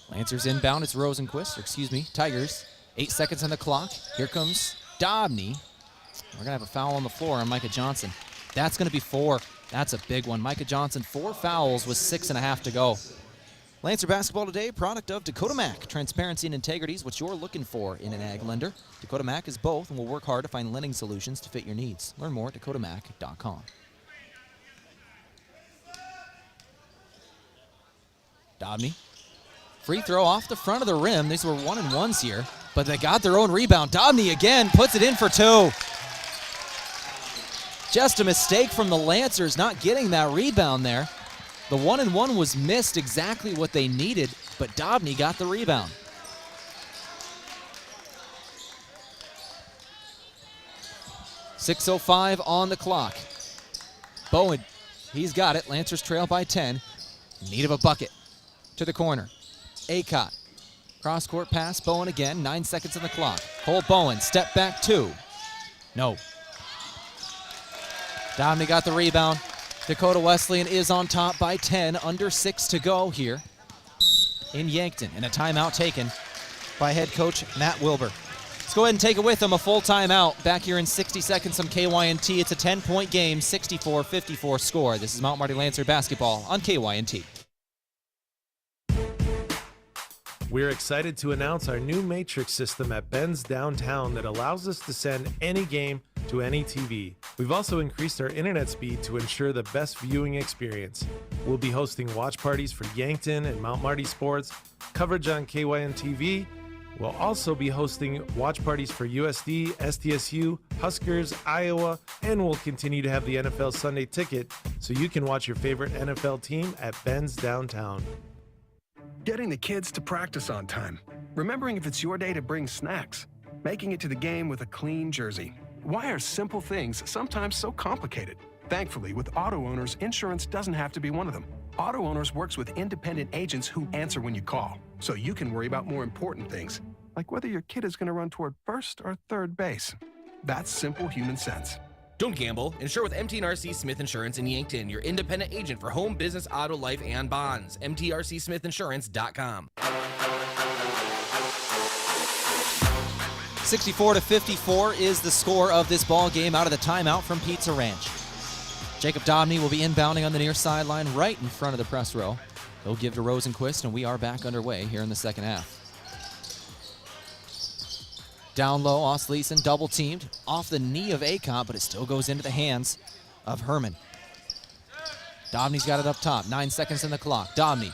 Lancers inbound, it's Rosenquist, Tigers. 8 seconds on the clock. Here comes Dobney. We're going to have a foul on the floor on Micah Johnson. That's going to be 4. That's a big one. Micah Johnson, 4 fouls with 6.5 to go. Lancer basketball today, product of Dakota Mac. Transparency and integrity is what you're looking for in an ag lender. Dakota Mac is both and will work hard to find lending solutions to fit your needs. Learn more at dakotamac.com. Dobney. Free throw off the front of the rim. These were 1-and-1s here, but they got their own rebound. Dobney again puts it in for 2. Just a mistake from the Lancers not getting that rebound there. The 1-and-1 was missed, exactly what they needed, but Dobney got the rebound. .605 on the clock. Bowen, he's got it. Lancers trail by 10. Need of a bucket. To the corner. Acott. Cross-court pass, Bowen again. 9 seconds on the clock. Cole Bowen, step back 2. No. Dobney got the rebound. Dakota Wesleyan is on top by 10, under 6 to go here in Yankton. And a timeout taken by head coach Matt Wilbur. Let's go ahead and take it with him, a full timeout. Back here in 60 seconds on KYNT. It's a 10-point game, 64-54 score. This is Mount Marty Lancer basketball on KYNT. We're excited to announce our new matrix system at Ben's downtown that allows us to send any game to any TV. We've also increased our internet speed to ensure the best viewing experience. We'll be hosting watch parties for Yankton and Mount Marty sports, coverage on KYNTV. We'll also be hosting watch parties for USD, SDSU, Huskers, Iowa, and we'll continue to have the NFL Sunday Ticket so you can watch your favorite NFL team at Ben's downtown. Getting the kids to practice on time. Remembering if it's your day to bring snacks. Making it to the game with a clean jersey. Why are simple things sometimes so complicated? Thankfully, with Auto Owners, insurance doesn't have to be one of them. Auto Owners works with independent agents who answer when you call, so you can worry about more important things, like whether your kid is going to run toward first or third base. That's simple human sense. Don't gamble. Insure with MT&RC Smith Insurance in Yankton, your independent agent for home, business, auto, life, and bonds. MTRCSmithInsurance.com. 64-54 is the score of this ball game out of the timeout from Pizza Ranch. Jacob Dobney will be inbounding on the near sideline right in front of the press row. He'll give to Rosenquist, and we are back underway here in the second half. Down low, Osleeson double-teamed off the knee of Acott, but it still goes into the hands of Herman. Dobney's got it up top. 9 seconds on the clock. Dobney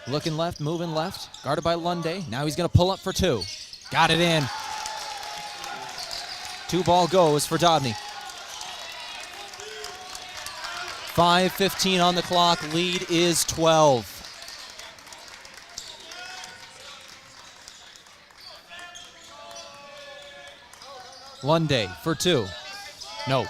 looking left, moving left, guarded by Lunday. Now he's going to pull up for 2. Got it in. 2 ball goes for Dobney. 5:15 on the clock. Lead is 12. Lunday for 2. No.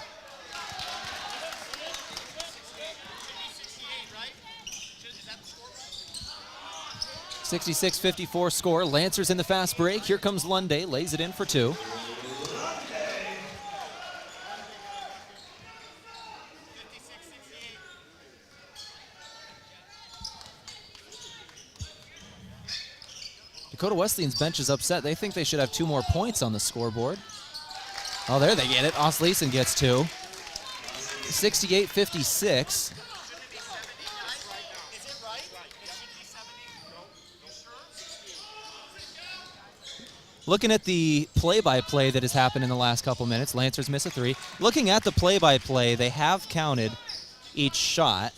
.66-54 score. Lancers in the fast break. Here comes Lunday. Lays it in for 2. Dakota Wesleyan's bench is upset. They think they should have 2 more points on the scoreboard. Oh, there they get it. Osleisen gets 2. 68-56. Looking at the play-by-play that has happened in the last couple minutes, Lancers miss a 3. Looking at the play-by-play, they have counted each shot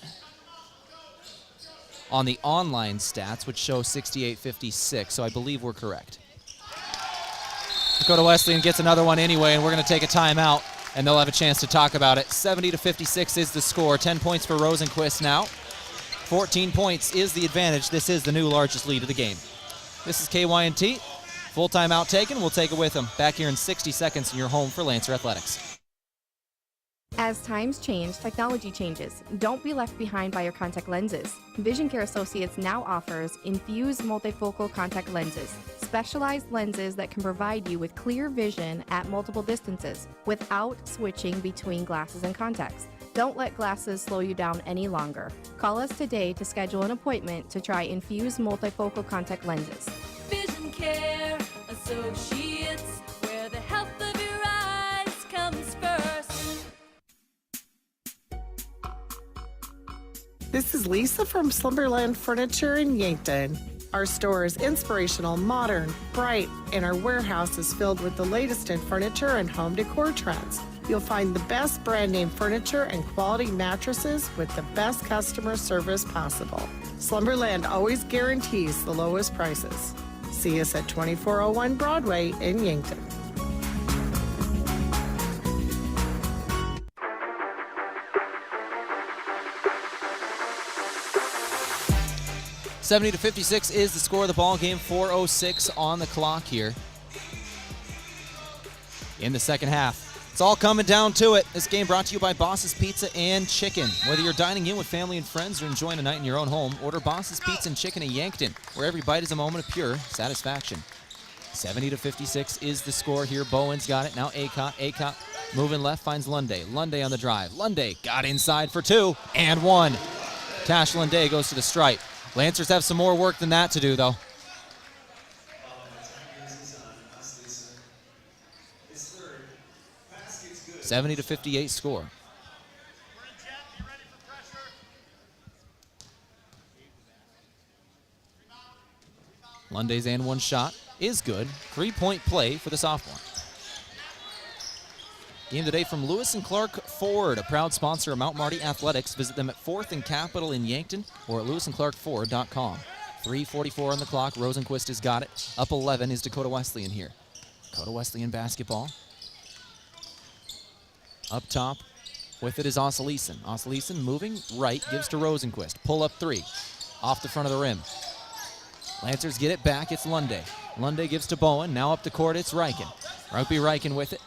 on the online stats, which show 68-56, so I believe we're correct. Dakota Wesleyan gets another one anyway, and we're going to take a timeout, and they'll have a chance to talk about it. 70-56 is the score. 10 points for Rosenquist now. 14 points is the advantage. This is the new largest lead of the game. This is KYNT. Full timeout taken. We'll take it with them. Back here in 60 seconds in your home for Lancer Athletics. As times change, technology changes. Don't be left behind by your contact lenses. Vision Care Associates now offers infused multifocal contact lenses, specialized lenses that can provide you with clear vision at multiple distances without switching between glasses and contacts. Don't let glasses slow you down any longer. Call us today to schedule an appointment to try infused multifocal contact lenses. Vision Care Associates, where the health of your eyes comes first. This is Lisa from Slumberland Furniture in Yankton. Our store is inspirational, modern, bright, and our warehouse is filled with the latest in furniture and home decor trends. You'll find the best brand name furniture and quality mattresses with the best customer service possible. Slumberland always guarantees the lowest prices. See us at 2401 Broadway in Yankton. $70-56 is the score of the ball game. 4:06 on the clock here in the second half. It's all coming down to it. This game brought to you by Boss's Pizza and Chicken. Whether you're dining in with family and friends or enjoying a night in your own home, order Boss's Pizza and Chicken in Yankton, where every bite is a moment of pure satisfaction. 70-56 is the score here. Bowen's got it. Now Acott. Acott moving left, finds Lunday. Lunday on the drive. Lunday got inside for 2 and 1. Tash Lunday goes to the stripe. Lancers have some more work than that to do, though. $70-58 score. Lunday's and one shot is good. 3-point play for the sophomore. Game today from Lewis and Clark Ford, a proud sponsor of Mount Marty Athletics. Visit them at 4th and Capitol in Yankton or at lewisandclarkford.com. 3:44 on the clock. Rosenquist has got it. Up 11 is Dakota Wesleyan here. Dakota Wesleyan basketball. Up top with it is Osleisen. Osleisen moving right, gives to Rosenquist. Pull up 3. Off the front of the rim. Lancers get it back. It's Lunday. Lunday gives to Bowen. Now up the court, it's Reichen. Rugby Reichen with it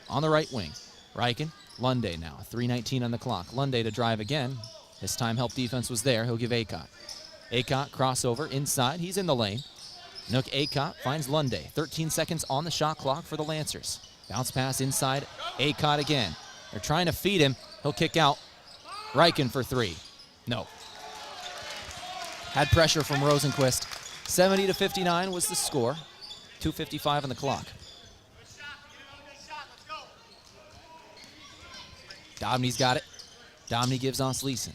on the right wing. Reichen, Lunday now. 3:19 on the clock. Lunday to drive again. This time help defense was there. He'll give Acott. Acott crossover inside. He's in the lane. Nook Acott finds Lunday. 13 seconds on the shot clock for the Lancers. Bounce pass inside. Acott again. They're trying to feed him. He'll kick out. Reichen for 3. No. Had pressure from Rosenquist. 70-59 was the score. 2:55 on the clock. Dobney's got it. Dobney gives Osleisen.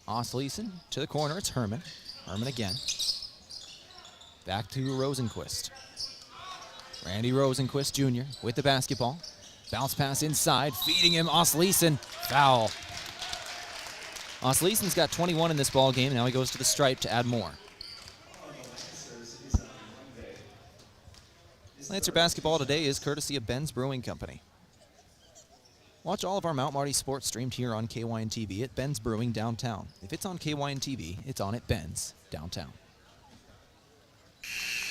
Osleisen to the corner. It's Herman. Herman again. Back to Rosenquist. Randy Rosenquist Jr. with the basketball. Bounce pass inside. Feeding him. Osleisen. Foul. Osleisen's got 21 in this ball game. Now he goes to the stripe to add more. Lancer basketball today is courtesy of Ben's Brewing Company. Watch all of our Mount Marty sports streamed here on KYNTV at Ben's Brewing downtown. If it's on KYNTV, it's on at Ben's downtown.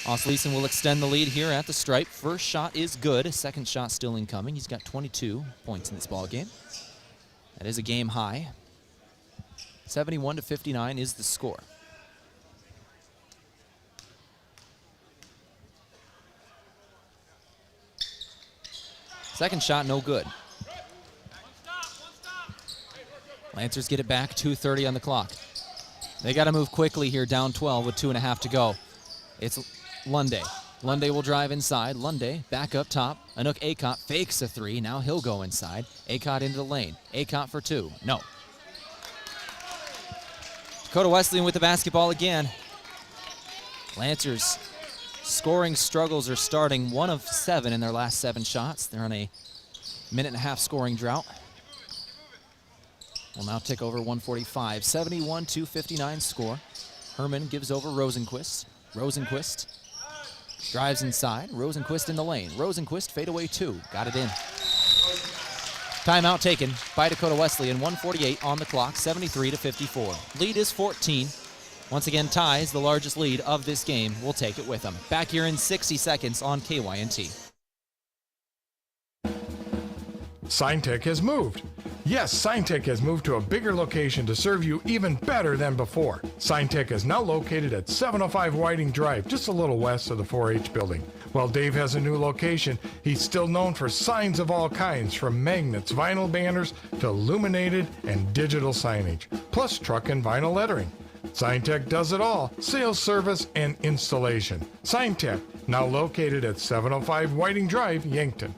Osleisen will extend the lead here at the stripe. First shot is good. Second shot still incoming. He's got 22 points in this ball game. That is a game high. 71-59 is the score. Second shot, no good. Lancers get it back, 2:30 on the clock. They got to move quickly here, down 12 with 2.5 to go. It's Lunday. Lunday will drive inside. Lunday back up top. Anook Acott fakes a three. Now he'll go inside. Acott into the lane. Acott for two. No. Dakota Wesleyan with the basketball again. Lancers scoring struggles are starting. 1 of 7 in their last 7 shots. They're on a minute-and-a-half scoring drought. Will now tick over 145. 71-59 score. Herman gives over Rosenquist. Rosenquist drives inside. Rosenquist in the lane. Rosenquist fadeaway 2. Got it in. Timeout taken by Dakota Wesleyan. 1:48 on the clock. 73-54. Lead is 14. Once again, ties the largest lead of this game. We'll take it with them. Back here in 60 seconds on KYNT. Signtech has moved. Yes, Signtech has moved to a bigger location to serve you even better than before. Signtech is now located at 705 Whiting Drive, just a little west of the 4-H building. While Dave has a new location, he's still known for signs of all kinds, from magnets, vinyl banners, to illuminated and digital signage, plus truck and vinyl lettering. Signtech does it all: sales, service, and installation. Signtech, now located at 705 Whiting Drive, Yankton.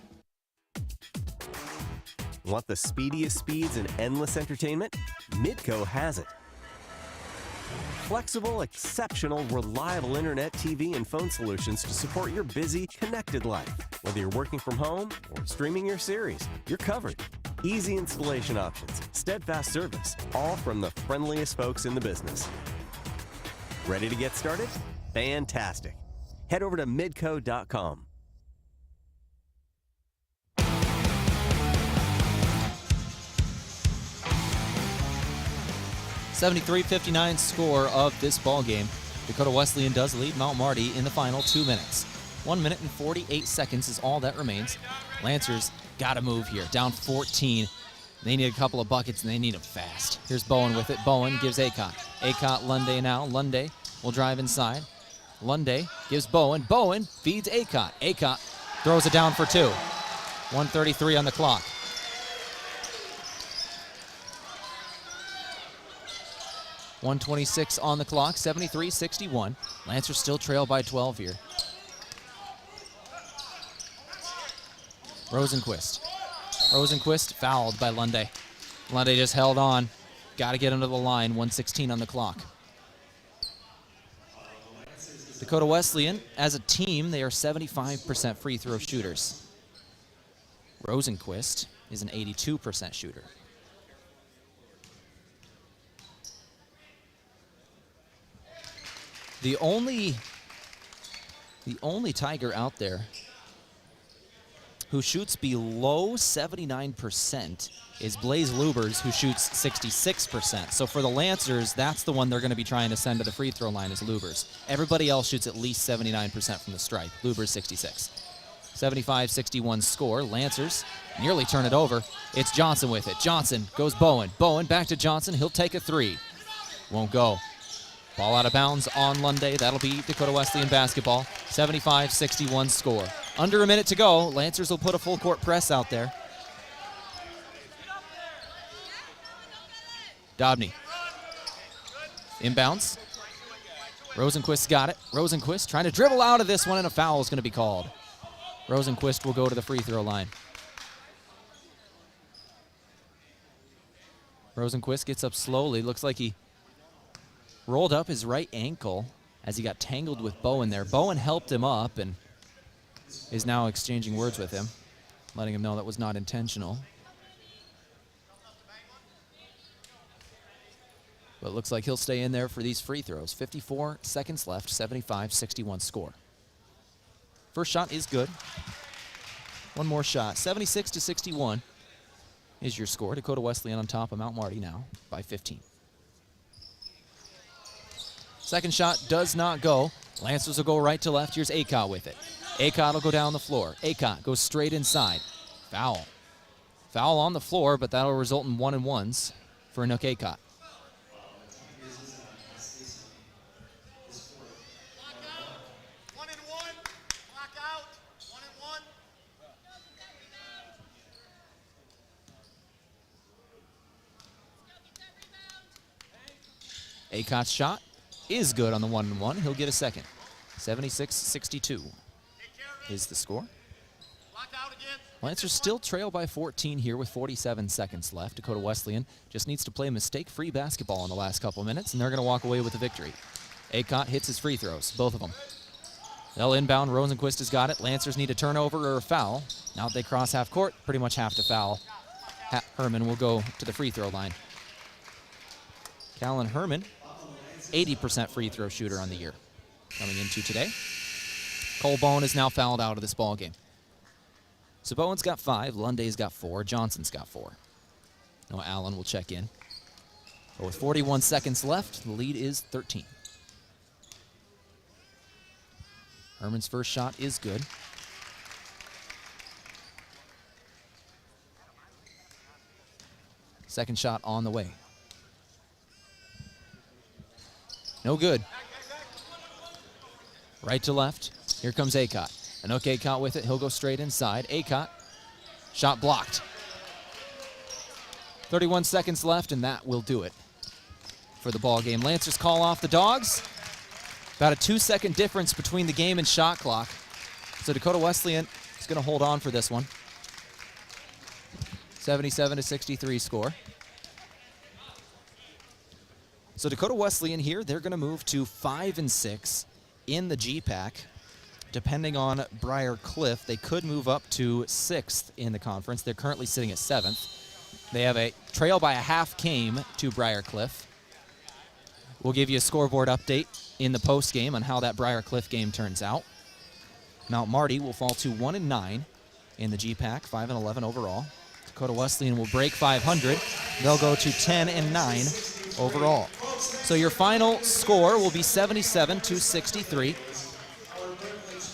Want the speediest speeds and endless entertainment? Midco has it. Flexible, exceptional, reliable internet, TV, and phone solutions to support your busy, connected life. Whether you're working from home or streaming your series, you're covered. Easy installation options, steadfast service, all from the friendliest folks in the business. Ready to get started? Fantastic. Head over to midco.com. 73-59 score of this ball game. Dakota Wesleyan does lead Mount Marty in the final 2 minutes. 1 minute and 48 seconds is all that remains. Lancers got to move here. Down 14. They need a couple of buckets, and they need them fast. Here's Bowen with it. Bowen gives Acott. Acott, Lunday now. Lunday will drive inside. Lunday gives Bowen. Bowen feeds Acott. Acott throws it down for 2. 1:33 on the clock. .126 on the clock, 73-61. Lancers still trail by 12 here. Rosenquist. Rosenquist fouled by Lunday. Lunday just held on. Got to get under the line, 1:16 on the clock. Dakota Wesleyan, as a team, they are 75% free throw shooters. Rosenquist is an 82% shooter. The only Tiger out there who shoots below 79% is Blaze Lubers, who shoots 66%. So for the Lancers, that's the one they're going to be trying to send to the free throw line is Lubers. Everybody else shoots at least 79% from the stripe. Lubers 66. 75-61 score. Lancers nearly turn it over. It's Johnson with it. Johnson goes Bowen. Bowen back to Johnson. He'll take a 3. Won't go. Ball out of bounds on Lunday. That'll be Dakota Wesleyan basketball. 75-61 score. Under a minute to go. Lancers will put a full court press out there. Dobney. Inbounds. Rosenquist's got it. Rosenquist trying to dribble out of this one, and a foul is going to be called. Rosenquist will go to the free throw line. Rosenquist gets up slowly. Looks like he rolled up his right ankle as he got tangled with Bowen there. Bowen helped him up and is now exchanging words with him, letting him know that was not intentional. But it looks like he'll stay in there for these free throws. 54 seconds left, 75-61 score. First shot is good. One more shot. 76-61 is your score. Dakota Wesleyan on top of Mount Marty now by 15. Second shot does not go. Lancers will go right to left. Here's Acott with it. Acott will go down the floor. Acott goes straight inside. Foul. Foul on the floor, but that'll result in 1-and-1s for Anook Acott. Acott's shot is good on the 1-and-1. He'll get a second. 76-62 is the score. Lancers still trail by 14 here with 47 seconds left. Dakota Wesleyan just needs to play mistake-free basketball in the last couple minutes, and they're going to walk away with the victory. Acott hits his free throws, both of them. They'll inbound. Rosenquist has got it. Lancers need a turnover or a foul. Now that they cross half court, pretty much have to foul. Herman will go to the free throw line. Callan Herman, 80% free throw shooter on the year, coming into today. Cole Bowen is now fouled out of this ball game. So Bowen's got 5, Lunde's got 4, Johnson's got 4. Noah Allen will check in. But with 41 seconds left, the lead is 13. Herman's first shot is good. Second shot on the way. No good. Right to left. Here comes Acott. Anoke Acott with it. He'll go straight inside. Acott. Shot blocked. 31 seconds left, and that will do it for the ball game. Lancers call off the Dogs. About a 2-second difference between the game and shot clock. So Dakota Wesleyan is going to hold on for this one. 77-63 score. So Dakota Wesleyan here, they're going to move to 5-6 in the GPAC. Depending on Briar Cliff, they could move up to 6th in the conference. They're currently sitting at 7th. They have a trail by a half game to Briar Cliff. We'll give you a scoreboard update in the post game on how that Briar Cliff game turns out. Mount Marty will fall to 1-9 in the GPAC, 5-11 overall. Dakota Wesleyan will break 500. They'll go to 10-9 overall. So your final score will be 77-63.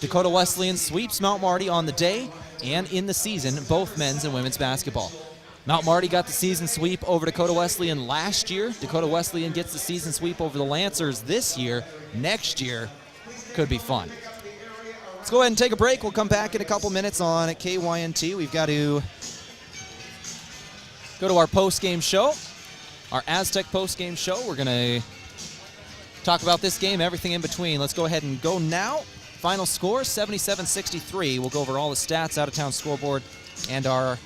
Dakota Wesleyan sweeps Mount Marty on the day and in the season, both men's and women's basketball. Mount Marty got the season sweep over Dakota Wesleyan last year. Dakota Wesleyan gets the season sweep over the Lancers this year. Next year could be fun. Let's go ahead and take a break. We'll come back in a couple minutes on KYNT. We've got to go to our post-game show, our Aztec post-game show. We're going to talk about this game, everything in between. Let's go ahead and go now. Final score, 77-63. We'll go over all the stats, out-of-town scoreboard, and our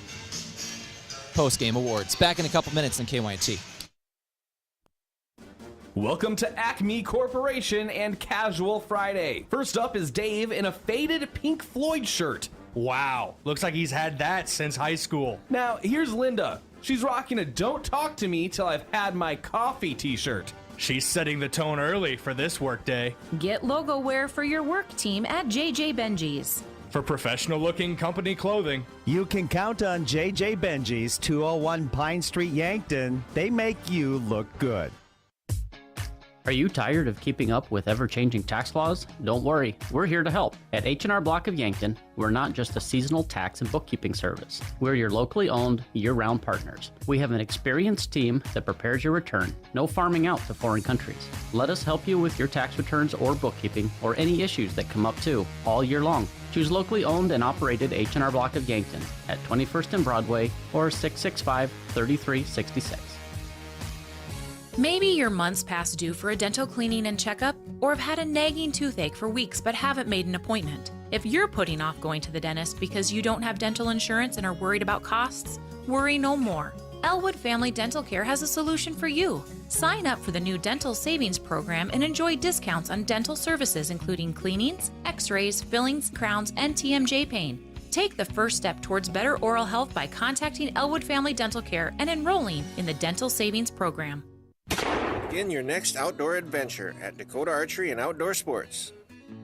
post-game awards. Back in a couple minutes on KYNT. Welcome to Acme Corporation and Casual Friday. First up is Dave in a faded Pink Floyd shirt. Wow, looks like he's had that since high school. Now, here's Linda. She's rocking a Don't Talk to Me Till I've Had My Coffee t-shirt. She's setting the tone early for this workday. Get logo wear for your work team at JJ Benji's. For professional-looking company clothing. You can count on JJ Benji's, 201 Pine Street, Yankton. They make you look good. Are you tired of keeping up with ever-changing tax laws? Don't worry, we're here to help. At H&R Block of Yankton, we're not just a seasonal tax and bookkeeping service. We're your locally owned, year-round partners. We have an experienced team that prepares your return. No farming out to foreign countries. Let us help you with your tax returns or bookkeeping or any issues that come up too, all year long. Choose locally owned and operated H&R Block of Yankton at 21st and Broadway or 665-3366. Maybe you're months past due for a dental cleaning and checkup, or have had a nagging toothache for weeks but haven't made an appointment. If you're putting off going to the dentist because you don't have dental insurance and are worried about costs, worry no more. Elwood Family Dental Care has a solution for you. Sign up for the new Dental Savings Program and enjoy discounts on dental services including cleanings, x-rays, fillings, crowns, and TMJ pain. Take the first step towards better oral health by contacting Elwood Family Dental Care and enrolling in the Dental Savings Program. Begin your next outdoor adventure at Dakota Archery and Outdoor Sports.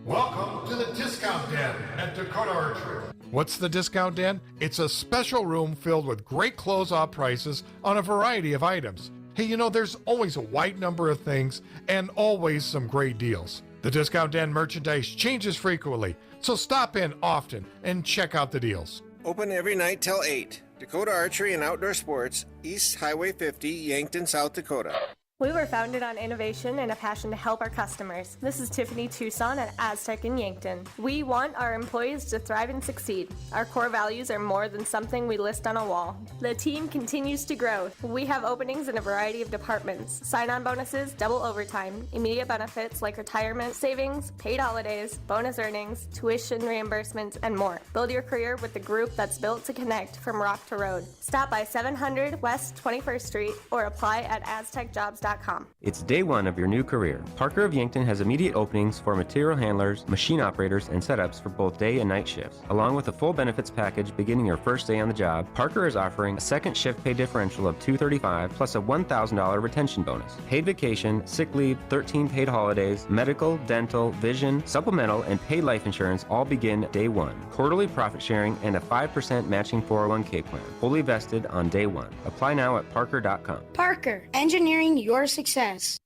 Welcome to the Discount Den at Dakota Archery. What's the Discount Den? It's a special room filled with great closeout prices on a variety of items. Hey, you know, there's always a wide number of things and always some great deals. The Discount Den merchandise changes frequently, so stop in often and check out the deals. Open every night till 8. Dakota Archery and Outdoor Sports, East Highway 50, Yankton, South Dakota. We were founded on innovation and a passion to help our customers. This is Tiffany Tucson at Aztec in Yankton. We want our employees to thrive and succeed. Our core values are more than something we list on a wall. The team continues to grow. We have openings in a variety of departments: sign-on bonuses, double overtime, immediate benefits like retirement, savings, paid holidays, bonus earnings, tuition reimbursements, and more. Build your career with the group that's built to connect from rock to road. Stop by 700 West 21st Street or apply at aztecjobs.com. It's day one of your new career. Parker of Yankton has immediate openings for material handlers, machine operators, and setups for both day and night shifts. Along with a full benefits package beginning your first day on the job, Parker is offering a second shift pay differential of $235 plus a $1,000 retention bonus. Paid vacation, sick leave, 13 paid holidays, medical, dental, vision, supplemental, and paid life insurance all begin day one. Quarterly profit sharing and a 5% matching 401k plan. Fully vested on day one. Apply now at parker.com. Parker, engineering your success.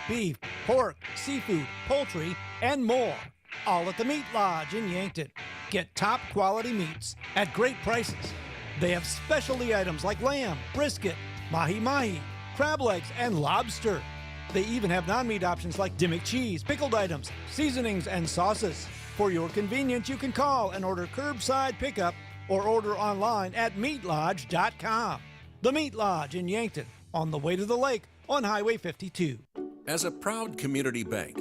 Beef, pork, seafood, poultry, and more. All at the Meat Lodge in Yankton. Get top quality meats at great prices. They have specialty items like lamb, brisket, mahi-mahi, crab legs, and lobster. They even have non-meat options like Dimmick cheese, pickled items, seasonings, and sauces. For your convenience, you can call and order curbside pickup or order online at meatlodge.com. The Meat Lodge in Yankton, on the way to the lake on Highway 52. As a proud community bank,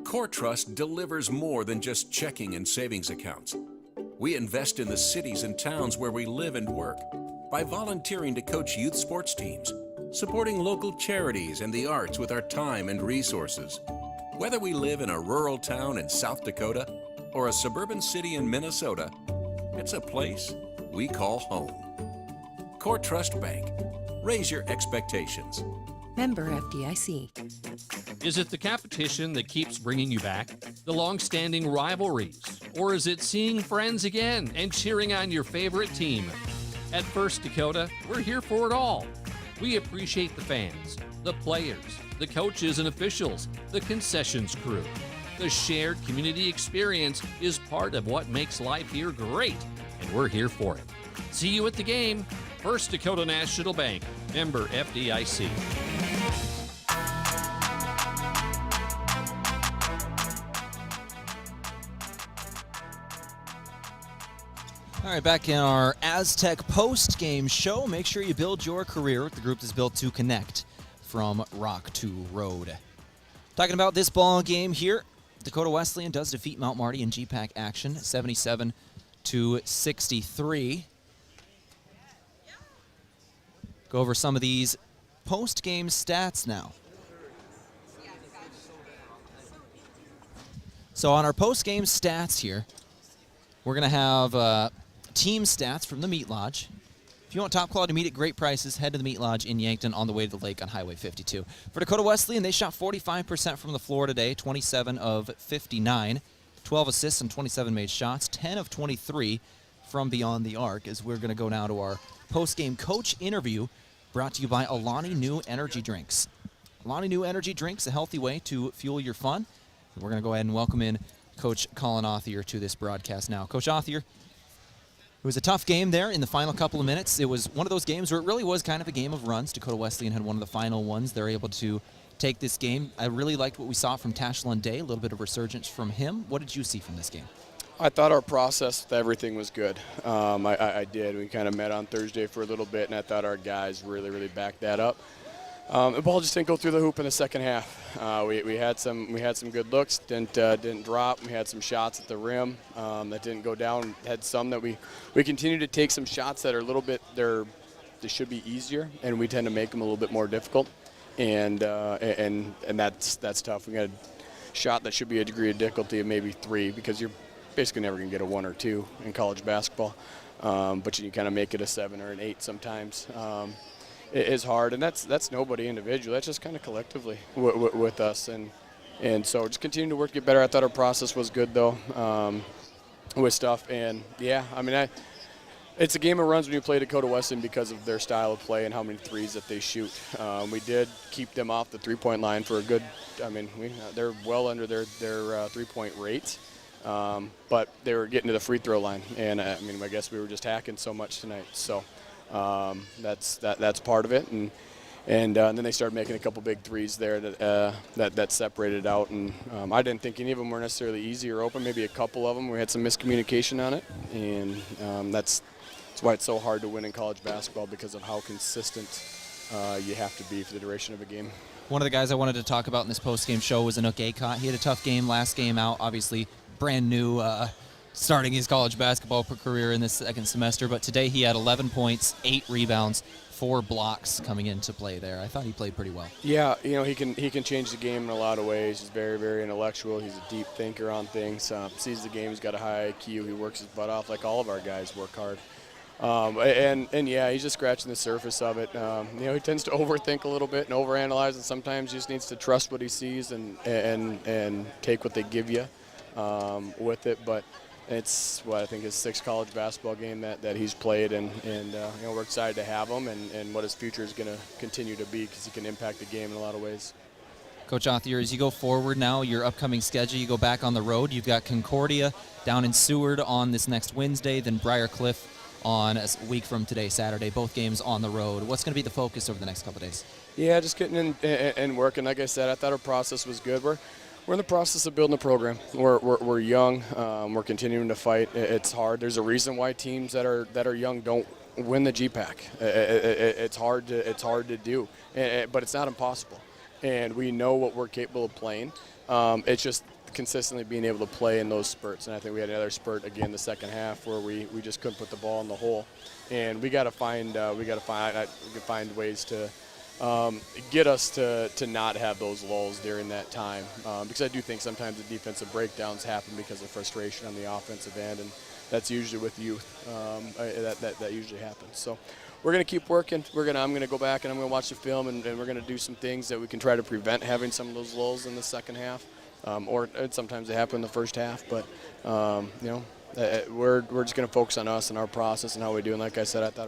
Core Trust delivers more than just checking and savings accounts. We invest in the cities and towns where we live and work by volunteering to coach youth sports teams, supporting local charities and the arts with our time and resources. Whether we live in a rural town in South Dakota or a suburban city in Minnesota, it's a place we call home. Core Trust Bank. Raise your expectations. Member FDIC. Is it the competition that keeps bringing you back? The long-standing rivalries? Or is it seeing friends again and cheering on your favorite team? At First Dakota, we're here for it all. We appreciate the fans, the players, the coaches and officials, the concessions crew. The shared community experience is part of what makes life here great, and we're here for it. See you at the game. First Dakota National Bank, member FDIC. All right, back in our Aztec post-game show. Make sure you build your career with the group that's built to connect from rock to road. Talking about this ball game here, Dakota Wesleyan does defeat Mount Marty in GPAC action, 77-63. Go over some of these post-game stats now. So on our post-game stats here, we're going to have team stats from the Meat Lodge. If you want top quality meat at great prices, head to the Meat Lodge in Yankton on the way to the lake on Highway 52. For Dakota Wesleyan, they shot 45% from the floor today, 27 of 59, 12 assists and 27 made shots, 10 of 23 from beyond the arc, as we're going to go now to our post-game coach interview brought to you by Alani New Energy Drinks. Alani New Energy Drinks, a healthy way to fuel your fun. And we're going to go ahead and welcome in Coach Colin Authier to this broadcast now. Coach Authier, it was a tough game there in the final couple of minutes. It was one of those games where it really was kind of a game of runs. Dakota Wesleyan had one of the final ones. They're able to take this game. I really liked what we saw from Tashlin Day, a little bit of resurgence from him. What did you see from this game? I thought our process with everything was good. I did. We kind of met on Thursday for a little bit, and I thought our guys really backed that up. The ball just didn't go through the hoop in the second half. We had some good looks, didn't drop. We had some shots at the rim that didn't go down. Had some that we continue to take some shots that are a little bit they should be easier, and we tend to make them a little bit more difficult. And that's tough. We got a shot that should be a degree of difficulty of maybe 3 because you're basically never going to get a 1 or 2 in college basketball. But you kind of make it a 7 or an 8 sometimes. is hard, and that's nobody individually. That's just kind of collectively with us, and so just continue to work, get better. I thought our process was good though, with stuff, and yeah, I mean, it's a game of runs when you play Dakota Wesleyan because of their style of play and how many threes that they shoot. We did keep them off the three-point line for a good. I mean, they're well under their three-point rate, but they were getting to the free throw line, and I mean, I guess we were just hacking so much tonight. So that's part of it, and then they started making a couple big threes there that separated out, and I didn't think any of them were necessarily easy or open. Maybe a couple of them we had some miscommunication on it, and that's why it's so hard to win in college basketball, because of how consistent you have to be for the duration of a game. One of the guys I wanted to talk about in this post-game show was Anook Acott. He had a tough game last game out, obviously brand new, starting his college basketball career in this second semester, but today he had 11 points, 8 rebounds, 4 blocks coming into play there. I thought he played pretty well. Yeah, he can change the game in a lot of ways. He's very, very intellectual. He's a deep thinker on things. Sees the game. He's got a high IQ. He works his butt off like all of our guys work hard. And yeah, he's just scratching the surface of it. He tends to overthink a little bit and overanalyze, and sometimes he just needs to trust what he sees and take what they give you with it. But it's what I think his 6th college basketball game that he's played, and we're excited to have him and what his future is going to continue to be, because he can impact the game in a lot of ways. Coach Othier, as you go forward now, your upcoming schedule, you go back on the road. You've got Concordia down in Seward on this next Wednesday, then Briar Cliff on a week from today, Saturday, both games on the road. What's going to be the focus over the next couple of days? Yeah, just getting in and working. Like I said, I thought our process was good. We're in the process of building a program. We're young. We're continuing to fight. It's hard. There's a reason why teams that are young don't win the GPAC. It's hard to do, but it's not impossible. And we know what we're capable of playing. It's just consistently being able to play in those spurts, and I think we had another spurt again the second half where we just couldn't put the ball in the hole, and we got to find ways to get us to not have those lulls during that time, because I do think sometimes the defensive breakdowns happen because of frustration on the offensive end, and that's usually with youth. That usually happens. So we're going to keep working. I'm going to go back and I'm going to watch the film, and we're going to do some things that we can try to prevent having some of those lulls in the second half. Or sometimes they happen in the first half, but we're just going to focus on us and our process and how we do. And like I said, I thought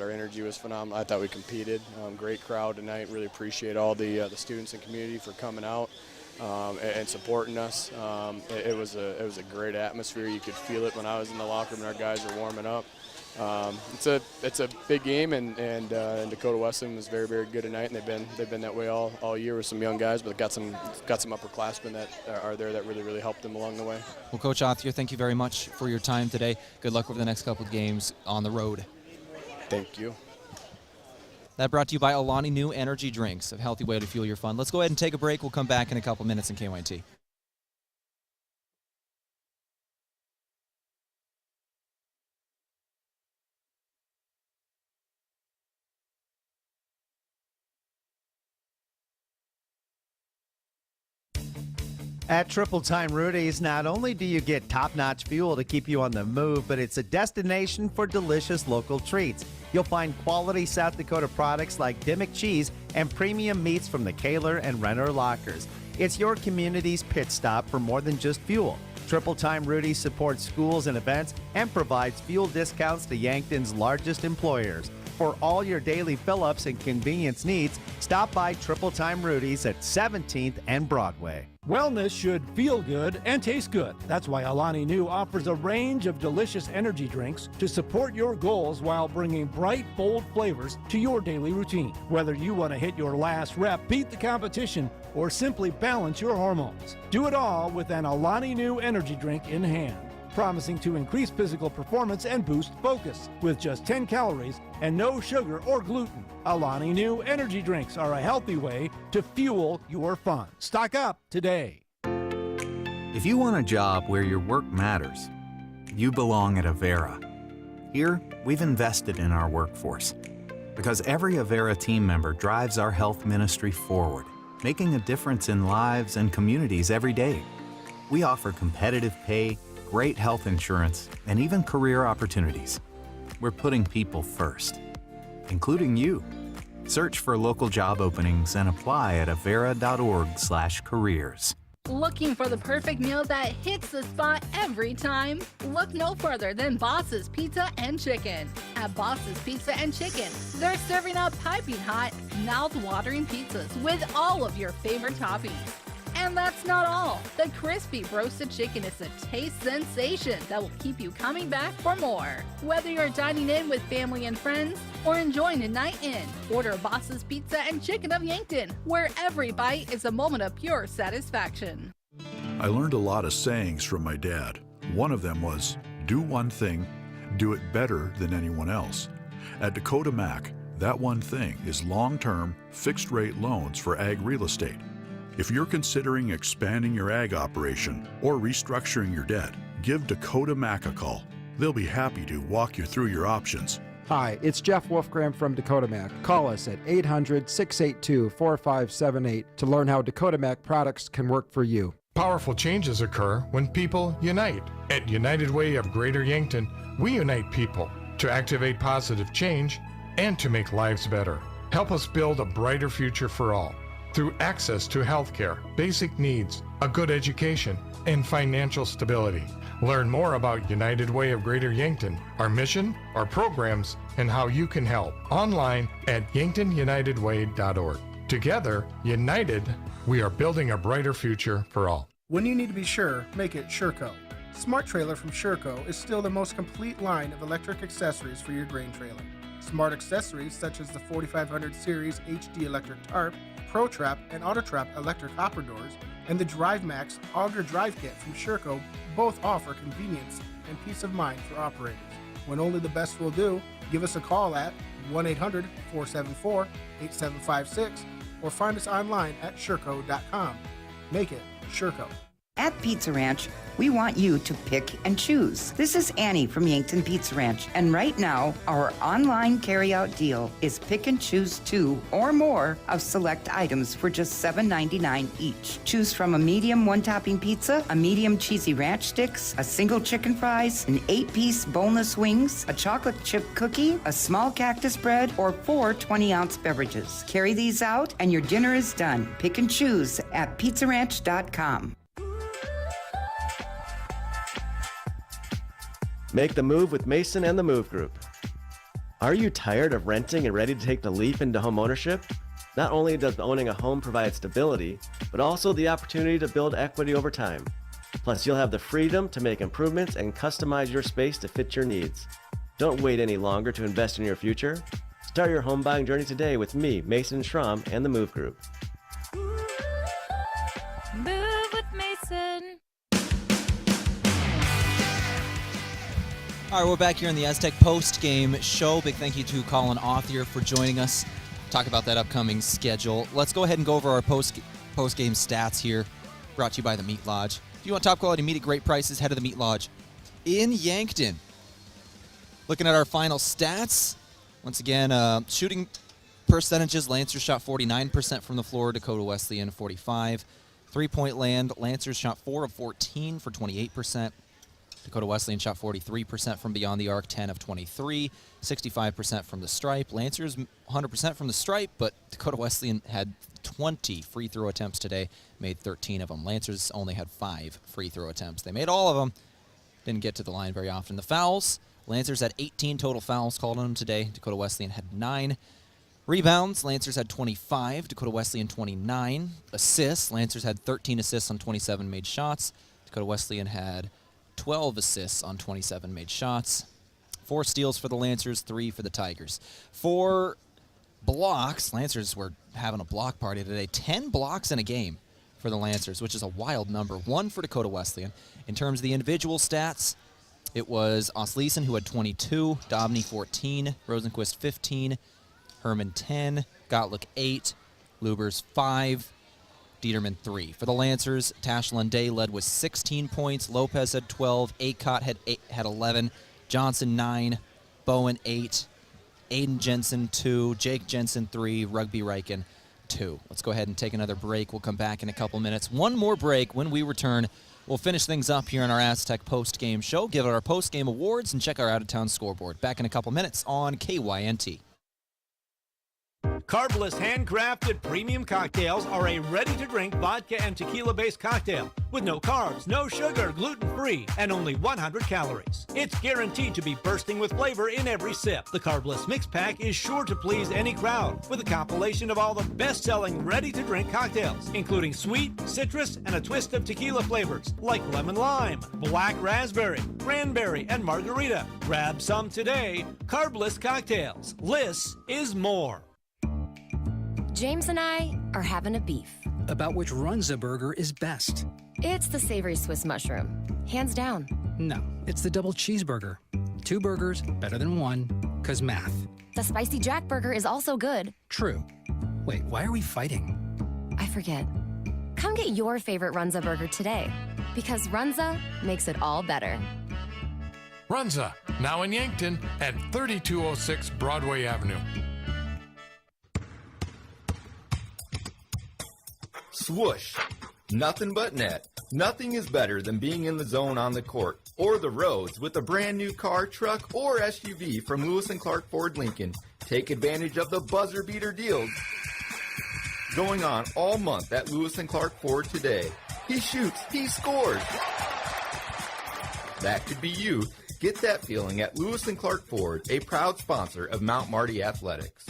our energy was phenomenal. I thought we competed. Great crowd tonight. Really appreciate all the students and community for coming out and supporting us. It was a great atmosphere. You could feel it when I was in the locker room and our guys were warming up. It's a big game, and Dakota Wesleyan was very, very good tonight, and they've been that way all year with some young guys, but got some upperclassmen that are there that really, really helped them along the way. Well, Coach Othier, thank you very much for your time today. Good luck over the next couple of games on the road. Thank you. That brought to you by Alani New Energy Drinks, a healthy way to fuel your fun. Let's go ahead and take a break. We'll come back in a couple minutes in KYNT. At Triple Time Rudy's, not only do you get top-notch fuel to keep you on the move, but it's a destination for delicious local treats. You'll find quality South Dakota products like Dimmock cheese and premium meats from the Kaler and Renner lockers. It's your community's pit stop for more than just fuel. Triple Time Rudy's supports schools and events and provides fuel discounts to Yankton's largest employers. For all your daily fill-ups and convenience needs, stop by Triple Time Rudy's at 17th and Broadway. Wellness should feel good and taste good. That's why Alani Nu offers a range of delicious energy drinks to support your goals while bringing bright, bold flavors to your daily routine. Whether you want to hit your last rep, beat the competition, or simply balance your hormones, do it all with an Alani Nu energy drink in hand, promising to increase physical performance and boost focus. With just 10 calories and no sugar or gluten, Alani Nu energy drinks are a healthy way to fuel your fun. Stock up today. If you want a job where your work matters, you belong at Avera. Here, we've invested in our workforce because every Avera team member drives our health ministry forward, making a difference in lives and communities every day. We offer competitive pay, great health insurance, and even career opportunities. We're putting people first. including you. Search for local job openings and apply at avera.org/careers. Looking for the perfect meal that hits the spot every time? Look no further than Boss's Pizza and Chicken. At Boss's Pizza and Chicken, they're serving up piping hot, mouth-watering pizzas with all of your favorite toppings. And that's not all. The crispy roasted chicken is a taste sensation that will keep you coming back for more. Whether you're dining in with family and friends or enjoying a night in, order Boss's Pizza and Chicken of Yankton, where every bite is a moment of pure satisfaction. I learned a lot of sayings from my dad. One of them was, do one thing, do it better than anyone else. At Dakota Mac, that one thing is long-term, fixed-rate loans for ag real estate. If you're considering expanding your ag operation or restructuring your debt, give Dakota Mac a call. They'll be happy to walk you through your options. Hi, it's Jeff Wolfgram from Dakota Mac. Call us at 800-682-4578 to learn how Dakota Mac products can work for you. Powerful changes occur when people unite. At United Way of Greater Yankton, we unite people to activate positive change and to make lives better. Help us build a brighter future for all through access to health care, basic needs, a good education, and financial stability. Learn more about United Way of Greater Yankton, our mission, our programs, and how you can help online at yanktonyunitedway.org. Together, united, we are building a brighter future for all. When you need to be sure, make it Sureco. Smart Trailer from Sureco is still the most complete line of electric accessories for your grain trailer. Smart accessories such as the 4500 Series HD electric tarp, Pro Trap and Auto Trap electric hopper doors, and the Drive Max Auger Drive Kit from Sureco both offer convenience and peace of mind for operators. When only the best will do, give us a call at 1-800-474-8756 or find us online at sureco.com. Make it Sureco. At Pizza Ranch, we want you to pick and choose. This is Annie from Yankton Pizza Ranch, and right now, our online carryout deal is pick and choose 2 or more of select items for just $7.99 each. Choose from a medium one-topping pizza, a medium cheesy ranch sticks, a single chicken fries, an 8-piece boneless wings, a chocolate chip cookie, a small cactus bread, or 4 20-ounce beverages. Carry these out, and your dinner is done. Pick and choose at pizzaranch.com. Make the move with Mason and the Move Group. Are you tired of renting and ready to take the leap into home ownership? Not only does owning a home provide stability, but also the opportunity to build equity over time. Plus, you'll have the freedom to make improvements and customize your space to fit your needs. Don't wait any longer to invest in your future. Start your home buying journey today with me, Mason Schramm, and the Move Group. Move with Mason. All right, we're back here in the Aztec post-game show. Big thank you to Colin Author for joining us. Talk about that upcoming schedule. Let's go ahead and go over our post-game stats here, brought to you by the Meat Lodge. If you want top-quality meat at great prices, head to the Meat Lodge in Yankton. Looking at our final stats, once again, shooting percentages, Lancers shot 49% from the floor, Dakota Wesleyan 45%. Three-point land, Lancers shot 4 of 14 for 28%. Dakota Wesleyan shot 43% from beyond the arc, 10 of 23, 65% from the stripe. Lancers 100% from the stripe, but Dakota Wesleyan had 20 free throw attempts today, made 13 of them. Lancers only had 5 free throw attempts. They made all of them, didn't get to the line very often. The fouls, Lancers had 18 total fouls called on them today. Dakota Wesleyan had 9. Rebounds, Lancers had 25, Dakota Wesleyan 29. Assists, Lancers had 13 assists on 27 made shots. Dakota Wesleyan had 12 assists on 27 made shots. 4 steals for the Lancers, 3 for the Tigers. 4 blocks, Lancers were having a block party today. 10 blocks in a game for the Lancers, which is a wild number. 1 for Dakota Wesleyan. In terms of the individual stats, it was Osleisen who had 22, Dobney 14, Rosenquist 15, Herman 10, Gottlieb 8, Lubers 5, Dieterman 3. For the Lancers, Tash Lunday led with 16 points. Lopez had 12. Acott had 11. Johnson 9. Bowen 8. Aiden Jensen 2. Jake Jensen 3. Rugby Riken 2. Let's go ahead and take another break. We'll come back in a couple minutes. One more break. When we return, we'll finish things up here on our Aztec post-game show, give out our post-game awards, and check our out-of-town scoreboard. Back in a couple minutes on KYNT. Carbless handcrafted premium cocktails are a ready-to-drink vodka and tequila-based cocktail with no carbs, no sugar, gluten-free, and only 100 calories. It's guaranteed to be bursting with flavor in every sip. The Carbless Mix Pack is sure to please any crowd with a compilation of all the best-selling ready-to-drink cocktails, including sweet, citrus, and a twist of tequila flavors like lemon lime, black raspberry, cranberry, and margarita. Grab some today. Carbless cocktails. Less is more. James and I are having a beef. About which Runza burger is best. It's the savory Swiss mushroom. Hands down. No, it's the double cheeseburger. 2 burgers, better than 1, 'cause math. The spicy Jack burger is also good. True. Wait, why are we fighting? I forget. Come get your favorite Runza burger today, because Runza makes it all better. Runza, now in Yankton at 3206 Broadway Avenue. Swoosh. Nothing but net. Nothing is better than being in the zone on the court or the roads with a brand new car, truck, or SUV from Lewis & Clark Ford Lincoln. Take advantage of the buzzer beater deals going on all month at Lewis & Clark Ford today. He shoots, he scores. That could be you. Get that feeling at Lewis & Clark Ford, a proud sponsor of Mount Marty Athletics.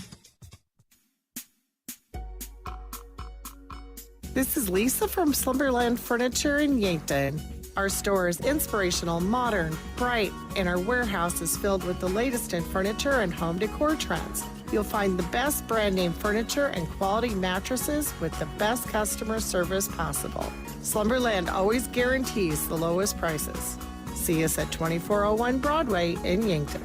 This is Lisa from Slumberland Furniture in Yankton. Our store is inspirational, modern, bright, and our warehouse is filled with the latest in furniture and home decor trends. You'll find the best brand name furniture and quality mattresses with the best customer service possible. Slumberland always guarantees the lowest prices. See us at 2401 Broadway in Yankton.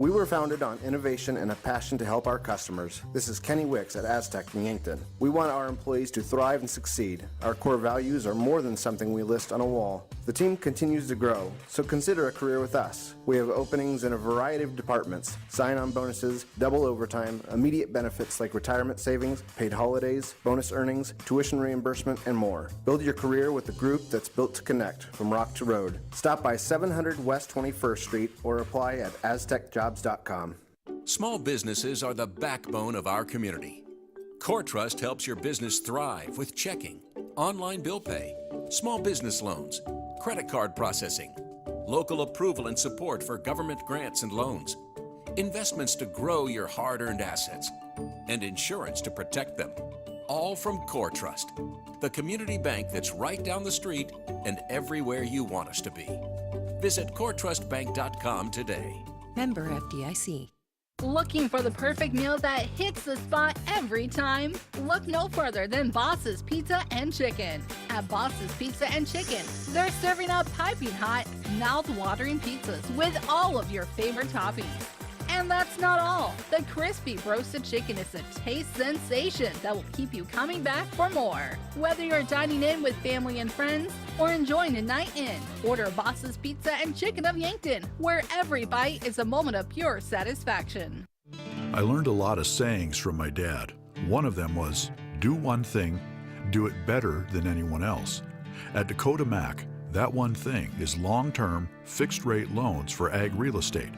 We were founded on innovation and a passion to help our customers. This is Kenny Wicks at Aztec in Yankton. We want our employees to thrive and succeed. Our core values are more than something we list on a wall. The team continues to grow, so consider a career with us. We have openings in a variety of departments: sign-on bonuses, double overtime, immediate benefits like retirement savings, paid holidays, bonus earnings, tuition reimbursement, and more. Build your career with a group that's built to connect from rock to road. Stop by 700 West 21st Street or apply at aztecjobs.com. Small businesses are the backbone of our community. CoreTrust helps your business thrive with checking, online bill pay, small business loans, credit card processing, local approval and support for government grants and loans, investments to grow your hard-earned assets, and insurance to protect them. All from CoreTrust, the community bank that's right down the street and everywhere you want us to be. Visit CoreTrustBank.com today. Member FDIC. Looking for the perfect meal that hits the spot every time? Look no further than Boss's Pizza and Chicken. At Boss's Pizza and Chicken, they're serving up piping hot, mouth-watering pizzas with all of your favorite toppings. And that's not all. The crispy roasted chicken is a taste sensation that will keep you coming back for more. Whether you're dining in with family and friends or enjoying a night in, order Boss's Pizza and Chicken of Yankton, where every bite is a moment of pure satisfaction. I learned a lot of sayings from my dad. One of them was, do one thing, do it better than anyone else. At Dakota Mac, that one thing is long-term, fixed-rate loans for ag real estate.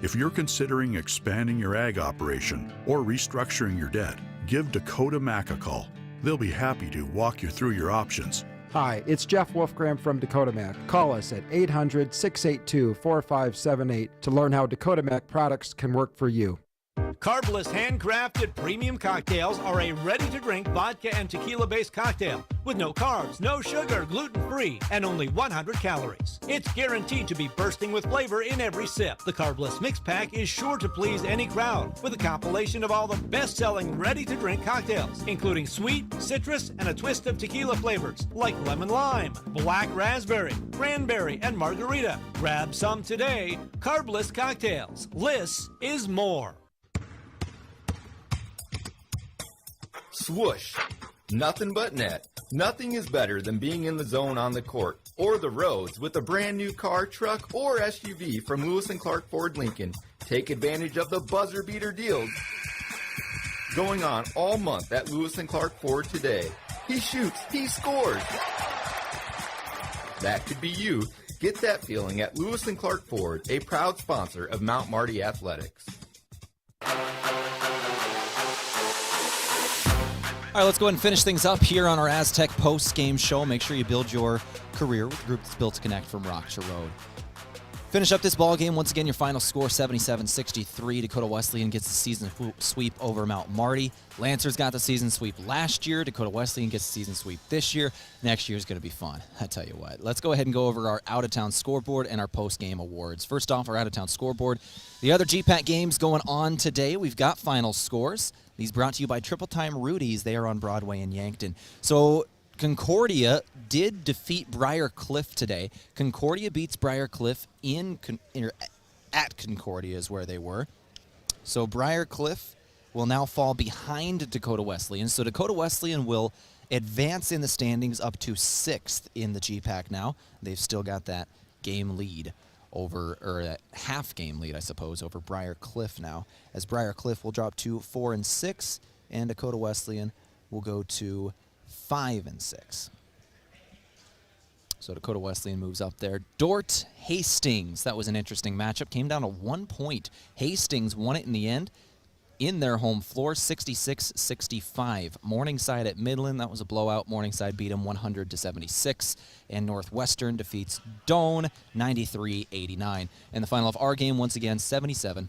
If you're considering expanding your ag operation or restructuring your debt, give Dakota Mac a call. They'll be happy to walk you through your options. Hi, it's Jeff Wolfgram from Dakota Mac. Call us at 800-682-4578 to learn how Dakota Mac products can work for you. Carbless handcrafted premium cocktails are a ready-to-drink vodka and tequila-based cocktail with no carbs, no sugar, gluten-free, and only 100 calories. It's guaranteed to be bursting with flavor in every sip. The Carbless Mix Pack is sure to please any crowd with a compilation of all the best-selling ready-to-drink cocktails, including sweet, citrus, and a twist of tequila flavors like lemon lime, black raspberry, cranberry, and margarita. Grab some today. Carbless cocktails. Less is more. Swoosh. Nothing but net. Nothing is better than being in the zone on the court or the roads with a brand new car, truck, or SUV from Lewis & Clark Ford Lincoln. Take advantage of the buzzer beater deals going on all month at Lewis & Clark Ford today. He shoots, he scores. That could be you. Get that feeling at Lewis and Clark Ford, a proud sponsor of Mount Marty Athletics. All right, let's go ahead and finish things up here on our Aztec post-game show. Make sure you build your career with the group that's built to connect from Rockshire Road. Finish up this ball game. Once again, your final score, 77-63. Dakota Wesleyan gets the season sweep over Mount Marty. Lancers got the season sweep last year. Dakota Wesleyan gets the season sweep this year. Next year is going to be fun, I tell you what. Let's go ahead and go over our out-of-town scoreboard and our post-game awards. First off, our out-of-town scoreboard. The other GPAC games going on today, we've got final scores. These brought to you by Triple Time Rudy's. They are on Broadway in Yankton. So Concordia did defeat Briar Cliff today. Concordia beats Briar Cliff at Concordia is where they were. So Briar Cliff will now fall behind Dakota Wesleyan. So Dakota Wesleyan will advance in the standings up to 6th in the GPAC now. They've still got that game lead over, or that half game lead, I suppose, over Briar Cliff now. As Briar Cliff will drop to 4 and 6, and Dakota Wesleyan will go to 5 and 6. So Dakota Wesleyan moves up there. Dort Hastings, that was an interesting matchup. Came down to 1 point. Hastings won it in the end in their home floor, 66-65. Morningside at Midland, that was a blowout. Morningside beat them 100-76. And Northwestern defeats Doane 93-89. And the final of our game, once again, 77-63,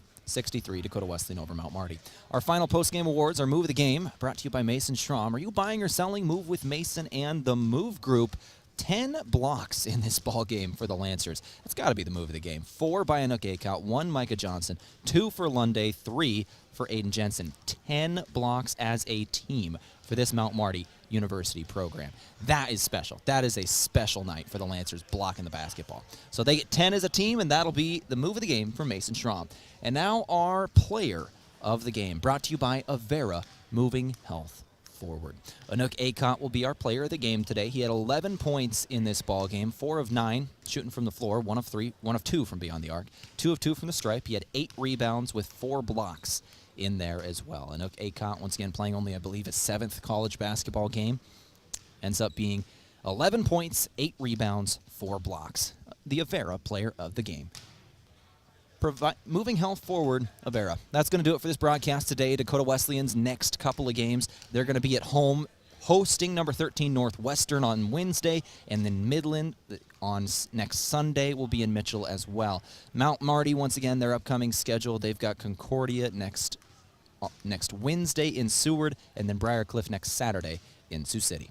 Dakota Wesleyan over Mount Marty. Our final post-game awards are Move of the Game, brought to you by Mason Schramm. Are you buying or selling? Move with Mason and the Move Group. 10 blocks in this ball game for the Lancers. That's got to be the move of the game. 4 by Anook Akot, 1 Micah Johnson, 2 for Lunday, 3 for Aiden Jensen. 10 blocks as a team for this Mount Marty University program. That is special. That is a special night for the Lancers blocking the basketball. So they get 10 as a team, and that'll be the move of the game for Mason Schramm. And now our player of the game, brought to you by Avera Moving Health Forward. Anook Akot will be our player of the game today. He had 11 points in this ball game, 4 of 9 shooting from the floor, 1 of 2 from beyond the arc, 2 of 2 from the stripe. He had 8 rebounds with 4 blocks in there as well. Anook Akot, once again, playing only, I believe, his 7th college basketball game. Ends up being 11 points, 8 rebounds, 4 blocks. The Avera player of the game. Moving Health Forward, Avera. That's going to do it for this broadcast today. Dakota Wesleyan's next couple of games, they're going to be at home hosting number 13 Northwestern on Wednesday, and then Midland on next Sunday will be in Mitchell as well. Mount Marty, once again, their upcoming schedule, they've got Concordia next Wednesday in Seward, and then Briar Cliff next Saturday in Sioux City.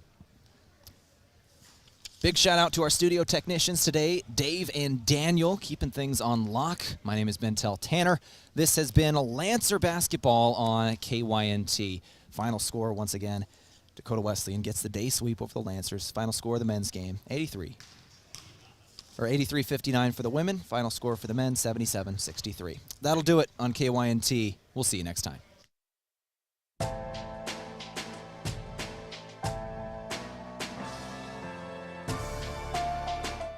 Big shout out to our studio technicians today, Dave and Daniel, keeping things on lock. My name is Tehl Tanner. This has been Lancer basketball on KYNT. Final score, once again, Dakota Wesleyan gets the day sweep over the Lancers. Final score of the men's game, 83-59 for the women. Final score for the men, 77-63. That'll do it on KYNT. We'll see you next time.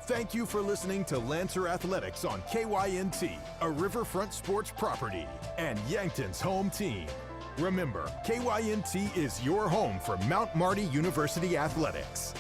Thank you for listening to Lancer Athletics on KYNT, a Riverfront sports property and Yankton's home team. Remember, KYNT is your home for Mount Marty University Athletics.